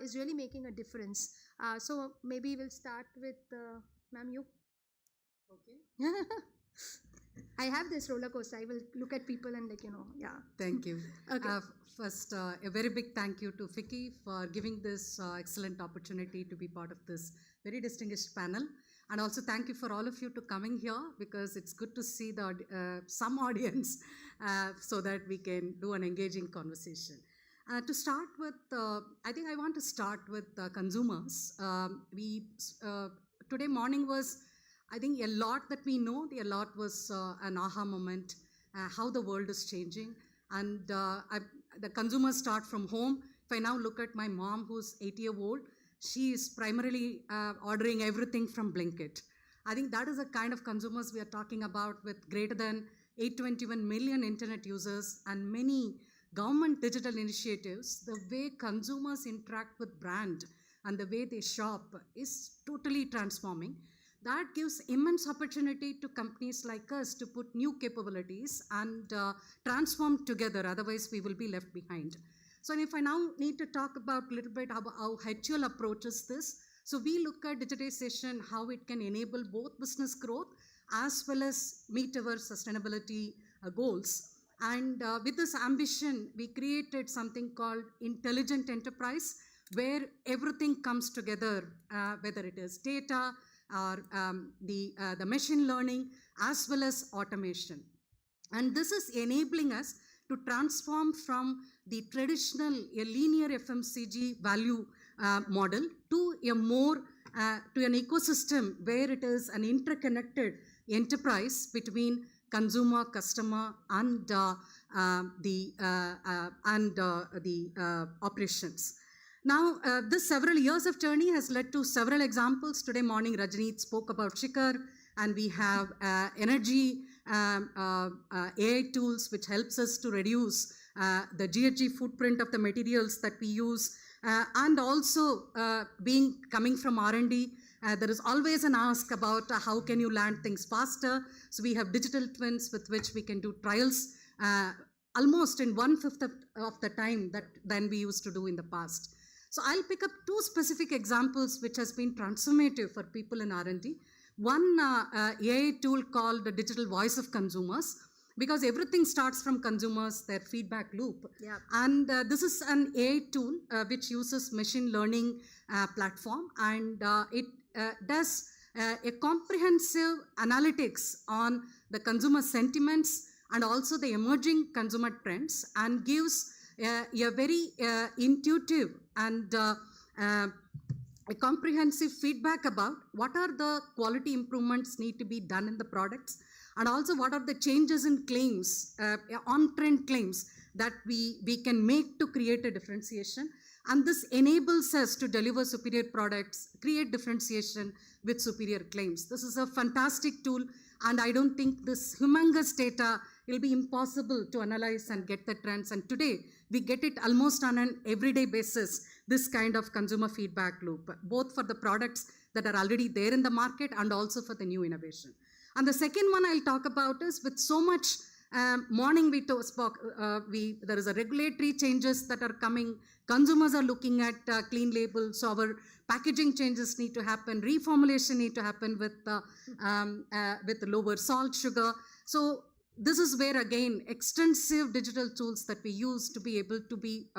is really making a difference. So maybe we'll start with, ma'am, you. Okay. I have this roller coaster. I will look at people and yeah. Thank you. Okay. First, a very big thank you to FICCI for giving this excellent opportunity to be part of this very distinguished panel. And also thank you for all of you to coming here, because it's good to see the some audience so that we can do an engaging conversation. To start with, I think I want to start with consumers. Today morning was, I think, a lot that we know. A lot was an aha moment, how the world is changing. And the consumers start from home. If I now look at my mom, who's 80-year-old, she is primarily ordering everything from Blinkit. I think that is the kind of consumers we are talking about, with greater than 821 million internet users and many government digital initiatives. The way consumers interact with brand and the way they shop is totally transforming. That gives immense opportunity to companies like us to put new capabilities and transform together, otherwise we will be left behind. So if I now need to talk about a little bit how HUL approaches this, so we look at digitization, how it can enable both business growth as well as meet our sustainability goals. And with this ambition, we created something called Intelligent Enterprise, where everything comes together, whether it is data, or the machine learning, as well as automation. And this is enabling us to transform from the traditional linear FMCG value model to a more to an ecosystem where it is an interconnected enterprise between consumer, customer, and the operations. Now, this several years of journey has led to several examples. Today morning, Rajneet spoke about Shikhar, and we have energy AI tools which helps us to reduce the GHG footprint of the materials that we use. And also, coming from R&D, there is always an ask about how can you land things faster. So we have digital twins with which we can do trials almost in 1/5 of the time than we used to do in the past. So I'll pick up two specific examples which has been transformative for people in R&D. One AI tool called the Digital Voice of Consumers, because everything starts from consumers, their feedback loop. Yeah. And this is an AI tool which uses machine learning platform, and it does a comprehensive analytics on the consumer sentiments and also the emerging consumer trends, and gives a very intuitive and a comprehensive feedback about what are the quality improvements need to be done in the products, and also what are the changes in claims, on-trend claims that we can make to create a differentiation. And this enables us to deliver superior products, create differentiation with superior claims. This is a fantastic tool, and I don't think this humongous data will be impossible to analyze and get the trends. And today, we get it almost on an everyday basis, this kind of consumer feedback loop, both for the products that are already there in the market and also for the new innovation. And the second one I'll talk about is, with so much morning there is a regulatory changes that are coming. Consumers are looking at clean labels, so our packaging changes need to happen, reformulation need to happen with lower salt, sugar. So this is where again extensive digital tools that we use to be able to be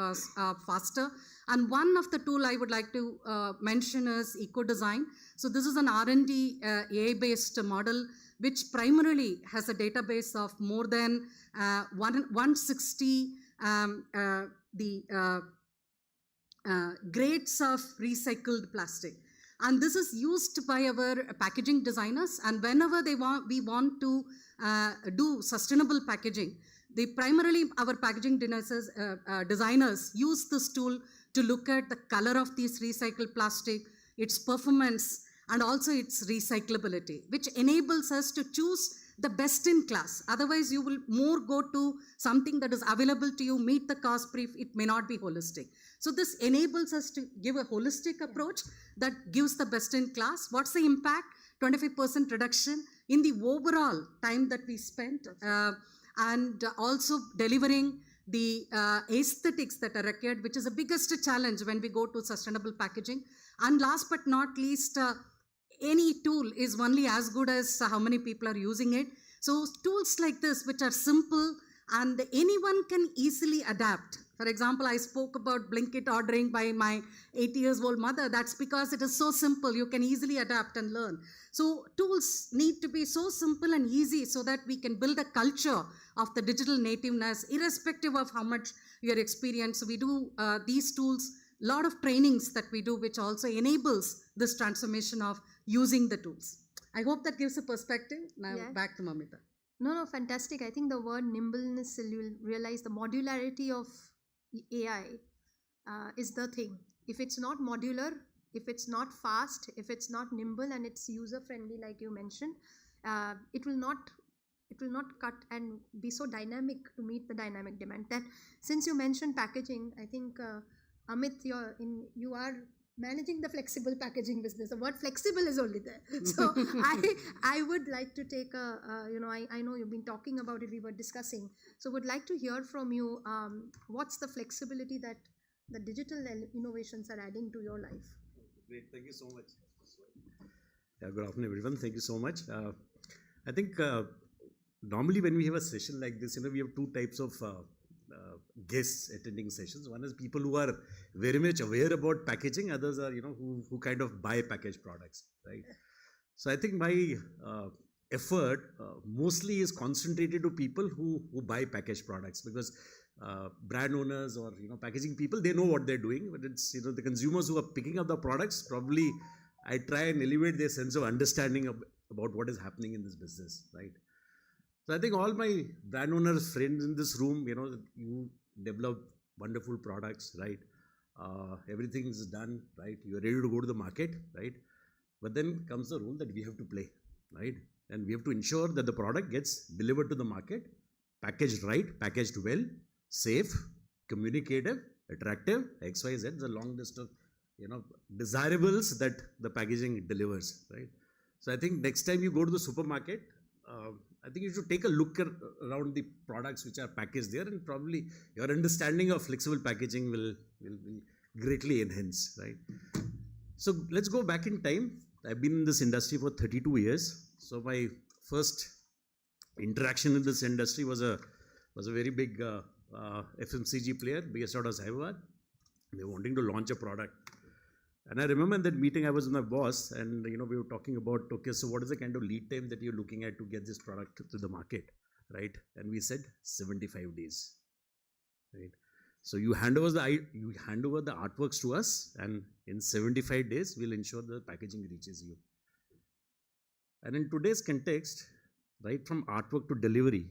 faster. And one of the tool I would like to mention is eco-design. So this is an R&D AI-based model which primarily has a database of more than 160 grades of recycled plastic. And this is used by our packaging designers, and whenever we want to do sustainable packaging, primarily our packaging designers use this tool to look at the color of these recycled plastic, its performance, and also its recyclability, which enables us to choose the best in class. Otherwise, you will more go to something that is available to you, meet the cost brief, it may not be holistic. So this enables us to give a holistic approach that gives the best in class. What's the impact? 25% reduction in the overall time that we spent, and also delivering the aesthetics that are required, which is the biggest challenge when we go to sustainable packaging. And last but not least, any tool is only as good as how many people are using it. So tools like this, which are simple and anyone can easily adapt. For example, I spoke about Blinkit ordering by my 80-year-old mother. That's because it is so simple. You can easily adapt and learn. So tools need to be so simple and easy so that we can build a culture of the digital nativeness, irrespective of how much your experience. So we do these tools, a lot of trainings that we do, which also enables this transformation of using the tools. I hope that gives a perspective. Now back to Mamita. No, fantastic. I think the word nimbleness, you'll realize the modularity of AI is the thing. If it's not modular, if it's not fast, if it's not nimble and it's user friendly, like you mentioned, it will not cut and be so dynamic to meet the dynamic demand. That since you mentioned packaging, I think Amit, you are managing the flexible packaging business. The word flexible is only there. So I would like to take I know you've been talking about it, we were discussing. So would like to hear from you, what's the flexibility that the digital innovations are adding to your life? Great, thank you so much. Yeah, good afternoon, everyone. Thank you so much. I think normally when we have a session like this, we have two types of guests attending sessions. One is people who are very much aware about packaging. Others are, who kind of buy packaged products, right? So I think my effort mostly is concentrated to people who buy packaged products, because brand owners or packaging people, they know what they're doing, but it's the consumers who are picking up the products. Probably I try and elevate their sense of understanding about what is happening in this business, right? So I think all my brand owners, friends in this room, you develop wonderful products, right? Everything is done, right? You are ready to go to the market, right? But then comes the role that we have to play, right? And we have to ensure that the product gets delivered to the market, packaged right, packaged well, safe, communicative, attractive, XYZ. It's a long list of desirables that the packaging delivers, right? So I think next time you go to the supermarket, I think you should take a look around the products which are packaged there, and probably your understanding of flexible packaging will greatly enhance, right? So let's go back in time. I've been in this industry for 32 years. So my first interaction in this industry was a very big FMCG player based out of Hyderabad. They were wanting to launch a product. And I remember in that meeting, I was with my boss, and we were talking about, okay, so what is the kind of lead time that you're looking at to get this product to the market, right? And we said 75 days, right? So you hand over the artworks to us, and in 75 days, we'll ensure the packaging reaches you. And in today's context, right from artwork to delivery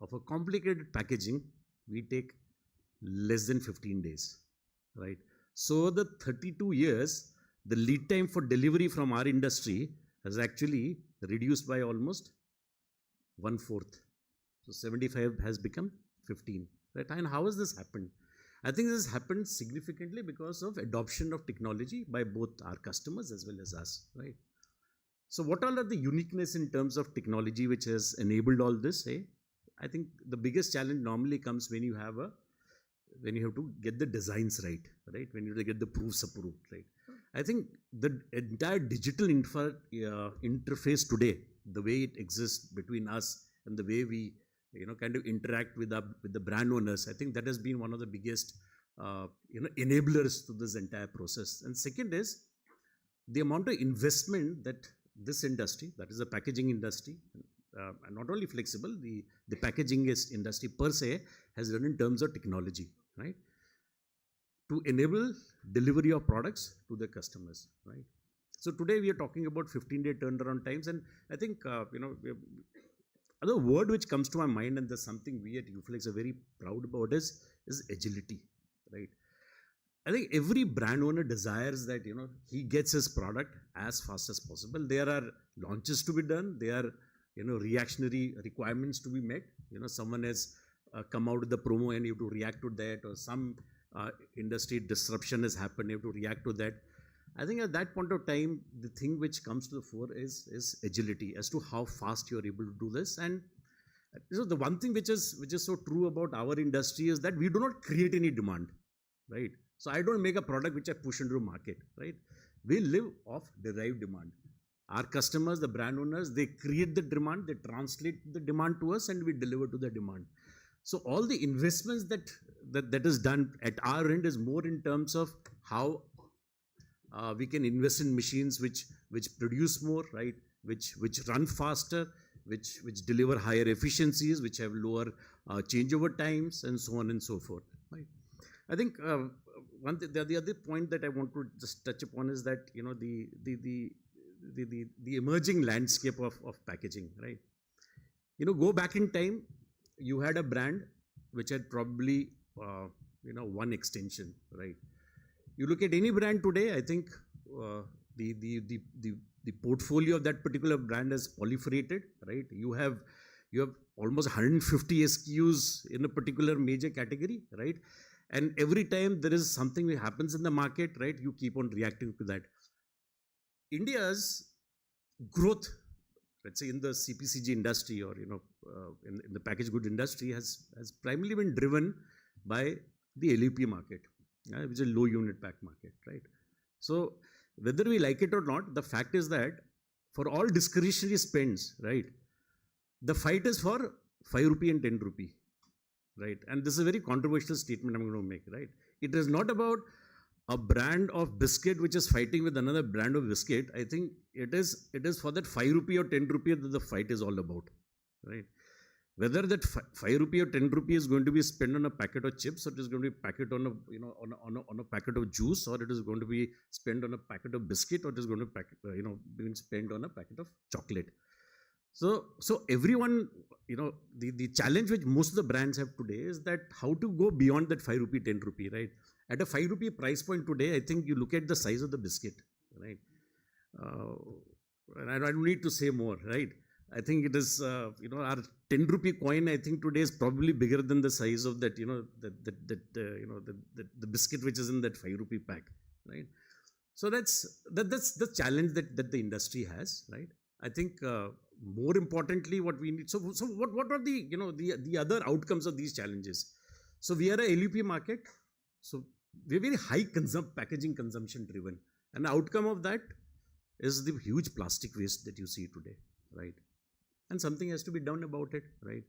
of a complicated packaging, we take less than 15 days, right? So the 32 years, the lead time for delivery from our industry has actually reduced by almost 1/4. So 75 has become 15, right? And how has this happened? I think this has happened significantly because of adoption of technology by both our customers as well as us, right? So what all are the uniqueness in terms of technology which has enabled all this? I think the biggest challenge normally comes when you have to get the designs right? When you have to get the proofs approved, right? I think the entire digital interface today, the way it exists between us and the way we kind of interact with the brand owners. I think that has been one of the biggest enablers to this entire process. And second is the amount of investment that this industry, that is the packaging industry, and not only flexible, the packaging industry per se has done in terms of technology, right, to enable delivery of products to the customers, right. So today we are talking about 15-day turnaround times, and I think other word which comes to my mind, and there's something we at Uflex are very proud about, is agility, right. I think every brand owner desires that he gets his product as fast as possible. There are launches to be done. There are reactionary requirements to be met. Someone has come out with the promo and you have to react to that, or some industry disruption has happened, you have to react to that. I think at that point of time, the thing which comes to the fore is agility as to how fast you are able to do this. And the one thing which is so true about our industry is that we do not create any demand, right? So I don't make a product which I push into the market, right? We live off derived demand. Our customers, the brand owners, they create the demand, they translate the demand to us, and we deliver to the demand. So all the investments that is done at our end is more in terms of how we can invest in machines which produce more, right? Which run faster, which deliver higher efficiencies, which have lower changeover times, and so on and so forth, right? I think the other point that I want to just touch upon is that the emerging landscape of packaging, right? Go back in time, you had a brand which had probably one extension, right? You look at any brand today, I think the portfolio of that particular brand is proliferated, right? You have almost 150 SKUs in a particular major category, right? And every time there is something that happens in the market, right, you keep on reacting to that. India's growth, let's say in the CPCG industry or in the packaged good industry, has primarily been driven by the LUP market, which is a low unit pack market, right? So whether we like it or not, the fact is that for all discretionary spends, right, the fight is for 5 rupee and 10 rupee, right? And this is a very controversial statement I'm going to make, right? It is not about a brand of biscuit which is fighting with another brand of biscuit. I think it is for that 5 rupee or 10 rupee that the fight is all about, right? Whether that 5 rupee or 10 rupee is going to be spent on a packet of chips, or it is going to be packet on a packet of juice, or it is going to be spent on a packet of biscuit, or it is going to be spent on a packet of chocolate. So everyone, the challenge which most of the brands have today is that how to go beyond that 5 rupee, 10 rupee, right? At a 5 rupee price point today, I think you look at the size of the biscuit, right? And I don't need to say more, right? I think it is, our 10 rupee coin, I think today is probably bigger than the size of that, the biscuit which is in that 5 rupee pack, right? So that's the challenge that the industry has, right? I think more importantly, what we need. So what are the other outcomes of these challenges? So we are a LUP market. So we're very high packaging consumption driven, and the outcome of that is the huge plastic waste that you see today, right? And something has to be done about it, right?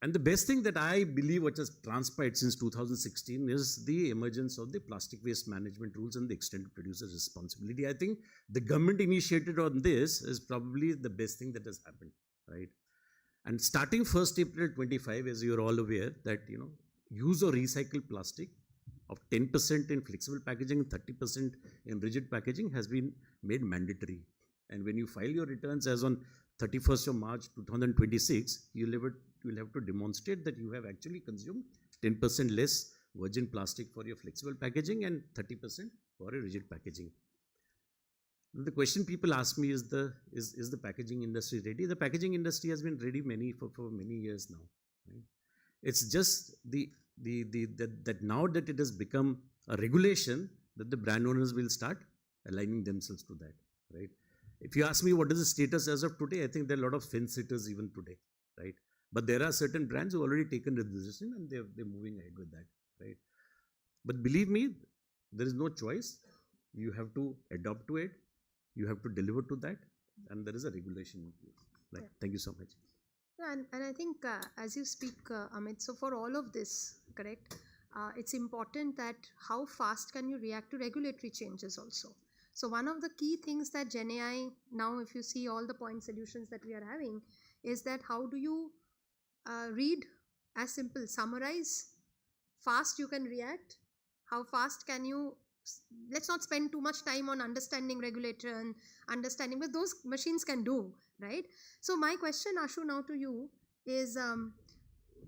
And the best thing that I believe which has transpired since 2016 is the emergence of the plastic waste management rules and the extended producer responsibility. I think the government initiated on this is probably the best thing that has happened, right? And starting 1st April 25, as you're all aware, that use of recycled plastic of 10% in flexible packaging and 30% in rigid packaging has been made mandatory. And when you file your returns as on 31st of March 2026, you'll have to demonstrate that you have actually consumed 10% less virgin plastic for your flexible packaging and 30% for your rigid packaging. The question people ask me is the packaging industry ready? The packaging industry has been ready for many years now, right? It's just that now that it has become a regulation, that the brand owners will start aligning themselves to that, right? If you ask me what is the status as of today, I think there are a lot of fence sitters even today, right? But there are certain brands who have already taken the decision and they're moving ahead with that, right? But believe me, there is no choice. You have to adapt to it. You have to deliver to that, and there is a regulation in place. Right? Yeah. Thank you so much. And I think as you speak, Amit, so for all of this, correct, it's important that how fast can you react to regulatory changes also. So one of the key things that GenAI, now if you see all the point solutions that we are having, is that how do you read, as simple, summarize, fast you can react, how fast can you, let's not spend too much time on understanding regulator and understanding, but those machines can do, right? So my question, Ashu, now to you is,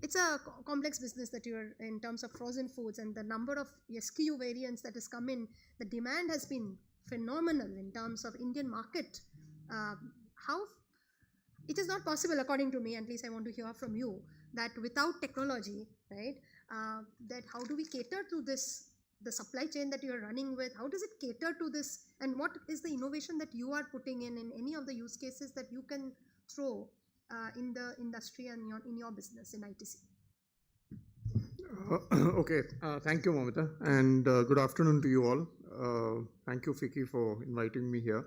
it's a complex business that you are in terms of frozen foods, and the number of SKU variants that has come in, the demand has been phenomenal in terms of Indian market. How it is not possible, according to me, at least I want to hear from you, that without technology, right, that how do we cater to this, the supply chain that you are running with, how does it cater to this, and what is the innovation that you are putting in any of the use cases that you can throw in the industry and in your business in ITC? Okay, thank you, Mamita, and good afternoon to you all. Thank you, Fiki, for inviting me here.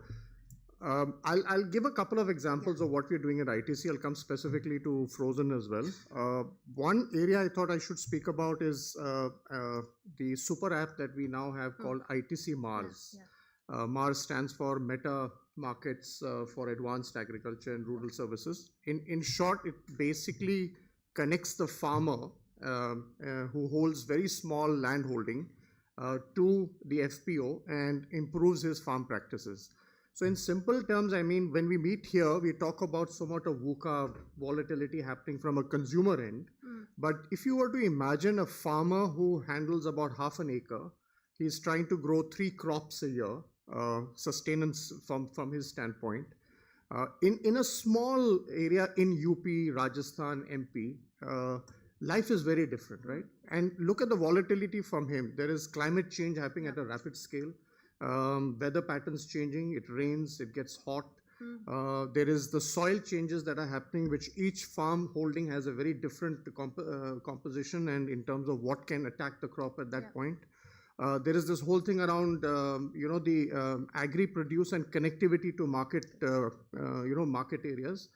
I'll give a couple of examples of what we're doing at ITC. I'll come specifically to frozen as well. One area I thought I should speak about is the super app that we now have called ITC Mars. Mars stands for Meta Markets for Advanced Agriculture and Rural Services. In short, it basically connects the farmer who holds very small land holding to the FPO and improves his farm practices. So in simple terms, I mean, when we meet here, we talk about somewhat of VUCA volatility happening from a consumer end. But if you were to imagine a farmer who handles about half an acre, he's trying to grow 3 crops a year, sustenance from his standpoint. In a small area in UP, Rajasthan, MP, life is very different, right? And look at the volatility from him. There is climate change happening at a rapid scale. Weather patterns changing, it rains, it gets hot. There is the soil changes that are happening, which each farm holding has a very different composition and in terms of what can attack the crop at that point. There is this whole thing around, the agri-produce and connectivity to market, market areas.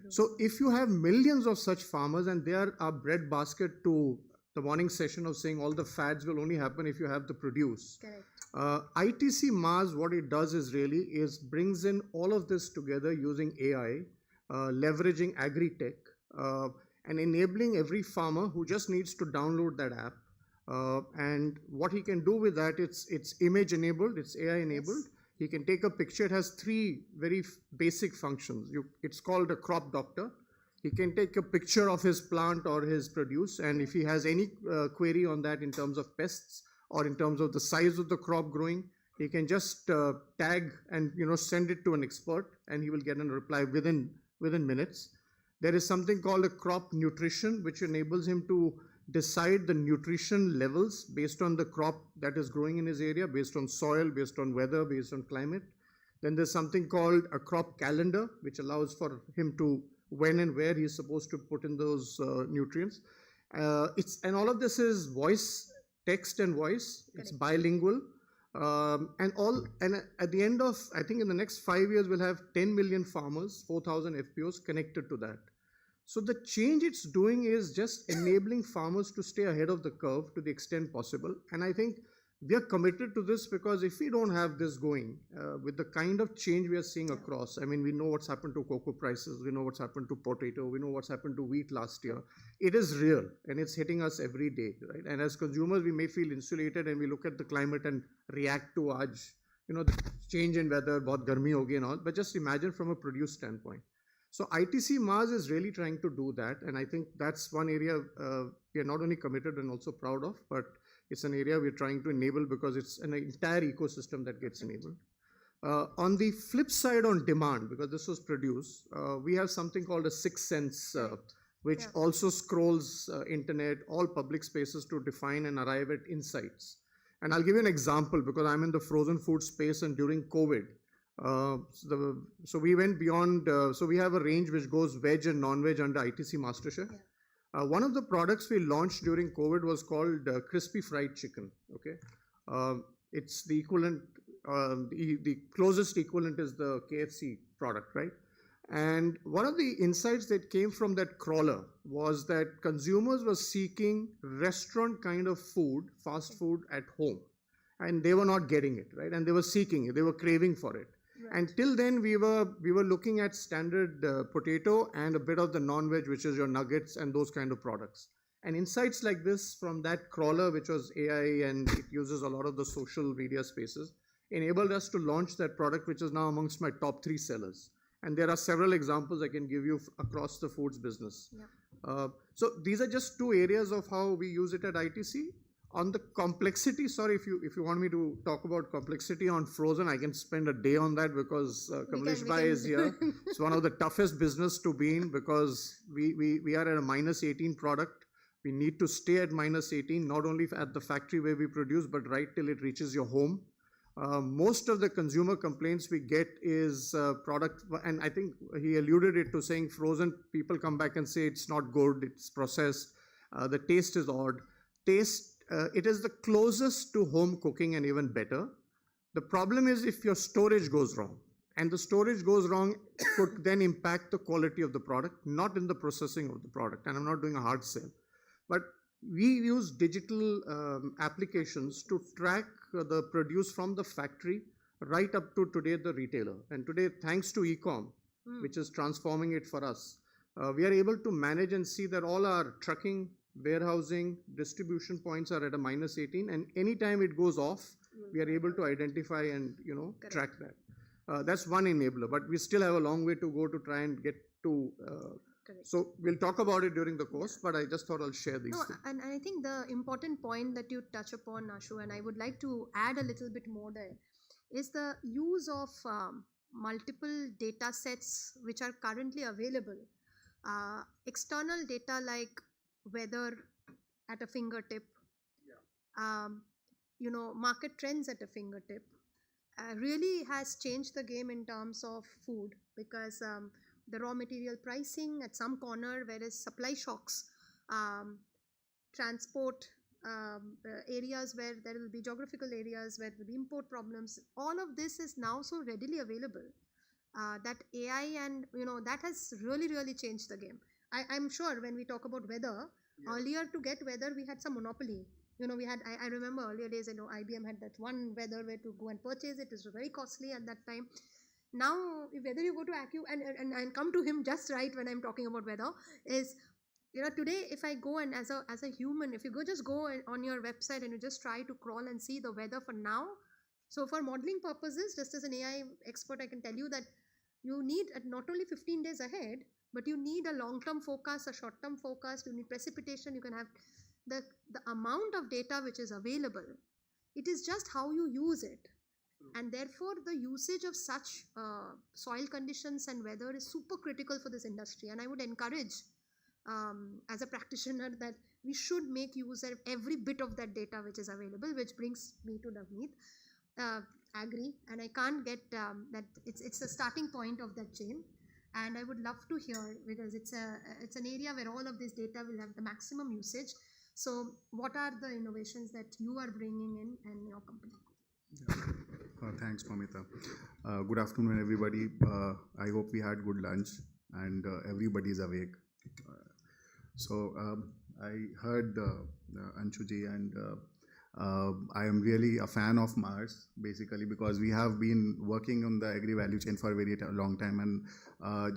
So if you have millions of such farmers and they are our bread basket to the morning session of saying all the fads will only happen if you have the produce. ITC Mars, what it does is brings in all of this together using AI, leveraging agri-tech, and enabling every farmer who just needs to download that app. And what he can do with that, it's image enabled, it's AI enabled. He can take a picture. It has 3 very basic functions. It's called a crop doctor. He can take a picture of his plant or his produce, and if he has any query on that in terms of pests or in terms of the size of the crop growing, he can just tag and send it to an expert, and he will get a reply within minutes. There is something called a crop nutrition, which enables him to decide the nutrition levels based on the crop that is growing in his area, based on soil, based on weather, based on climate. Then there's something called a crop calendar, which allows for him to when and where he's supposed to put in those nutrients. And all of this is voice, text and voice. It's bilingual. And at the end of, I think in the next 5 years, we'll have 10 million farmers, 4,000 FPOs connected to that. So the change it's doing is just enabling farmers to stay ahead of the curve to the extent possible. And I think we are committed to this because if we don't have this going with the kind of change we are seeing across, I mean, we know what's happened to cocoa prices, we know what's happened to potato, we know what's happened to wheat last year. It is real and it's hitting us every day, right? And as consumers, we may feel insulated and we look at the climate and react to the change in weather, bahut garmi hogi and all, but just imagine from a produce standpoint. So ITC Mars is really trying to do that, and I think that's one area we are not only committed and also proud of, but it's an area we're trying to enable because it's an entire ecosystem that gets enabled. On the flip side on demand, because this was produced, we have something called a sixth sense, which also scrolls internet, all public spaces to define and arrive at insights. And I'll give you an example because I'm in the frozen food space and during COVID, so we went beyond, so we have a range which goes veg and non-veg under ITC MasterChef. One of the products we launched during COVID was called crispy fried chicken. Okay, it's the equivalent, the closest equivalent is the KFC product, right? And one of the insights that came from that crawler was that consumers were seeking restaurant kind of food, fast food at home, and they were not getting it, right? And they were seeking it, they were craving for it. Right. And till then, we were looking at standard potato and a bit of the non-veg, which is your nuggets and those kind of products. And insights like this from that crawler, which was AI and it uses a lot of the social media spaces, enabled us to launch that product, which is now amongst my top 3 sellers. And there are several examples I can give you across the foods business. Yeah. So these are just 2 areas of how we use it at ITC. On the complexity, sorry, if you want me to talk about complexity on frozen, I can spend a day on that because Kamlesh Bhai is here. It's one of the toughest business to be in because we are at a -18 product. We need to stay at -18, not only at the factory where we produce, but right till it reaches your home. Most of the consumer complaints we get is product, and I think he alluded it to saying frozen, people come back and say it's not good, it's processed, the taste is odd. It is the closest to home cooking and even better. The problem is if your storage goes wrong, and the storage goes wrong could then impact the quality of the product, not in the processing of the product. And I'm not doing a hard sell, but we use digital applications to track the produce from the factory right up to today the retailer. And today, thanks to e-com, which is transforming it for us, we are able to manage and see that all our trucking, warehousing, distribution points are at a -18, and anytime it goes off, we are able to identify and track that. That's one enabler, but we still have a long way to go to try and get to. So we'll talk about it during the course, but I just thought I'll share these things. And I think the important point that you touch upon, Ashu, and I would like to add a little bit more there, is the use of multiple data sets which are currently available. External data like weather at a fingertip, market trends at a fingertip, really has changed the game in terms of food because the raw material pricing at some corner, whereas supply shocks, transport areas where there will be geographical areas where there will be import problems, all of this is now so readily available that AI and that has really changed the game. I'm sure when we talk about weather, earlier to get weather we had some monopoly. We had, I remember earlier days, IBM had that one weather where to go and purchase it. It was very costly at that time. Now, whether you go to Acu and come to him just right when I'm talking about weather is, today if I go and as a human, if you just go on your website and you just try to crawl and see the weather for now. So for modeling purposes, just as an AI expert, I can tell you that you need not only 15 days ahead, but you need a long-term forecast, a short-term forecast, you need precipitation, you can have the amount of data which is available. It is just how you use it. And therefore, the usage of such soil conditions and weather is super critical for this industry. And I would encourage, as a practitioner, that we should make use of every bit of that data which is available, which brings me to Navneet. Agree, and I can't get that it's the starting point of that chain. And I would love to hear, because it's an area where all of this data will have the maximum usage. So what are the innovations that you are bringing in your company? Thanks, Mamita. Good afternoon, everybody. I hope we had good lunch and everybody is awake. I heard Anshuji, and I am really a fan of Mars, basically, because we have been working on the agri value chain for a very long time, and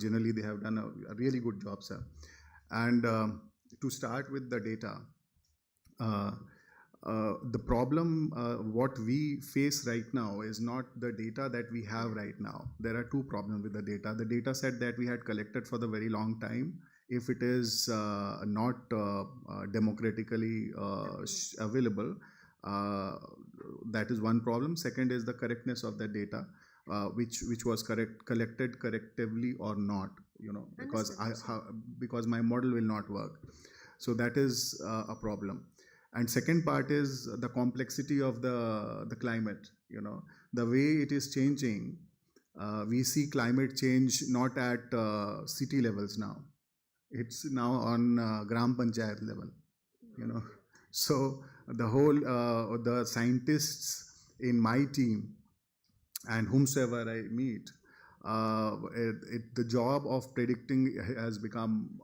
generally they have done a really good job, sir. And to start with the data, the problem what we face right now is not the data that we have right now. There are 2 problems with the data. The data set that we had collected for the very long time, if it is not democratically available, that is one problem. Second is the correctness of the data, which was collected correctively or not, because my model will not work. So that is a problem. And second part is the complexity of the climate. The way it is changing, we see climate change not at city levels now. It's now on Gram Panchayat level. So the whole the scientists in my team and whomsoever I meet the job of predicting has become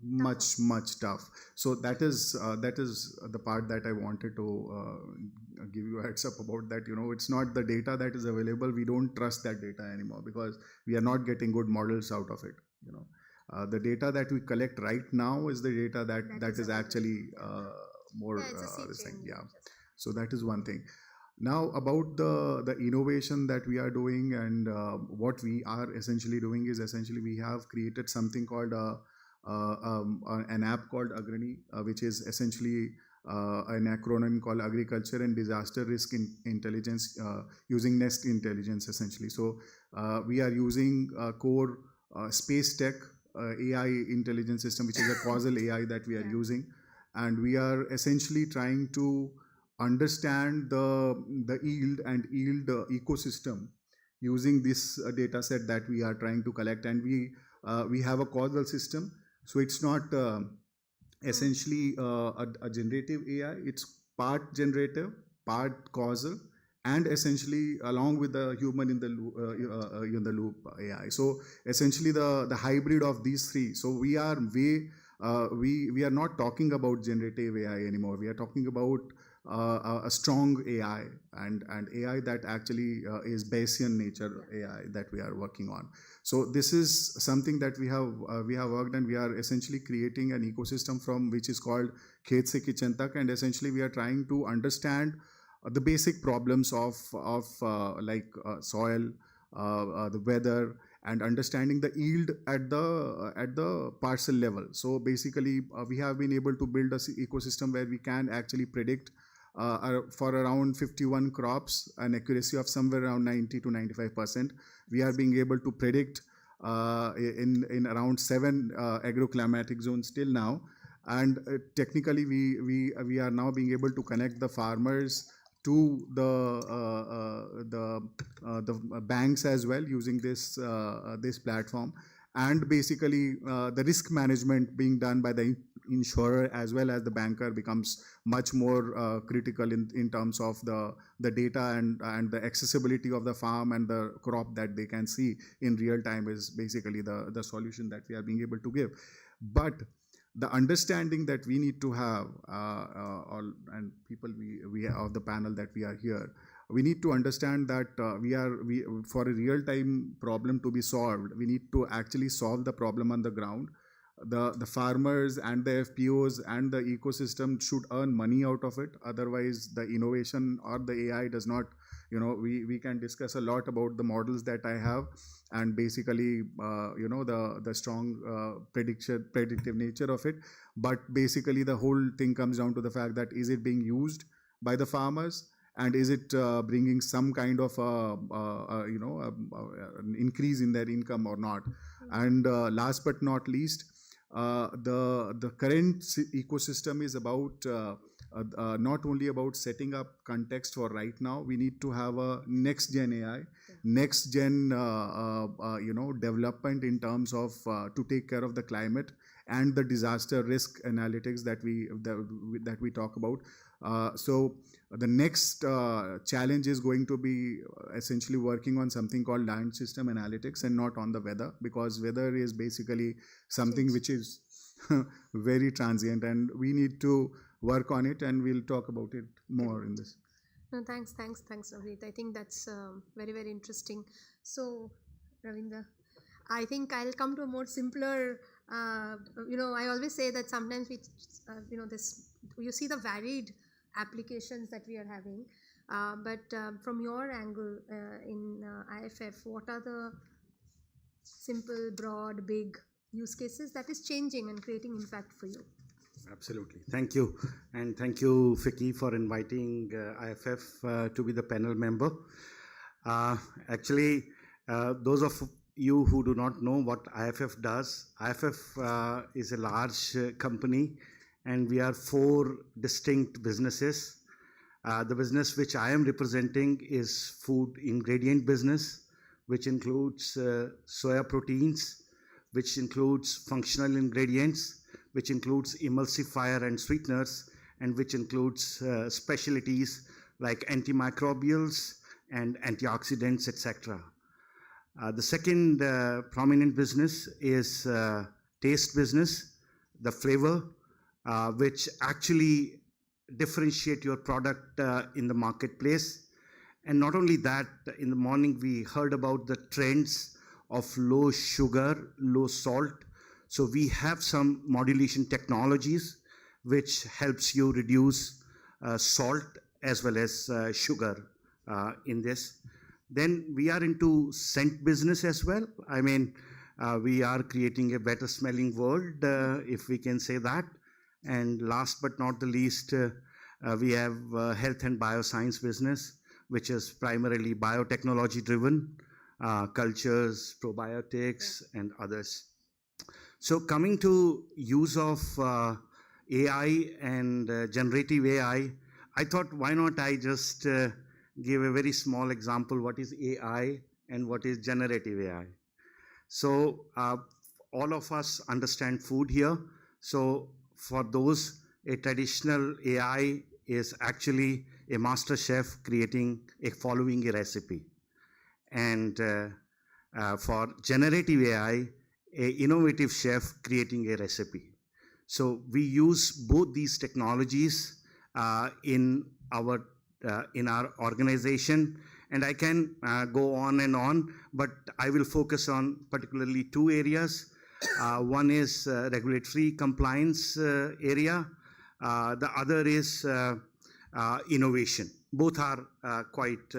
much tough. So that is the part that I wanted to give you a heads up about, that it's not the data that is available. We don't trust that data anymore because we are not getting good models out of it. The data that we collect right now is the data that is actually more this thing. Yeah. So that is one thing. Now about the innovation that we are doing, and what we are essentially doing is we have created something called an app called Agrani, which is essentially an acronym called Agriculture and Disaster Risk Intelligence, using Nest Intelligence essentially. So we are using core space tech AI intelligence system, which is a causal AI that we are using, and we are essentially trying to understand the yield ecosystem using this data set that we are trying to collect. And we have a causal system, so it's not essentially a generative AI. It's part generative, part causal, and essentially along with the human in the loop AI. So essentially the hybrid of these three. So we are we are not talking about generative AI anymore. We are talking about a strong AI and AI that actually is Bayesian nature AI that we are working on. So this is something that we have worked, and we are essentially creating an ecosystem from which is called Khet Se Kitchen Tak, and essentially we are trying to understand the basic problems of soil, the weather, and understanding the yield at the parcel level. So basically, we have been able to build an ecosystem where we can actually predict for around 51 crops an accuracy of somewhere around 90 to 95%. We are being able to predict in around 7 agroclimatic zones till now, and technically we are now being able to connect the farmers to the banks as well using this platform, and basically the risk management being done by the insurer as well as the banker becomes much more critical in terms of the data and the accessibility of the farm and the crop that they can see in real time is basically the solution that we are being able to give. But the understanding that we need to have, and people we of the panel that we are here, we need to understand that for a real-time problem to be solved, we need to actually solve the problem on the ground. The farmers and the FPOs and the ecosystem should earn money out of it. Otherwise, the innovation or the AI does not. We can discuss a lot about the models that I have, and basically, the strong predictive nature of it. But basically, the whole thing comes down to the fact that is it being used by the farmers, and is it bringing some kind of an increase in their income or not? And last but not least, the current ecosystem is about not only about setting up context for right now. We need to have a next gen AI, next gen development in terms of to take care of the climate and the disaster risk analytics that we talk about. So the next challenge is going to be essentially working on something called land system analytics and not on the weather, because weather is basically something which is very transient, and we need to work on it, and we'll talk about it more in this. No, thanks, Ravindra. I think that's very, very interesting. So, Ravindra, I think I'll come to a more simpler. I always say that sometimes we, you see the varied applications that we are having, but from your angle in IFF, what are the simple, broad, big use cases that is changing and creating impact for you? Absolutely. Thank you. And thank you, Vicky, for inviting IFF to be the panel member. Actually, those of you who do not know what IFF does, IFF is a large company, and we are 4 distinct businesses. The business which I am representing is food ingredient business, which includes soya proteins, which includes functional ingredients, which includes emulsifier and sweeteners, and which includes specialties like antimicrobials and antioxidants, etc. The second prominent business is taste business, the flavor, which actually differentiate your product in the marketplace. And not only that, in the morning we heard about the trends of low sugar, low salt. So we have some modulation technologies which helps you reduce salt as well as sugar in this. Then we are into scent business as well. I mean, we are creating a better smelling world, if we can say that. And last but not the least, we have health and bioscience business, which is primarily biotechnology driven, cultures, probiotics, and others. So coming to use of AI and generative AI, I thought why not I just give a very small example what is AI and what is generative AI. So all of us understand food here. So for those, a traditional AI is actually a master chef following a recipe. And for generative AI, a innovative chef creating a recipe. So we use both these technologies in our organization, and I can go on, but I will focus on particularly two areas. One is regulatory compliance area. The other is innovation. Both are quite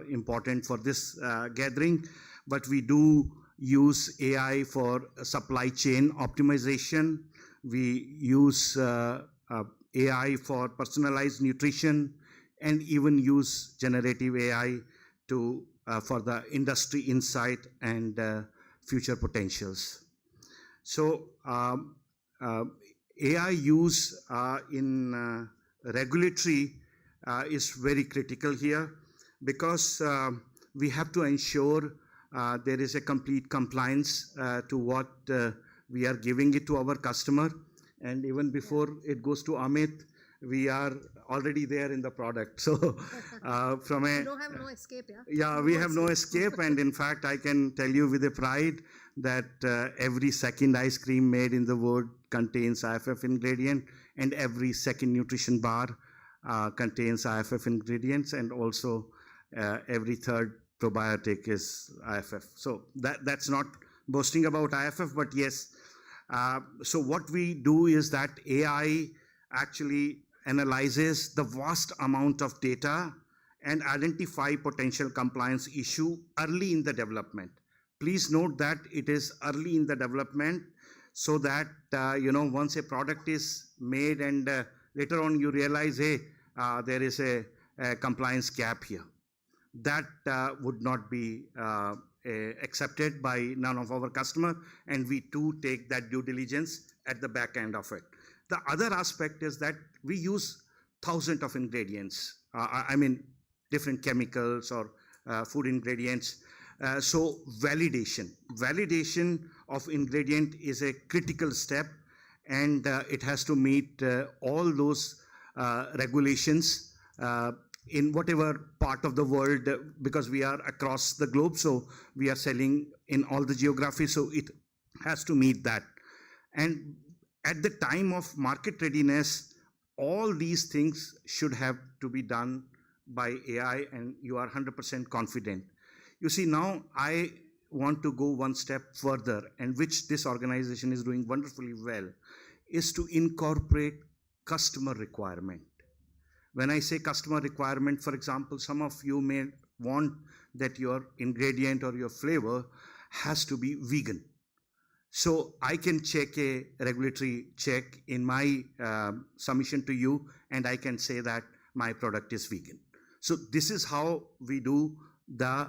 important for this gathering, but we do use AI for supply chain optimization. We use AI for personalized nutrition, and even use generative AI for the industry insight and future potentials. So AI use in regulatory is very critical here, because we have to ensure there is a complete compliance to what we are giving it to our customer. And even before it goes to Amit, we are already there in the product. So from a... You don't have no escape, yeah? Yeah, we have no escape. And in fact, I can tell you with a pride that every second ice cream made in the world contains IFF ingredient, and every second nutrition bar contains IFF ingredients, and also every third probiotic is IFF. So that's not boasting about IFF, but yes. So what we do is that AI actually analyzes the vast amount of data and identify potential compliance issue early in the development. Please note that it is early in the development, so that once a product is made and later on you realize, hey, there is a compliance gap here. That would not be accepted by none of our customer, and we too take that due diligence at the back end of it. The other aspect is that we use thousands of ingredients. I mean, different chemicals or food ingredients. So validation of ingredient is a critical step, and it has to meet all those regulations in whatever part of the world, because we are across the globe, so we are selling in all the geography, so it has to meet that. And at the time of market readiness, all these things should have to be done by AI, and you are 100% confident. You see, now I want to go one step further, and which this organization is doing wonderfully well, is to incorporate customer requirement. When I say customer requirement, for example, some of you may want that your ingredient or your flavor has to be vegan. So I can check a regulatory check in my submission to you, and I can say that my product is vegan. So this is how we do the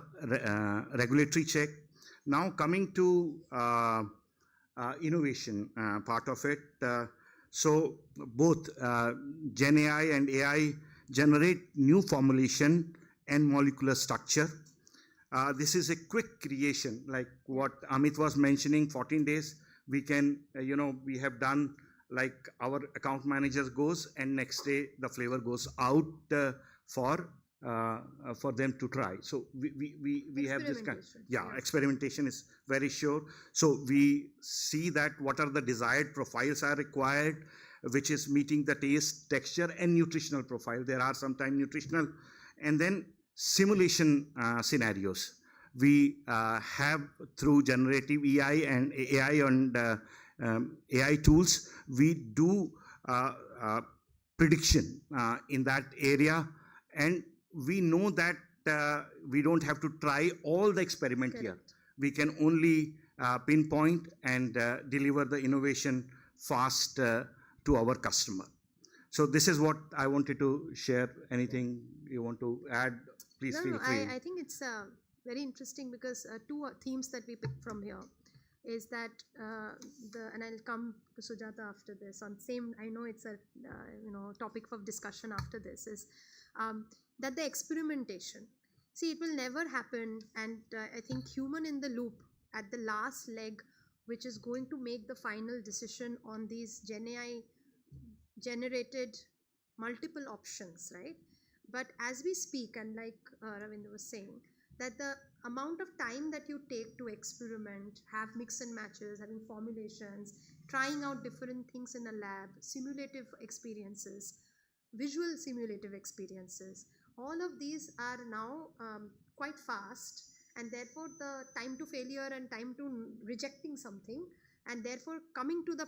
regulatory check. Now coming to innovation part of it. So both Gen AI and AI generate new formulation and molecular structure. This is a quick creation, like what Amit was mentioning, 14 days. We can, we have done, like our account manager goes, and next day the flavor goes out for for them to try. So we have this kind, experimentation is very sure. So we see that what are the desired profiles are required, which is meeting the taste, texture, and nutritional profile. There are sometimes nutritional, and then simulation scenarios. We have through generative AI and AI tools, we do prediction in that area, and we know that we don't have to try all the experiment here. We can only pinpoint and deliver the innovation fast to our customer. So this is what I wanted to share. Anything you want to add, please feel free. I think it's very interesting because two themes that we picked from here is that and I'll come to Sujata after this on same. I know it's a topic of discussion after this is that the experimentation. See, it will never happen, and I think human in the loop at the last leg, which is going to make the final decision on these Gen AI generated multiple options, right? But as we speak, and like Ravindra was saying, that the amount of time that you take to experiment, have mix and matches, having formulations, trying out different things in a lab, simulative experiences, visual simulative experiences, all of these are now quite fast, and therefore the time to failure and time to rejecting something and therefore coming to the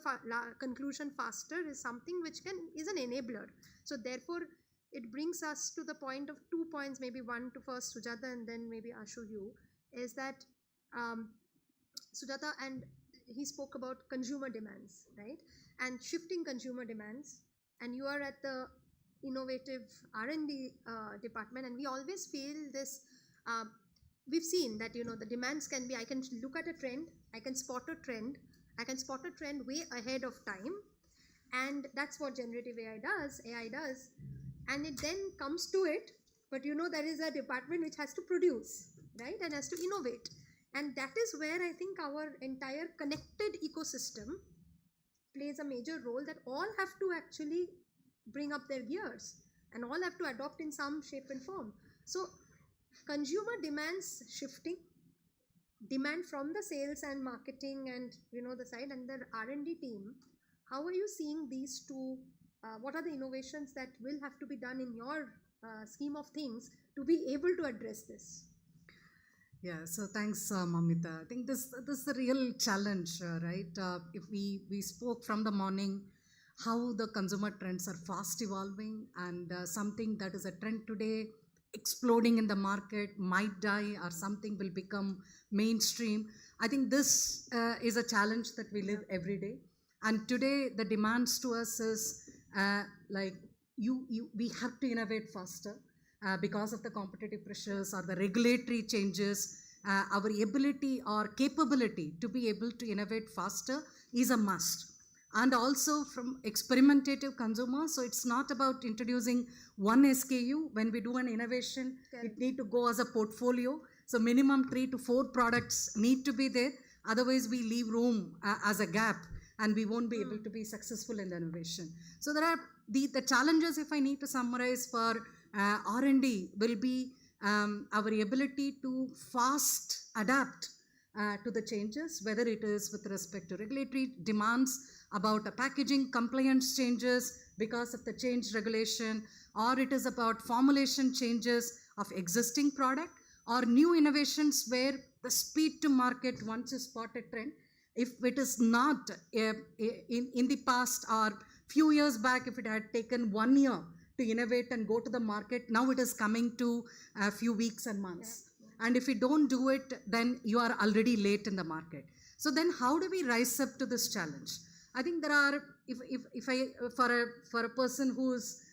conclusion faster is something which is an enabler. So therefore it brings us to the point of 2 points, maybe one to first Sujata and then maybe Ashu you, is that Sujata, and he spoke about consumer demands, right? And shifting consumer demands, and you are at the innovative R&D department, and we always feel this, we've seen that, the demands can be, I can look at a trend, I can spot a trend way ahead of time, and that's what generative AI does, and it then comes to it, but there is a department which has to produce, right, and has to innovate, and that is where I think our entire connected ecosystem plays a major role, that all have to actually bring up their gears and all have to adopt in some shape and form. So consumer demands shifting, demand from the sales and marketing and the side and the R&D team. How are you seeing these two? What are the innovations that will have to be done in your scheme of things to be able to address this? Yeah, so thanks, Mamita. I think this is the real challenge, right? If we spoke from the morning how the consumer trends are fast evolving, and something that is a trend today exploding in the market might die, or something will become mainstream. I think this is a challenge that we live every day, and today the demands to us is we have to innovate faster because of the competitive pressures or the regulatory changes. Our ability or capability to be able to innovate faster is a must. And also from experimentative consumers, so it's not about introducing one SKU. When we do an innovation, it need to go as a portfolio. So minimum 3 to 4 products need to be there. Otherwise, we leave room as a gap, and we won't be able to be successful in the innovation. So there are the challenges, if I need to summarize for R&D, will be our ability to fast adapt to the changes, whether it is with respect to regulatory demands about packaging compliance changes because of the changed regulation, or it is about formulation changes of existing product, or new innovations where the speed to market once you spot a trend. If it is not in the past or few years back, if it had taken 1 year to innovate and go to the market, now it is coming to a few weeks and months. And if you don't do it, then you are already late in the market. So then how do we rise up to this challenge? I think there are, for a person who's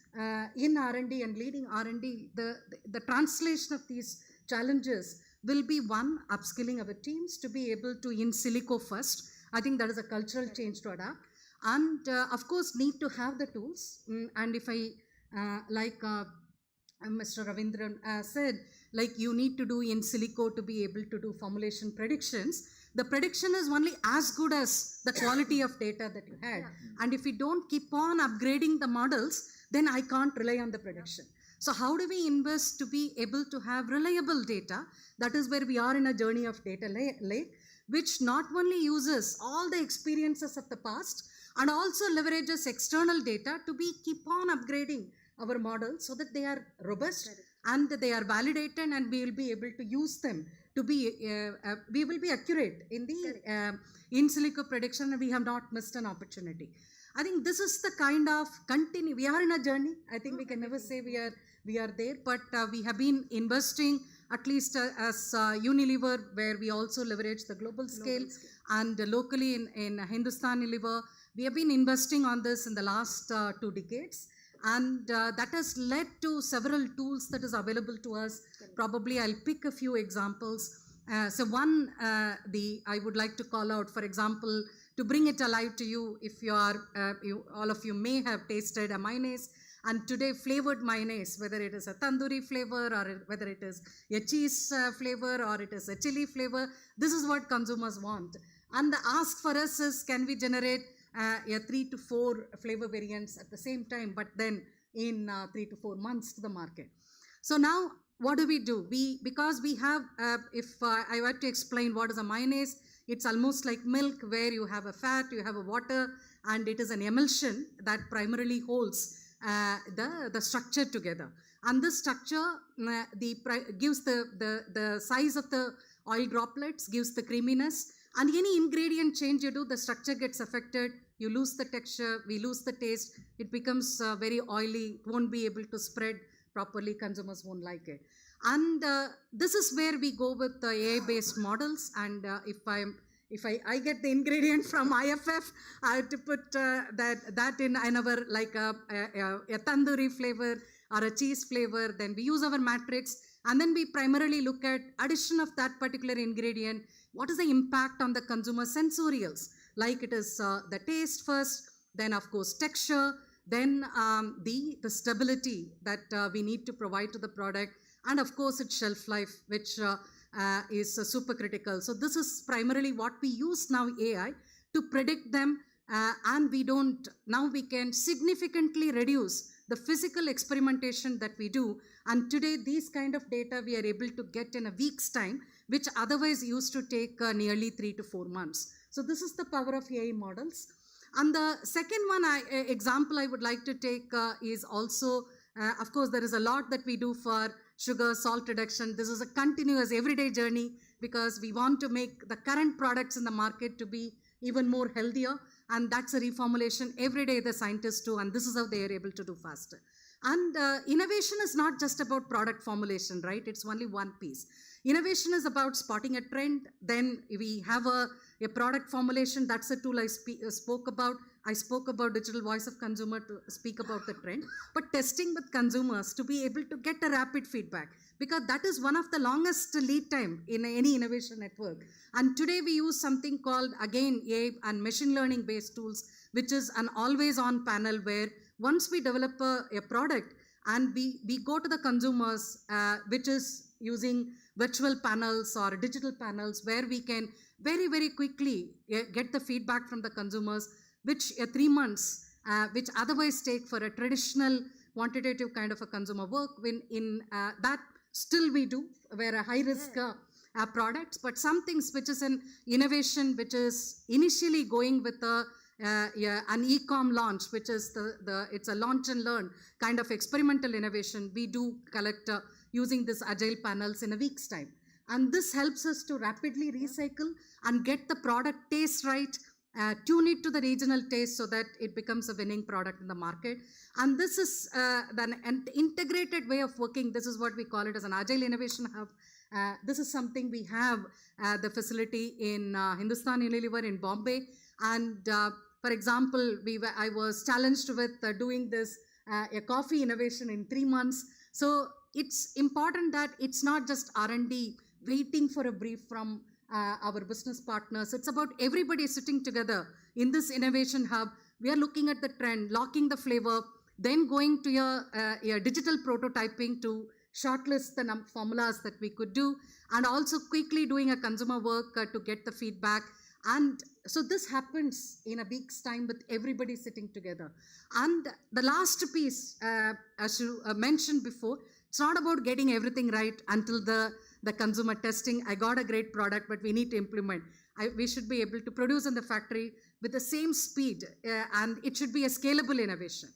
in R&D and leading R&D, the translation of these challenges will be one, upskilling our teams to be able to in silico first. I think that is a cultural change to adapt. And of course, need to have the tools. And if Mr. Ravindran said, you need to do in silico to be able to do formulation predictions. The prediction is only as good as the quality of data that you had. And if we don't keep on upgrading the models, then I can't rely on the prediction. So how do we invest to be able to have reliable data? That is where we are in a journey of data lake, which not only uses all the experiences of the past and also leverages external data to keep on upgrading our models so that they are robust and they are validated, and we will be able to use them to be, we will be accurate in the in silico prediction, and we have not missed an opportunity. I think this is the kind of we are in a journey. I think we can never say we are there, but we have been investing at least as Unilever, where we also leverage the global scale, and locally in Hindustan Unilever, we have been investing on this in the last 2 decades. And that has led to several tools that is available to us. Probably I'll pick a few examples. So one, I would like to call out, for example, to bring it alive to you, if you are, all of you may have tasted a mayonnaise, and today flavored mayonnaise, whether it is a tandoori flavor or whether it is a cheese flavor or it is a chili flavor, this is what consumers want. And the ask for us is, can we generate 3 to 4 flavor variants at the same time, but then in 3 to 4 months to the market. So now what do? Because we have, if I were to explain what is a mayonnaise, it's almost like milk, where you have a fat, you have a water, and it is an emulsion that primarily holds the structure together. And this structure gives the size of the oil droplets, gives the creaminess, and any ingredient change you do, the structure gets affected, you lose the texture, we lose the taste, it becomes very oily, won't be able to spread properly, consumers won't like it. And this is where we go with the AI-based models, and if I get the ingredient from IFF, I have to put that in another, like a tandoori flavor or a cheese flavor, then we use our matrix, and then we primarily look at addition of that particular ingredient. What is the impact on the consumer sensorials? Like it is the taste first, then of course texture, then the stability that we need to provide to the product, and of course its shelf life, which is super critical. So this is primarily what we use now, AI, to predict them, and now we can significantly reduce the physical experimentation that we do. And today these kind of data we are able to get in a week's time, which otherwise used to take nearly 3 to 4 months. So this is the power of AI models. And the second example I would like to take is also, of course, there is a lot that we do for sugar, salt reduction. This is a continuous everyday journey, because we want to make the current products in the market to be even more healthier, and that's a reformulation every day the scientists do, and this is how they are able to do faster. And innovation is not just about product formulation, right? It's only one piece. Innovation is about spotting a trend. Then we have a product formulation. That's a tool I spoke about. I spoke about digital voice of consumer to speak about the trend, but testing with consumers to be able to get a rapid feedback, because that is one of the longest lead time in any innovation network. And today we use something called, again, AI and machine learning based tools, which is an always on panel, where once we develop a product and we go to the consumers, which is using virtual panels or digital panels, where we can very, very quickly get the feedback from the consumers, which 3 months, which otherwise take for a traditional quantitative kind of a consumer work, that still we do, where a high risk products, but some things which is an innovation, which is initially going with an e-com launch, which is it's a launch and learn kind of experimental innovation. We do collect using this agile panels in a week's time. And this helps us to rapidly recycle and get the product taste right, tune it to the regional taste so that it becomes a winning product in the market. And this is an integrated way of working. This is what we call it as an agile innovation hub. This is something we have the facility in Hindustan Unilever in Bombay. And for example, I was challenged with doing this a coffee innovation in 3 months. So it's important that it's not just R&D waiting for a brief from our business partners. It's about everybody sitting together in this innovation hub. We are looking at the trend, locking the flavor, then going to your digital prototyping to shortlist the formulas that we could do, and also quickly doing a consumer work to get the feedback. And so this happens in a week's time with everybody sitting together. And the last piece, as you mentioned before, it's not about getting everything right until the consumer testing. I got a great product, but we need to implement. We should be able to produce in the factory with the same speed, and it should be a scalable innovation.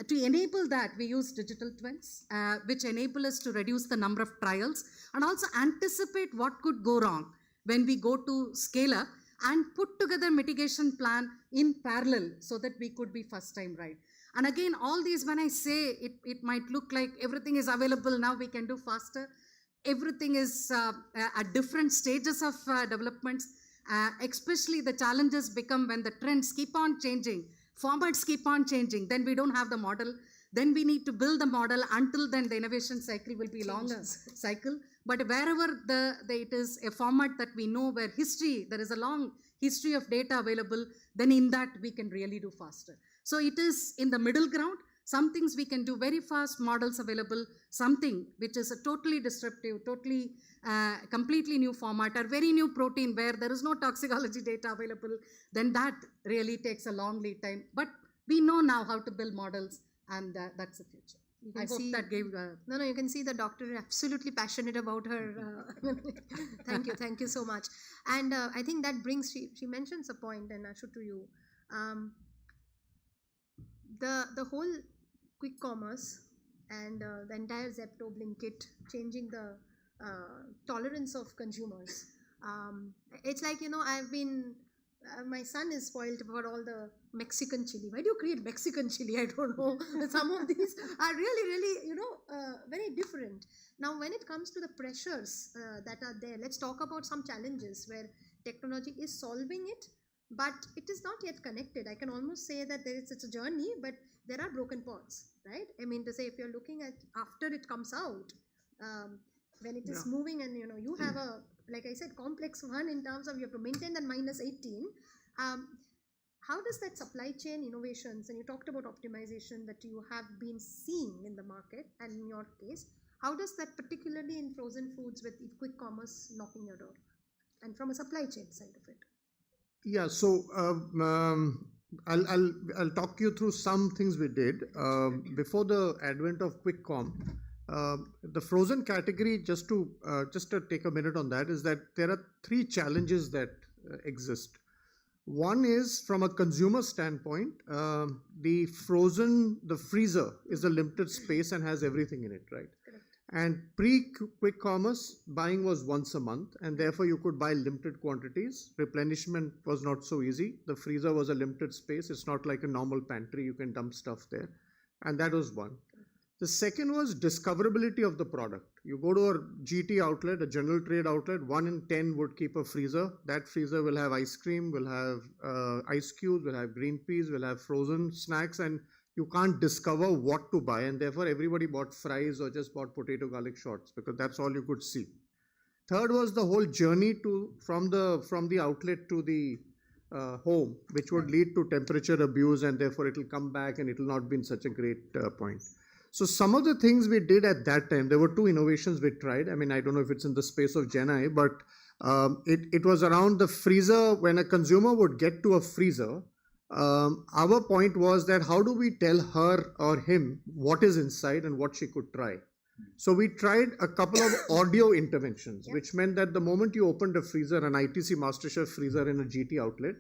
To enable that, we use digital twins, which enable us to reduce the number of trials and also anticipate what could go wrong when we go to scale up and put together mitigation plan in parallel so that we could be first time right. And again, all these, when I say it might look like everything is available now, we can do faster. Everything is at different stages of developments, especially the challenges become when the trends keep on changing, formats keep on changing, then we don't have the model. Then we need to build the model. Until then, the innovation cycle will be longer cycle. But wherever it is a format that we know where there is a long history of data available, then in that we can really do faster. So it is in the middle ground. Some things we can do very fast, models available, something which is a totally disruptive, totally completely new format, or very new protein where there is no toxicology data available, then that really takes a long lead time. But we know now how to build models, and that's the future. I hope that gave... No, you can see the doctor is absolutely passionate about her. Thank you so much. And I think that brings, she mentions a point, and Ashu, to you. The whole quick commerce and the entire Zepto, Blinkit, changing the tolerance of consumers. It's like, I've been... my son is spoiled about all the Mexican chili. Why do you create Mexican chili? I don't know. Some of these are really, very different. Now, when it comes to the pressures that are there, let's talk about some challenges where technology is solving it, but it is not yet connected. I can almost say that it's a journey, but there are broken points, right? I mean, to say, if you're looking at after it comes out, when it is moving and, you have a, like I said, complex one in terms of you have to maintain that minus 18. How does that supply chain innovations, and you talked about optimization that you have been seeing in the market, and in your case, how does that particularly in frozen foods with quick commerce knocking your door, and from a supply chain side of it? Yeah, so I'll talk you through some things we did before the advent of quick com. The frozen category, just to take a minute on that, is that there are three challenges that exist. One is from a consumer standpoint, the freezer is a limited space and has everything in it, right? Correct. And pre-quick commerce, buying was once a month, and therefore you could buy limited quantities. Replenishment was not so easy. The freezer was a limited space. It's not like a normal pantry. You can dump stuff there. And that was one. The second was discoverability of the product. You go to a GT outlet, a general trade outlet, 1 in 10 would keep a freezer. That freezer will have ice cream, will have ice cubes, will have green peas, will have frozen snacks, and you can't discover what to buy. And therefore, everybody bought fries or just bought potato garlic shorts because that's all you could see. Third was the whole journey from the outlet to the home, which would lead to temperature abuse, and therefore it will come back and it will not be in such a great point. So some of the things we did at that time, there were two innovations we tried. I mean, I don't know if it's in the space of Gen I, but it was around the freezer. When a consumer would get to a freezer, our point was that how do we tell her or him what is inside and what she could try? So we tried a couple of audio interventions, which meant that the moment you opened a freezer, an ITC MasterChef freezer in a GT outlet,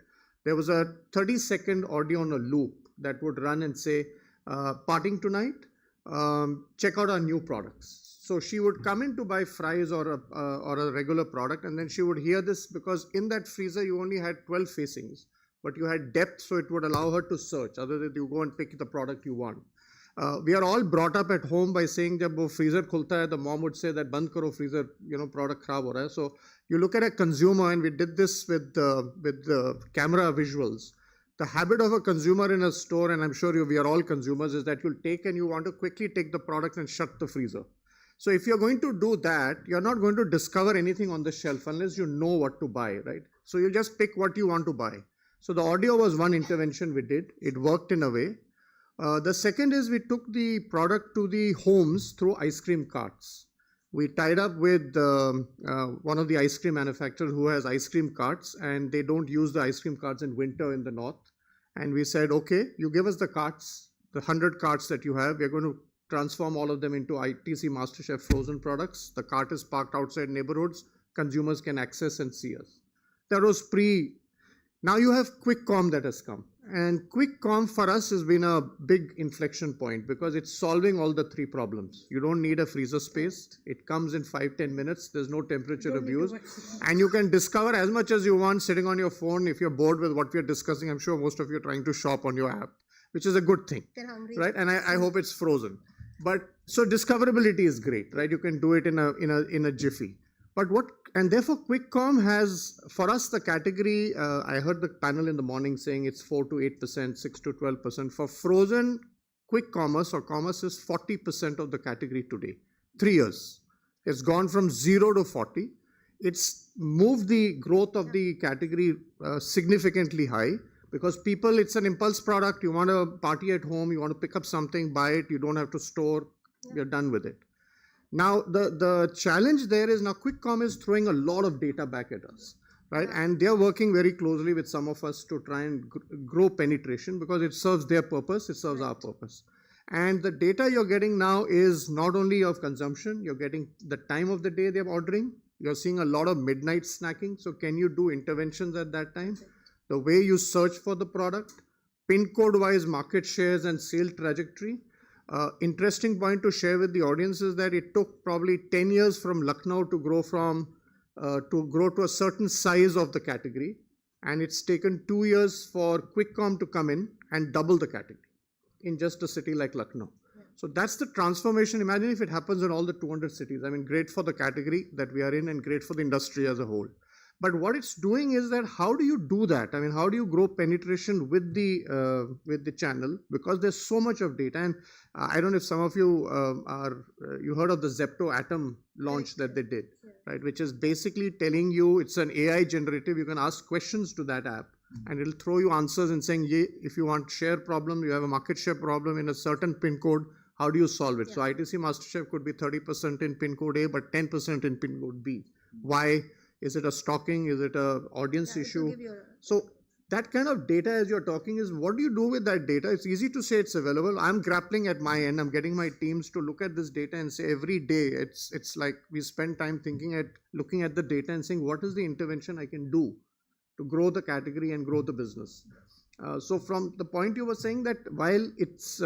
there was a 30-second audio on a loop that would run and say, parting tonight, check out our new products. So she would come in to buy fries or a regular product, and then she would hear this because in that freezer you only had 12 facings, but you had depth, so it would allow her to search other than you go and pick the product you want. We are all brought up at home by saying jab wo freezer khulta hai, the mom would say that band karo freezer, product kharab ho raha hai. So you look at a consumer, and we did this with the camera visuals. The habit of a consumer in a store, and I'm sure we are all consumers, is that you'll take and you want to quickly take the product and shut the freezer. So if you're going to do that, you're not going to discover anything on the shelf unless you know what to buy, right? So you'll just pick what you want to buy. So the audio was one intervention we did. It worked in a way. The second is we took the product to the homes through ice cream carts. We tied up with one of the ice cream manufacturers who has ice cream carts, and they don't use the ice cream carts in winter in the north. And we said, okay, you give us the carts, the 100 carts that you have, we're going to transform all of them into ITC MasterChef frozen products. The cart is parked outside neighborhoods. Consumers can access and see us. That was Now you have Quick Com that has come. And Quick Com for us has been a big inflection point because it's solving all the three problems. You don't need a freezer space. It comes in 5-10 minutes. There's no temperature abuse. And you can discover as much as you want sitting on your phone. If you're bored with what we're discussing, I'm sure most of you are trying to shop on your app, which is a good thing. Get hungry. Right? And I hope it's frozen. But so discoverability is great, right? You can do it in a jiffy. But and therefore Quick Com has, for us, the category, I heard the panel in the morning saying it's 4 to 8%, 6 to 12%. For frozen, quick commerce or commerce is 40% of the category today. 3 years. It's gone from 0 to 40. It's moved the growth of the category significantly high because people, it's an impulse product. You want to party at home, you want to pick up something, buy it, you don't have to store, you're done with it. Now, the challenge there is now Quick Com is throwing a lot of data back at us, right? And they're working very closely with some of us to try and grow penetration because it serves their purpose, it serves our purpose. And the data you're getting now is not only of consumption, you're getting the time of the day they're ordering. You're seeing a lot of midnight snacking. So can you do interventions at that time? The way you search for the product, pin code wise market shares and sale trajectory. Interesting point to share with the audience is that it took probably 10 years from Lucknow to grow to a certain size of the category, and it's taken 2 years for Quick Com to come in and double the category in just a city like Lucknow. So that's the transformation. Imagine if it happens in all the 200 cities. I mean, great for the category that we are in and great for the industry as a whole. But what it's doing is that how do you do that? I mean, how do you grow penetration with the channel? Because there's so much of data. And I don't know if some of you you heard of the Zepto Atom launch that they did, right? Which is basically telling you, it's an AI generative. You can ask questions to that app and it'll throw you answers and saying, yeah, if you want share problem, you have a market share problem in a certain pin code, how do you solve it? So ITC MasterChef could be 30% in pin code A, but 10% in pin code B. Why? Is it a stocking? Is it an audience issue? So that kind of data as you're talking is what do you do with that data? It's easy to say it's available. I'm grappling at my end. I'm getting my teams to look at this data and say every day it's like we spend time looking at the data and saying what is the intervention I can do to grow the category and grow the business. So from the point you were saying that while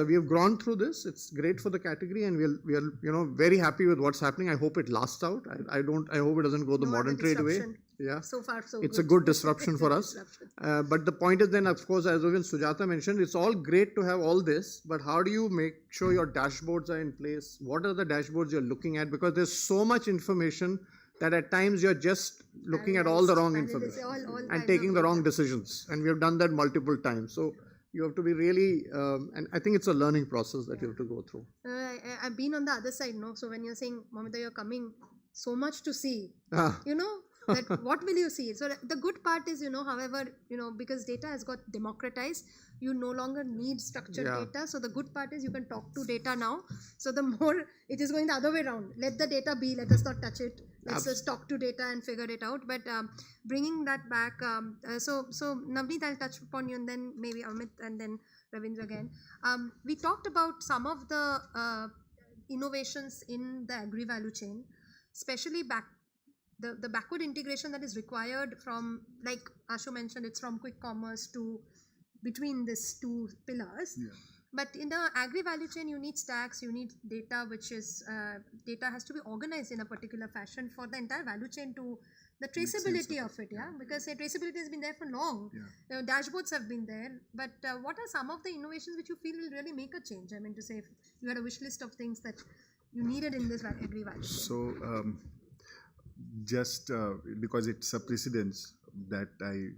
we have gone through this, it's great for the category and we are very happy with what's happening. I hope it lasts out. I hope it doesn't go the modern trade way. Yeah. So far, so it's good. a good disruption for us. But the point is then, of course, as even Sujata mentioned, it's all great to have all this, but how do you make sure your dashboards are in place? What are the dashboards you're looking at? Because there's so much information that at times you're just looking at all the wrong information and taking the wrong decisions. And we have done that multiple times. So you have to be really, and I think it's a learning process that you have to go through. I've been on the other side, no? So when you're saying, Mamita, you're coming, so much to see, that what will you see? So the good part is, however, because data has got democratized, you no longer need structured data. So the good part is you can talk to data now. So the more it is going the other way around. Let the data be, let us not touch it. Let's just talk to data and figure it out. But bringing that back, so Navneet, I'll touch upon you and then maybe Amit and then Ravindra again. We talked about some of the innovations in the agri-value chain, especially the backward integration that is required from, like Ashu mentioned, it's from quick commerce to between these two pillars. Yeah. But in the agri-value chain, you need stacks, you need data, which is, data has to be organized in a particular fashion for the entire value chain to, the traceability of it, because traceability has been there for long. Yeah. Dashboards have been there, but what are some of the innovations which you feel will really make a change? I mean, to say, if you had a wish list of things that you needed in this agri-value chain. So, just because it's a precedence that I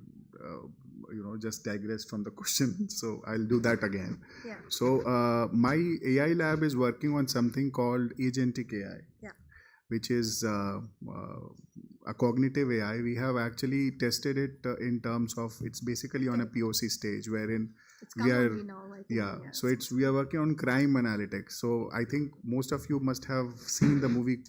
just digress from the question, so I'll do that again. Yeah. So my AI lab is working on something called agentic AI, which is a cognitive AI. We have actually tested it in terms of, it's basically on a POC stage wherein we are so we are working on crime analytics. So I think most of you must have seen the movie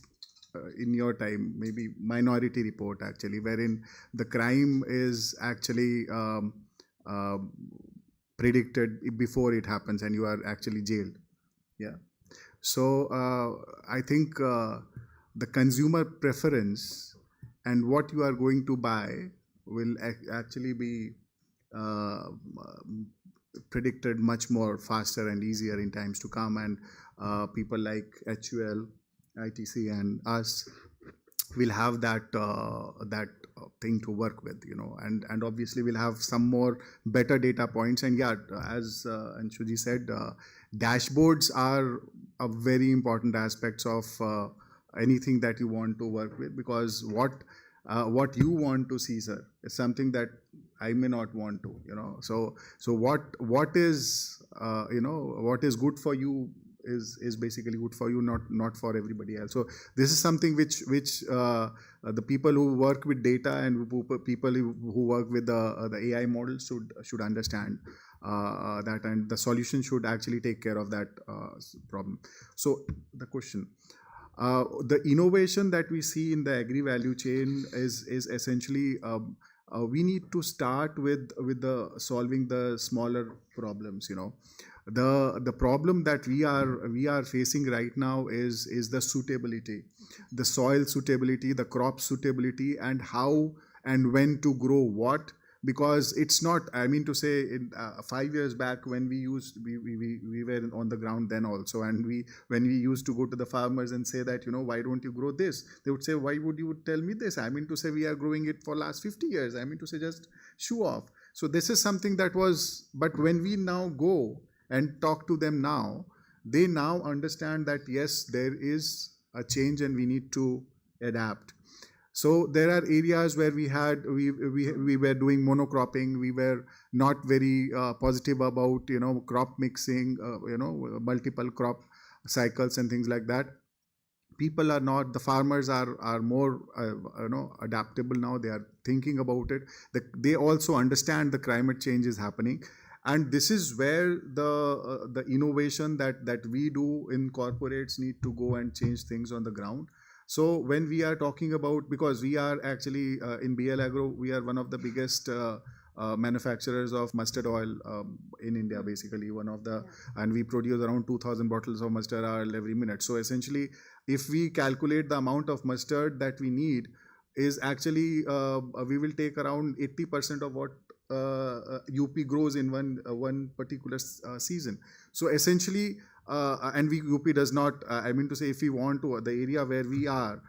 in your time, maybe Minority Report actually, wherein the crime is actually predicted before it happens and you are actually jailed. Yeah. So I think the consumer preference and what you are going to buy will actually be predicted much more faster and easier in times to come, and people like HUL, ITC, and us will have that thing to work with, and obviously we'll have some more better data points. And yeah, as Anshuji said, dashboards are a very important aspects of anything that you want to work with, because what you want to see, sir, is something that I may not want to, So what is what is good for you is basically good for you, not for everybody else. So this is something which the people who work with data and people who work with the AI models should understand that, and the solution should actually take care of that problem. So the question. The innovation that we see in the agri value chain is essentially we need to start with the solving the smaller problems. The problem that we are facing right now is the suitability, the soil suitability, the crop suitability, and how and when to grow what. Because it's not, I mean to say, in 5 years back when we were on the ground then also, and when we used to go to the farmers and say that, why don't you grow this? They would say, why would you tell me this? I mean to say, we are growing it for last 50 years. I mean to say, just show off. So this is something that was, but when we now go and talk to them now, they now understand that yes, there is a change and we need to adapt. So there are areas where we were doing monocropping. We were not very positive about crop mixing, multiple crop cycles and things like that. People are not. The farmers are more adaptable now. They are thinking about it. They also understand the climate change is happening. And this is where the innovation that we do in corporates need to go and change things on the ground. So when we are talking about, because we are actually in BL Agro, we are one of the biggest manufacturers of mustard oil in India, basically and we produce around 2,000 bottles of mustard oil every minute. So essentially, if we calculate the amount of mustard that we need, is actually we will take around 80% of what UP grows in one particular season. So essentially, and UP does not, I mean to say, if we want to, the area where we are,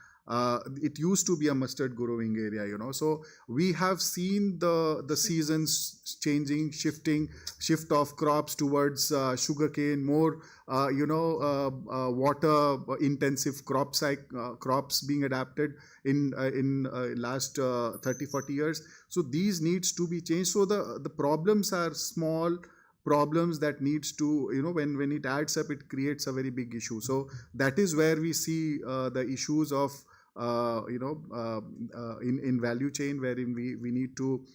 it used to be a mustard growing area, So we have seen the seasons changing, shift of crops towards sugarcane, more, water intensive crops being adapted in last 30-40 years. So these needs to be changed. So the problems are small problems that needs to, when it adds up, it creates a very big issue. So that is where we see the issues of in value chain, wherein we need to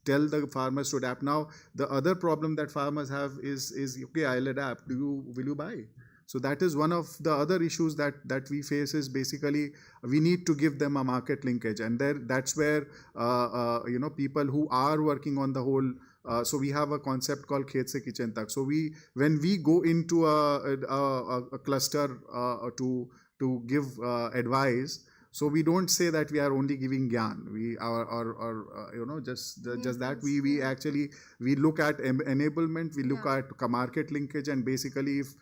tell the farmers to adapt. Now the other problem that farmers have is okay, I'll adapt, will you buy? So that is one of the other issues that we face, is basically we need to give them a market linkage, and that's where people who are working on the whole. So we have a concept called Khet Se Kitchen Tak. So when we go into a cluster to give advice, so we don't say that we are only giving gyan. Just that we actually look at enablement, we look at market linkage, and basically if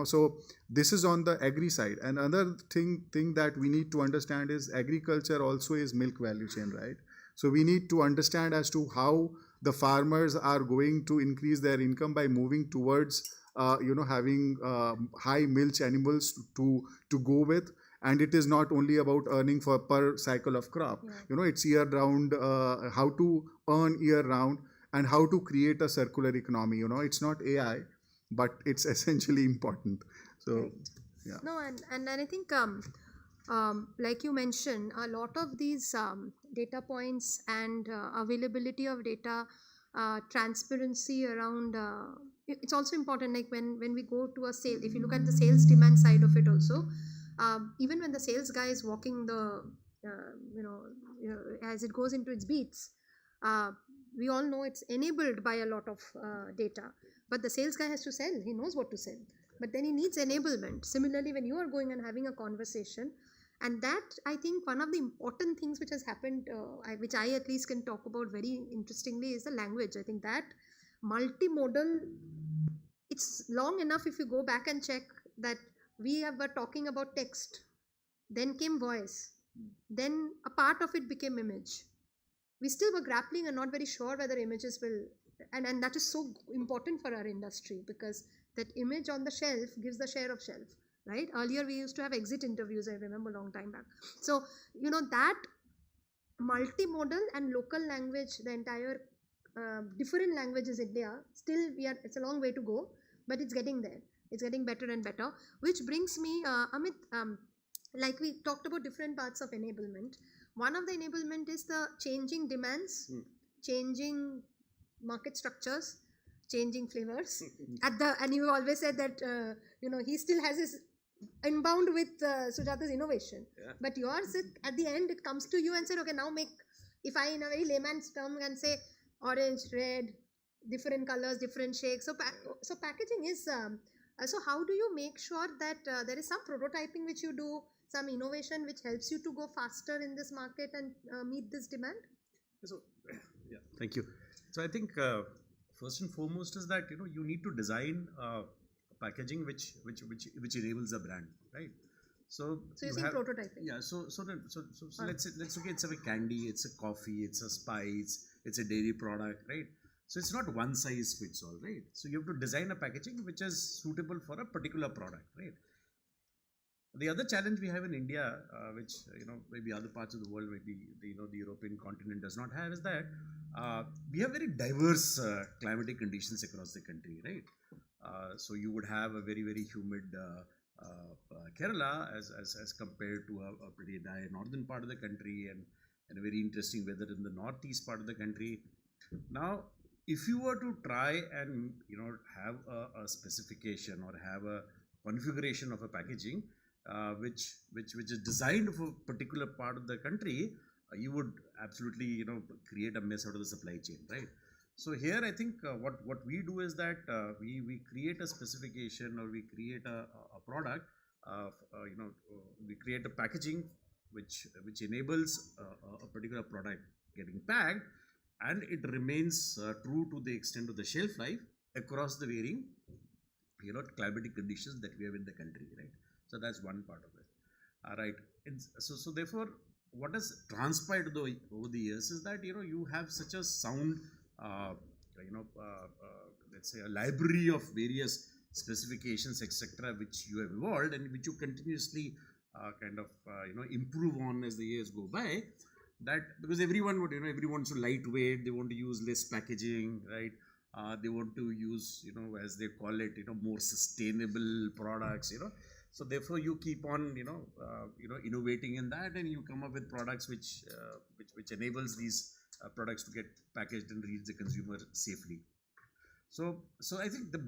so this is on the agri side. And another thing that we need to understand is agriculture also is milk value chain, right? So we need to understand as to how the farmers are going to increase their income by moving towards having high milch animals to go with. And it is not only about earning per cycle of crop. It's year round, how to earn year round, and how to create a circular economy. It's not AI, but it's essentially important. So right. Yeah. No, and I think like you mentioned, a lot of these data points and availability of data, transparency around, it's also important, like when we go to a sale, if you look at the sales demand side of it also, Even when the sales guy is walking the, as it goes into its beats, we all know it's enabled by a lot of data. But the sales guy has to sell. He knows what to sell. But then he needs enablement. Similarly, when you are going and having a conversation, and that, I think, one of the important things which has happened, which I at least can talk about very interestingly, is the language. I think that multimodal, it's long enough if you go back and check that we were talking about text, then came voice, then a part of it became image. We still were grappling and not very sure whether images will, and that is so important for our industry, because that image on the shelf gives the share of shelf. Right? Earlier we used to have exit interviews, I remember a long time back. So, that multimodal and local language, the entire different languages in India, still it's a long way to go, but it's getting there. It's getting better and better, which brings me, Amit, like we talked about different parts of enablement. One of the enablement is the changing demands, changing market structures, changing flavors. And you always said that, he still has his inbound with Sujata's innovation. Yeah. But yours, at the end, it comes to you and said, okay, now make, if I in a very layman's term can say orange, red, different colors, different shades. So packaging is, so how do you make sure that there is some prototyping which you do, some innovation which helps you to go faster in this market and meet this demand? So, yeah, thank you. So I think first and foremost is that, you need to design packaging which enables a brand, right? So you're saying prototyping. Yeah. So let's look at it's a candy, it's a coffee, it's a spice, it's a dairy product, right? So it's not one size fits all, right? So you have to design a packaging which is suitable for a particular product, right? The other challenge we have in India, which maybe other parts of the world, maybe the European continent does not have, is that we have very diverse climatic conditions across the country, right? So you would have a very, very humid Kerala as compared to a pretty dry northern part of the country, and a very interesting weather in the northeast part of the country. Now, if you were to try and have a specification or have a configuration of a packaging which is designed for a particular part of the country, you would absolutely create a mess out of the supply chain, right? So here I think what we do is that we create a specification, or we create a product, we create a packaging which enables a particular product getting packed, and it remains true to the extent of the shelf life across the varying climatic conditions that we have in the country, right? So that's one part of it. All right. So therefore, what has transpired over the years is that you have such a sound let's say a library of various specifications, etc., which you have evolved and which you continuously improve on as the years go by. That because everyone wants to lightweight, they want to use less packaging, right? They want to use as they call it more sustainable products, So therefore, you keep on innovating in that, and you come up with products which enables these products to get packaged and reach the consumer safely. So I think the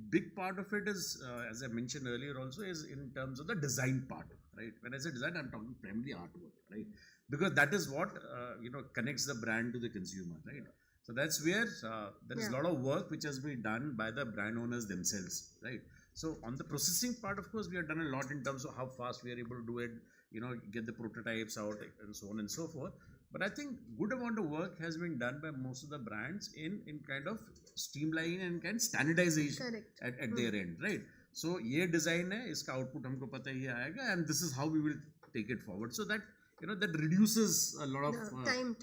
big part of it is, as I mentioned earlier, also is in terms of the design part, right? When I say design, I'm talking primarily artwork, right? Because that is what connects the brand to the consumer, right? So that's where there is a lot of work which has been done by the brand owners themselves, right? So on the processing part, of course, we have done a lot in terms of how fast we are able to do it, get the prototypes out and so on and so forth. But I think good amount of work has been done by most of the brands in kind of streamlining and kind of standardization at their end, right? So ये design है, इसका output हमको पता ही आएगा, and this is how we will take it forward. So that that reduces a lot of time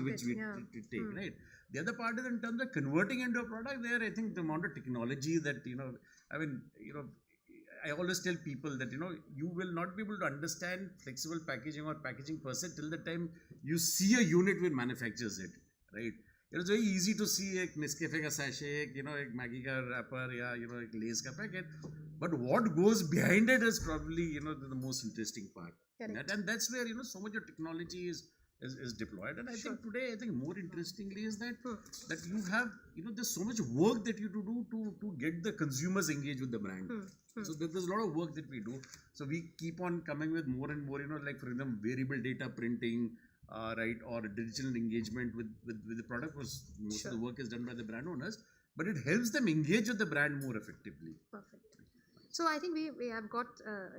which we take, right? The other part is in terms of converting into a product. There, I think the amount of technology that I always tell people that you will not be able to understand flexible packaging or packaging per se till the time you see a unit which manufactures it, right? It's very easy to see a Nescafe ka sachet, a Maggi ka wrapper, yeah, a Lay's ka packet, but what goes behind it is probably the most interesting part. And that's where so much of technology is is deployed. And I think today, I think more interestingly is that that you have, there's so much work that you do to get the consumers engaged with the brand. So there's a lot of work that we do. So we keep on coming with more and more, like for example, variable data printing, right, or digital engagement with the product. Because most of the work is done by the brand owners, but it helps them engage with the brand more effectively. Perfect. So I think we have got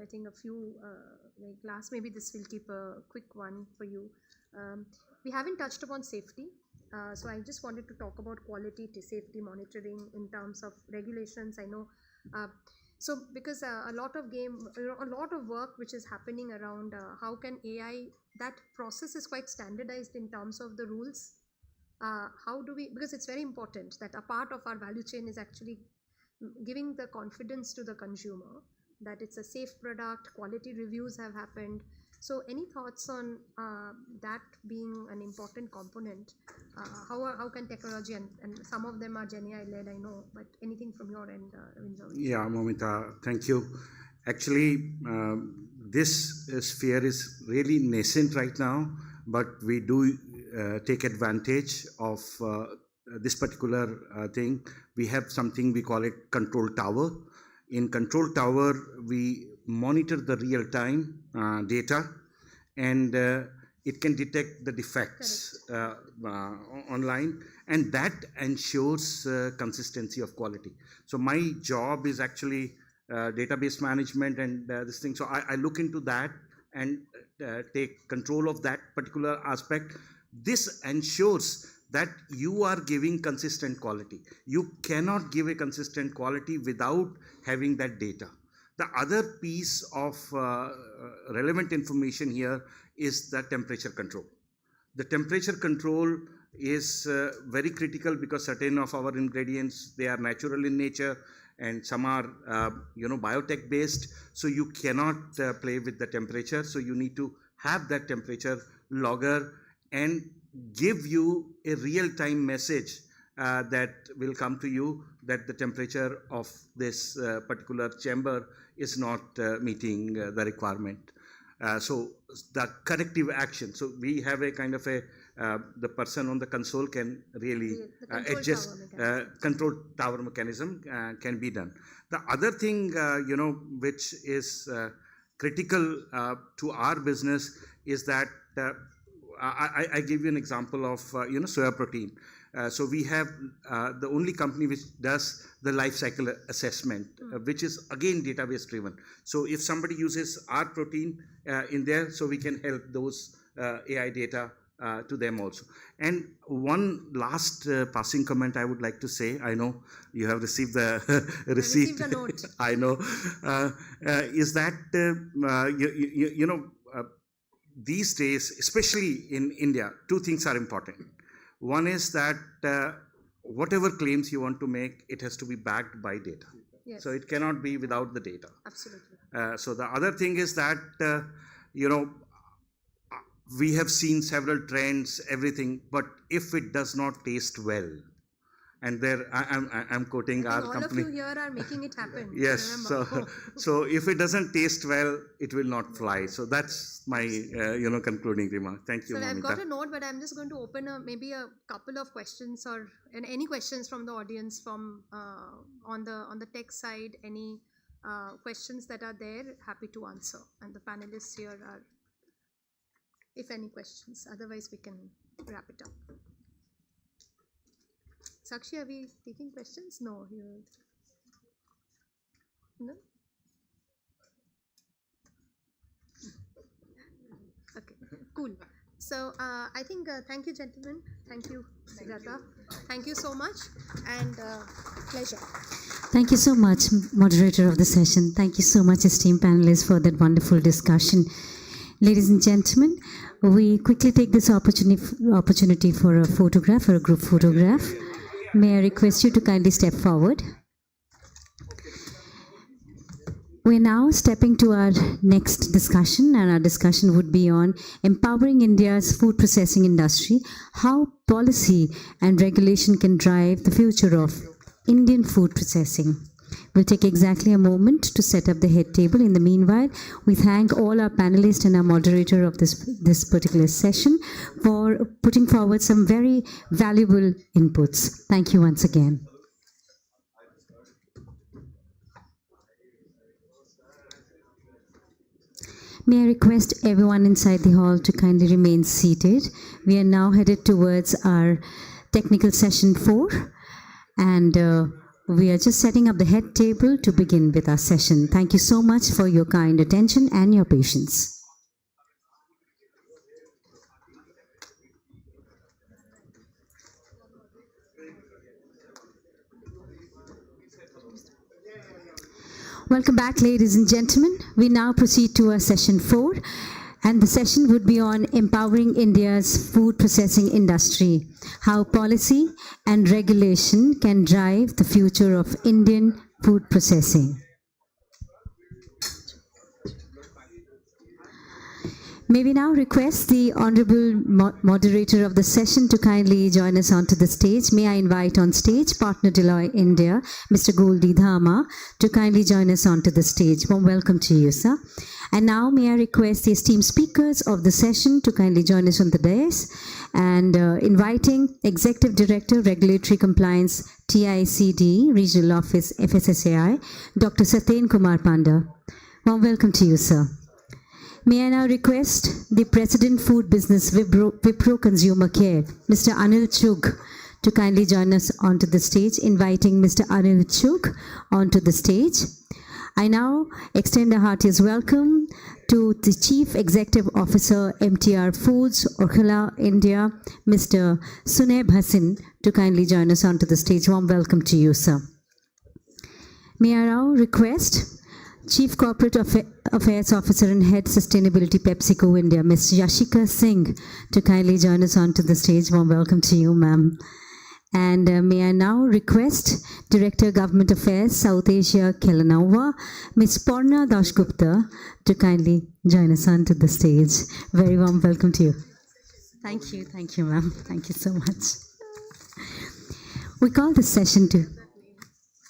I think a few like last, maybe this will keep a quick one for you. We haven't touched upon safety. So I just wanted to talk about quality safety monitoring in terms of regulations. I know. So because a lot of work which is happening around how can AI, that process is quite standardized in terms of the rules. How do we, because it's very important that a part of our value chain is actually giving the confidence to the consumer that it's a safe product, quality reviews have happened. So any thoughts on that being an important component? How can technology, and some of them are GenAI led, I know, but anything from your end, Ravindra? Yeah, Momita, thank you. Actually, this sphere is really nascent right now, but we do take advantage of this particular thing. We have something, we call it Control Tower. In Control Tower, we monitor the real-time data, and it can detect the defects online, and that ensures consistency of quality. So my job is actually database management and this thing. So I look into that and take control of that particular aspect. This ensures that you are giving consistent quality. You cannot give a consistent quality without having that data. The other piece of relevant information here is the temperature control. The temperature control is very critical because certain of our ingredients, they are natural in nature, and some are biotech based. So you cannot play with the temperature. So you need to have that temperature logger and give you a real-time message that will come to you that the temperature of this particular chamber is not meeting the requirement. So the corrective action. So we have a kind of a, the person on the console can really adjust, control tower mechanism can be done. The other thing, which is critical to our business is that I give you an example of, soya protein. So we have the only company which does the life cycle assessment, which is again database driven. So if somebody uses our protein in there, so we can help those AI data to them also. And one last passing comment I would like to say, I know you have received the receipt, I received a note. I know, is that, these days, especially in India, two things are important. One is that whatever claims you want to make, it has to be backed by data. Yes. So it cannot be without the data. Absolutely. So the other thing is that, we have seen several trends, everything, but if it does not taste well, and there I'm quoting our company. All of you here are making it happen. Yes. So if it doesn't taste well, it will not fly. So that's my concluding remark. Thank you, So Mamita. I've got a note, but I'm just going to open maybe a couple of questions and any questions from the audience from on the tech side. Any questions that are there, happy to answer. And the panelists here are, if any questions. Otherwise, we can wrap it up. Sakshi, are we taking questions? No. No? Okay, cool. So I think, thank you, gentlemen. Thank you, Sujata. Thank you so much, and pleasure. Thank you so much, moderator of the session. Thank you so much, esteemed panelists, for that wonderful discussion. Ladies and gentlemen, we quickly take this opportunity for a photograph, or a group photograph. May I request you to kindly step forward. We're now stepping to our next discussion, and our discussion would be on empowering India's food processing industry, how policy and regulation can drive the future of Indian food processing. We'll take exactly a moment to set up the head table. In the meanwhile, we thank all our panelists and our moderator of this particular session for putting forward some very valuable inputs. Thank you once again. May I request everyone inside the hall to kindly remain seated. We are now headed towards our technical session 4, and we are just setting up the head table to begin with our session. Thank you so much for your kind attention and your patience. Welcome back, ladies and gentlemen. We now proceed to our session 4, and the session would be on empowering India's food processing industry, how policy and regulation can drive the future of Indian food processing. May we now request the Honorable Moderator of the session to kindly join us onto the stage. May I invite on stage Partner Deloitte India, Mr. Goldi Dhama, to kindly join us onto the stage. Warm welcome to you, sir. And now may I request the esteemed speakers of the session to kindly join us on the dais, and inviting Executive Director, Regulatory Compliance, TICD, Regional Office, FSSAI, Dr. Satyen Kumar Panda. Warm welcome to you, sir. May I now request the President Food Business Wipro Consumer Care, Mr. Anil Chugh, to kindly join us onto the stage, inviting Mr. Anil Chugh onto the stage. I now extend a heartiest welcome to the Chief Executive Officer, MTR Foods, Orkhala, India, Mr. Suneb Hassan, to kindly join us onto the stage. Warm welcome to you, sir. May I now request Chief Corporate Affairs Officer and Head Sustainability PepsiCo India, Ms. Yashika Singh, to kindly join us onto the stage. Warm welcome to you, ma'am. And may I now request Director Government Affairs, South Asia, Kelanawa, Ms. Porna Dashgupta, to kindly join us onto the stage. Very warm welcome to you. Thank you, ma'am. Thank you so much. We call this session to...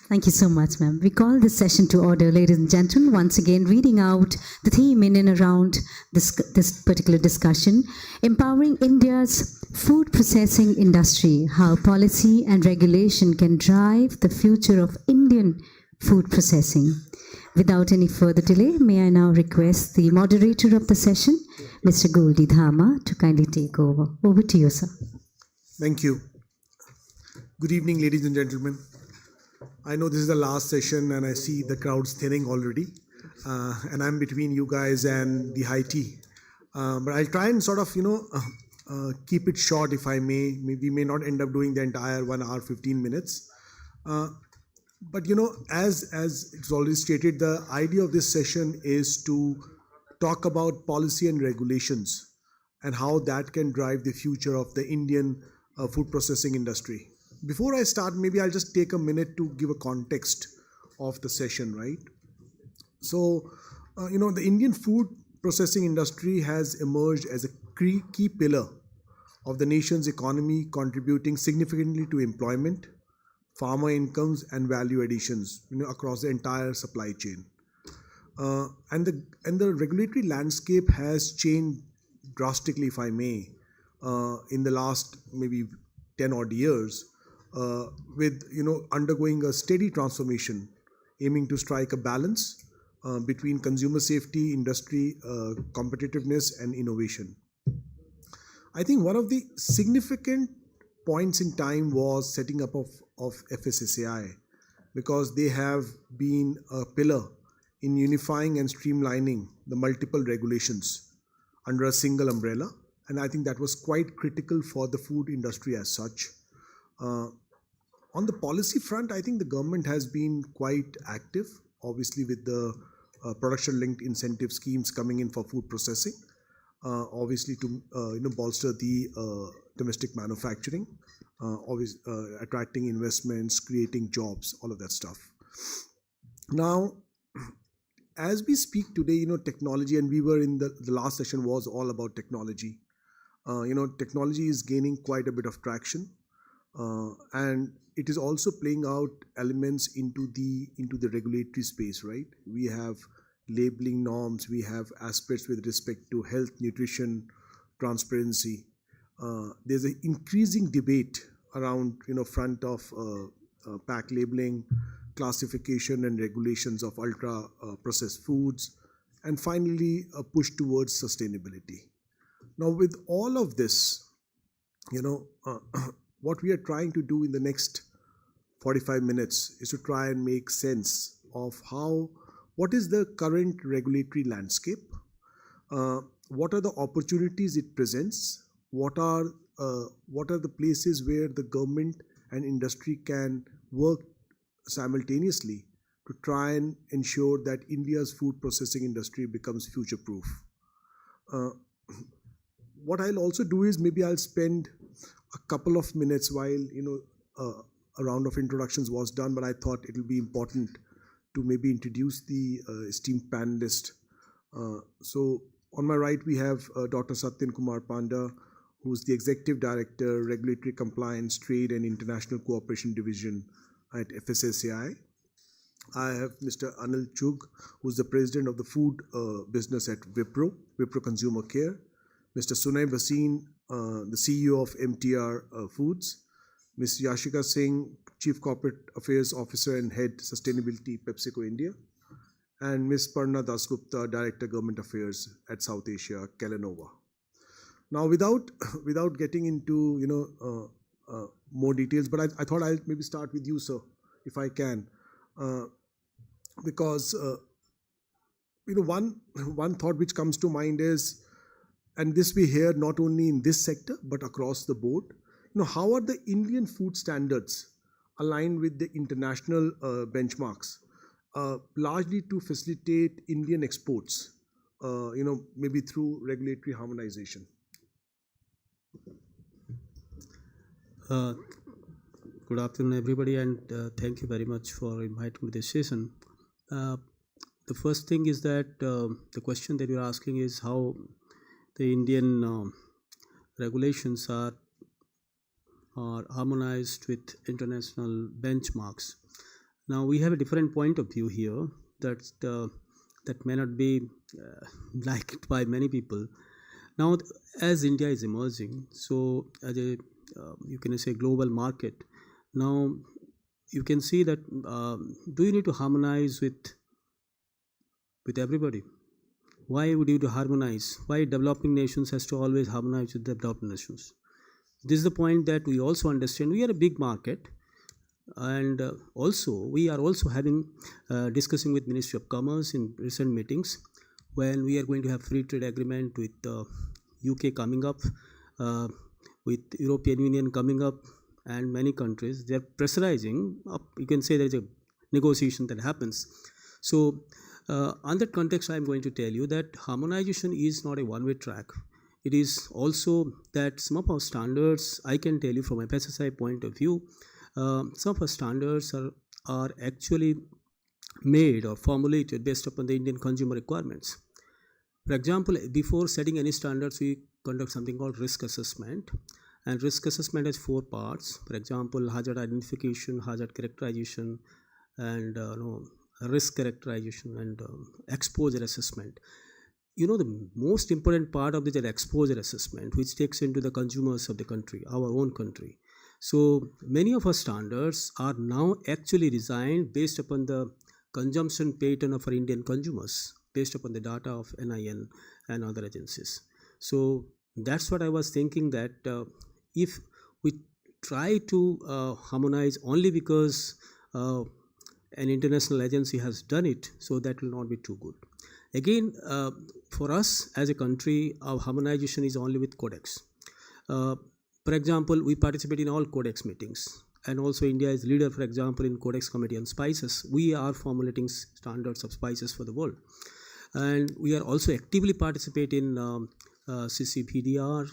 Thank you so much, ma'am. We call this session to order, ladies and gentlemen. Once again, reading out the theme in and around this particular discussion, empowering India's food processing industry, how policy and regulation can drive the future of Indian food processing. Without any further delay, may I now request the moderator of the session, Mr. Goldi Dhama, to kindly take over. Over to you, sir. Thank you. Good evening, ladies and gentlemen. I know this is the last session and I see the crowd's thinning already, and I'm between you guys and the high tea. But I'll try and sort of, keep it short if I may. We may not end up doing the entire 1 hour, 15 minutes. But, as it's already stated, the idea of this session is to talk about policy and regulations and how that can drive the future of the Indian food processing industry. Before I start, maybe I'll just take a minute to give a context of the session, right? So, the Indian food processing industry has emerged as a key pillar of the nation's economy, contributing significantly to employment, farmer incomes, and value additions, across the entire supply chain. And the regulatory landscape has changed drastically, if I may, in the last maybe 10 odd years. With undergoing a steady transformation, aiming to strike a balance between consumer safety, industry competitiveness, and innovation. I think one of the significant points in time was setting up of FSSAI, because they have been a pillar in unifying and streamlining the multiple regulations under a single umbrella, and I think that was quite critical for the food industry as such. On the policy front, I think the government has been quite active, obviously with the production-linked incentive schemes coming in for food processing, obviously to bolster the domestic manufacturing, attracting investments, creating jobs, all of that stuff. Now, as we speak today, technology, and we were in the last session was all about technology. Technology is gaining quite a bit of traction. and it is also playing out elements into the regulatory space, right? We have labeling norms, we have aspects with respect to health, nutrition, transparency. There's an increasing debate around front of pack labeling, classification and regulations of ultra processed foods, and finally a push towards sustainability. Now, with all of this, what we are trying to do in the next 45 minutes is to try and make sense of what is the current regulatory landscape, what are the opportunities it presents, what are the places where the government and industry can work simultaneously to try and ensure that India's food processing industry becomes future-proof. What I'll also do is maybe I'll spend a couple of minutes while a round of introductions was done, but I thought it will be important to maybe introduce the esteemed panelist. So on my right we have Dr. Satyan Kumar Panda, who's the Executive Director, Regulatory Compliance, Trade and International Cooperation Division at FSSAI. I have Mr. Anil Chugh, who's the President of the Food Business at Wipro Consumer Care. Mr. Sunay Bhasin, the CEO of MTR Foods. Ms. Yashika Singh, Chief Corporate Affairs Officer and Head Sustainability, PepsiCo India. And Ms. Parna Dasgupta, Director Government Affairs at South Asia, Kellanova. Now, without getting into more details, but I thought I'll maybe start with you, sir, if I can, because one thought which comes to mind is, and this we hear not only in this sector but across the board, how are the Indian food standards aligned with the international benchmarks, largely to facilitate Indian exports, maybe through regulatory harmonization? Good afternoon, everybody, and thank you very much for inviting me to this session. The first thing is that the question that you're asking is how the Indian regulations are harmonized with international benchmarks. Now, we have a different point of view here that may not be liked by many people. Now, as India is emerging, so as a you can say global market, now you can see that do you need to harmonize with everybody? Why would you to harmonize? Why developing nations has to always harmonize with the developed nations? This is the point that we also understand. We are a big market, and also we are also having discussing with Ministry of Commerce in recent meetings when we are going to have free trade agreement with UK coming up, with European Union coming up, and many countries. They are pressurizing up. You can say there is a negotiation that happens. So on that context, I am going to tell you that harmonization is not a one-way track. It is also that some of our standards, I can tell you from a FSSAI point of view, some of our standards are actually made or formulated based upon the Indian consumer requirements. For example, before setting any standards, we conduct something called risk assessment. And risk assessment has 4 parts. For example, hazard identification, hazard characterization, and risk characterization, and exposure assessment. The most important part of this is exposure assessment, which takes into the consumers of the country, our own country. So many of our standards are now actually designed based upon the consumption pattern of our Indian consumers, based upon the data of NIN and other agencies. So that's what I was thinking, that if we try to harmonize only because an international agency has done it, so that will not be too good. Again, for us as a country, our harmonization is only with codex. For example, we participate in all codex meetings, and also India is leader, for example, in Codex Committee on Spices. We are formulating standards of spices for the world. And we are also actively participate in CCPDR,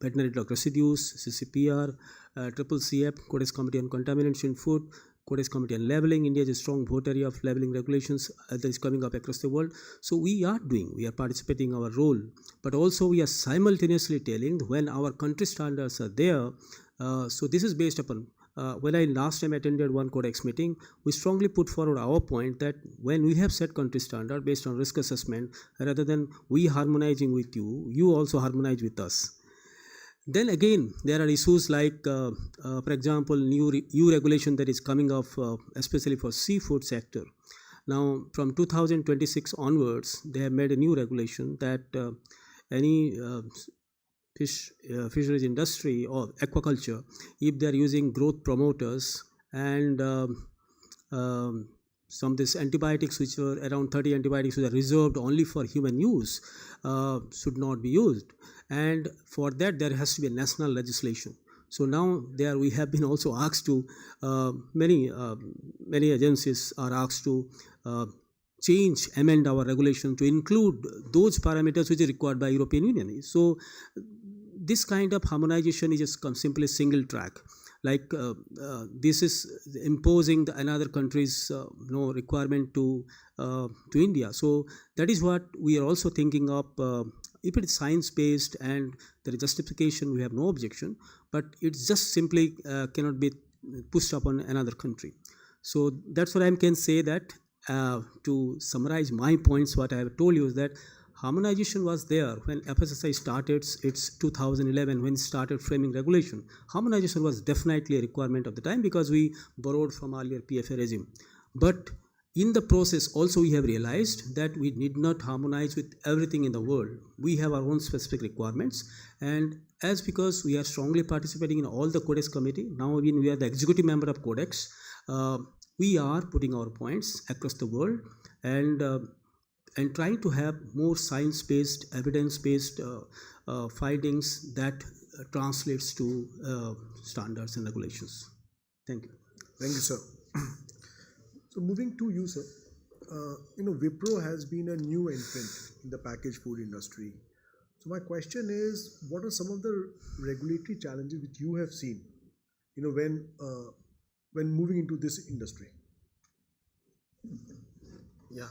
veterinary drug residues, CCPR, CCCF, Codex Committee on Contaminants in Food, Codex Committee on Labeling. India is a strong vote area of labeling regulations that is coming up across the world. So we are participating our role, but also we are simultaneously telling when our country standards are there, So this is based upon, when I last time attended one Codex meeting, we strongly put forward our point that when we have set country standard based on risk assessment, rather than we harmonizing with you, you also harmonize with us. Then again, there are issues like, for example, new regulation that is coming up, especially for seafood sector. Now, from 2026 onwards, they have made a new regulation that any fisheries industry or aquaculture, if they are using growth promoters and some this antibiotics, which were around 30 antibiotics which are reserved only for human use, should not be used. And for that, there has to be a national legislation. So now there we have been also asked to, many agencies are asked to amend our regulation to include those parameters which are required by European Union. So this kind of harmonization is just simply single track. Like this is imposing another country's requirement to India. So that is what we are also thinking of. If it is science-based and there is justification, we have no objection. But it just simply cannot be pushed upon another country. So that's what I can say that to summarize my points, what I have told you is that harmonization was there when FSSAI started its 2011, when it started framing regulation. Harmonization was definitely a requirement of the time because we borrowed from earlier PFA regime. But in the process also we have realized that we need not harmonize with everything in the world. We have our own specific requirements, and as because we are strongly participating in all the Codex committee, now when we are the executive member of Codex, we are putting our points across the world and trying to have more science-based, evidence-based findings that translates to standards and regulations. Thank you. Thank you, sir. So moving to you, sir. Wipro has been a new entrant in the packaged food industry. So my question is, what are some of the regulatory challenges which you have seen, when moving into this industry? Yeah.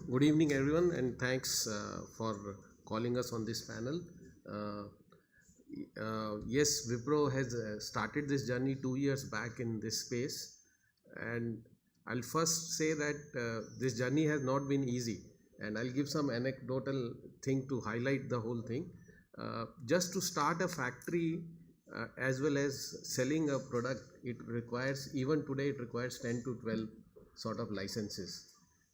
Good evening, everyone, and thanks for calling us on this panel. Yes, Wipro has started this journey 2 years back in this space, and I'll first say that this journey has not been easy, and I'll give some anecdotal thing to highlight the whole thing. Just to start a factory as well as selling a product, it requires, even today, it requires 10 to 12 sort of licenses.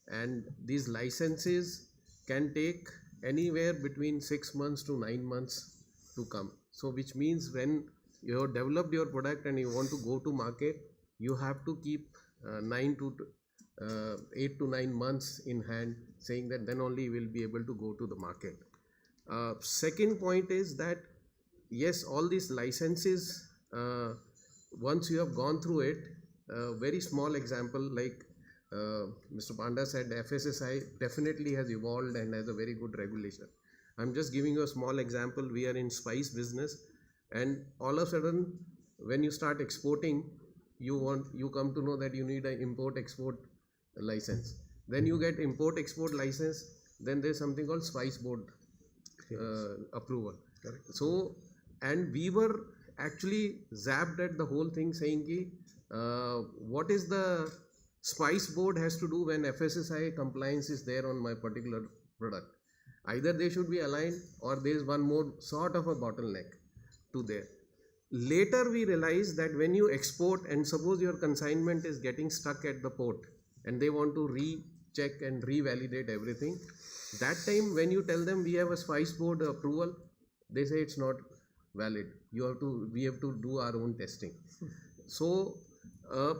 And these licenses can take anywhere between 6 months to 9 months to come. So which means when you have developed your product and you want to go to market, you have to keep 8 to 9 months in hand, saying that then only you will be able to go to the market. Second point is that yes, all these licenses, once you have gone through it, very small example like Mr. Panda said, FSSAI definitely has evolved and has a very good regulation. I'm just giving you a small example. We are in spice business, and all of a sudden when you start exporting, you come to know that you need an import-export license. Then you get import-export license, then there's something called spice board approval. Correct. So, and we were actually zapped at the whole thing, saying ki, what is the spice board has to do when FSSAI compliance is there on my particular product. Either they should be aligned or there is one more sort of a bottleneck to there. Later we realized that when you export and suppose your consignment is getting stuck at the port and they want to recheck and revalidate everything, that time when you tell them we have a spice board approval, they say it's not valid. We have to do our own testing. So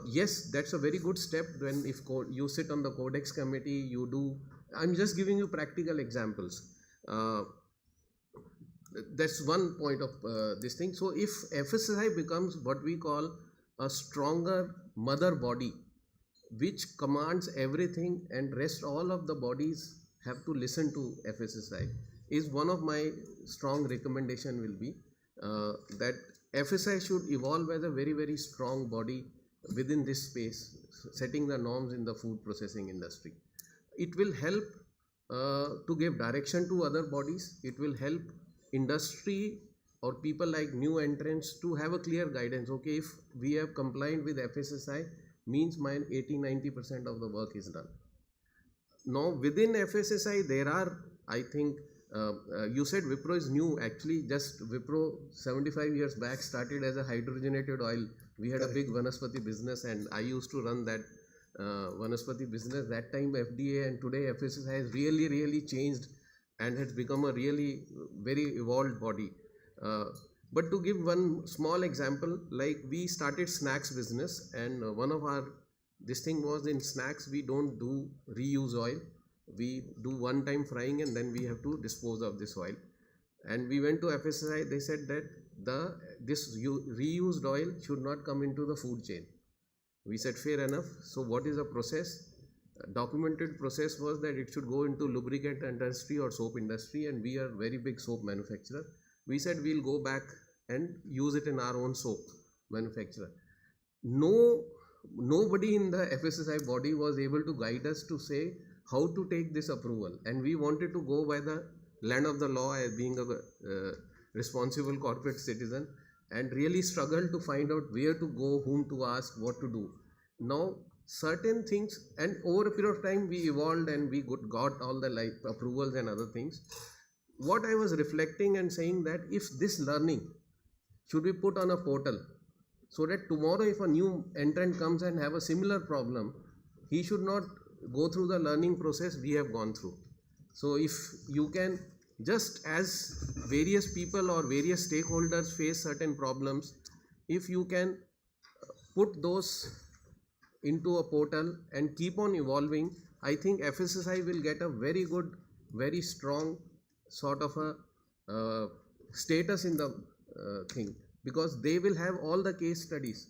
yes, that's a very good step. When if you sit on the Codex committee, you do. I'm just giving you practical examples. That's one point of this thing. So if FSSAI becomes what we call a stronger mother body, which commands everything, and rest all of the bodies have to listen to FSSAI, is one of my strong recommendation will be that FSSAI should evolve as a very, very strong body within this space, setting the norms in the food processing industry. It will help to give direction to other bodies. It will help industry or people like new entrants to have a clear guidance. Okay, if we have complied with FSSI, means my 80-90% of the work is done. Now within FSSI there are, I think, you said Wipro is new. Actually, just Wipro 75 years back started as a hydrogenated oil. We had a big Vanaspati business, and I used to run that Vanaspati business. That time FDA, and today FSSI has really changed and has become a really very evolved body. But to give one small example, like we started snacks business, and one of our this thing was in snacks we don't do reuse oil. We do one-time frying and then we have to dispose of this oil. And we went to FSSI. They said that this reused oil should not come into the food chain. We said fair enough. So what is the process? Documented process was that it should go into lubricant industry or soap industry, and we are very big soap manufacturer. We said we'll go back and use it in our own soap manufacturer. Nobody in the FSSI body was able to guide us to say how to take this approval, and we wanted to go by the land of the law as being a responsible corporate citizen, and really struggled to find out where to go, whom to ask, what to do. Now certain things, and over a period of time we evolved and we got all the approvals and other things. What I was reflecting and saying that if this learning should be put on a portal, so that tomorrow if a new entrant comes and have a similar problem, he should not go through the learning process we have gone through. So if you can, just as various people or various stakeholders face certain problems, if you can put those into a portal and keep on evolving, I think FSSI will get a very good, very strong sort of a status in the thing, because they will have all the case studies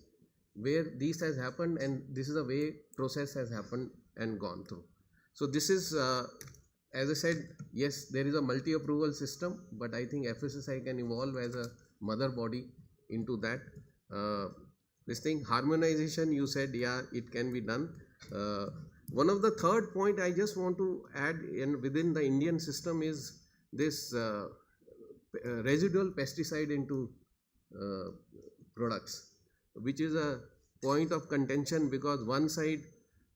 where this has happened and this is the way process has happened and gone through. So this is, as I said, yes, there is a multi-approval system, but I think FSSI can evolve as a mother body into that. This thing, harmonization, you said, yeah, it can be done. One of the third point I just want to add within the Indian system is this residual pesticide into products, which is a point of contention, because one side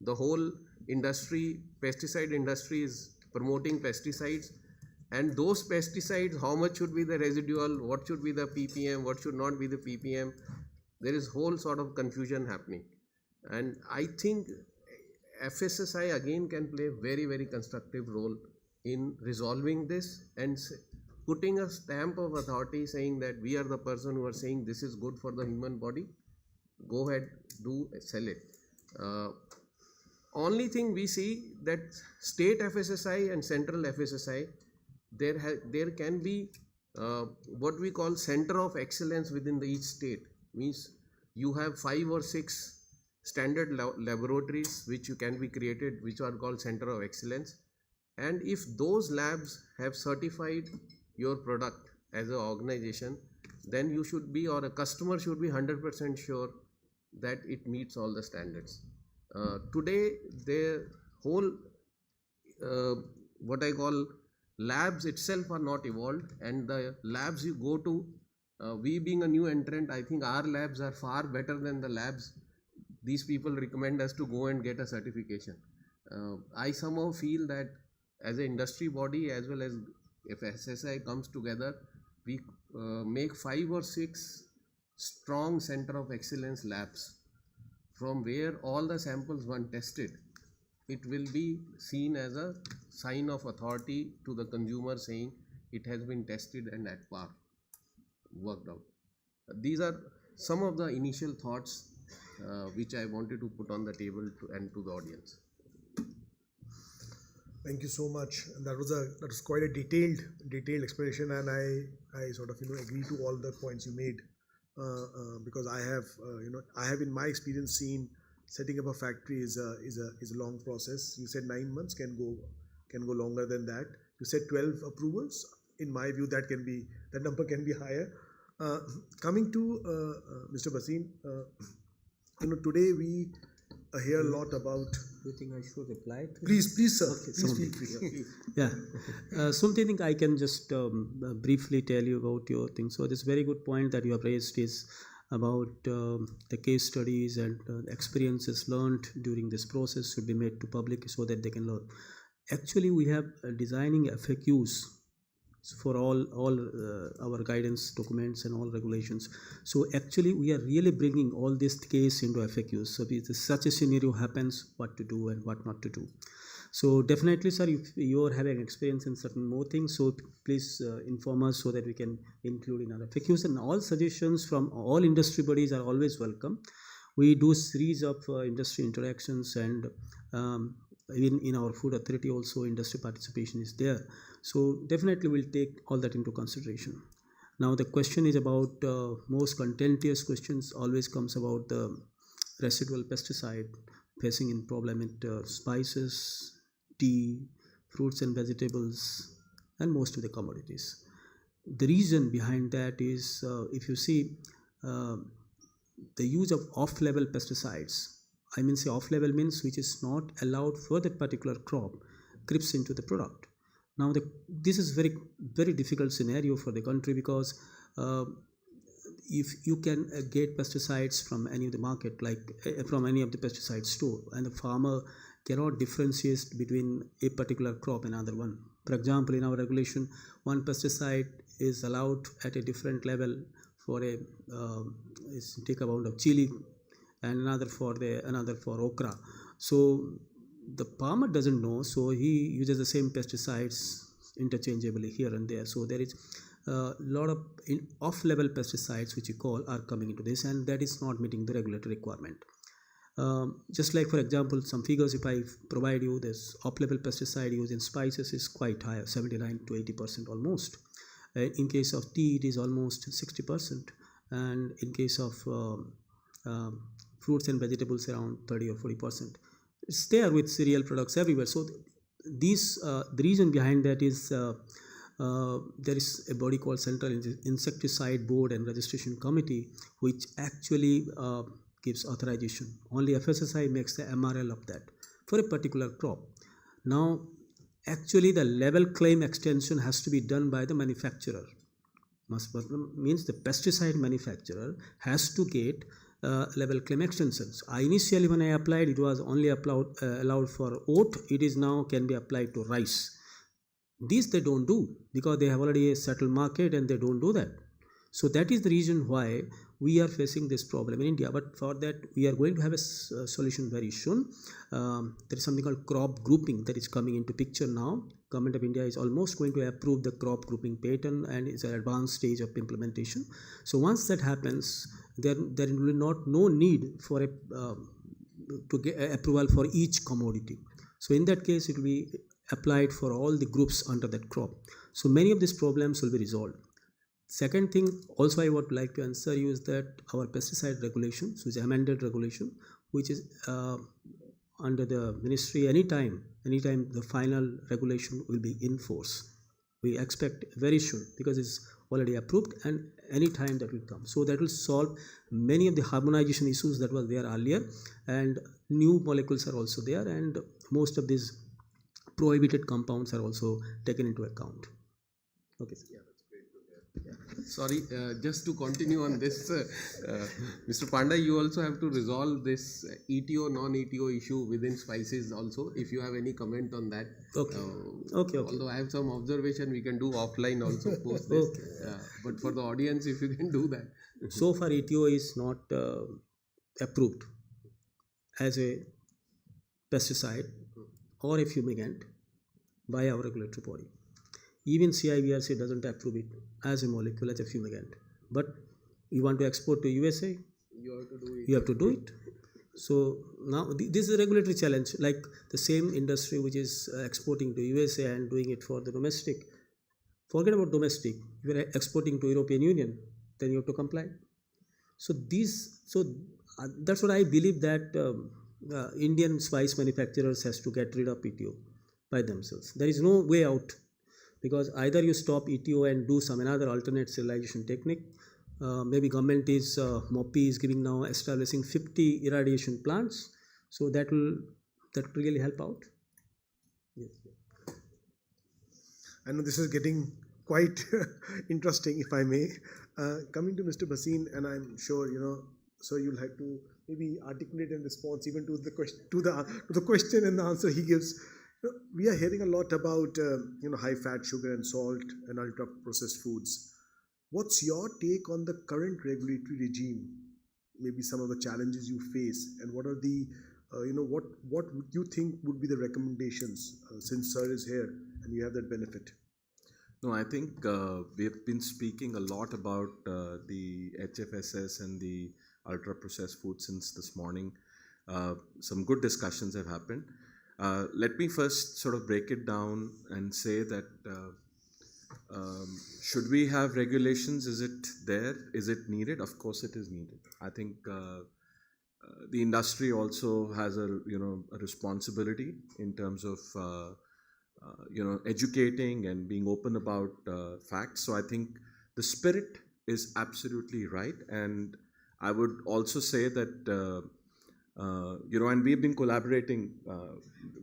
the whole industry, pesticide industry, is promoting pesticides, and those pesticides, how much should be the residual, what should be the ppm, what should not be the ppm, there is whole sort of confusion happening. And I think FSSI again can play a very constructive role in resolving this and putting a stamp of authority saying that we are the person who are saying this is good for the human body, go ahead, do sell it. Only thing we see that state FSSI and central FSSI, there can be what we call center of excellence within each state. Means you have 5 or 6 standard laboratories which you can be created, which are called center of excellence, and if those labs have certified your product as an organization, then you should be, or a customer should be 100% sure that it meets all the standards. Today the whole what I call labs itself are not evolved, and the labs you go to, we being a new entrant, I think our labs are far better than the labs these people recommend us to go and get a certification. I somehow feel that as an industry body, as well as if FSSI comes together, we make 5 or 6 strong center of excellence labs, from where all the samples when tested, it will be seen as a sign of authority to the consumer saying it has been tested and at par, worked out. These are some of the initial thoughts which I wanted to put on the table and to the audience. Thank you so much. That was quite a detailed explanation, and I sort of agree to all the points you made, because I have in my experience seen setting up a factory is a long process. You said 9 months, can go longer than that. You said 12 approvals. In my view, that number can be higher. Coming to Mr. Basin, today hear a lot about. Do you think I should reply to Please, sir. Okay, Please Sumit. feel free. Yeah. Something I think I can just briefly tell you about your thing. So this very good point that you have raised is about the case studies and experiences learned during this process should be made to public so that they can learn. Actually, we have designing FAQs for all our guidance documents and all regulations. So actually, we are really bringing all this case into FAQs. So if such a scenario happens, what to do and what not to do. So definitely, sir, if you are having experience in certain more things, so please inform us so that we can include in our FAQs. And all suggestions from all industry bodies are always welcome. We do series of industry interactions, and even in our food authority also industry participation is there. So definitely we'll take all that into consideration. Now the question is about most contentious questions always comes about the residual pesticide facing in problem in spices, tea, fruits and vegetables, and most of the commodities. The reason behind that is if you see the use of off-level pesticides. I mean, say off-level means which is not allowed for that particular crop creeps into the product. Now, this is very difficult scenario for the country because if you can get pesticides from any of the market, like from any of the pesticide store, and the farmer cannot differentiate between a particular crop and another one. For example, in our regulation, one pesticide is allowed at a different level for a take amount of chili, and another for okra. So the farmer doesn't know, so he uses the same pesticides interchangeably here and there. So there is a lot of off-level pesticides which you call are coming into this, and that is not meeting the regulatory requirement. Just like, for example, some figures if I provide you, this off-level pesticide used in spices is quite high, 79 to 80% almost. In case of tea, it is almost 60%, and in case of fruits and vegetables, around 30 or 40%. It's there with cereal products everywhere. So the reason behind that is there is a body called Central Insecticide Board and Registration Committee, which actually gives authorization. Only FSSI makes the MRL of that for a particular crop. Now, actually, the level claim extension has to be done by the manufacturer. Means the pesticide manufacturer has to get level claim extensions. Initially, when I applied, it was only allowed for oat. It is now can be applied to rice. These they don't do because they have already a settled market and they don't do that. So that is the reason why we are facing this problem in India. But for that, we are going to have a solution very soon. There is something called crop grouping that is coming into picture now. Government of India is almost going to approve the crop grouping pattern and is an advanced stage of implementation. So once that happens, there will no need for to get approval for each commodity. So in that case, it will be applied for all the groups under that crop. So many of these problems will be resolved. Second thing also I would like to answer you is that our pesticide regulation, so it's amended regulation, which is under the ministry anytime the final regulation will be in force. We expect very soon because it's already approved, and any time that will come. So that will solve many of the harmonization issues that was there earlier, and new molecules are also there, and most of these prohibited compounds are also taken into account. Okay. Yeah. Sorry, just to continue on this, Mr. Panda, you also have to resolve this ETO, non-ETO issue within spices also, if you have any comment on that. Okay. Okay. Although I have some observation, we can do offline also post this. Okay. But for the audience, if you can do that. So far, ETO is not approved as a pesticide or a fumigant by our regulatory body. Even CIBRC doesn't approve it as a molecule, as a fumigant. But you want to export to USA, you have to do it. So now this is a regulatory challenge, like the same industry which is exporting to USA and doing it for the domestic. Forget about domestic. If you are exporting to European Union, then you have to comply. So that's what I believe that Indian spice manufacturers has to get rid of ETO by themselves. There is no way out. Because either you stop ETO and do some another alternate sterilization technique. Maybe government is, MOPI is giving now establishing 50 irradiation plants. So that will really help out. Yes. I know this is getting quite interesting, if I may. Coming to Mr. Bhasin, and I'm sure so you'll have to maybe articulate in response even to the question, to the question and the answer he gives. We are hearing a lot about high fat, sugar, and salt, and ultra processed foods. What's your take on the current regulatory regime? Maybe some of the challenges you face, and what are the what would you think would be the recommendations since Sir is here and you have that benefit? No, I think we have been speaking a lot about the HFSS and the ultra processed food since this morning. Some good discussions have happened. Let me first sort of break it down and say that should we have regulations? Is it there? Is it needed? Of course it is needed. I think the industry also has a responsibility in terms of educating and being open about facts. So I think the spirit is absolutely right, and I would also say that and we've been collaborating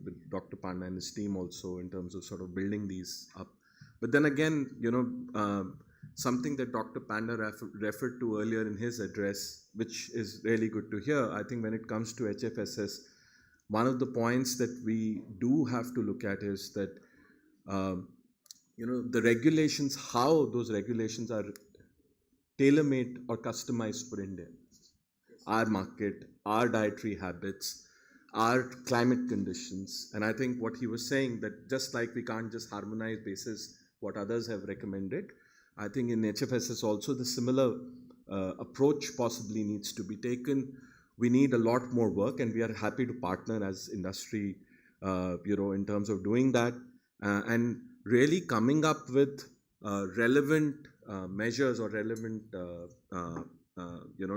with Dr. Panda and his team also in terms of sort of building these up. But then again, something that Dr. Panda referred to earlier in his address, which is really good to hear. I think when it comes to HFSS, one of the points that we do have to look at is that, the regulations, how those regulations are tailor-made or customized for India, our market, our dietary habits, our climate conditions. And I think what he was saying, that just like we can't just harmonize basis what others have recommended, I think in HFSS also the similar approach possibly needs to be taken. We need a lot more work, and we are happy to partner as industry, in terms of doing that and really coming up with relevant measures or relevant,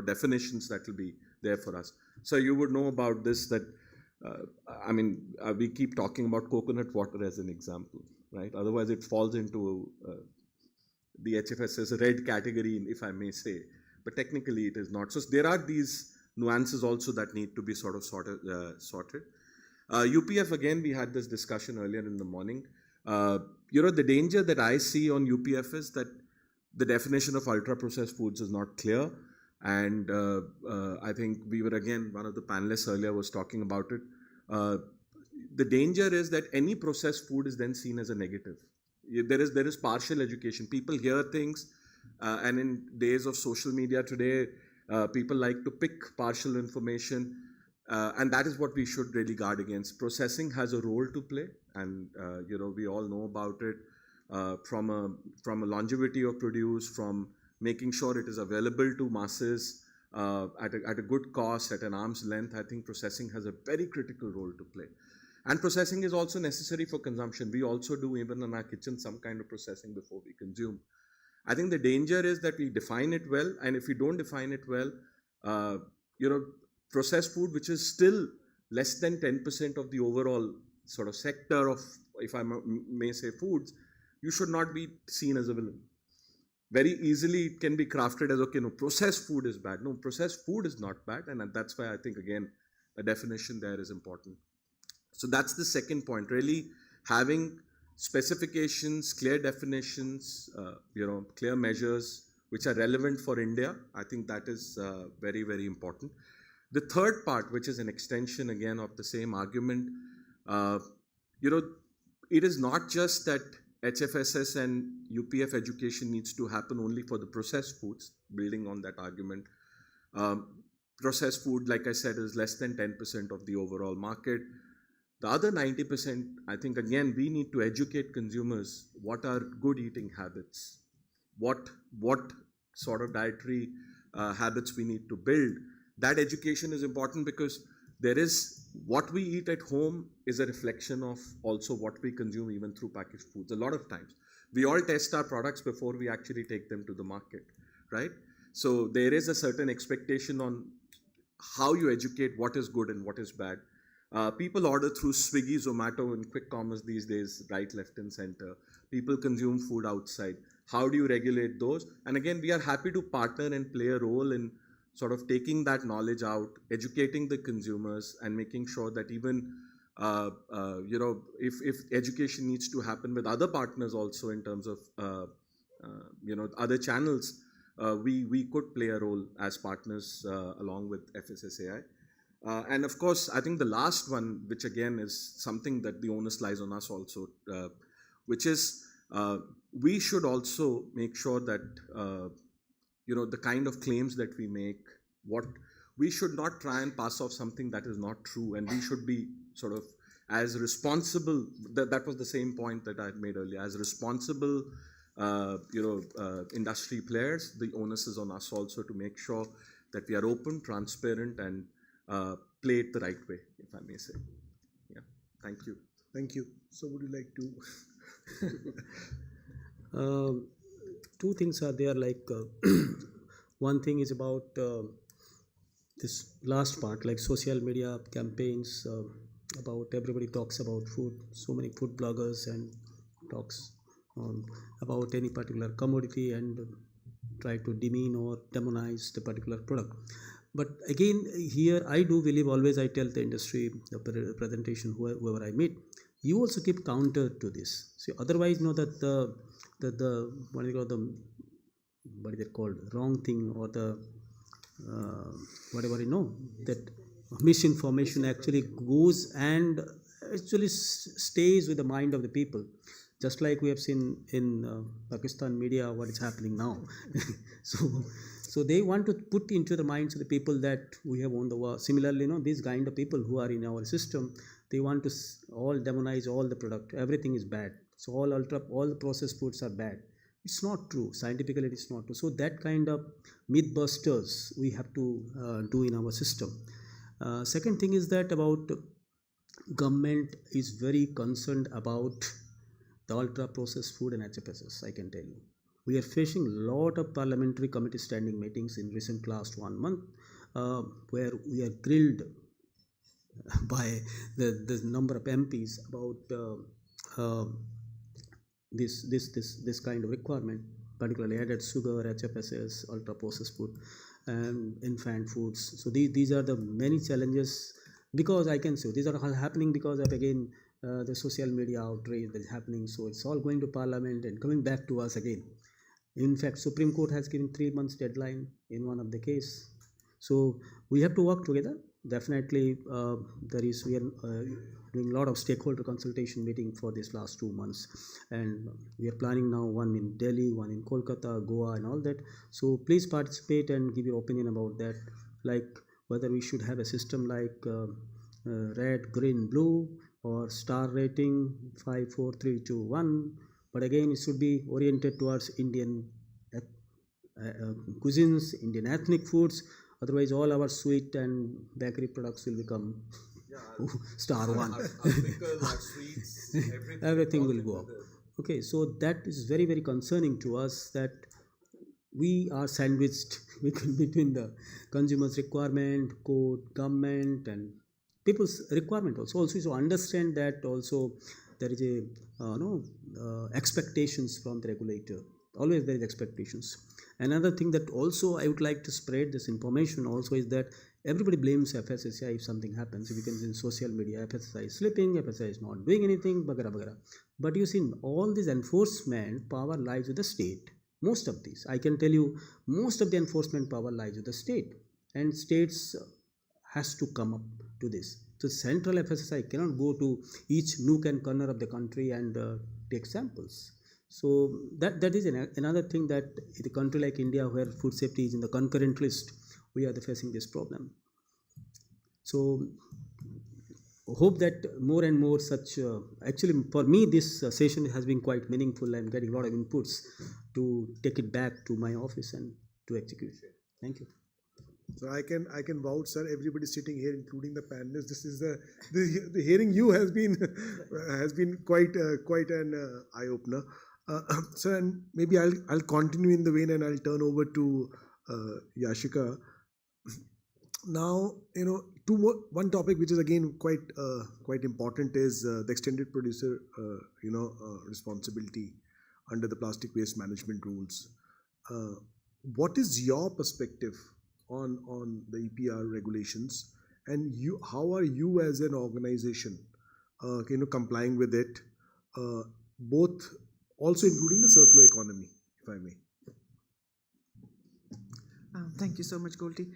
definitions that will be there for us. So you would know about this that, we keep talking about coconut water as an example, right? Otherwise it falls into the HFSS red category, if I may say, but technically it is not. So there are these nuances also that need to be sort of sorted. UPF, again, we had this discussion earlier in the morning. The danger that I see on UPF is that the definition of ultra processed foods is not clear. And I think we were, again, one of the panelists earlier was talking about it. The danger is that any processed food is then seen as a negative. There is partial education. People hear things, and in days of social media today, people like to pick partial information, and that is what we should really guard against. Processing has a role to play, and we all know about it, from a longevity of produce, from making sure it is available to masses at a good cost, at an arm's length. I think processing has a very critical role to play. And processing is also necessary for consumption. We also do, even in our kitchen, some kind of processing before we consume. I think the danger is that we define it well, and if we don't define it well, processed food, which is still less than 10% of the overall sort of sector of, if I may say, foods, you should not be seen as a villain. Very easily it can be crafted as, okay, no, processed food is bad. No, processed food is not bad, and that's why I think, again, a definition there is important. So that's the second point, really having specifications, clear definitions, clear measures which are relevant for India. I think that is very, very important. The third part, which is an extension again of the same argument, it is not just that HFSS and UPF education needs to happen only for the processed foods, building on that argument. Processed food, like I said, is less than 10% of the overall market. The other 90%, I think, again, we need to educate consumers what are good eating habits, what sort of dietary habits we need to build. That education is important because what we eat at home is a reflection of also what we consume even through packaged foods. A lot of times, we all test our products before we actually take them to the market, right? So there is a certain expectation on how you educate what is good and what is bad. People order through Swiggy, Zomato, and quick commerce these days, right, left, and center. People consume food outside. How do you regulate those? And again, we are happy to partner and play a role in sort of taking that knowledge out, educating the consumers, and making sure that even if education needs to happen with other partners also in terms of other channels, we could play a role as partners along with FSSAI. And of course, I think the last one, which again is something that the onus lies on us also, which is we should also make sure that the kind of claims that we make, we should not try and pass off something that is not true, and we should be sort of as responsible. That was the same point that I had made earlier. As responsible, industry players, the onus is on us also to make sure that we are open, transparent, and play it the right way, if I may say. Yeah. Thank you. Thank you. So, would you like to? Two things are there. Like one thing is about this last part, like social media campaigns. About everybody talks about food. So many food bloggers and talks about any particular commodity and try to demean or demonize the particular product. But again, here I do believe always I tell the industry, the presentation, whoever I meet, you also keep counter to this. See, otherwise, that the what is it called, wrong thing, or the whatever that misinformation actually goes and actually stays with the mind of the people. Just like we have seen in Pakistan media what is happening now. So they want to put into the minds of the people that we have won the war. Similarly, these kind of people who are in our system, they want to all demonize all the product. Everything is bad. So all the processed foods are bad. It's not true. Scientifically, it's not true. So that kind of mythbusters we have to do in our system. Second thing is that about government is very concerned about the ultra processed food and HFSS, I can tell you. We are facing a lot of parliamentary committee standing meetings in recent last 1 month where we are grilled by the number of MPs about this kind of requirement, particularly added sugar, HFSS, ultra processed food, and infant foods. So these are the many challenges, because I can say these are all happening because of, again, the social media outrage that is happening. So it's all going to Parliament and coming back to us again. In fact, Supreme Court has given 3 months deadline in one of the case. So we have to work together. Definitely, we are doing a lot of stakeholder consultation meeting for this last 2 months, and we are planning now one in Delhi, one in Kolkata, Goa, and all that. So please participate and give your opinion about that, like whether we should have a system like red, green, blue, or star rating 5, 4, 3, 2, 1. But again, it should be oriented towards Indian cuisines, Indian ethnic foods. Otherwise, all our sweet and bakery products will become star 1. Our pickles, our sweets, everything will go up. Okay, so that is very, very concerning to us, that we are sandwiched between the consumer's requirement, code, government, and people's requirement also. So understand that also there is a expectations from the regulator. Always there is expectations. Another thing that also I would like to spread this information also is that everybody blames FSSAI if something happens. If you can see in social media, FSSAI is sleeping, FSSAI is not doing anything, bagara bagara. But you see, all this enforcement power lies with the state. Most of these, I can tell you, most of the enforcement power lies with the state, and states has to come up to this. So central FSSAI cannot go to each nook and corner of the country and take samples. So that is another thing, that in a country like India, where food safety is in the concurrent list, we are facing this problem. So hope that more and more such, actually for me this session has been quite meaningful. I'm getting a lot of inputs to take it back to my office and to execute. Thank you. So I can vouch, sir. Everybody sitting here, including the panelists, this is the hearing you has been quite an eye opener. So, and maybe I'll continue in the vein, and I'll turn over to Yashika. Now, one topic which is again quite important is the extended producer responsibility under the plastic waste management rules. What is your perspective on the EPR regulations, and how are you as an organization, complying with it, both also including the circular economy, if I may. Thank you so much, Goldie.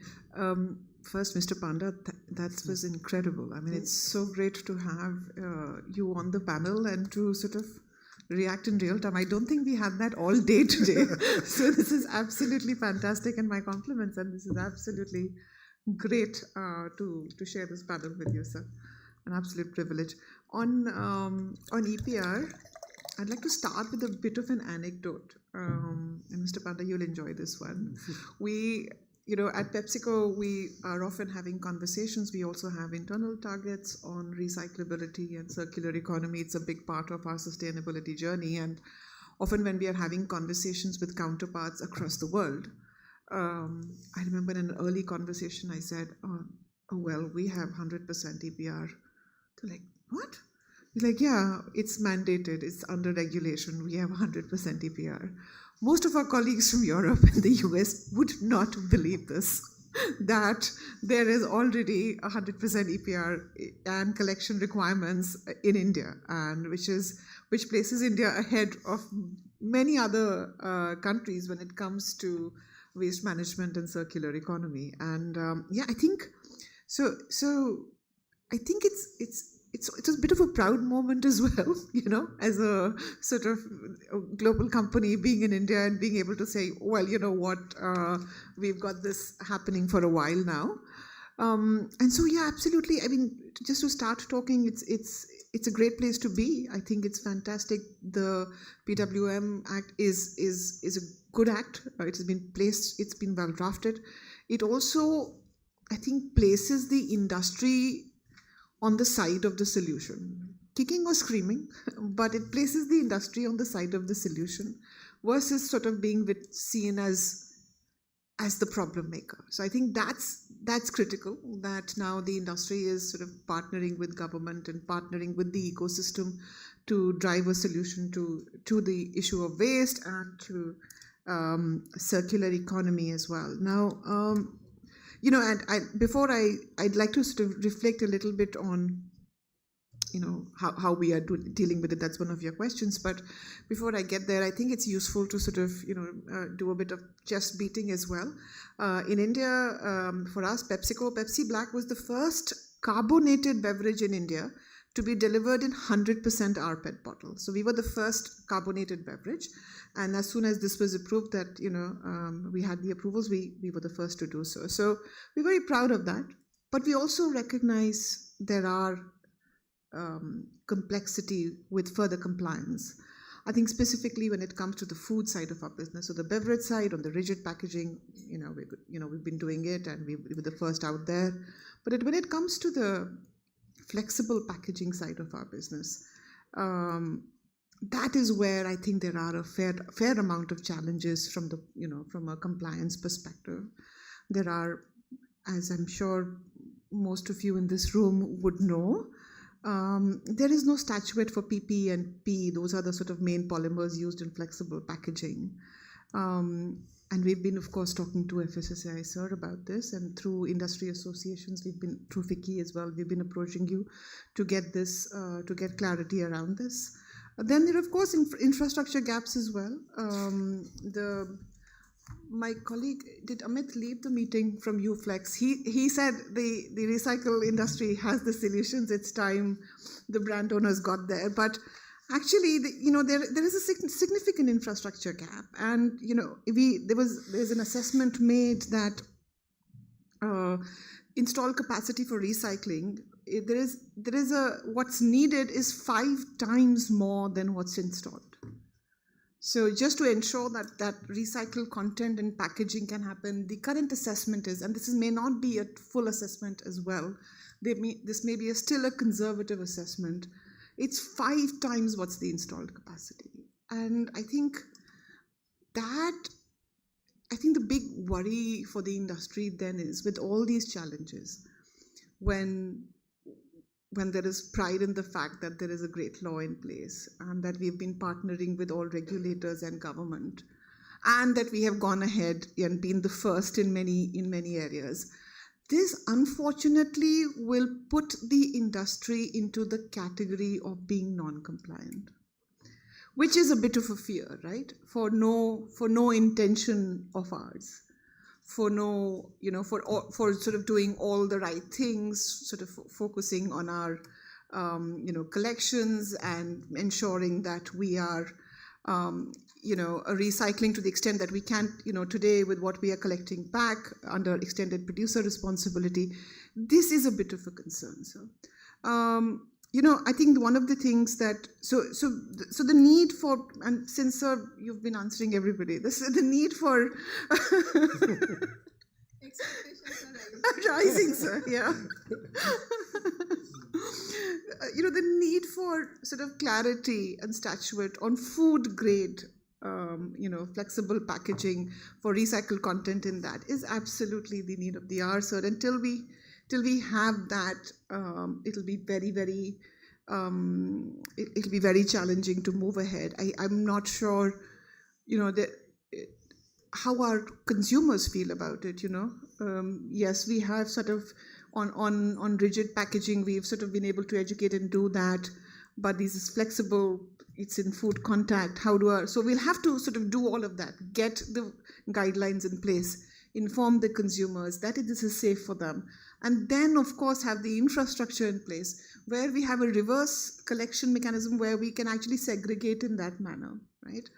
First, Mr. Panda, that was incredible. I mean, it's so great to have you on the panel and to sort of react in real time. I don't think we had that all day today. So this is absolutely fantastic, and my compliments, and this is absolutely great to share this panel with you, sir. An absolute privilege. On EPR, I'd like to start with a bit of an anecdote. And Mr. Panda, you'll enjoy this one. We, at PepsiCo, we are often having conversations. We also have internal targets on recyclability and circular economy. It's a big part of our sustainability journey. And often when we are having conversations with counterparts across the world, I remember in an early conversation, I said, oh well, we have 100% EPR. They're like, what? Like, yeah, it's mandated, it's under regulation, we have 100% EPR. Most of our colleagues from Europe and the US would not believe this, that there is already 100% EPR and collection requirements in India, and which places India ahead of many other countries when it comes to waste management and circular economy. And I think so. I think it's a bit of a proud moment as well, as a sort of global company being in India and being able to say, well, you know what, we've got this happening for a while now. And so, yeah, absolutely. I mean, just to start talking, it's a great place to be. I think it's fantastic. The PWM Act is a good act. It has been placed, it's been well drafted. It also, I think, places the industry on the side of the solution. Kicking or screaming, but it places the industry on the side of the solution versus sort of being seen as the problem maker. So I think that's critical, that now the industry is sort of partnering with government and partnering with the ecosystem to drive a solution to the issue of waste and to circular economy as well. Now, I'd like to sort of reflect a little bit on, how we are dealing with it. That's one of your questions. But before I get there, I think it's useful to sort of, do a bit of chest beating as well. In India, for us, Pepsi Black was the first carbonated beverage in India to be delivered in 100% rPET bottles. So we were the first carbonated beverage. And as soon as this was approved, that, we had the approvals, we were the first to do so. So we're very proud of that. But we also recognize there are complexity with further compliance. I think specifically when it comes to the food side of our business, so the beverage side, on the rigid packaging, we've been doing it and we were the first out there. But when it comes to the flexible packaging side of our business, that is where I think there are a fair amount of challenges from a compliance perspective. There are, as I'm sure most of you in this room would know, there is no statuette for PP and P. Those are the sort of main polymers used in flexible packaging. And we've been, of course, talking to FSSAI, sir, about this, and through industry associations, through FICCI as well, we've been approaching you to get this, to get clarity around this. Then there are, of course, infrastructure gaps as well. My colleague, did Amit leave the meeting from UFlex? He said the recycle industry has the solutions. It's time the brand owners got there. But actually, there is a significant infrastructure gap. And, there's an assessment made that installed capacity for recycling, what's needed is 5 times more than what's installed. So just to ensure that recycled content and packaging can happen, the current assessment is, and this may not be a full assessment as well, this may be still a conservative assessment, it's 5 times what's the installed capacity. And I think the big worry for the industry then is, with all these challenges, when there is pride in the fact that there is a great law in place and that we've been partnering with all regulators and government, and that we have gone ahead and been the first in many areas. This unfortunately will put the industry into the category of being non-compliant, which is a bit of a fear, right? For no intention of ours, for sort of doing all the right things, sort of focusing on our collections and ensuring that we are recycling to the extent that we can, today with what we are collecting back under extended producer responsibility. This is a bit of a concern. So, I think one of the things that, so the need for, and since sir, you've been answering everybody, the need for, expectations are rising, sir, yeah. The need for sort of clarity and statute on food grade, flexible packaging for recycled content in that is absolutely the need of the hour, sir. Until we have that, it'll be very, it'll be very challenging to move ahead. I'm not sure, how our consumers feel about it. Yes, we have sort of on rigid packaging, we've sort of been able to educate and do that, but this is flexible. It's in food contact. So we'll have to sort of do all of that, get the guidelines in place, inform the consumers that this is safe for them, and then of course have the infrastructure in place where we have a reverse collection mechanism where we can actually segregate in that manner, right?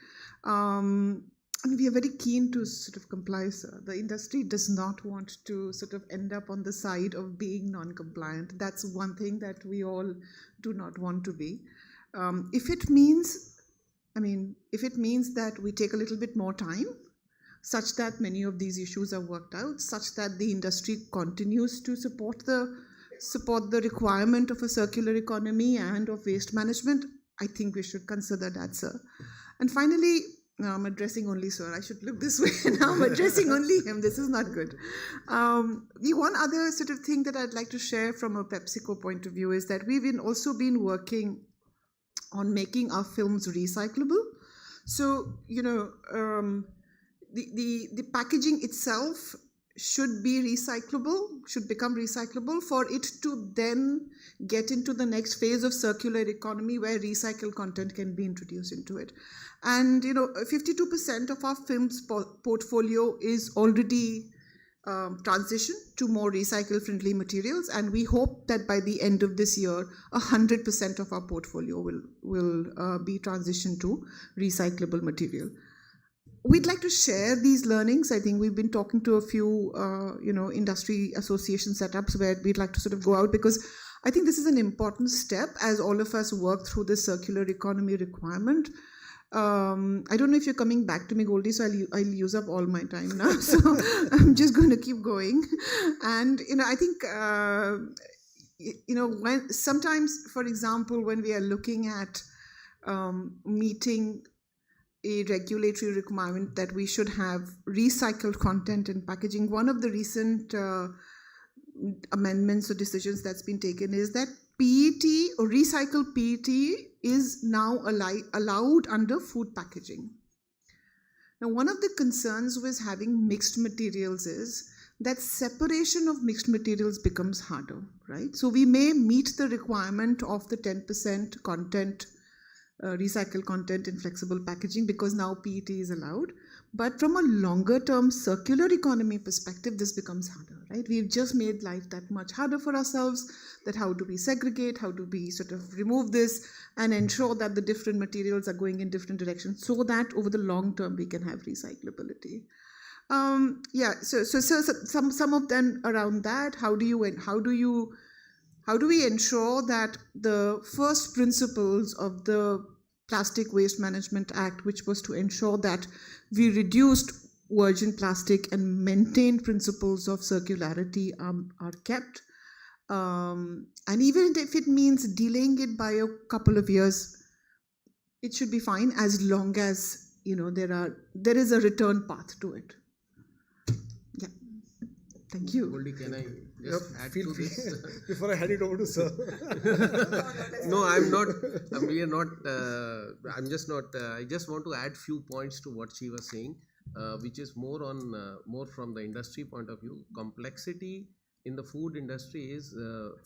And we are very keen to sort of comply, sir. The industry does not want to sort of end up on the side of being non-compliant. That's one thing that we all do not want to be. If it means that we take a little bit more time, such that many of these issues are worked out, such that the industry continues to support the requirement of a circular economy and of waste management, I think we should consider that, sir. And finally, now I'm addressing only sir. I should look this way. Now I'm addressing only him. This is not good. The one other sort of thing that I'd like to share from a PepsiCo point of view is that we've also been working on making our films recyclable. So, the packaging itself should be recyclable, should become recyclable for it to then get into the next phase of circular economy where recycled content can be introduced into it. And 52% of our films portfolio is already transitioned to more recycle-friendly materials, and we hope that by the end of this year, 100% of our portfolio will be transitioned to recyclable material. We'd like to share these learnings. I think we've been talking to a few, industry association setups where we'd like to sort of go out, because I think this is an important step as all of us work through this circular economy requirement. I don't know if you're coming back to me, Goldie, so I'll use up all my time now. So I'm just going to keep going. And, I think, when sometimes, for example, when we are looking at meeting a regulatory requirement that we should have recycled content in packaging, one of the recent amendments or decisions that's been taken is that PET or recycled PET is now allowed under food packaging. Now, one of the concerns with having mixed materials is that separation of mixed materials becomes harder, right? So we may meet the requirement of the 10% content, recycled content in flexible packaging because now PET is allowed. But from a longer term circular economy perspective, this becomes harder, right? We've just made life that much harder for ourselves, that how do we segregate, how do we sort of remove this and ensure that the different materials are going in different directions so that over the long term we can have recyclability. So some of them around that, how do we ensure that the first principles of the Plastic Waste Management Act, which was to ensure that we reduced virgin plastic and maintained principles of circularity are kept. And even if it means delaying it by a couple of years, it should be fine as long as there is a return path to it. Yeah. Thank you. Goldie, can I just add to this? Before I hand it over to sir. No, I'm not. We are not. I'm just not. I just want to add few points to what she was saying. which is more from the industry point of view. Complexity in the food industry is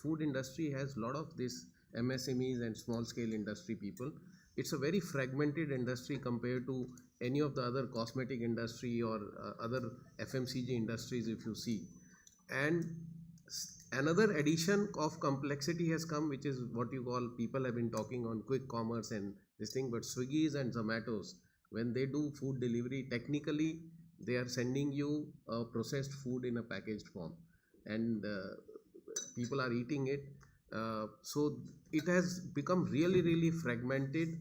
food industry has a lot of this MSMEs and small scale industry people. It's a very fragmented industry compared to any of the other cosmetic industry or other FMCG industries if you see. And another addition of complexity has come, which is what you call, people have been talking on quick commerce and this thing, but Swiggy's and Zomato's, when they do food delivery, technically they are sending you a processed food in a packaged form, and people are eating it. So it has become really fragmented,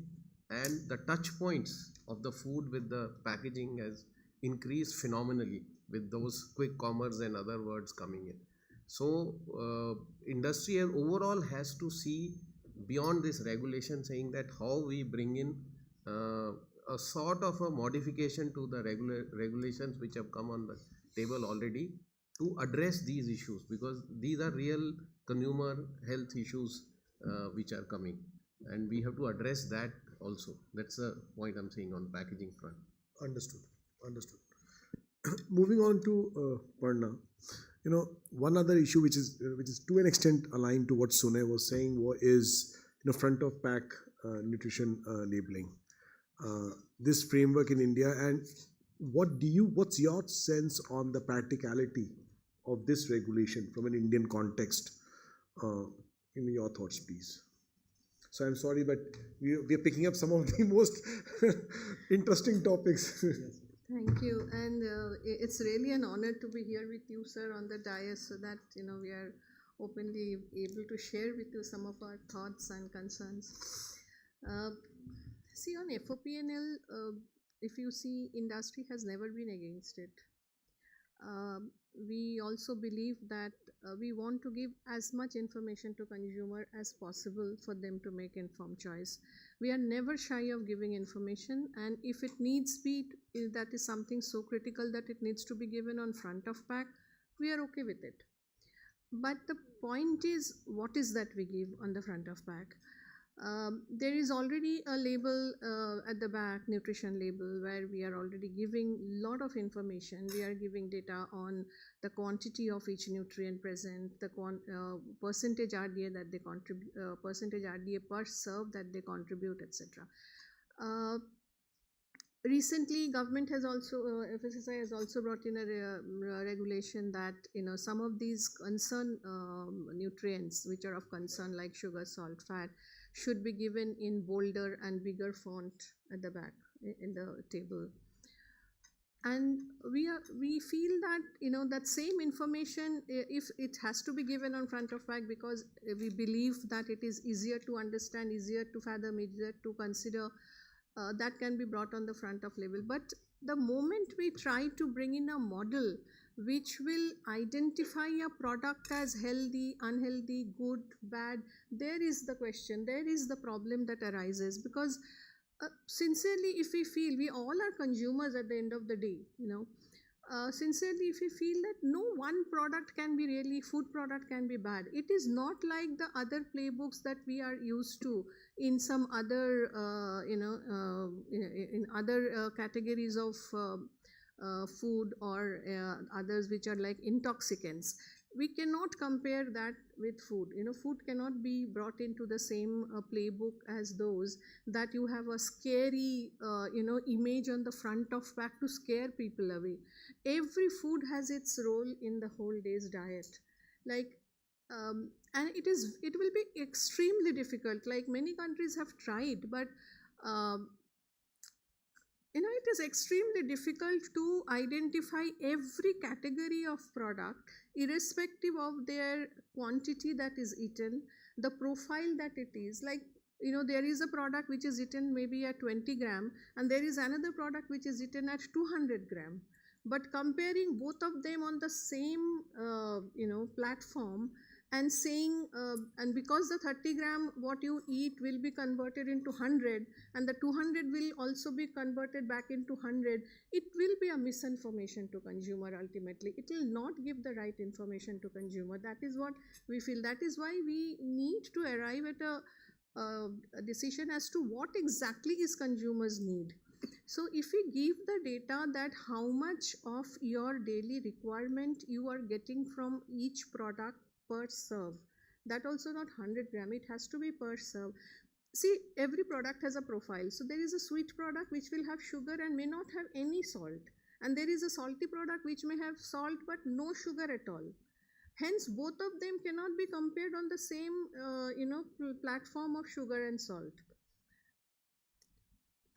and the touch points of the food with the packaging has increased phenomenally with those quick commerce and other words coming in. So industry overall has to see beyond this regulation, saying that how we bring in a sort of a modification to the regulations which have come on the table already to address these issues, because these are real consumer health issues which are coming, and we have to address that also. That's the point I'm saying on packaging front. Understood. Moving on to Parna, one other issue which is to an extent aligned to what Sunay was saying is front of pack nutrition labeling. This framework in India, and what's your sense on the practicality of this regulation from an Indian context? Your thoughts, please. So I'm sorry, but we are picking up some of the most interesting topics. Thank you, and it's really an honor to be here with you, sir, on the dais, so that we are openly able to share with you some of our thoughts and concerns. See, on FOPNL, if you see, industry has never been against it. We also believe that we want to give as much information to consumer as possible for them to make informed choice. We are never shy of giving information, and if it needs be, if that is something so critical that it needs to be given on front of pack, we are okay with it. But the point is, what is that we give on the front of pack? There is already a label at the back, nutrition label, where we are already giving a lot of information. We are giving data on the quantity of each nutrient present, the percentage RDA that they contribute, percentage RDA per serve that they contribute, etc. Recently, government has also, FSSAI has also brought in a regulation that some of these nutrients which are of concern, like sugar, salt, fat, should be given in bolder and bigger font at the back in the table. And we feel that that same information, if it has to be given on front of pack, because we believe that it is easier to understand, easier to fathom, easier to consider, that can be brought on the front of label. But the moment we try to bring in a model which will identify a product as healthy, unhealthy, good, bad, there is the question, there is the problem that arises. Because sincerely, if we feel, we all are consumers at the end of the day, sincerely, if we feel that no one product can be really, food product can be bad, it is not like the other playbooks that we are used to in some other, in other categories of food or others which are like intoxicants. We cannot compare that with food. Food cannot be brought into the same playbook as those, that you have a scary, image on the front of pack to scare people away. Every food has its role in the whole day's diet. And it will be extremely difficult. Like many countries have tried, but it is extremely difficult to identify every category of product, irrespective of their quantity that is eaten, the profile that it is. Like, there is a product which is eaten maybe at 20 gram, and there is another product which is eaten at 200 gram. But comparing both of them on the same, platform, and saying, and because the 30 gram what you eat will be converted into 100, and the 200 will also be converted back into 100, it will be a misinformation to consumer ultimately. It will not give the right information to consumer. That is what we feel. That is why we need to arrive at a decision as to what exactly is consumers' need. So if we give the data that how much of your daily requirement you are getting from each product per serve, that also not 100 gram, it has to be per serve. See, every product has a profile. So there is a sweet product which will have sugar and may not have any salt. And there is a salty product which may have salt but no sugar at all. Hence, both of them cannot be compared on the same, platform of sugar and salt.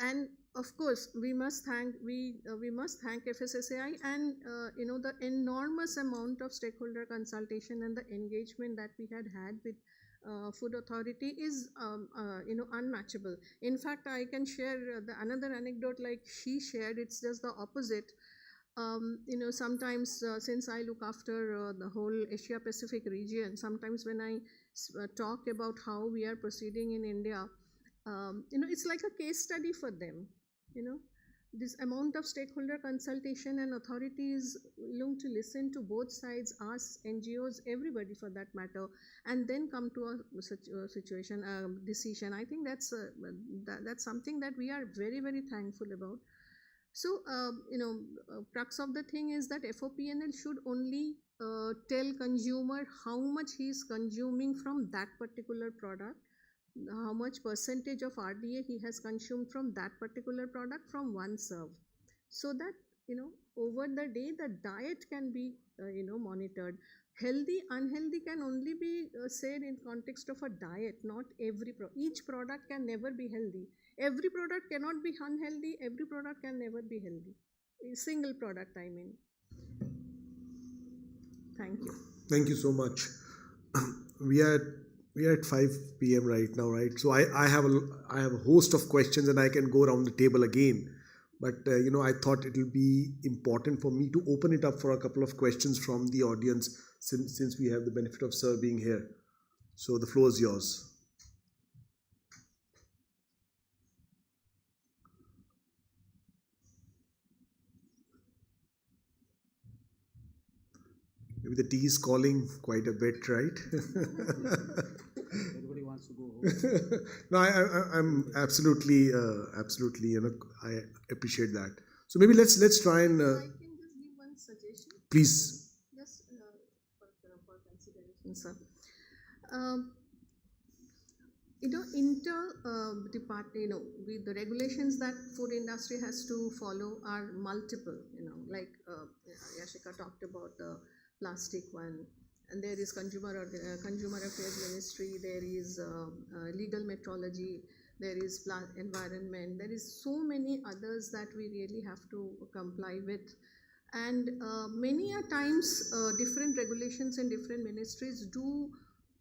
And of course, we must thank FSSAI and the enormous amount of stakeholder consultation and the engagement that we had with Food Authority is unmatchable. In fact, I can share another anecdote like she shared. It's just the opposite. Sometimes since I look after the whole Asia Pacific region, sometimes when I talk about how we are proceeding in India, it's like a case study for them. This amount of stakeholder consultation and authority is willing to listen to both sides, us, NGOs, everybody for that matter, and then come to a decision. I think that's something that we are very, very thankful about. So, crux of the thing is that FOPNL should only tell consumer how much he is consuming from that particular product, how much percentage of RDA he has consumed from that particular product from one serve, so that over the day the diet can be monitored. Healthy, unhealthy can only be said in context of a diet, not each product can never be healthy. Every product cannot be unhealthy, every product can never be healthy. A single product, I mean. Thank you. Thank you so much. We are at 5 p.m. right now, right? So I have a host of questions and I can go around the table again. But, I thought it will be important for me to open it up for a couple of questions from the audience since we have the benefit of Sir being here. So the floor is yours. Maybe the tea is calling quite a bit, right? Everybody wants to go home. No, I'm absolutely, I appreciate that. So maybe let's try and. I can just give one suggestion. Please. Just for consideration, sir. The regulations that food industry has to follow are multiple. Like Yashika talked about the plastic one, and there is consumer affairs ministry, there is legal metrology, there is environment, there is so many others that we really have to comply with. And many a times different regulations in different ministries do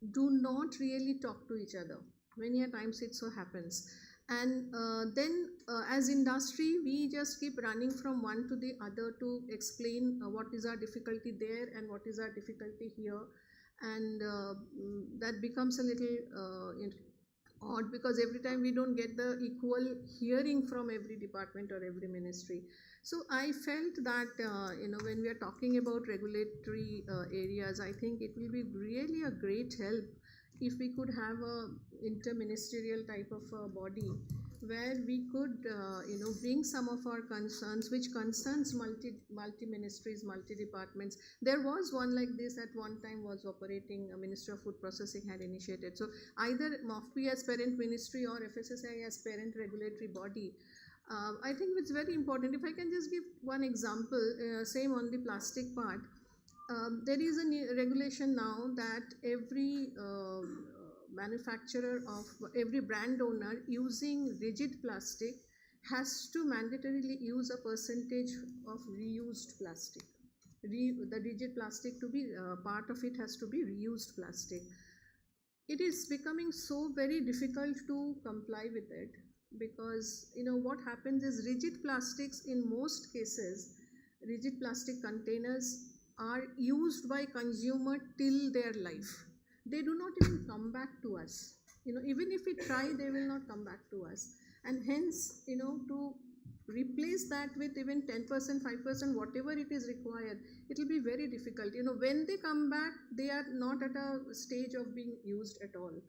not really talk to each other. Many a times it so happens. And then as industry, we just keep running from one to the other to explain what is our difficulty there and what is our difficulty here. And that becomes a little odd, because every time we don't get the equal hearing from every department or every ministry. So I felt that, when we are talking about regulatory areas, I think it will be really a great help if we could have a interministerial type of body where we could, bring some of our concerns, which concerns multi-ministries, multi-departments. There was one like this at one time was operating, Ministry of Food Processing had initiated. So either MOFPI as parent ministry or FSSAI as parent regulatory body. I think it's very important. If I can just give one example, same on the plastic part. There is a new regulation now that every manufacturer of every brand owner using rigid plastic has to mandatorily use a percentage of reused plastic. The rigid plastic to be part of it has to be reused plastic. It is becoming so very difficult to comply with it, because what happens is rigid plastics, in most cases, rigid plastic containers are used by consumer till their life. They do not even come back to us. Even if we try, they will not come back to us. And hence, to replace that with even 10%, 5%, whatever it is required, it will be very difficult. When they come back, they are not at a stage of being used at all.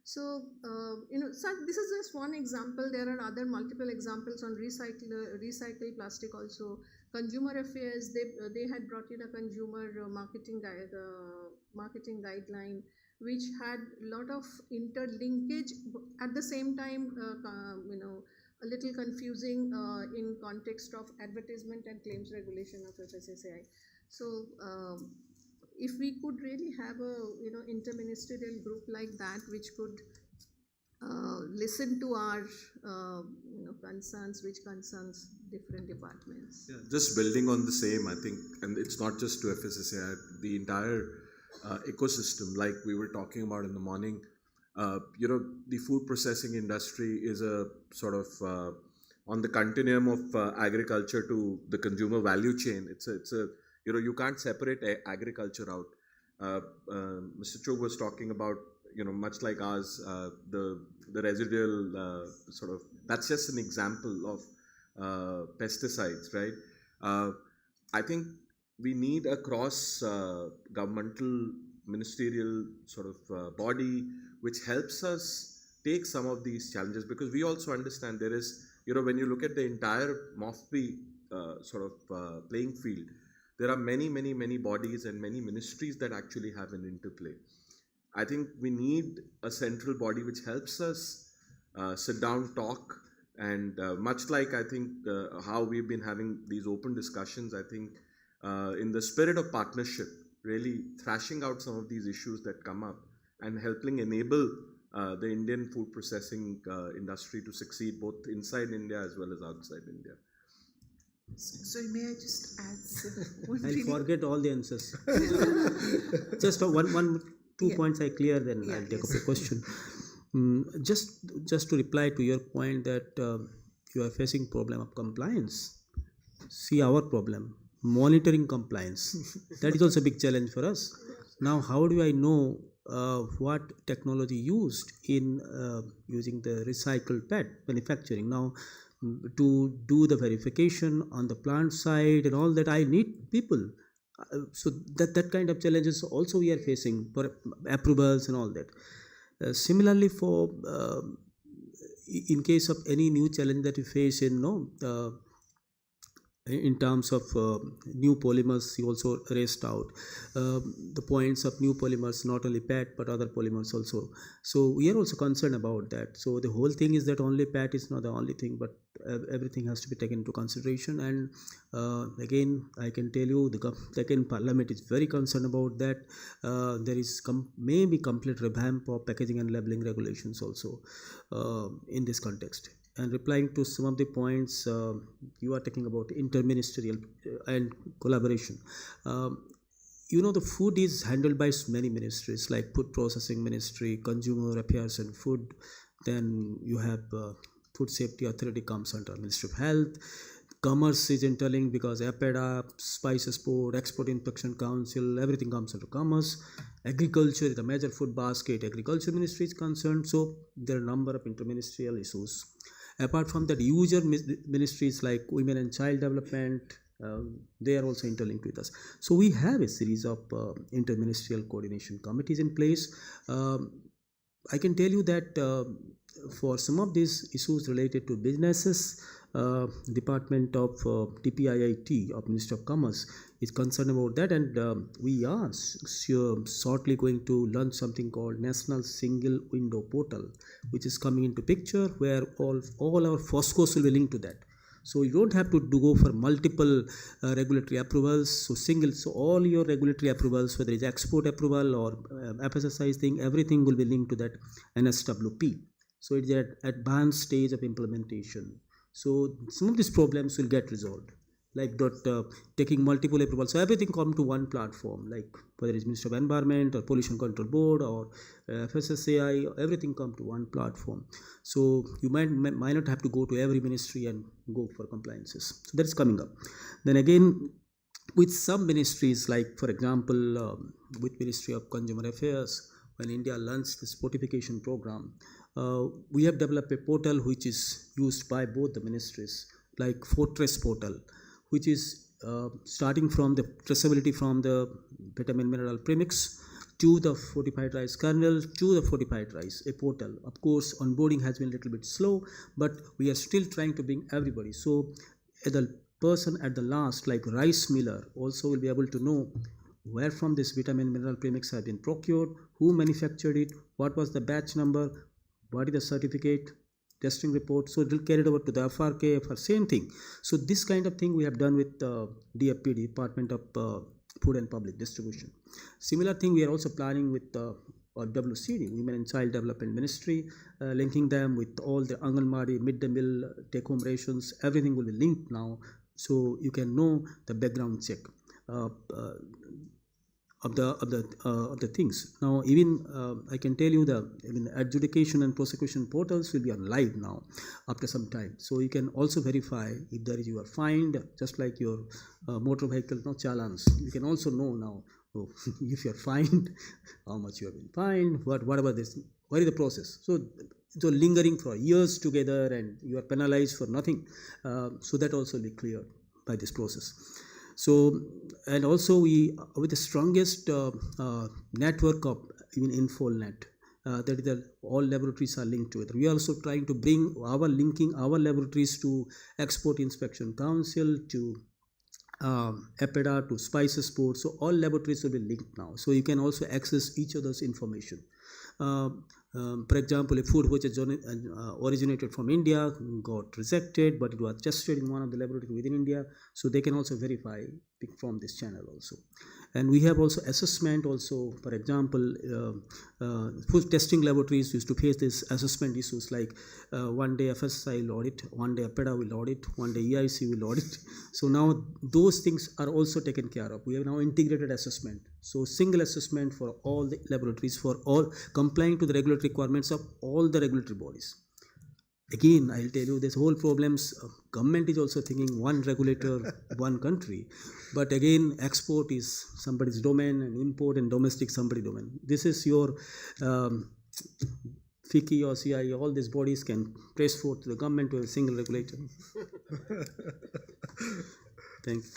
So, this is just one example. There are other multiple examples on recycle plastic also. Consumer Affairs, they had brought in a consumer marketing guideline, which had a lot of interlinkage. At the same time, a little confusing in context of advertisement and claims regulation of FSSAI. So, if we could really have a interministerial group like that, which could listen to our concerns, which concerns different departments. Yeah, just building on the same, I think, and it's not just to FSSAI, the entire ecosystem, like we were talking about in the morning. The food processing industry is a sort of on the continuum of agriculture to the consumer value chain. It's a you can't separate agriculture out. Mr. Chugh was talking about, much like ours, the residual sort of, that's just an example of pesticides, right? I think we need a cross governmental ministerial sort of body which helps us take some of these challenges, because we also understand there is, when you look at the entire MOFPI sort of playing field, there are many bodies and many ministries that actually have an interplay. I think we need a central body which helps us sit down, talk, and much like I think how we've been having these open discussions, I think in the spirit of partnership, really thrashing out some of these issues that come up and helping enable the Indian food processing industry to succeed both inside India as well as outside India. Sorry, may I just add one? I'll forget all the answers. Just two points I clear, then I'll take up your question. Just to reply to your point that you are facing problem of compliance. See our problem, monitoring compliance. That is also a big challenge for us. Now, how do I know what technology used in using the recycled PET manufacturing? Now, to do the verification on the plant side and all that, I need people. So that kind of challenges also we are facing for approvals and all that. Similarly, for in case of any new challenge that we face in terms of new polymers, you also raised out the points of new polymers, not only PET but other polymers also. So we are also concerned about that. So the whole thing is that only PET is not the only thing, but everything has to be taken into consideration. And again, I can tell you the second Parliament is very concerned about that. There is maybe complete revamp of packaging and labeling regulations also in this context. And replying to some of the points you are talking about interministerial and collaboration. The food is handled by many ministries like Food Processing Ministry, Consumer Affairs and Food. Then you have Food Safety Authority comes under Ministry of Health. Commerce is interlinked because APEDA, Spices Board, Export Inspection Council, everything comes under commerce. Agriculture is a major food basket. Agriculture Ministry is concerned. So there are a number of interministerial issues. Apart from that, user ministries like Women and Child Development, they are also interlinked with us. So we have a series of interministerial coordination committees in place. I can tell you that for some of these issues related to businesses, Department of DPIIT of Ministry of Commerce is concerned about that, and we are shortly going to launch something called National Single Window Portal, which is coming into picture, where all our FOSCOs will be linked to that. So you don't have to go for multiple regulatory approvals. So all your regulatory approvals, whether it's export approval or FSSAI thing, everything will be linked to that NSWP. So it's at advanced stage of implementation. So some of these problems will get resolved, like that taking multiple approvals. So everything come to one platform, like whether it's Ministry of Environment or Pollution Control Board or FSSAI, everything come to one platform. So you might not have to go to every ministry and go for compliances. So that's coming up. Then again, with some ministries, like for example, with Ministry of Consumer Affairs, when India launched this fortification program, we have developed a portal which is used by both the ministries, like Fortress portal, which is starting from the traceability from the vitamin mineral premix to the fortified rice kernel, to the fortified rice, a portal. Of course, onboarding has been a little bit slow, but we are still trying to bring everybody. So the person at the last, like rice miller, also will be able to know where from this vitamin mineral premix have been procured, who manufactured it, what was the batch number, what is the certificate, testing report. So it will carry it over to the FRK, FR, same thing. So this kind of thing we have done with DFPD, Department of Food and Public Distribution. Similar thing we are also planning with WCD, Women and Child Development Ministry, linking them with all the Anganwadi, mid-day meal, take-home rations. Everything will be linked now, so you can know the background check of the things. Now, even I can tell you the adjudication and prosecution portals will be on live now after some time. So you can also verify if there is you are fined, just like your motor vehicle challans. You can also know now if you are fined, how much you have been fined, whatever this, what is the process. So lingering for years together and you are penalized for nothing. So that also will be cleared by this process. So, and also we, with the strongest network of even InfoNet, that is that all laboratories are linked together. We are also trying to bring linking our laboratories to Export Inspection Council, to EPIDA, to Spices Board. So all laboratories will be linked now. So you can also access each other's information. For example, a food which is originated from India got rejected, but it was tested in one of the laboratories within India, so they can also verify from this channel also. And we have also assessment also. For example, food testing laboratories used to face this assessment issues like one day FSI will audit, one day EPIDA will audit, one day EIC will audit. So now those things are also taken care of. We have now integrated assessment. So single assessment for all the laboratories, for all complying to the regulatory requirements of all the regulatory bodies. Again, I'll tell you, this whole problems, government is also thinking one regulator, one country. But again, export is somebody's domain and import and domestic somebody's domain. This is your FICCI or CIE, all these bodies can press forth to the government to a single regulator. Thank you.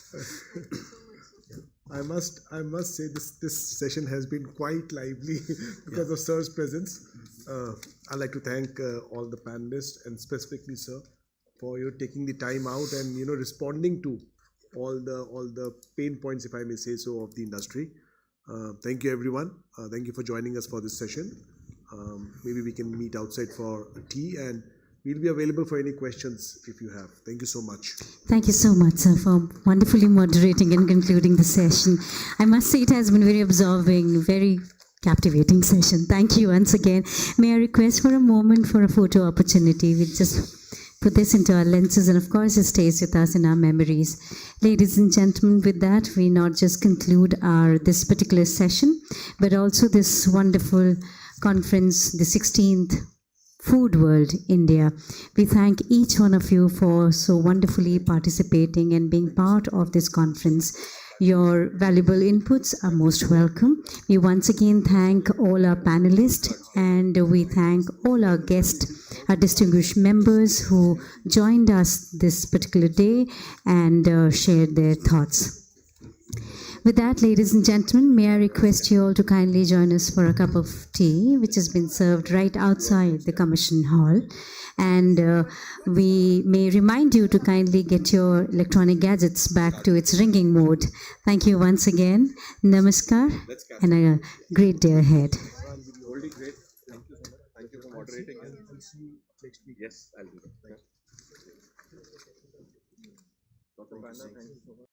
I must say this session has been quite lively because of Sir's presence. I'd like to thank all the panelists and specifically Sir for taking the time out and responding to all the pain points, if I may say so, of the industry. Thank you everyone. Thank you for joining us for this session. Maybe we can meet outside for tea, and we'll be available for any questions if you have. Thank you so much. Thank you so much, sir, for wonderfully moderating and concluding the session. I must say it has been very absorbing, very captivating session. Thank you once again. May I request for a moment for a photo opportunity? We'll just put this into our lenses, and of course it stays with us in our memories. Ladies and gentlemen, with that, we not just conclude this particular session, but also this wonderful conference, the 16th Food World India. We thank each one of you for so wonderfully participating and being part of this conference. Your valuable inputs are most welcome. We once again thank all our panelists, and we thank all our guests, our distinguished members who joined us this particular day and shared their thoughts. With that, ladies and gentlemen, may I request you all to kindly join us for a cup of tea, which has been served right outside the Commission Hall. And we may remind you to kindly get your electronic gadgets back to its ringing mode. Thank you once again. Namaskar, and a great day ahead. Great. Thank you so much. Thank you for moderating. And we'll see you next week. Yes, I'll do that. Dr. Panda, thank you so much.